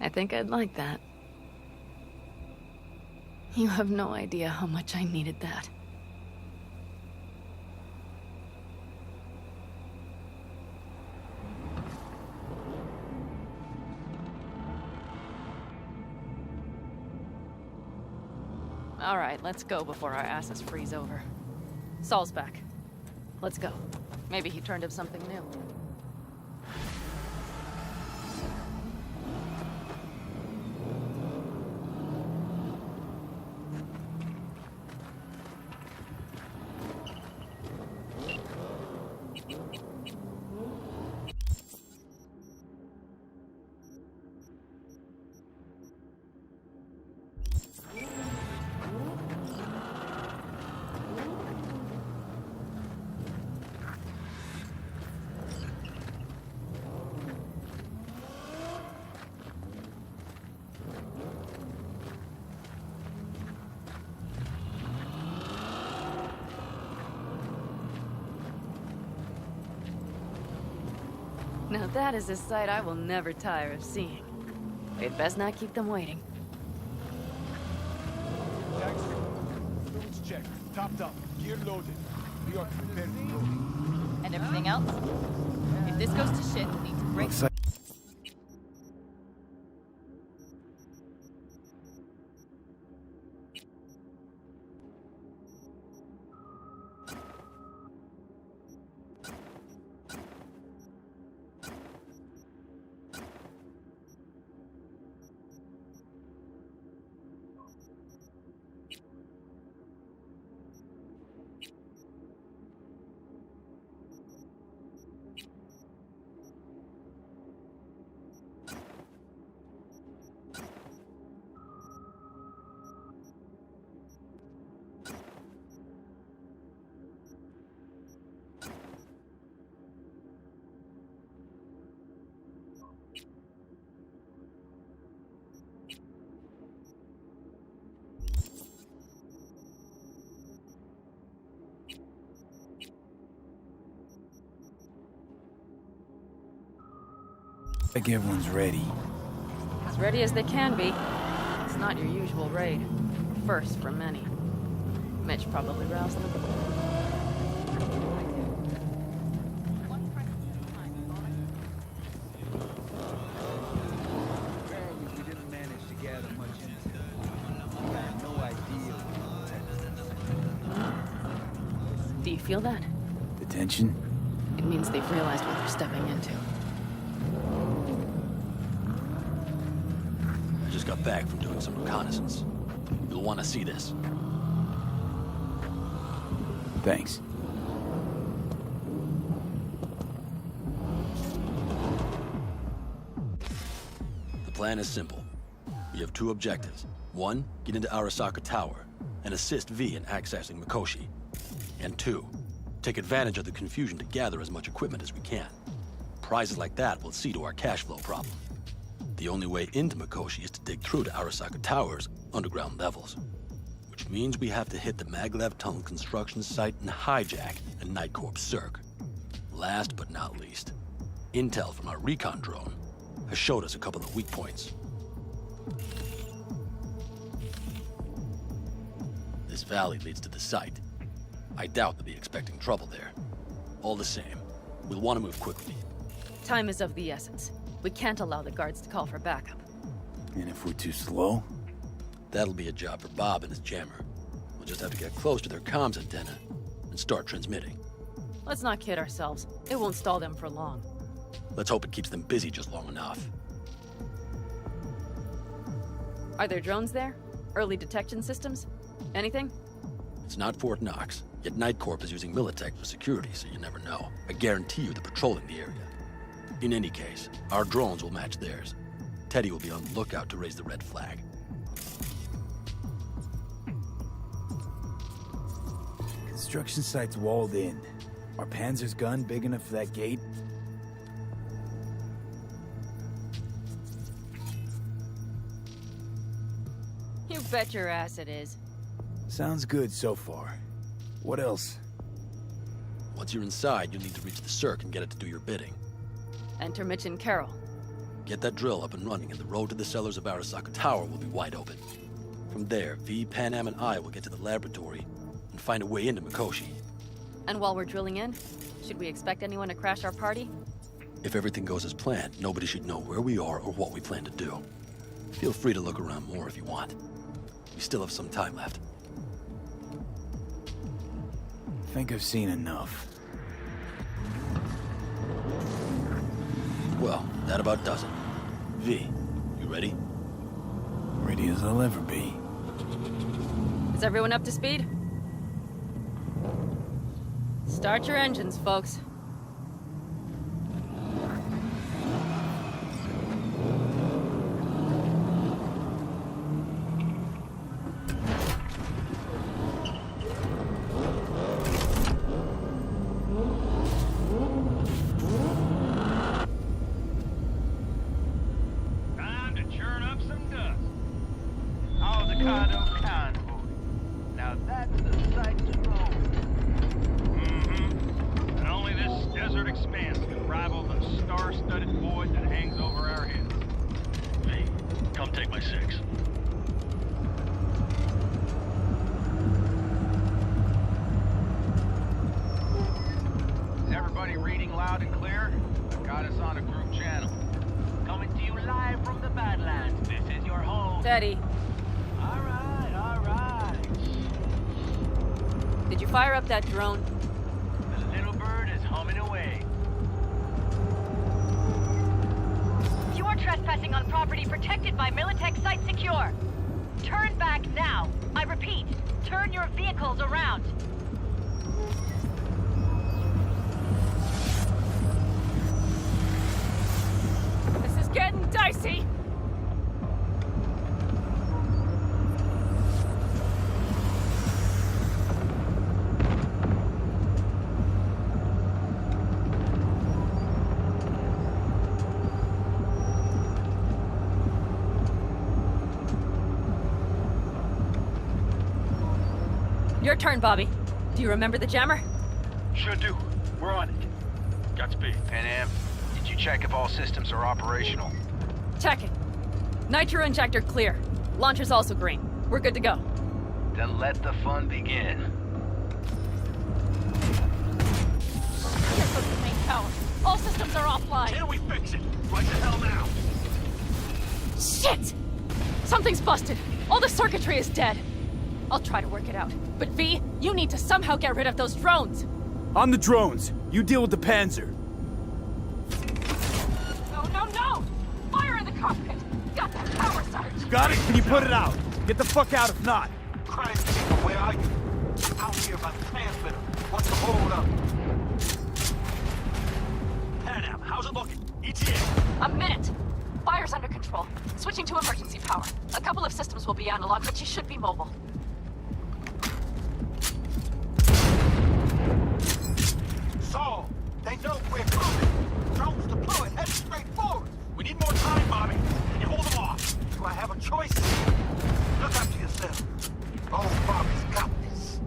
I think I'd like that. You have no idea how much I needed that. All right, let's go before our asses freeze over. Saul's back. Let's go. Maybe he turned up something new. Now that is a sight I will never tire of seeing. We'd best not keep them waiting. Fuels checked. Topped up. Gear loaded. We are prepared to go. And everything else? If this goes to shit, we'll need to break... Like everyone's ready. As ready as they can be. It's not your usual raid. First for many. Mitch probably roused them. Apparently we didn't manage to gather much intel. We had no idea what Do you feel that? The tension? It means they've realized what they're stepping into. I just got back from doing some reconnaissance. You'll want to see this. Thanks. The plan is simple. We have two objectives. One, get into Arasaka Tower and assist V in accessing Mikoshi. And two, take advantage of the confusion to gather as much equipment as we can. Prizes like that will see to our cash flow problem. The only way into Mikoshi is to dig through to Arasaka Tower's underground levels. Which means we have to hit the Maglev Tunnel construction site and hijack a Night Corps Circ. Last but not least, intel from our recon drone has showed us a couple of weak points. This valley leads to the site. I doubt they'll be expecting trouble there. All the same, we'll want to move quickly. Time is of the essence. We can't allow the guards to call for backup. And if we're too slow? That'll be a job for Bob and his jammer. We'll just have to get close to their comms antenna and start transmitting. Let's not kid ourselves. It won't stall them for long. Let's hope it keeps them busy just long enough. Are there drones there? Early detection systems? Anything? It's not Fort Knox, yet Night Corp is using Militech for security, so you never know. I guarantee you they're patrolling the area. In any case, our drones will match theirs. Teddy will be on the lookout to raise the red flag. Construction site's walled in. Are Panzer's gun big enough for that gate? You bet your ass it is. Sounds good so far. What else? Once you're inside, you'll need to reach the Circ and get it to do your bidding. Enter Mitch and Carol. Get that drill up and running, and the road to the cellars of Arasaka Tower will be wide open. From there, V, Panam, and I will get to the laboratory and find a way into Mikoshi. And while we're drilling in, should we expect anyone to crash our party? If everything goes as planned, nobody should know where we are or what we plan to do. Feel free to look around more if you want. We still have some time left. I think I've seen enough. Well, that about does it. V, you ready? Ready as I'll ever be. Is everyone up to speed? Start your engines, folks. Teddy. All right. Did you fire up that drone? The little bird is humming away. You are trespassing on property protected by Militech Site Secure. Turn back now. I repeat, turn your vehicles around. This is getting dicey. Your turn, Bobby. Do you remember the jammer? Sure do. We're on it. Godspeed. Panam, did you check if all systems are operational? Checking. Nitro injector clear. Launcher's also green. We're good to go. Then let the fun begin. Here goes the main tower. All systems are offline. Can we fix it? Right the hell now? Shit! Something's busted. All the circuitry is dead. I'll try to work it out. But V, you need to somehow get rid of those drones. On the drones. You deal with the Panzer. No, no, no! Fire in the cockpit! Got that power surge! Got it? Can you put it out? Get the fuck out if not. Crime people, where are you? Out here by the transmitter. What's the hold up? Panam, how's it looking? ETA. A minute. Fire's under control. Switching to emergency power. A couple of systems will be analog, but you should be mobile. Saul, they know we're coming. Drones deployed, head straight forward. We need more time, Bobby. Can you hold them off? Do I have a choice? Look after yourself. Oh, Bobby's got this.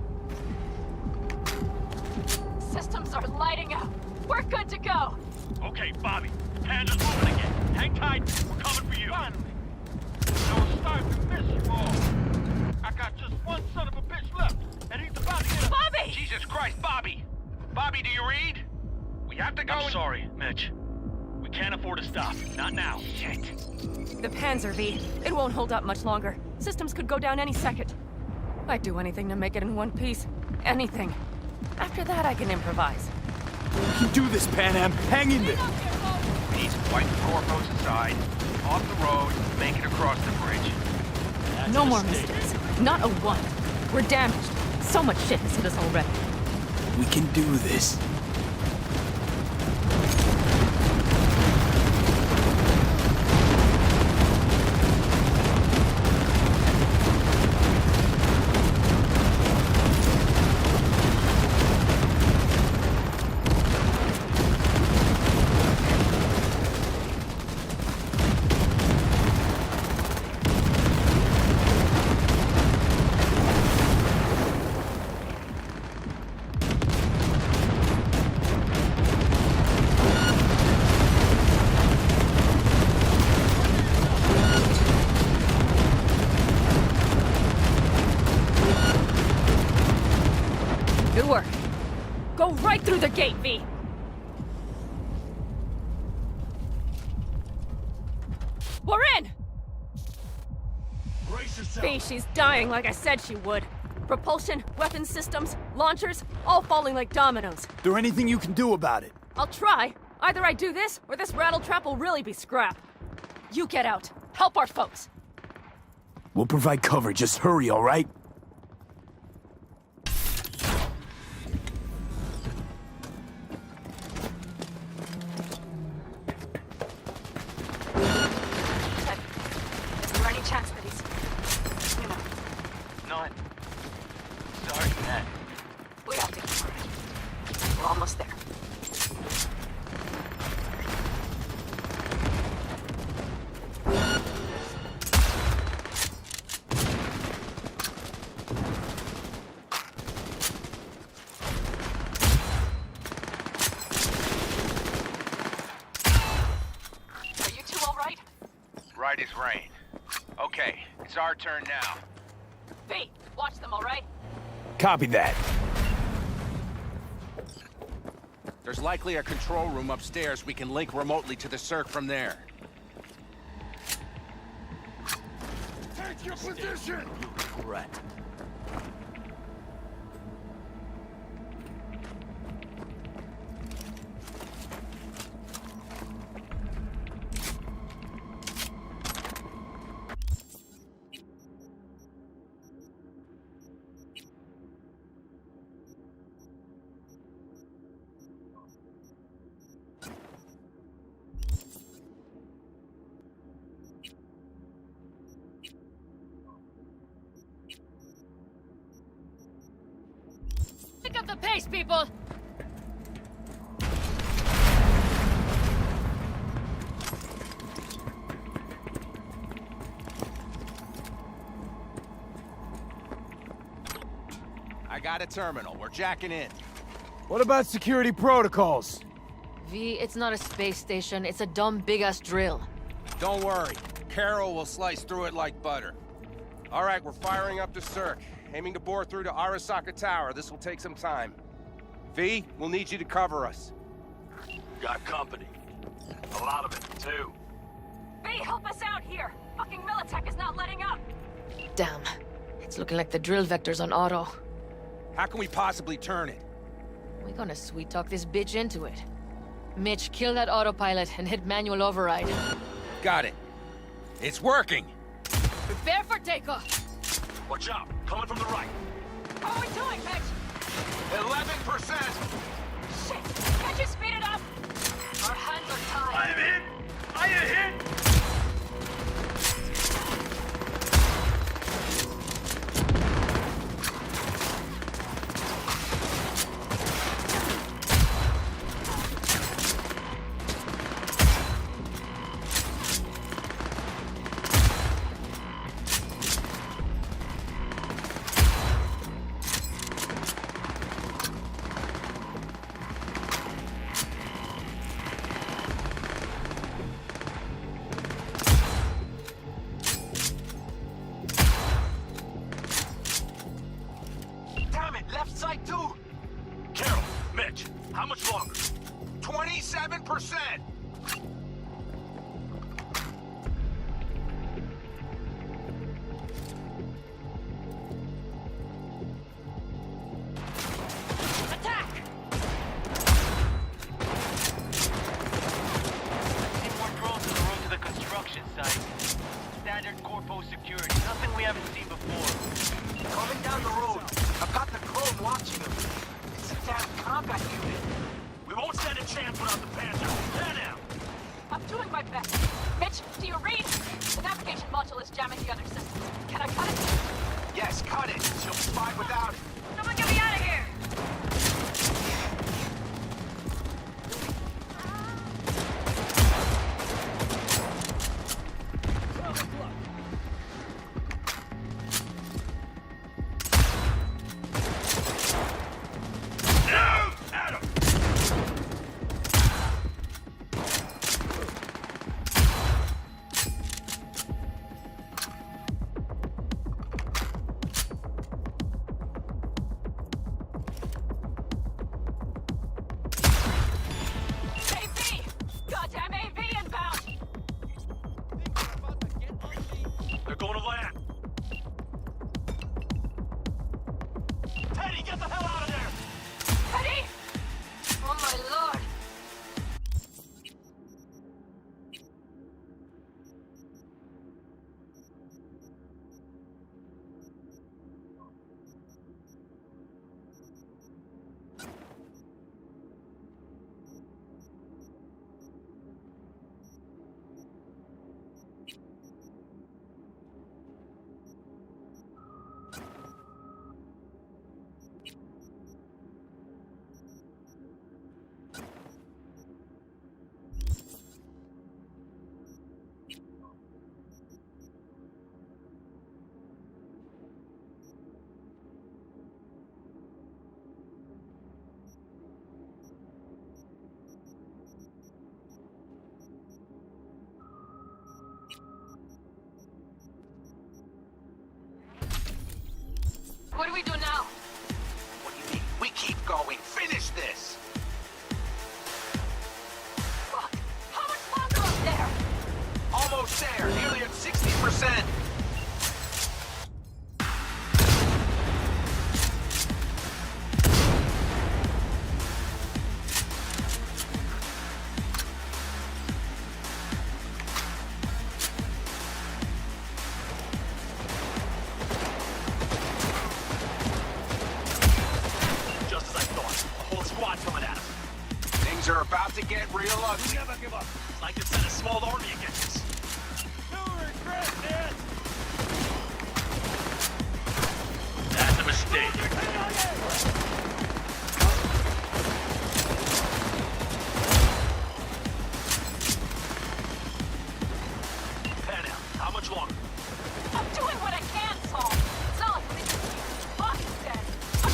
Systems are lighting up. We're good to go. Okay, Bobby. Panda's moving again. Hang tight. We're coming for you. Finally. I was starting to miss you all. I got just one son of a bitch left, and he's about to get a... Bobby! Jesus Christ, Bobby! Bobby, do you read? We have to go. I'm sorry, Mitch. We can't afford to stop. Not now. Shit. The Panzer, V. It won't hold up much longer. Systems could go down any second. I'd do anything to make it in one piece. Anything. After that, I can improvise. You can do this, Panam. Hang in there. We need to wipe the corpos aside, off the road, make it across the bridge. No more mistakes. Not a one. We're damaged. So much shit has hit us already. We can do this. Good work. Go right through the gate, V. We're in! Brace yourself. V, she's dying like I said she would. Propulsion, weapon systems, launchers, all falling like dominoes. There anything you can do about it? I'll try. Either I do this, or this rattletrap will really be scrap. You get out. Help our folks. We'll provide cover. Just hurry, all right? Is there any chance that he's... You know, None. Sorry, Ned. we have to keep moving. We're almost there. Are you two all right? Right as rain. Okay, it's our turn now. V, watch them, all right? Copy that. There's likely a control room upstairs. We can link remotely to the circ from there. Take your position! Correct. Pick up the pace, people! I got a terminal. We're jacking in. What about security protocols? V, it's not a space station. It's a dumb big-ass drill. Don't worry. Carol will slice through it like butter. All right, we're firing up the Cirque. Aiming to bore through to Arasaka Tower. This will take some time. V, we'll need you to cover us. Got company. A lot of it, too. V, help us out here! Fucking Militech is not letting up! Damn. It's looking like the drill vector's on auto. How can we possibly turn it? We're gonna sweet-talk this bitch into it. Mitch, kill that autopilot and hit manual override. Got it. It's working! Prepare for takeoff! Watch out! Coming from the right. How are we doing, Mitch? 11%! Shit! Can't you speed it up? Our hands are tied. I am hit! I am hit! Left side too! Carol, Mitch, how much longer? 27%! Attack! See more drones on the road to the construction site. Standard corpo security, nothing we haven't seen before. Coming down the road. I've got the clone watching them. It's a damn combat unit. We won't stand a chance without the Panther. There now! I'm doing my best. Mitch, do you read? The navigation module is jamming the other systems. Can I cut it? Yes, cut it. She'll be fine without it. Someone get me out of here! They're going to land. Teddy, get the hell out of there! Teddy! Oh my lord! What do we do now? What do you mean? We keep going. Finish this! Fuck! How much longer up there? Almost there. Nearly at 60%. Are about to get real ugly. Never give up. Like to send a small army against us. No regret, man. That's a mistake. Pan out. How much longer? I'm doing what I can, Saul. It's not like this. Boss is dead. I'm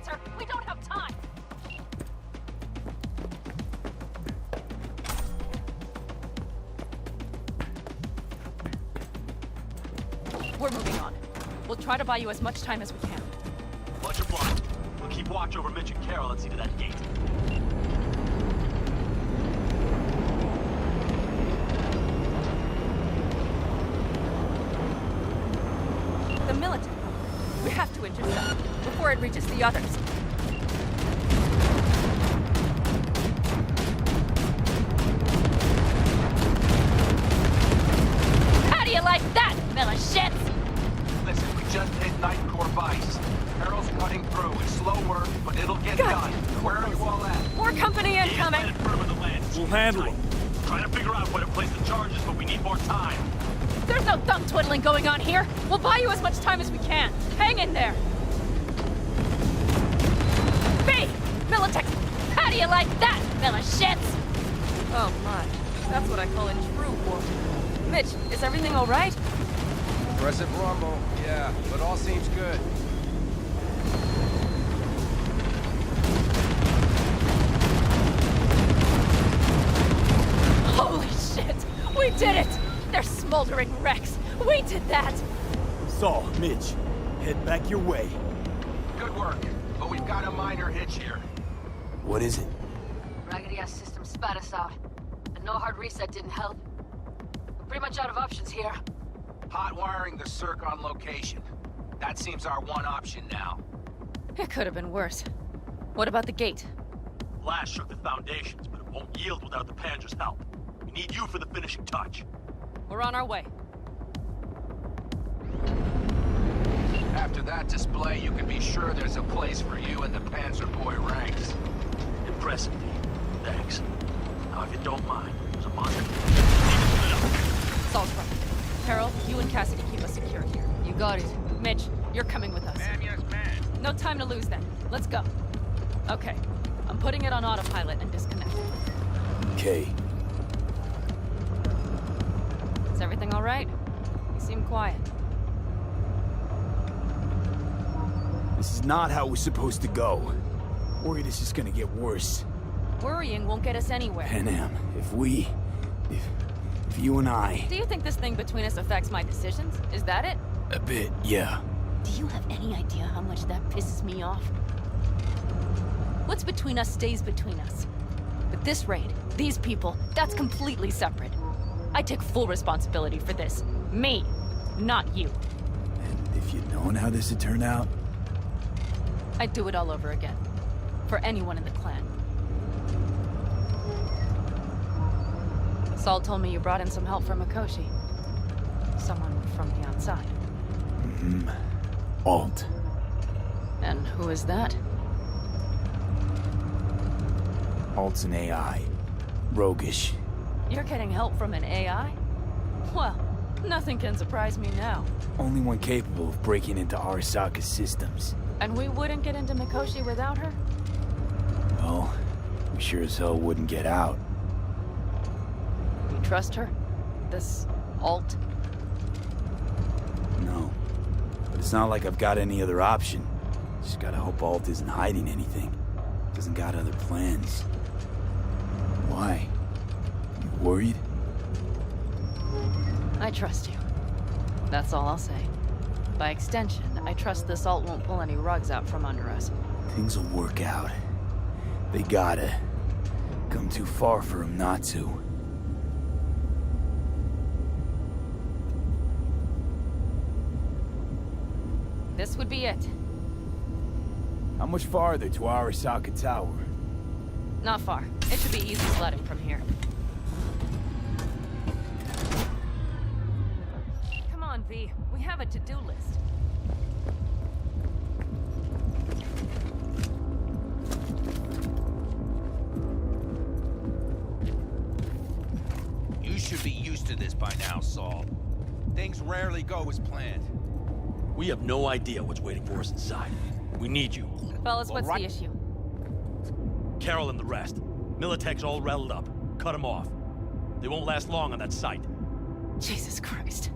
answer. We don't have time. We're moving on. We'll try to buy you as much time as we can. Watch your blind. We'll keep watch over Mitch and Carol and see to that gate. The military. We have to intercept before it reaches the others. How do you like that, shits? Listen, we just hit Night Core Vice. Carol's cutting through. It's slow work, but it'll get done. Where are you all at? More company incoming. We'll handle them. Trying to figure out where to place the charges, but we need more time. There's no thumb twiddling going on here. We'll buy you as much time as we can. Hang in there. B! Militech! How do you like that, shits? Oh my. That's what I call a true war. Mitch, is everything all right? Aggressive rumble, yeah, but all seems good. Holy shit! We did it! They're smoldering wrecks. We did that! Saul, Mitch, head back your way. Good work, but we've got a minor hitch here. What is it? Raggedy-ass system spat us out. And no hard reset didn't help. We're pretty much out of options here. Hot wiring the circ on location. That seems our one option now. It could have been worse. What about the gate? Blast shook the foundations, but it won't yield without the Panzer's help. We need you for the finishing touch. We're on our way. After that display, you can be sure there's a place for you in the Panzer Boy ranks. Impressive, D. Thanks. Now, if you don't mind, there's a monster. Saul's right. Carol, you and Cassidy keep us secure here. You got it. Mitch, you're coming with us. No time to lose then. Let's go. Okay. I'm putting it on autopilot and disconnecting. Okay. Is everything all right? You seem quiet. This is not how it was supposed to go. Worried it's just gonna get worse. Worrying won't get us anywhere. Panam, if you and I... Do you think this thing between us affects my decisions? Is that it? A bit, yeah. Do you have any idea how much that pisses me off? What's between us stays between us. But this raid, these people, that's completely separate. I take full responsibility for this. Me, not you. And if you'd known how this would turn out... I'd do it all over again. For anyone in the clan. Saul told me you brought in some help from Mikoshi. Someone from the outside. Alt. And who is that? Alt's an AI. Roguish. You're getting help from an AI? Well, nothing can surprise me now. Only one capable of breaking into Arasaka's systems. And we wouldn't get into Mikoshi without her? Well, we sure as hell wouldn't get out. You trust her? This Alt? No. But it's not like I've got any other option. Just gotta hope Alt isn't hiding anything. Doesn't got other plans. Why? You worried? I trust you. That's all I'll say. By extension, I trust this Alt won't pull any rugs out from under us. Things will work out. They gotta. Come too far for him not to. This would be it. How much farther to Arasaka Tower? Not far. It should be easy sledding from here. Come on, V. We have a to-do list. You should be used to this by now, Saul. Things rarely go as planned. We have no idea what's waiting for us inside. We need you. Fellas, what's the issue? Carol and the rest. Militech's all riled up. Cut them off. They won't last long on that site. Jesus Christ.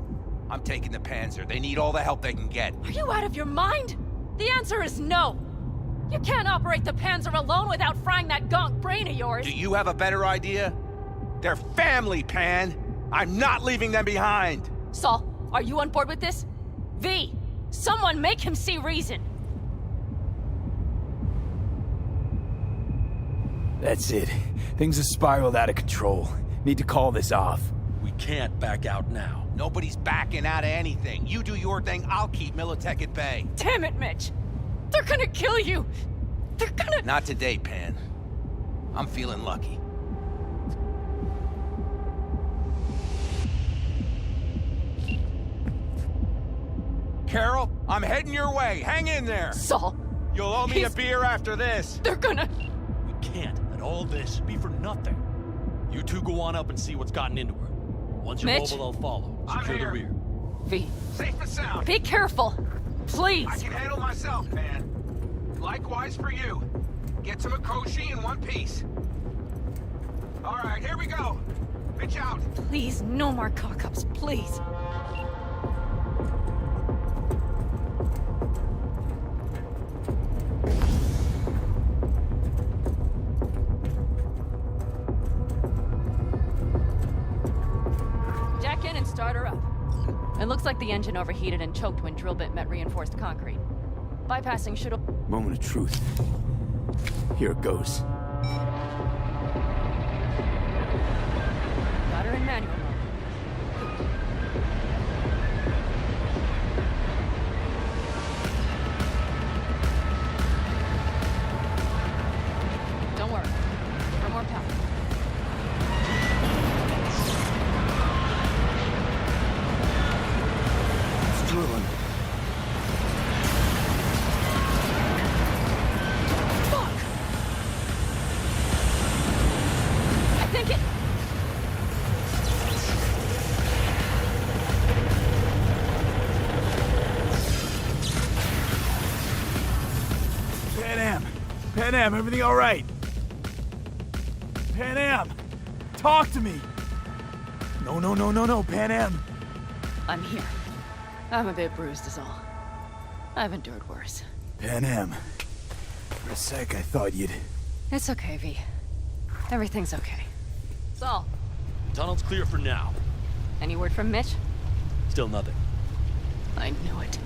I'm taking the Panzer. They need all the help they can get. Are you out of your mind? The answer is no. You can't operate the Panzer alone without frying that gonk brain of yours! Do you have a better idea? They're family, Pan! I'm not leaving them behind! Saul, are you on board with this? V, someone make him see reason! That's it. Things have spiraled out of control. Need to call this off. We can't back out now. Nobody's backing out of anything. You do your thing, I'll keep Militech at bay. Damn it, Mitch! They're gonna kill you! They're gonna— Not today, Pan. I'm feeling lucky. Carol, I'm heading your way. Hang in there. Saul! You'll owe me a beer after this. They're gonna— We can't let all this be for nothing. You two go on up and see what's gotten into her. Once you're Mitch? mobile, I'll follow. Secure the rear. V, Safe and sound. be careful! Please! I can handle myself, Pan. Likewise for you. Get to Mikoshi in one piece. All right, here we go. Pitch out. Please, no more cock-ups, please. Jack in and start her up. It looks like the engine overheated and choked when drill bit met reinforced concrete. Bypassing should— Moment of truth. Here it goes. Got her in manual mode. Don't worry. For more power. It's drilling. I think it— Pan Am, everything all right? Pan Am, talk to me. No, Pan Am. I'm here. I'm a bit bruised is all. I've endured worse. Pan Am, for a sec I thought you'd... It's okay, V. Everything's okay. Saul, Tunnel's clear for now. any word from Mitch? Still nothing. I knew it.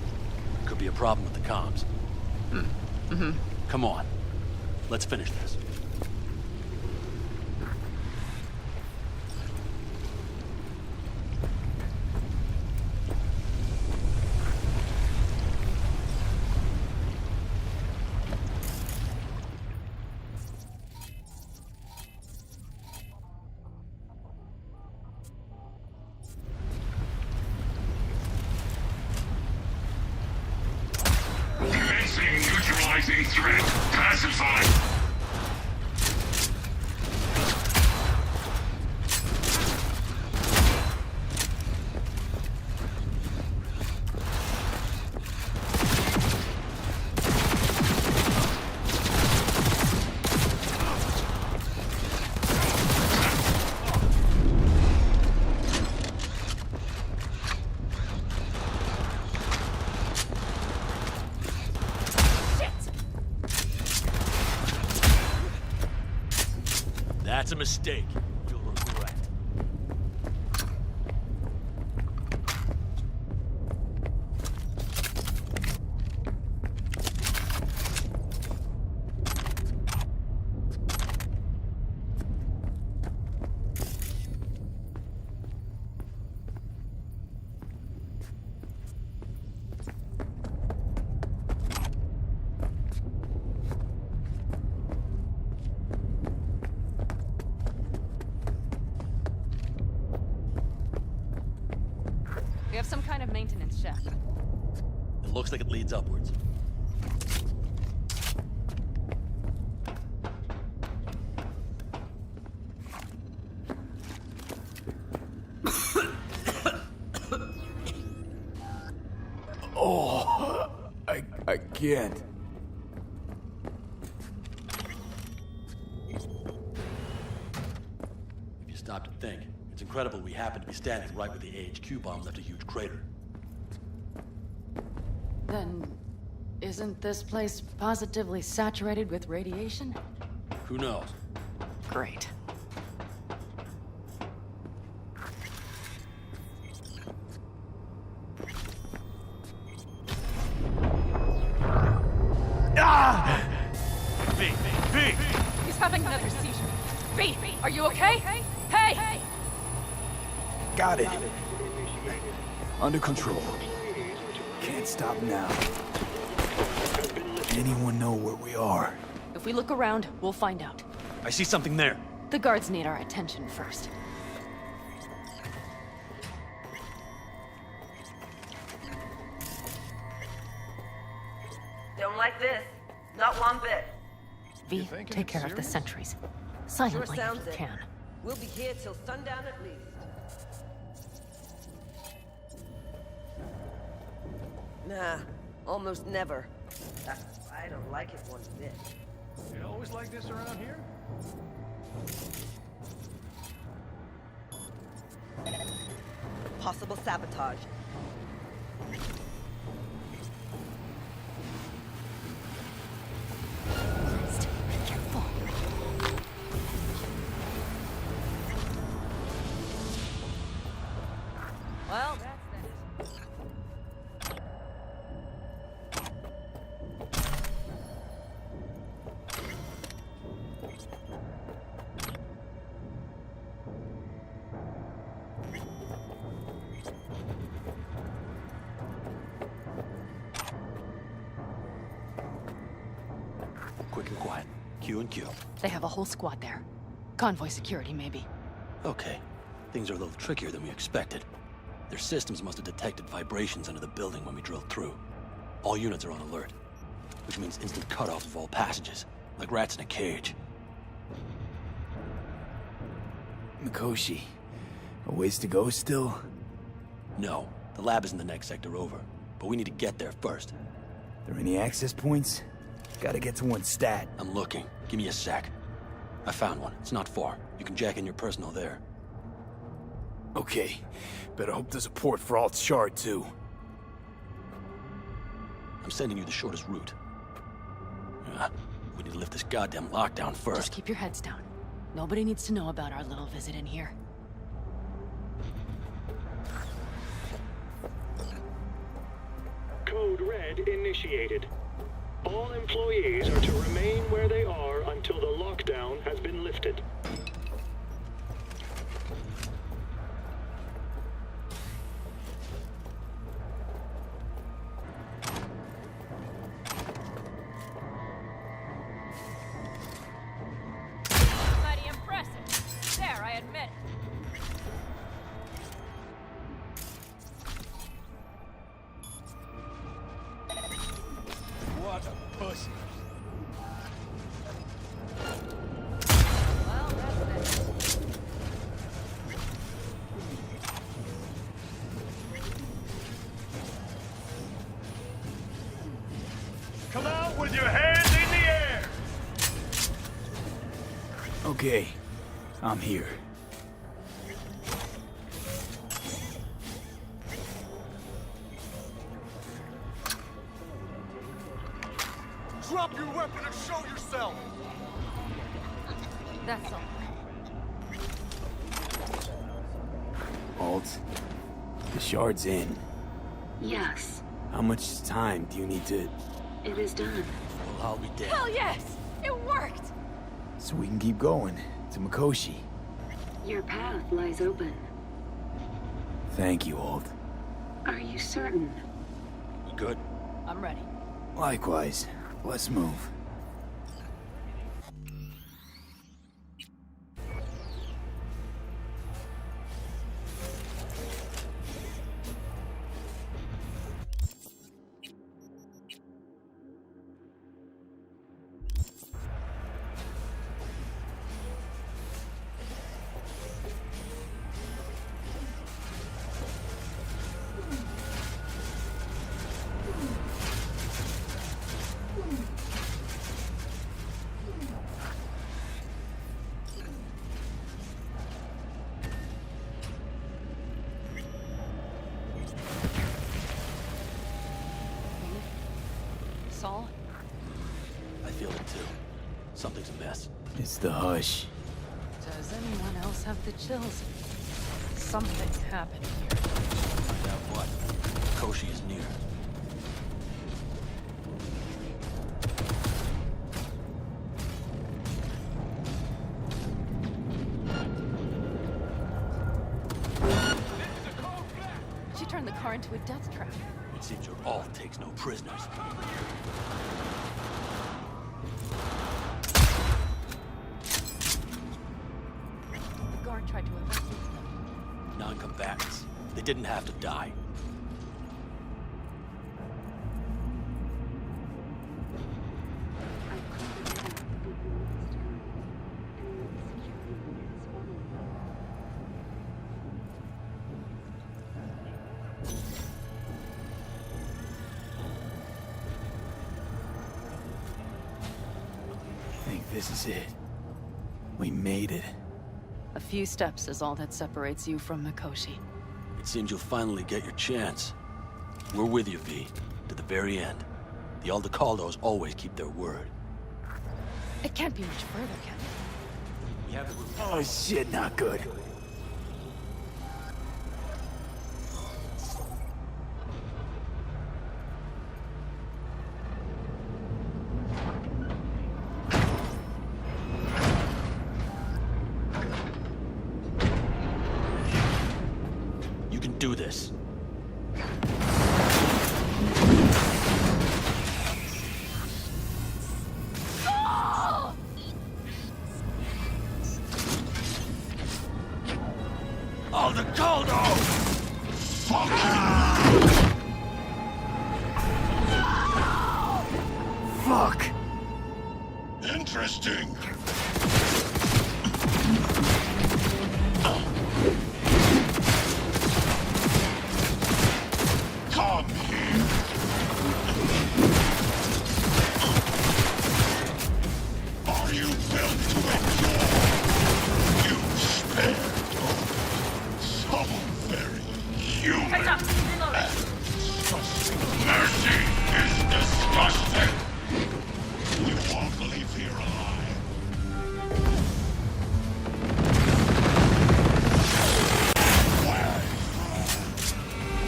Could be a problem with the comms. Mm-hmm. Come on. Let's finish this. Neutralizing threat. Pacify. That's a mistake. You'll regret. We have some kind of maintenance shaft. It looks like it leads upwards. Oh, I can't. If you stop to think, it's incredible we happen to be standing right where the AHQ bomb left a huge crater. Then, Isn't this place positively saturated with radiation? Who knows? Great. V! He's having another seizure. V, are you okay? Hey! Got it. Under control. Can't stop now. Anyone know where we are? If we look around, we'll find out. I see something there. The guards need our attention first. Don't like this. Not one bit. V, take care of the sentries. Silently Sure if sounds you it. can. We'll be here till sundown at least. Nah, almost never. I don't like it one bit. You always like this around here? Possible sabotage. Well, that's that. Quick and quiet. Q and Q. They have a whole squad there. Convoy security, maybe. Okay. Things are a little trickier than we expected. Their systems must have detected vibrations under the building when we drilled through. All units are on alert, which means instant cutoff of all passages, like rats in a cage. Mikoshi, a ways to go still? No, the lab is in the next sector over, but we need to get there first. There any access points? Gotta get to one stat. I'm looking. Give me a sec. I found one. It's not far. You can jack in your personal there. Okay. Better hope there's a port for Alt's shard, too. I'm sending you the shortest route. We need to lift this goddamn lockdown first. Just keep your heads down. Nobody needs to know about our little visit in here. Code Red initiated. All employees are to remain where they are until the lockdown has been lifted. Mighty impressive. There, I admit. What a pussy. Well, that's that. Come out with your hands in the air! Okay. I'm here. Drop your weapon and show yourself! That's all. Alt, the shard's in. Yes, How much time do you need to... it is done. Well, I'll be dead. Hell yes! It worked! So we can keep going to Mikoshi. Your path lies open. Thank you, Alt. Are you certain? You good? I'm ready. Likewise. Let's move. Saul? I feel it too. Something's amiss. It's the hush. Does anyone else have the chills? Something happened here. Find out what. Koshi is near. She turned the car into a death trap. It seems your alt takes no prisoners. The guard tried to evacuate them. Non-combatants. They didn't have to die. I think this is it. We made it. A few steps is all that separates you from Mikoshi. It seems you'll finally get your chance. We're with you, V, to the very end. The Aldecaldos always keep their word. It can't be much further, can it? We have the route. Oh shit, not good. You can do this. Aldecaldo! Fuck! Interesting. Come here. Are you built to endure? You spare so very human and disgusting. Mercy is disgusting. You won't leave here alive. Well,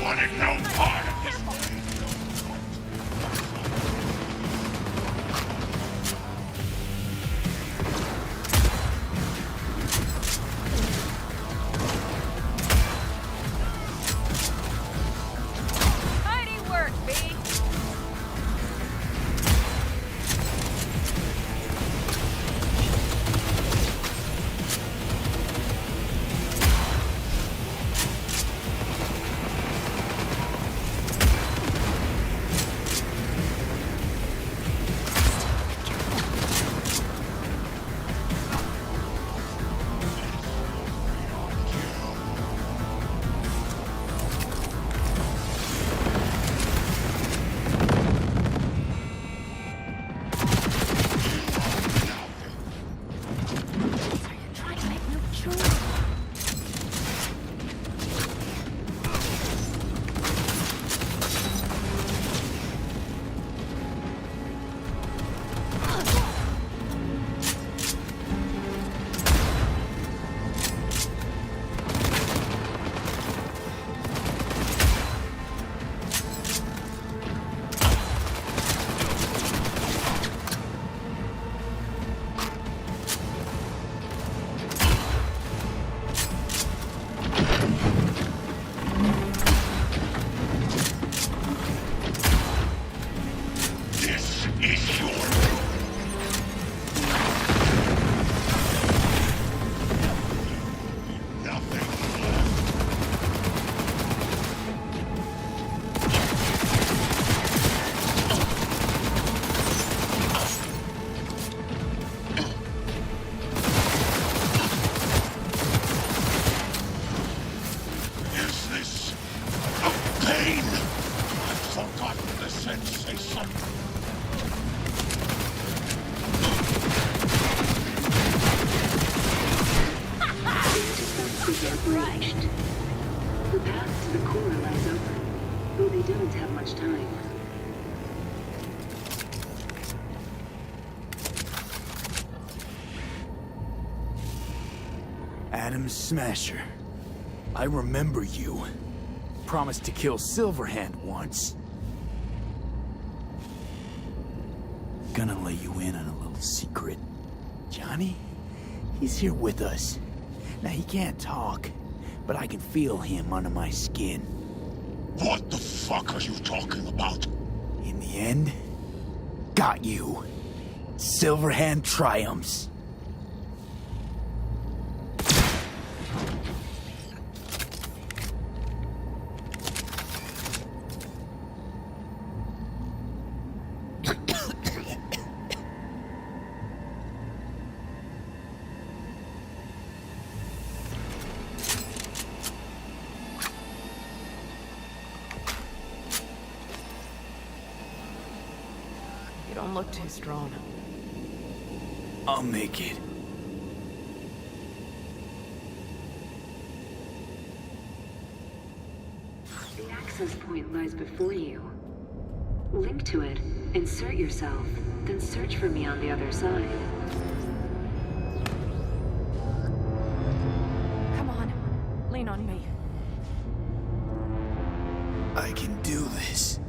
wanted no part of this thing. Mighty work, B. This is your nothing left. Is this a pain? I've forgotten the sensation. Rushed. The path to the core lies open, though they don't have much time. Adam Smasher. I remember you. Promised to kill Silverhand once. Gonna let you in on a little secret. Johnny? He's here with us. Now, he can't talk, but I can feel him under my skin. What the fuck are you talking about? In the end, got you. Silverhand triumphs. You don't look too strong. I'll make it. The access point lies before you. Link to it, insert yourself, then search for me on the other side. Come on, lean on me. I can do this.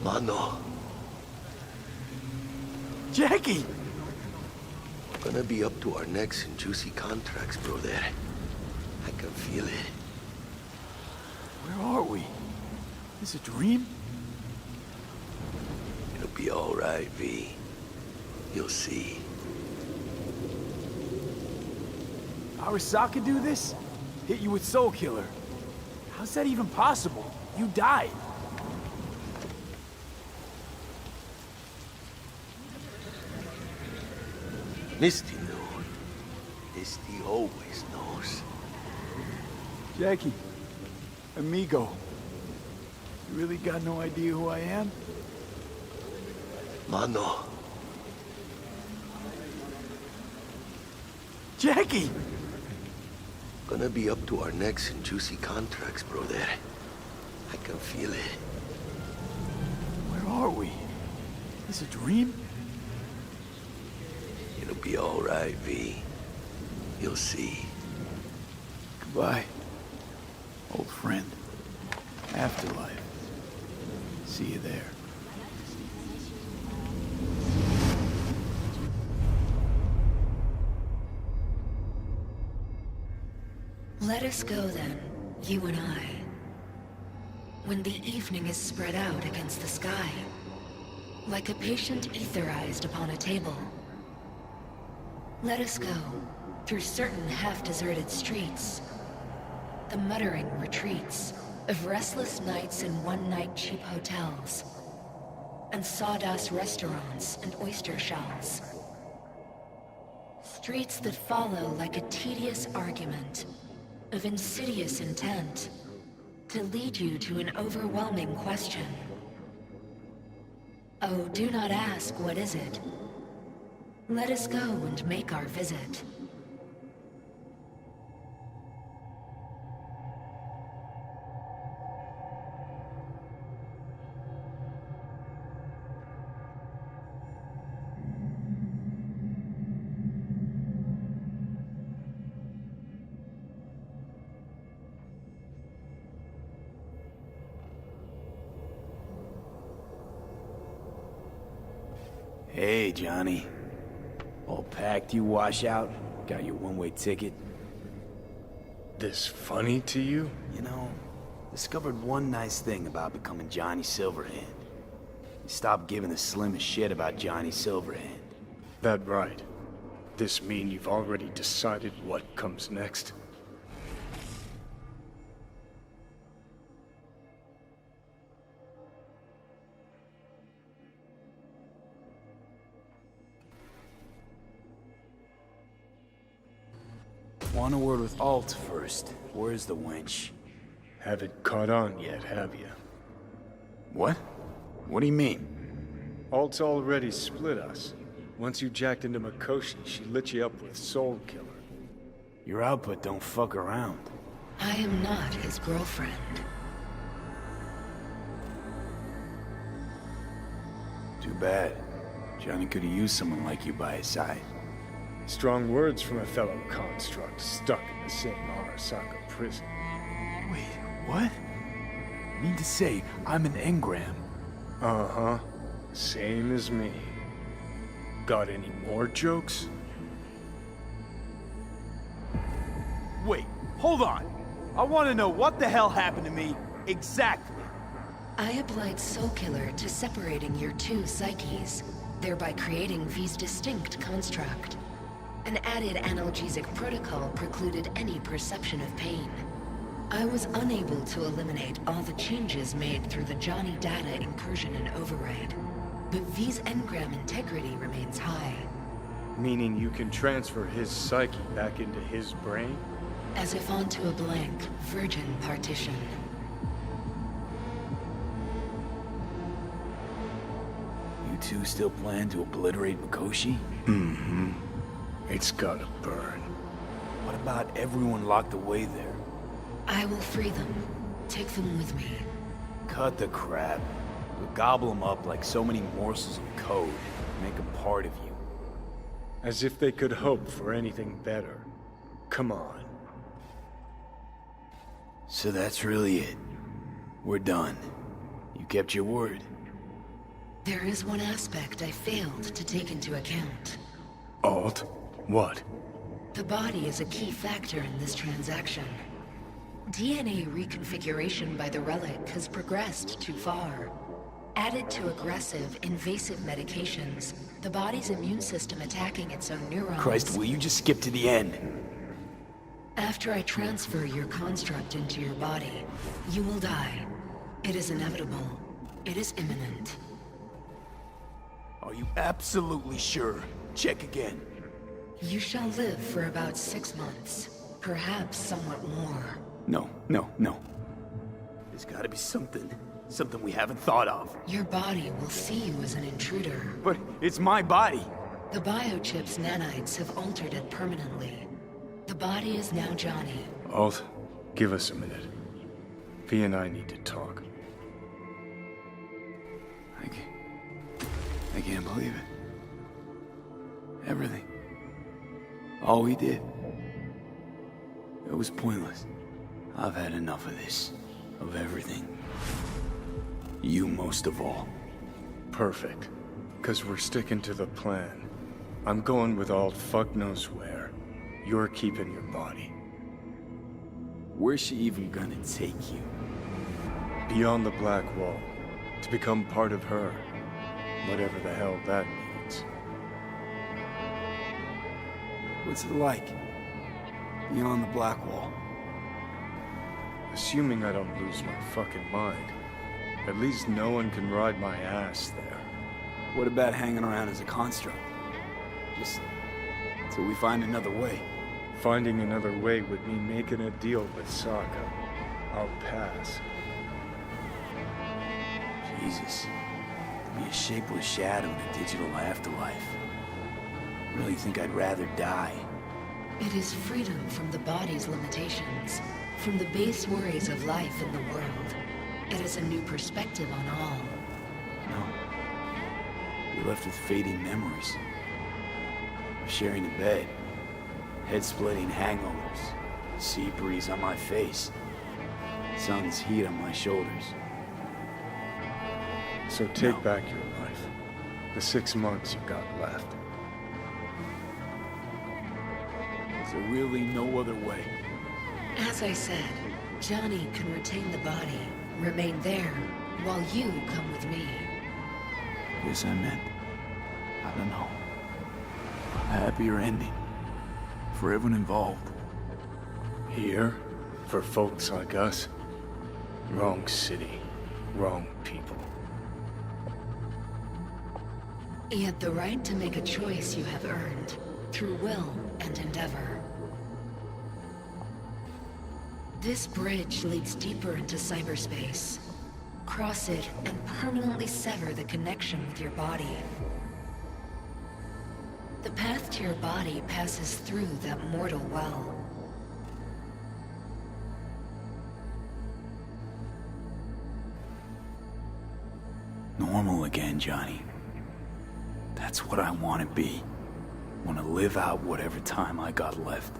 Mano. Jackie! Gonna be up to our necks in juicy contracts, brother. I can feel it. Where are we? Is this a dream? It'll be all right, V. You'll see. Arasaka do this? Hit you with Soul Killer. How's that even possible? You died. Misty knew. Misty always knows. Jackie, amigo, you really got no idea who I am? Mano. Jackie! Gonna be up to our necks in juicy contracts, brother. I can feel it. Where are we? Is this a dream? It'll be all right, V. You'll see. Goodbye, old friend. Afterlife. See you there. Let us go then, you and I. When the evening is spread out against the sky, like a patient etherized upon a table. Let us go through certain half-deserted streets, the muttering retreats of restless nights in one-night cheap hotels, and sawdust restaurants and oyster shells. Streets that follow like a tedious argument of insidious intent, to lead you to an overwhelming question. Oh, do not ask, what is it? Let us go and make our visit. Hey, Johnny. All packed, you wash out? Got your one-way ticket? This funny to you? You know, discovered one nice thing about becoming Johnny Silverhand. You stopped giving the slimmest shit about Johnny Silverhand. That right. This mean you've already decided what comes next? Want a word with Alt first. Where's the wench? Haven't caught on yet, have you? What? What do you mean? Alt's already split us. Once you jacked into Mikoshi, she lit you up with Soul Killer. Your output don't fuck around. I am not his girlfriend. Too bad. Johnny could have used someone like you by his side. Strong words from a fellow construct stuck in the same Arasaka prison. Wait, what? Mean to say, I'm an engram? Uh-huh. Same as me. Got any more jokes? Wait, hold on. I want to know what the hell happened to me exactly. I applied Soul Killer to separating your two psyches, thereby creating V's distinct construct. An added analgesic protocol precluded any perception of pain. I was unable to eliminate all the changes made through the Johnny data incursion and override, but V's engram integrity remains high. Meaning you can transfer his psyche back into his brain? As if onto a blank, virgin partition. You two still plan to obliterate Mikoshi? Mm-hmm. It's gotta burn. What about everyone locked away there? I will free them. Take them with me. Cut the crap. We'll gobble them up like so many morsels of code. Make them part of you. As if they could hope for anything better. Come on. So that's really it. We're done. You kept your word. There is one aspect I failed to take into account. Alt? What? The body is a key factor in this transaction. DNA reconfiguration by the relic has progressed too far. Added to aggressive, invasive medications, the body's immune system attacking its own neurons... Christ, will you just skip to the end? After I transfer your construct into your body, you will die. It is inevitable. It is imminent. Are you absolutely sure? Check again. You shall live for about 6 months. Perhaps somewhat more. No. There's gotta be something we haven't thought of. Your body will see you as an intruder. But it's my body. The biochip's nanites have altered it permanently. The body is now Johnny. Alt, give us a minute. V and I need to talk. I can't believe it. Everything. All we did. It was pointless. I've had enough of this. Of everything. You most of all. Perfect. 'Cause we're sticking to the plan. I'm going with Alt fuck knows where. You're keeping your body. Where's she even gonna take you? Beyond the Black Wall. To become part of her. Whatever the hell that means. What's it like? Beyond the Black Wall? Assuming I don't lose my fucking mind. At least no one can ride my ass there. What about hanging around as a construct? Just till we find another way. Finding another way would mean making a deal with Sokka. I'll pass. Jesus. To be a shapeless shadow in a digital afterlife. Really think I'd rather die. It is freedom from the body's limitations, from the base worries of life in the world. It is a new perspective on all. No. We're left with fading memories. Of sharing a bed. Head-splitting hangovers. Sea breeze on my face. Sun's heat on my shoulders. So take back your life. The 6 months you got left. Is there really no other way? As I said, Johnny can retain the body, remain there, while you come with me. Yes, I meant. I don't know. A happier ending. For everyone involved. Here, for folks like us, wrong city, wrong people. Yet the right to make a choice you have earned, through will and endeavor. This bridge leads deeper into cyberspace. Cross it and permanently sever the connection with your body. The path to your body passes through that mortal well. Normal again, Johnny. That's what I want to be. Want to live out whatever time I got left.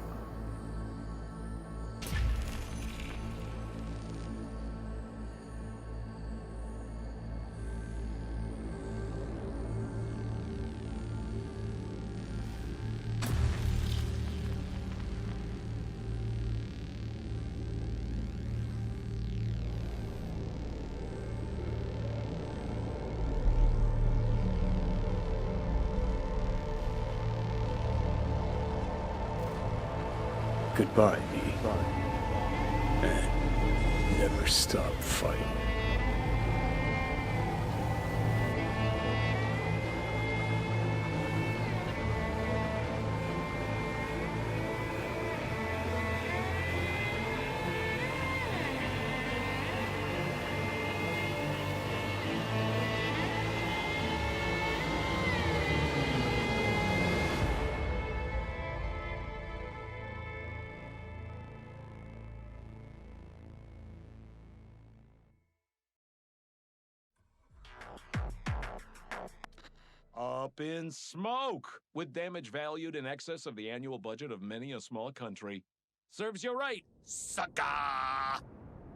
Goodbye, V. And never stop fighting. Up in smoke! With damage valued in excess of the annual budget of many a small country. Serves you right, sucker!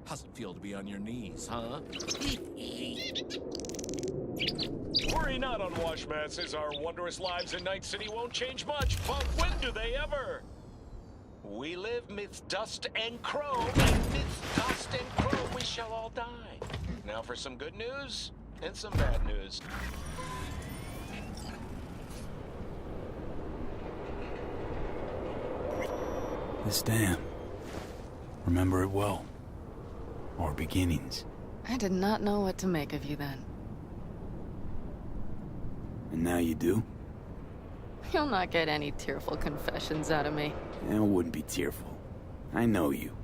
How's it feel to be on your knees, huh? Worry not, unwashed masses. Our wondrous lives in Night City won't change much, but when do they ever? We live midst dust and chrome, and midst dust and chrome we shall all die. Now for some good news and some bad news. This dam. Remember it well. Our beginnings. I did not know what to make of you then. And now you do? You'll not get any tearful confessions out of me. It wouldn't be tearful. I know you.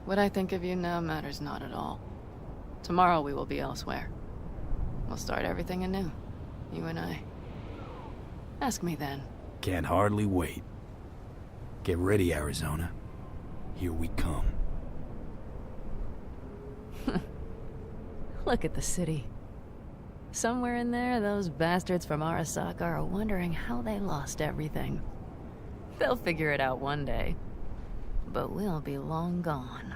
What I think of you now matters not at all. Tomorrow we will be elsewhere. We'll start everything anew. You and I. Ask me then. Can't hardly wait. Get ready, Arizona. Here we come. Look at the city. Somewhere in there, those bastards from Arasaka are wondering how they lost everything. They'll figure it out one day. But we'll be long gone.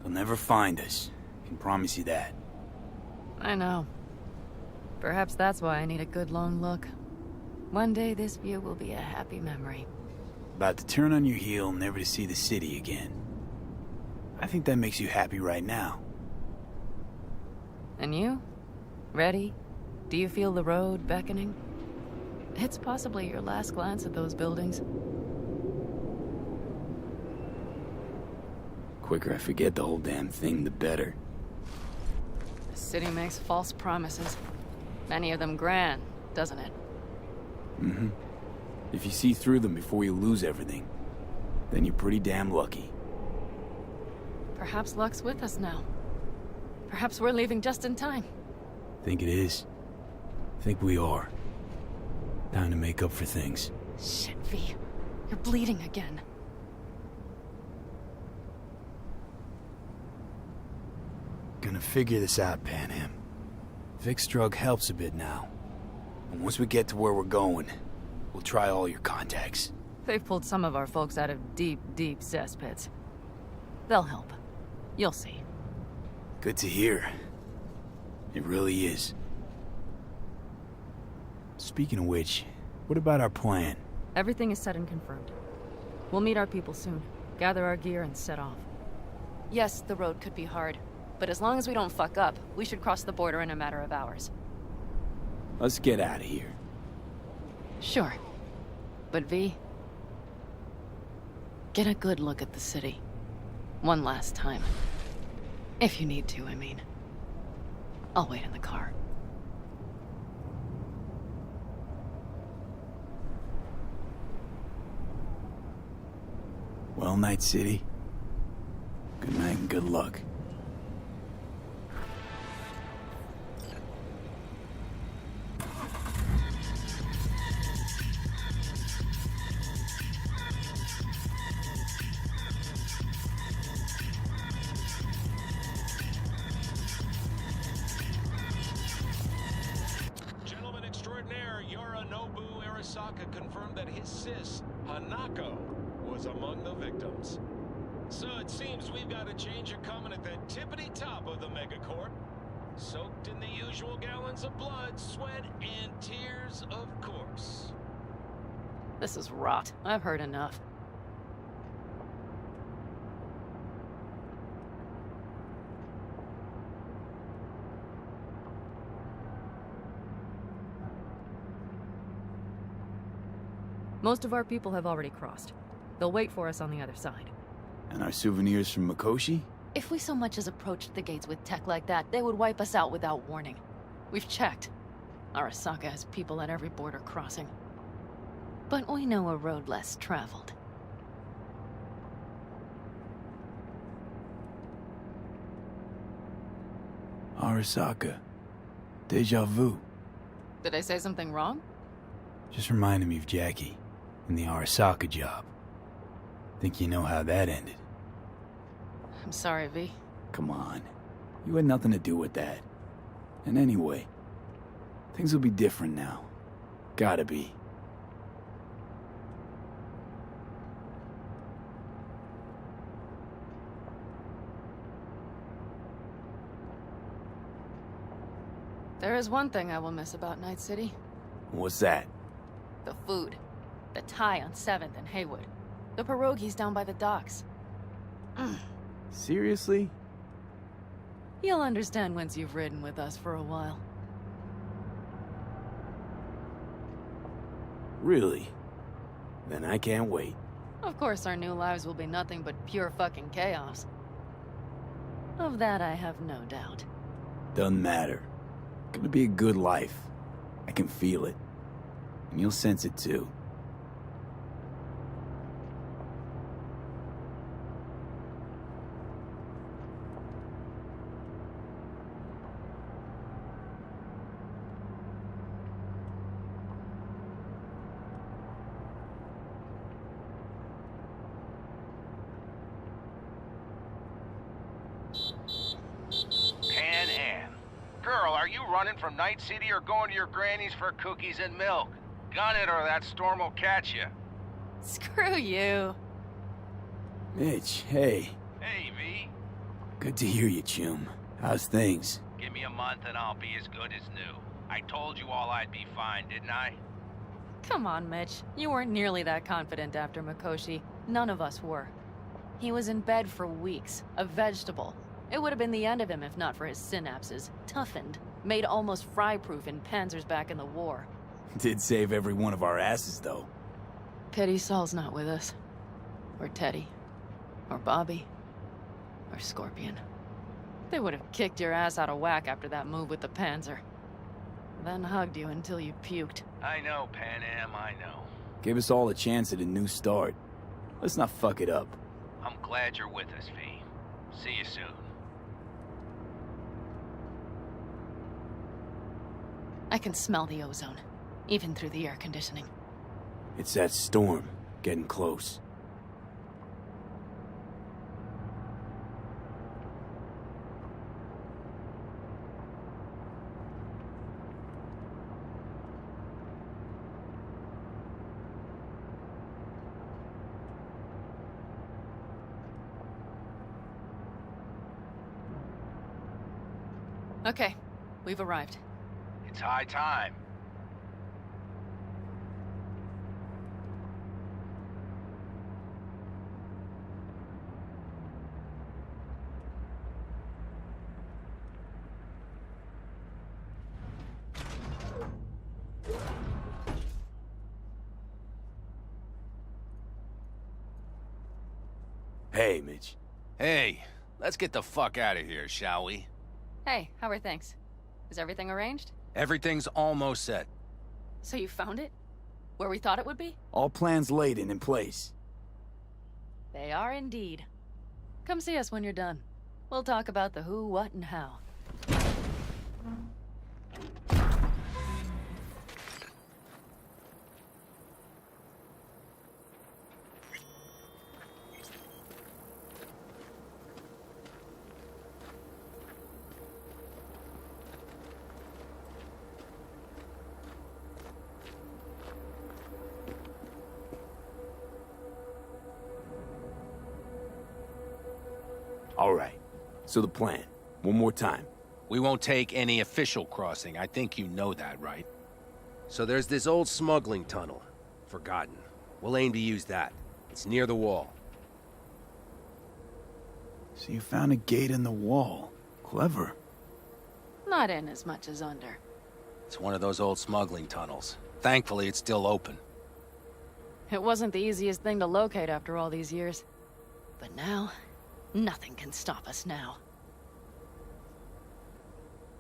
They'll never find us. I can promise you that. I know. Perhaps that's why I need a good long look. One day this view will be a happy memory. About to turn on your heel, never to see the city again. I think that makes you happy right now. And you? Ready? Do you feel the road beckoning? It's possibly your last glance at those buildings. Quicker I forget the whole damn thing, the better. The city makes false promises. Many of them grand, doesn't it? Mm-hmm. If you see through them before you lose everything, then you're pretty damn lucky. Perhaps luck's with us now. Perhaps we're leaving just in time. Think it is? Think we are. Time to make up for things. Shit, V. You're bleeding again. Gonna figure this out, Pan Am. Vic's drug helps a bit now. And once we get to where we're going, we'll try all your contacts. They've pulled some of our folks out of deep, deep cesspits. They'll help. You'll see. Good to hear. It really is. Speaking of which, what about our plan? Everything is set and confirmed. We'll meet our people soon, gather our gear, and set off. Yes, the road could be hard, but as long as we don't fuck up, we should cross the border in a matter of hours. Let's get out of here. Sure. But V, get a good look at the city. One last time. If you need to, I mean. I'll wait in the car. Well, Night City. Good night and good luck. Gentleman extraordinaire Yorinobu Arasaka confirmed that his sis, Hanako, was among the victims. So it seems we've got a changer coming at the tippity top of the megacorp. Soaked in the usual gallons of blood, sweat, and tears, of course. This is rot. I've heard enough. Most of our people have already crossed. They'll wait for us on the other side. And our souvenirs from Mikoshi? If we so much as approached the gates with tech like that, they would wipe us out without warning. We've checked. Arasaka has people at every border crossing. But we know a road less traveled. Arasaka. Deja vu. Did I say something wrong? Just reminded me of Jackie and the Arasaka job. Think you know how that ended. I'm sorry, V. Come on. You had nothing to do with that. And anyway, things will be different now. Gotta be. There is one thing I will miss about Night City. What's that? The food. The Thai on 7th and Haywood. The pierogies down by the docks. Seriously? You'll understand once you've ridden with us for a while. Really? Then I can't wait. Of course our new lives will be nothing but pure fucking chaos. Of that I have no doubt. Doesn't matter. Gonna be a good life. I can feel it. And you'll sense it too. Pan Am. Girl, are you running from Night City or going to your granny's for cookies and milk? Gun it or that storm will catch you. Screw you. Mitch, hey. Hey, V. Good to hear you, chum. How's things? Give me a month and I'll be as good as new. I told you all I'd be fine, didn't I? Come on, Mitch. You weren't nearly that confident after Mikoshi. None of us were. He was in bed for weeks, a vegetable. It would have been the end of him if not for his synapses. Toughened, made almost fry-proof in panzers back in the war. Did save every one of our asses, though. Pity Saul's not with us. Or Teddy. Or Bobby. Or Scorpion. They would have kicked your ass out of whack after that move with the Panzer. Then hugged you until you puked. I know, Pan Am, I know. Gave us all a chance at a new start. Let's not fuck it up. I'm glad you're with us, V. See you soon. I can smell the ozone, even through the air conditioning. It's that storm, getting close. Okay, we've arrived. It's high time. Hey, Mitch. Hey, let's get the fuck out of here, shall we? Hey, how are things? Is everything arranged? Everything's almost set. So you found it? Where we thought it would be? All plans laid and in place. They are indeed. Come see us when you're done. We'll talk about the who, what, and how. All right. So the plan. One more time. We won't take any official crossing. I think you know that, right? So there's this old smuggling tunnel. Forgotten. We'll aim to use that. It's near the wall. So you found a gate in the wall. Clever. Not in as much as under. It's one of those old smuggling tunnels. Thankfully, it's still open. It wasn't the easiest thing to locate after all these years. But now, nothing can stop us now.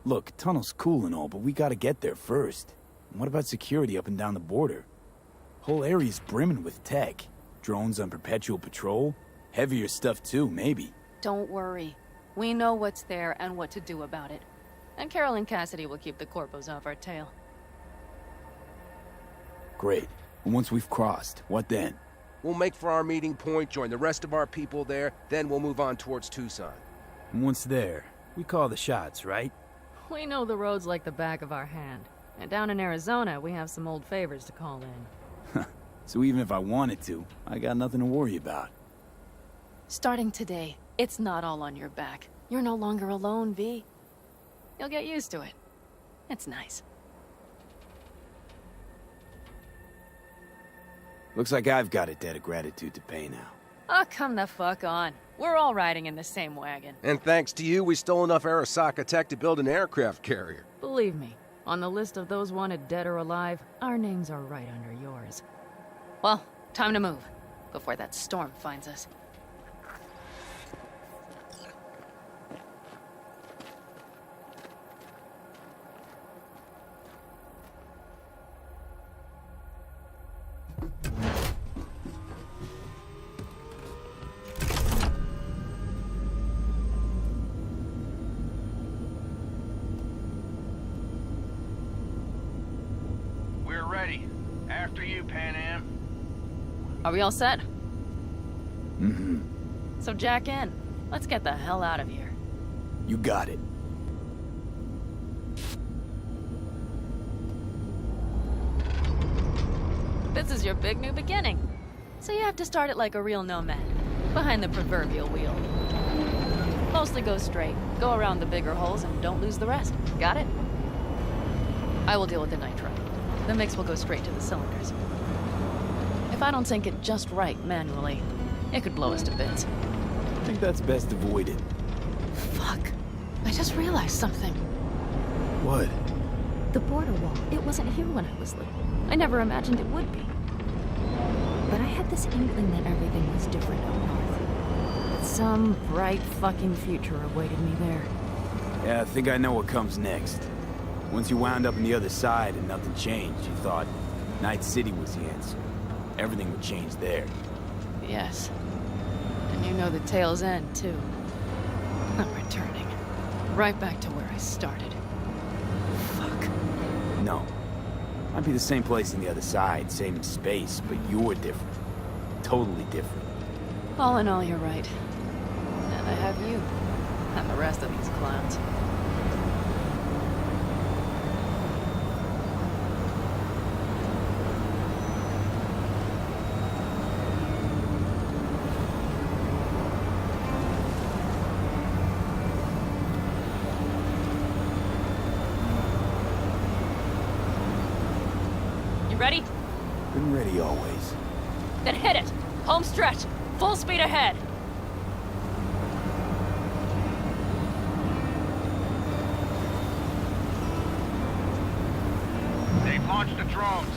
Look, tunnel's cool and all, but we gotta get there first. And what about security up and down the border? Whole area's brimming with tech. Drones on perpetual patrol. Heavier stuff too, maybe. Don't worry. We know what's there and what to do about it. And Carol and Cassidy will keep the corpos off our tail. Great. And once we've crossed, what then? We'll make for our meeting point, join the rest of our people there, then we'll move on towards Tucson. And once there, we call the shots, right? We know the roads like the back of our hand. And down in Arizona, we have some old favors to call in. So even if I wanted to, I got nothing to worry about. Starting today, it's not all on your back. You're no longer alone, V. You'll get used to it. It's nice. Looks like I've got a debt of gratitude to pay now. Oh, come the fuck on. We're all riding in the same wagon. And thanks to you, we stole enough Arasaka tech to build an aircraft carrier. Believe me, on the list of those wanted dead or alive, our names are right under yours. Well, time to move, before that storm finds us. We're ready. After you, Pan Am. Are we all set? Mm-hmm. So jack in. Let's get the hell out of here. You got it. This is your big new beginning. So you have to start it like a real nomad, behind the proverbial wheel. Mostly go straight, go around the bigger holes, and don't lose the rest. Got it? I will deal with the nitro. The mix will go straight to the cylinders. If I don't sync it just right manually, it could blow us to bits. I think that's best avoided. Fuck. I just realized something. What? The border wall. It wasn't here when I was little. I never imagined it would be. But I had this inkling that everything was different up north. That some bright fucking future awaited me there. Yeah, I think I know what comes next. Once you wound up on the other side and nothing changed, you thought Night City was the answer. everything would change there. Yes. And you know the tale's end, too. I'm returning. Right back to where I started. Fuck. No. Might be the same place on the other side, same space, but you're different. Totally different. All in all, you're right. And I have you. And the rest of these clowns. You ready? Been ready always. Then hit it! Home stretch! Full speed ahead! They've launched the drones.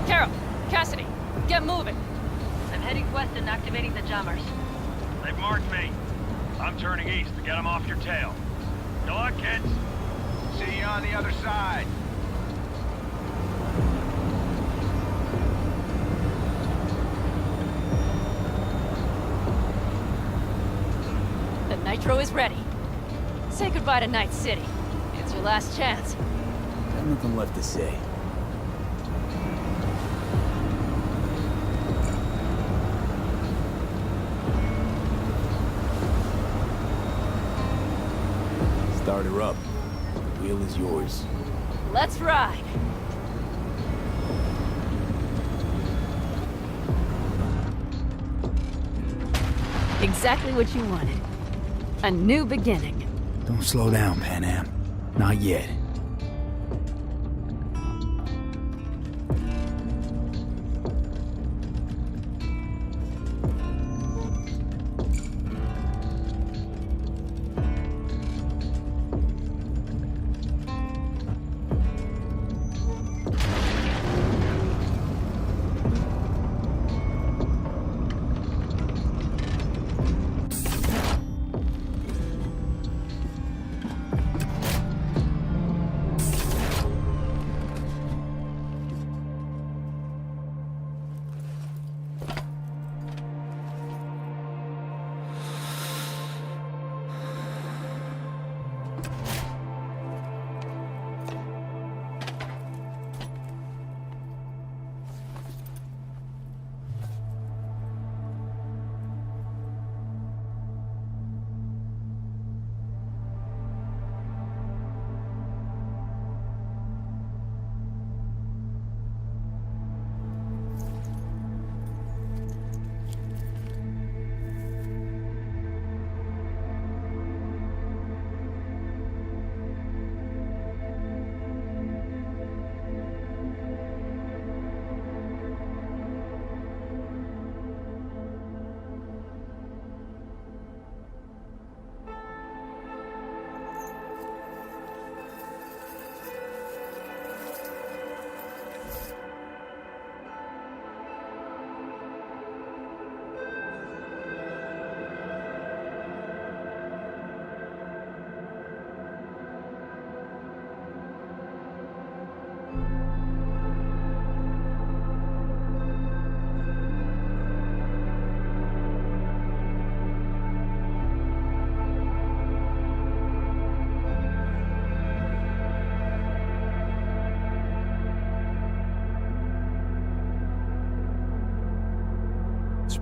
Carol! Cassidy! Get moving! I'm heading west and activating the jammers. They've marked me. I'm turning east to get them off your tail. Good luck, kids. See you on the other side. The nitro is ready. Say goodbye to Night City. It's your last chance. Got nothing left to say. Start her up. The wheel is yours. Let's ride! Exactly what you wanted. A new beginning. Don't slow down, Pan Am. Not yet.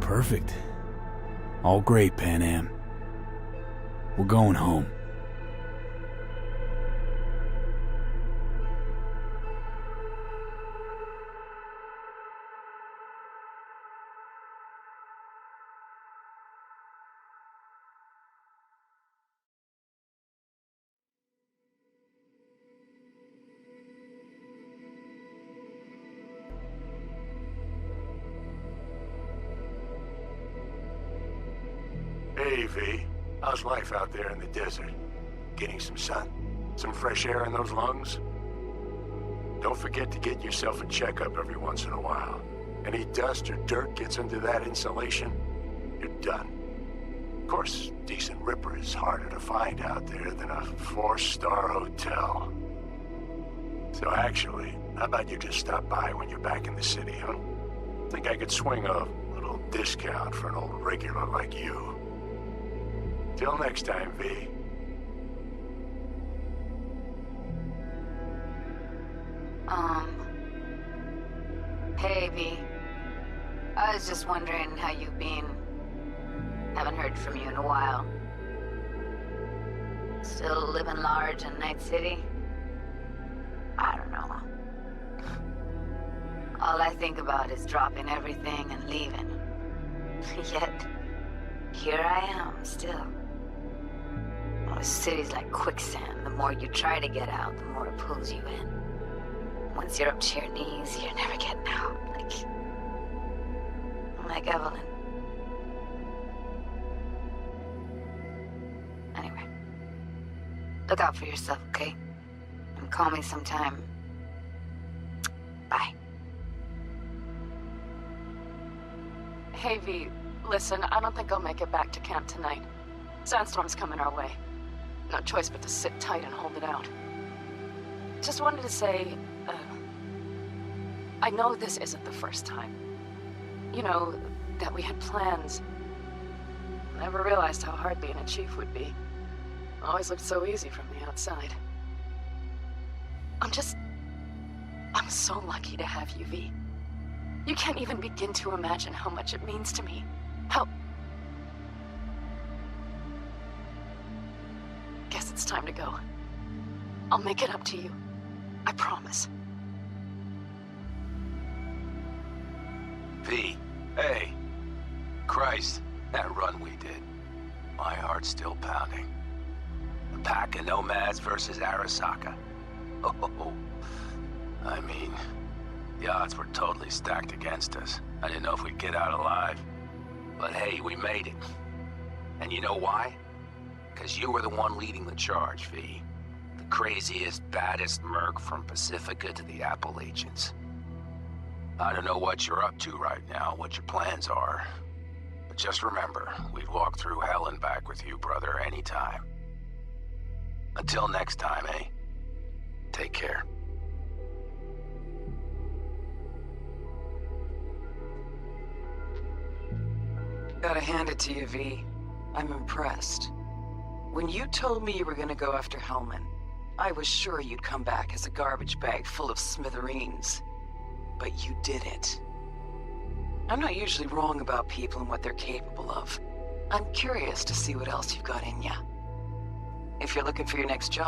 Perfect. All great, Pan Am. We're going home. Hey, V. How's life out there in the desert? Getting some sun? Some fresh air in those lungs? Don't forget to get yourself a checkup every once in a while. Any dust or dirt gets into that insulation, you're done. Of course, decent ripper is harder to find out there than a 4-star hotel. So actually, how about you just stop by when you're back in the city, huh? Think I could swing a little discount for an old regular like you. Till next time, V. Hey, V. I was just wondering how you've been. Haven't heard from you in a while. Still living large in Night City? I don't know. All I think about is dropping everything and leaving. Yet, here I am, still. Oh, the city's like quicksand. The more you try to get out, the more it pulls you in. Once you're up to your knees, you're never getting out. Like Evelyn. Anyway. Look out for yourself, okay? And call me sometime. Bye. Hey, V, listen, I don't think I'll make it back to camp tonight. Sandstorm's coming our way. No choice but to sit tight and hold it out. Just wanted to say, I know this isn't the first time. You know, that we had plans. Never realized how hard being a chief would be. Always looked so easy from the outside. I'm so lucky to have you, V. You can't even begin to imagine how much it means to me. How... Guess it's time to go. I'll make it up to you. I promise. V, hey. Christ, that run we did. My heart's still pounding. A pack of nomads versus Arasaka. Oh, I mean, the odds were totally stacked against us. I didn't know if we'd get out alive. But hey, we made it. And you know why? Because you were the one leading the charge, V. The craziest, baddest merc from Pacifica to the Appalachians. I don't know what you're up to right now, what your plans are. But just remember, we'd walk through hell and back with you, brother, anytime. Until next time, eh? Take care. Gotta hand it to you, V. I'm impressed. When you told me you were gonna go after Hellman, I was sure you'd come back as a garbage bag full of smithereens. But you did it. I'm not usually wrong about people and what they're capable of. I'm curious to see what else you've got in ya. If you're looking for your next job,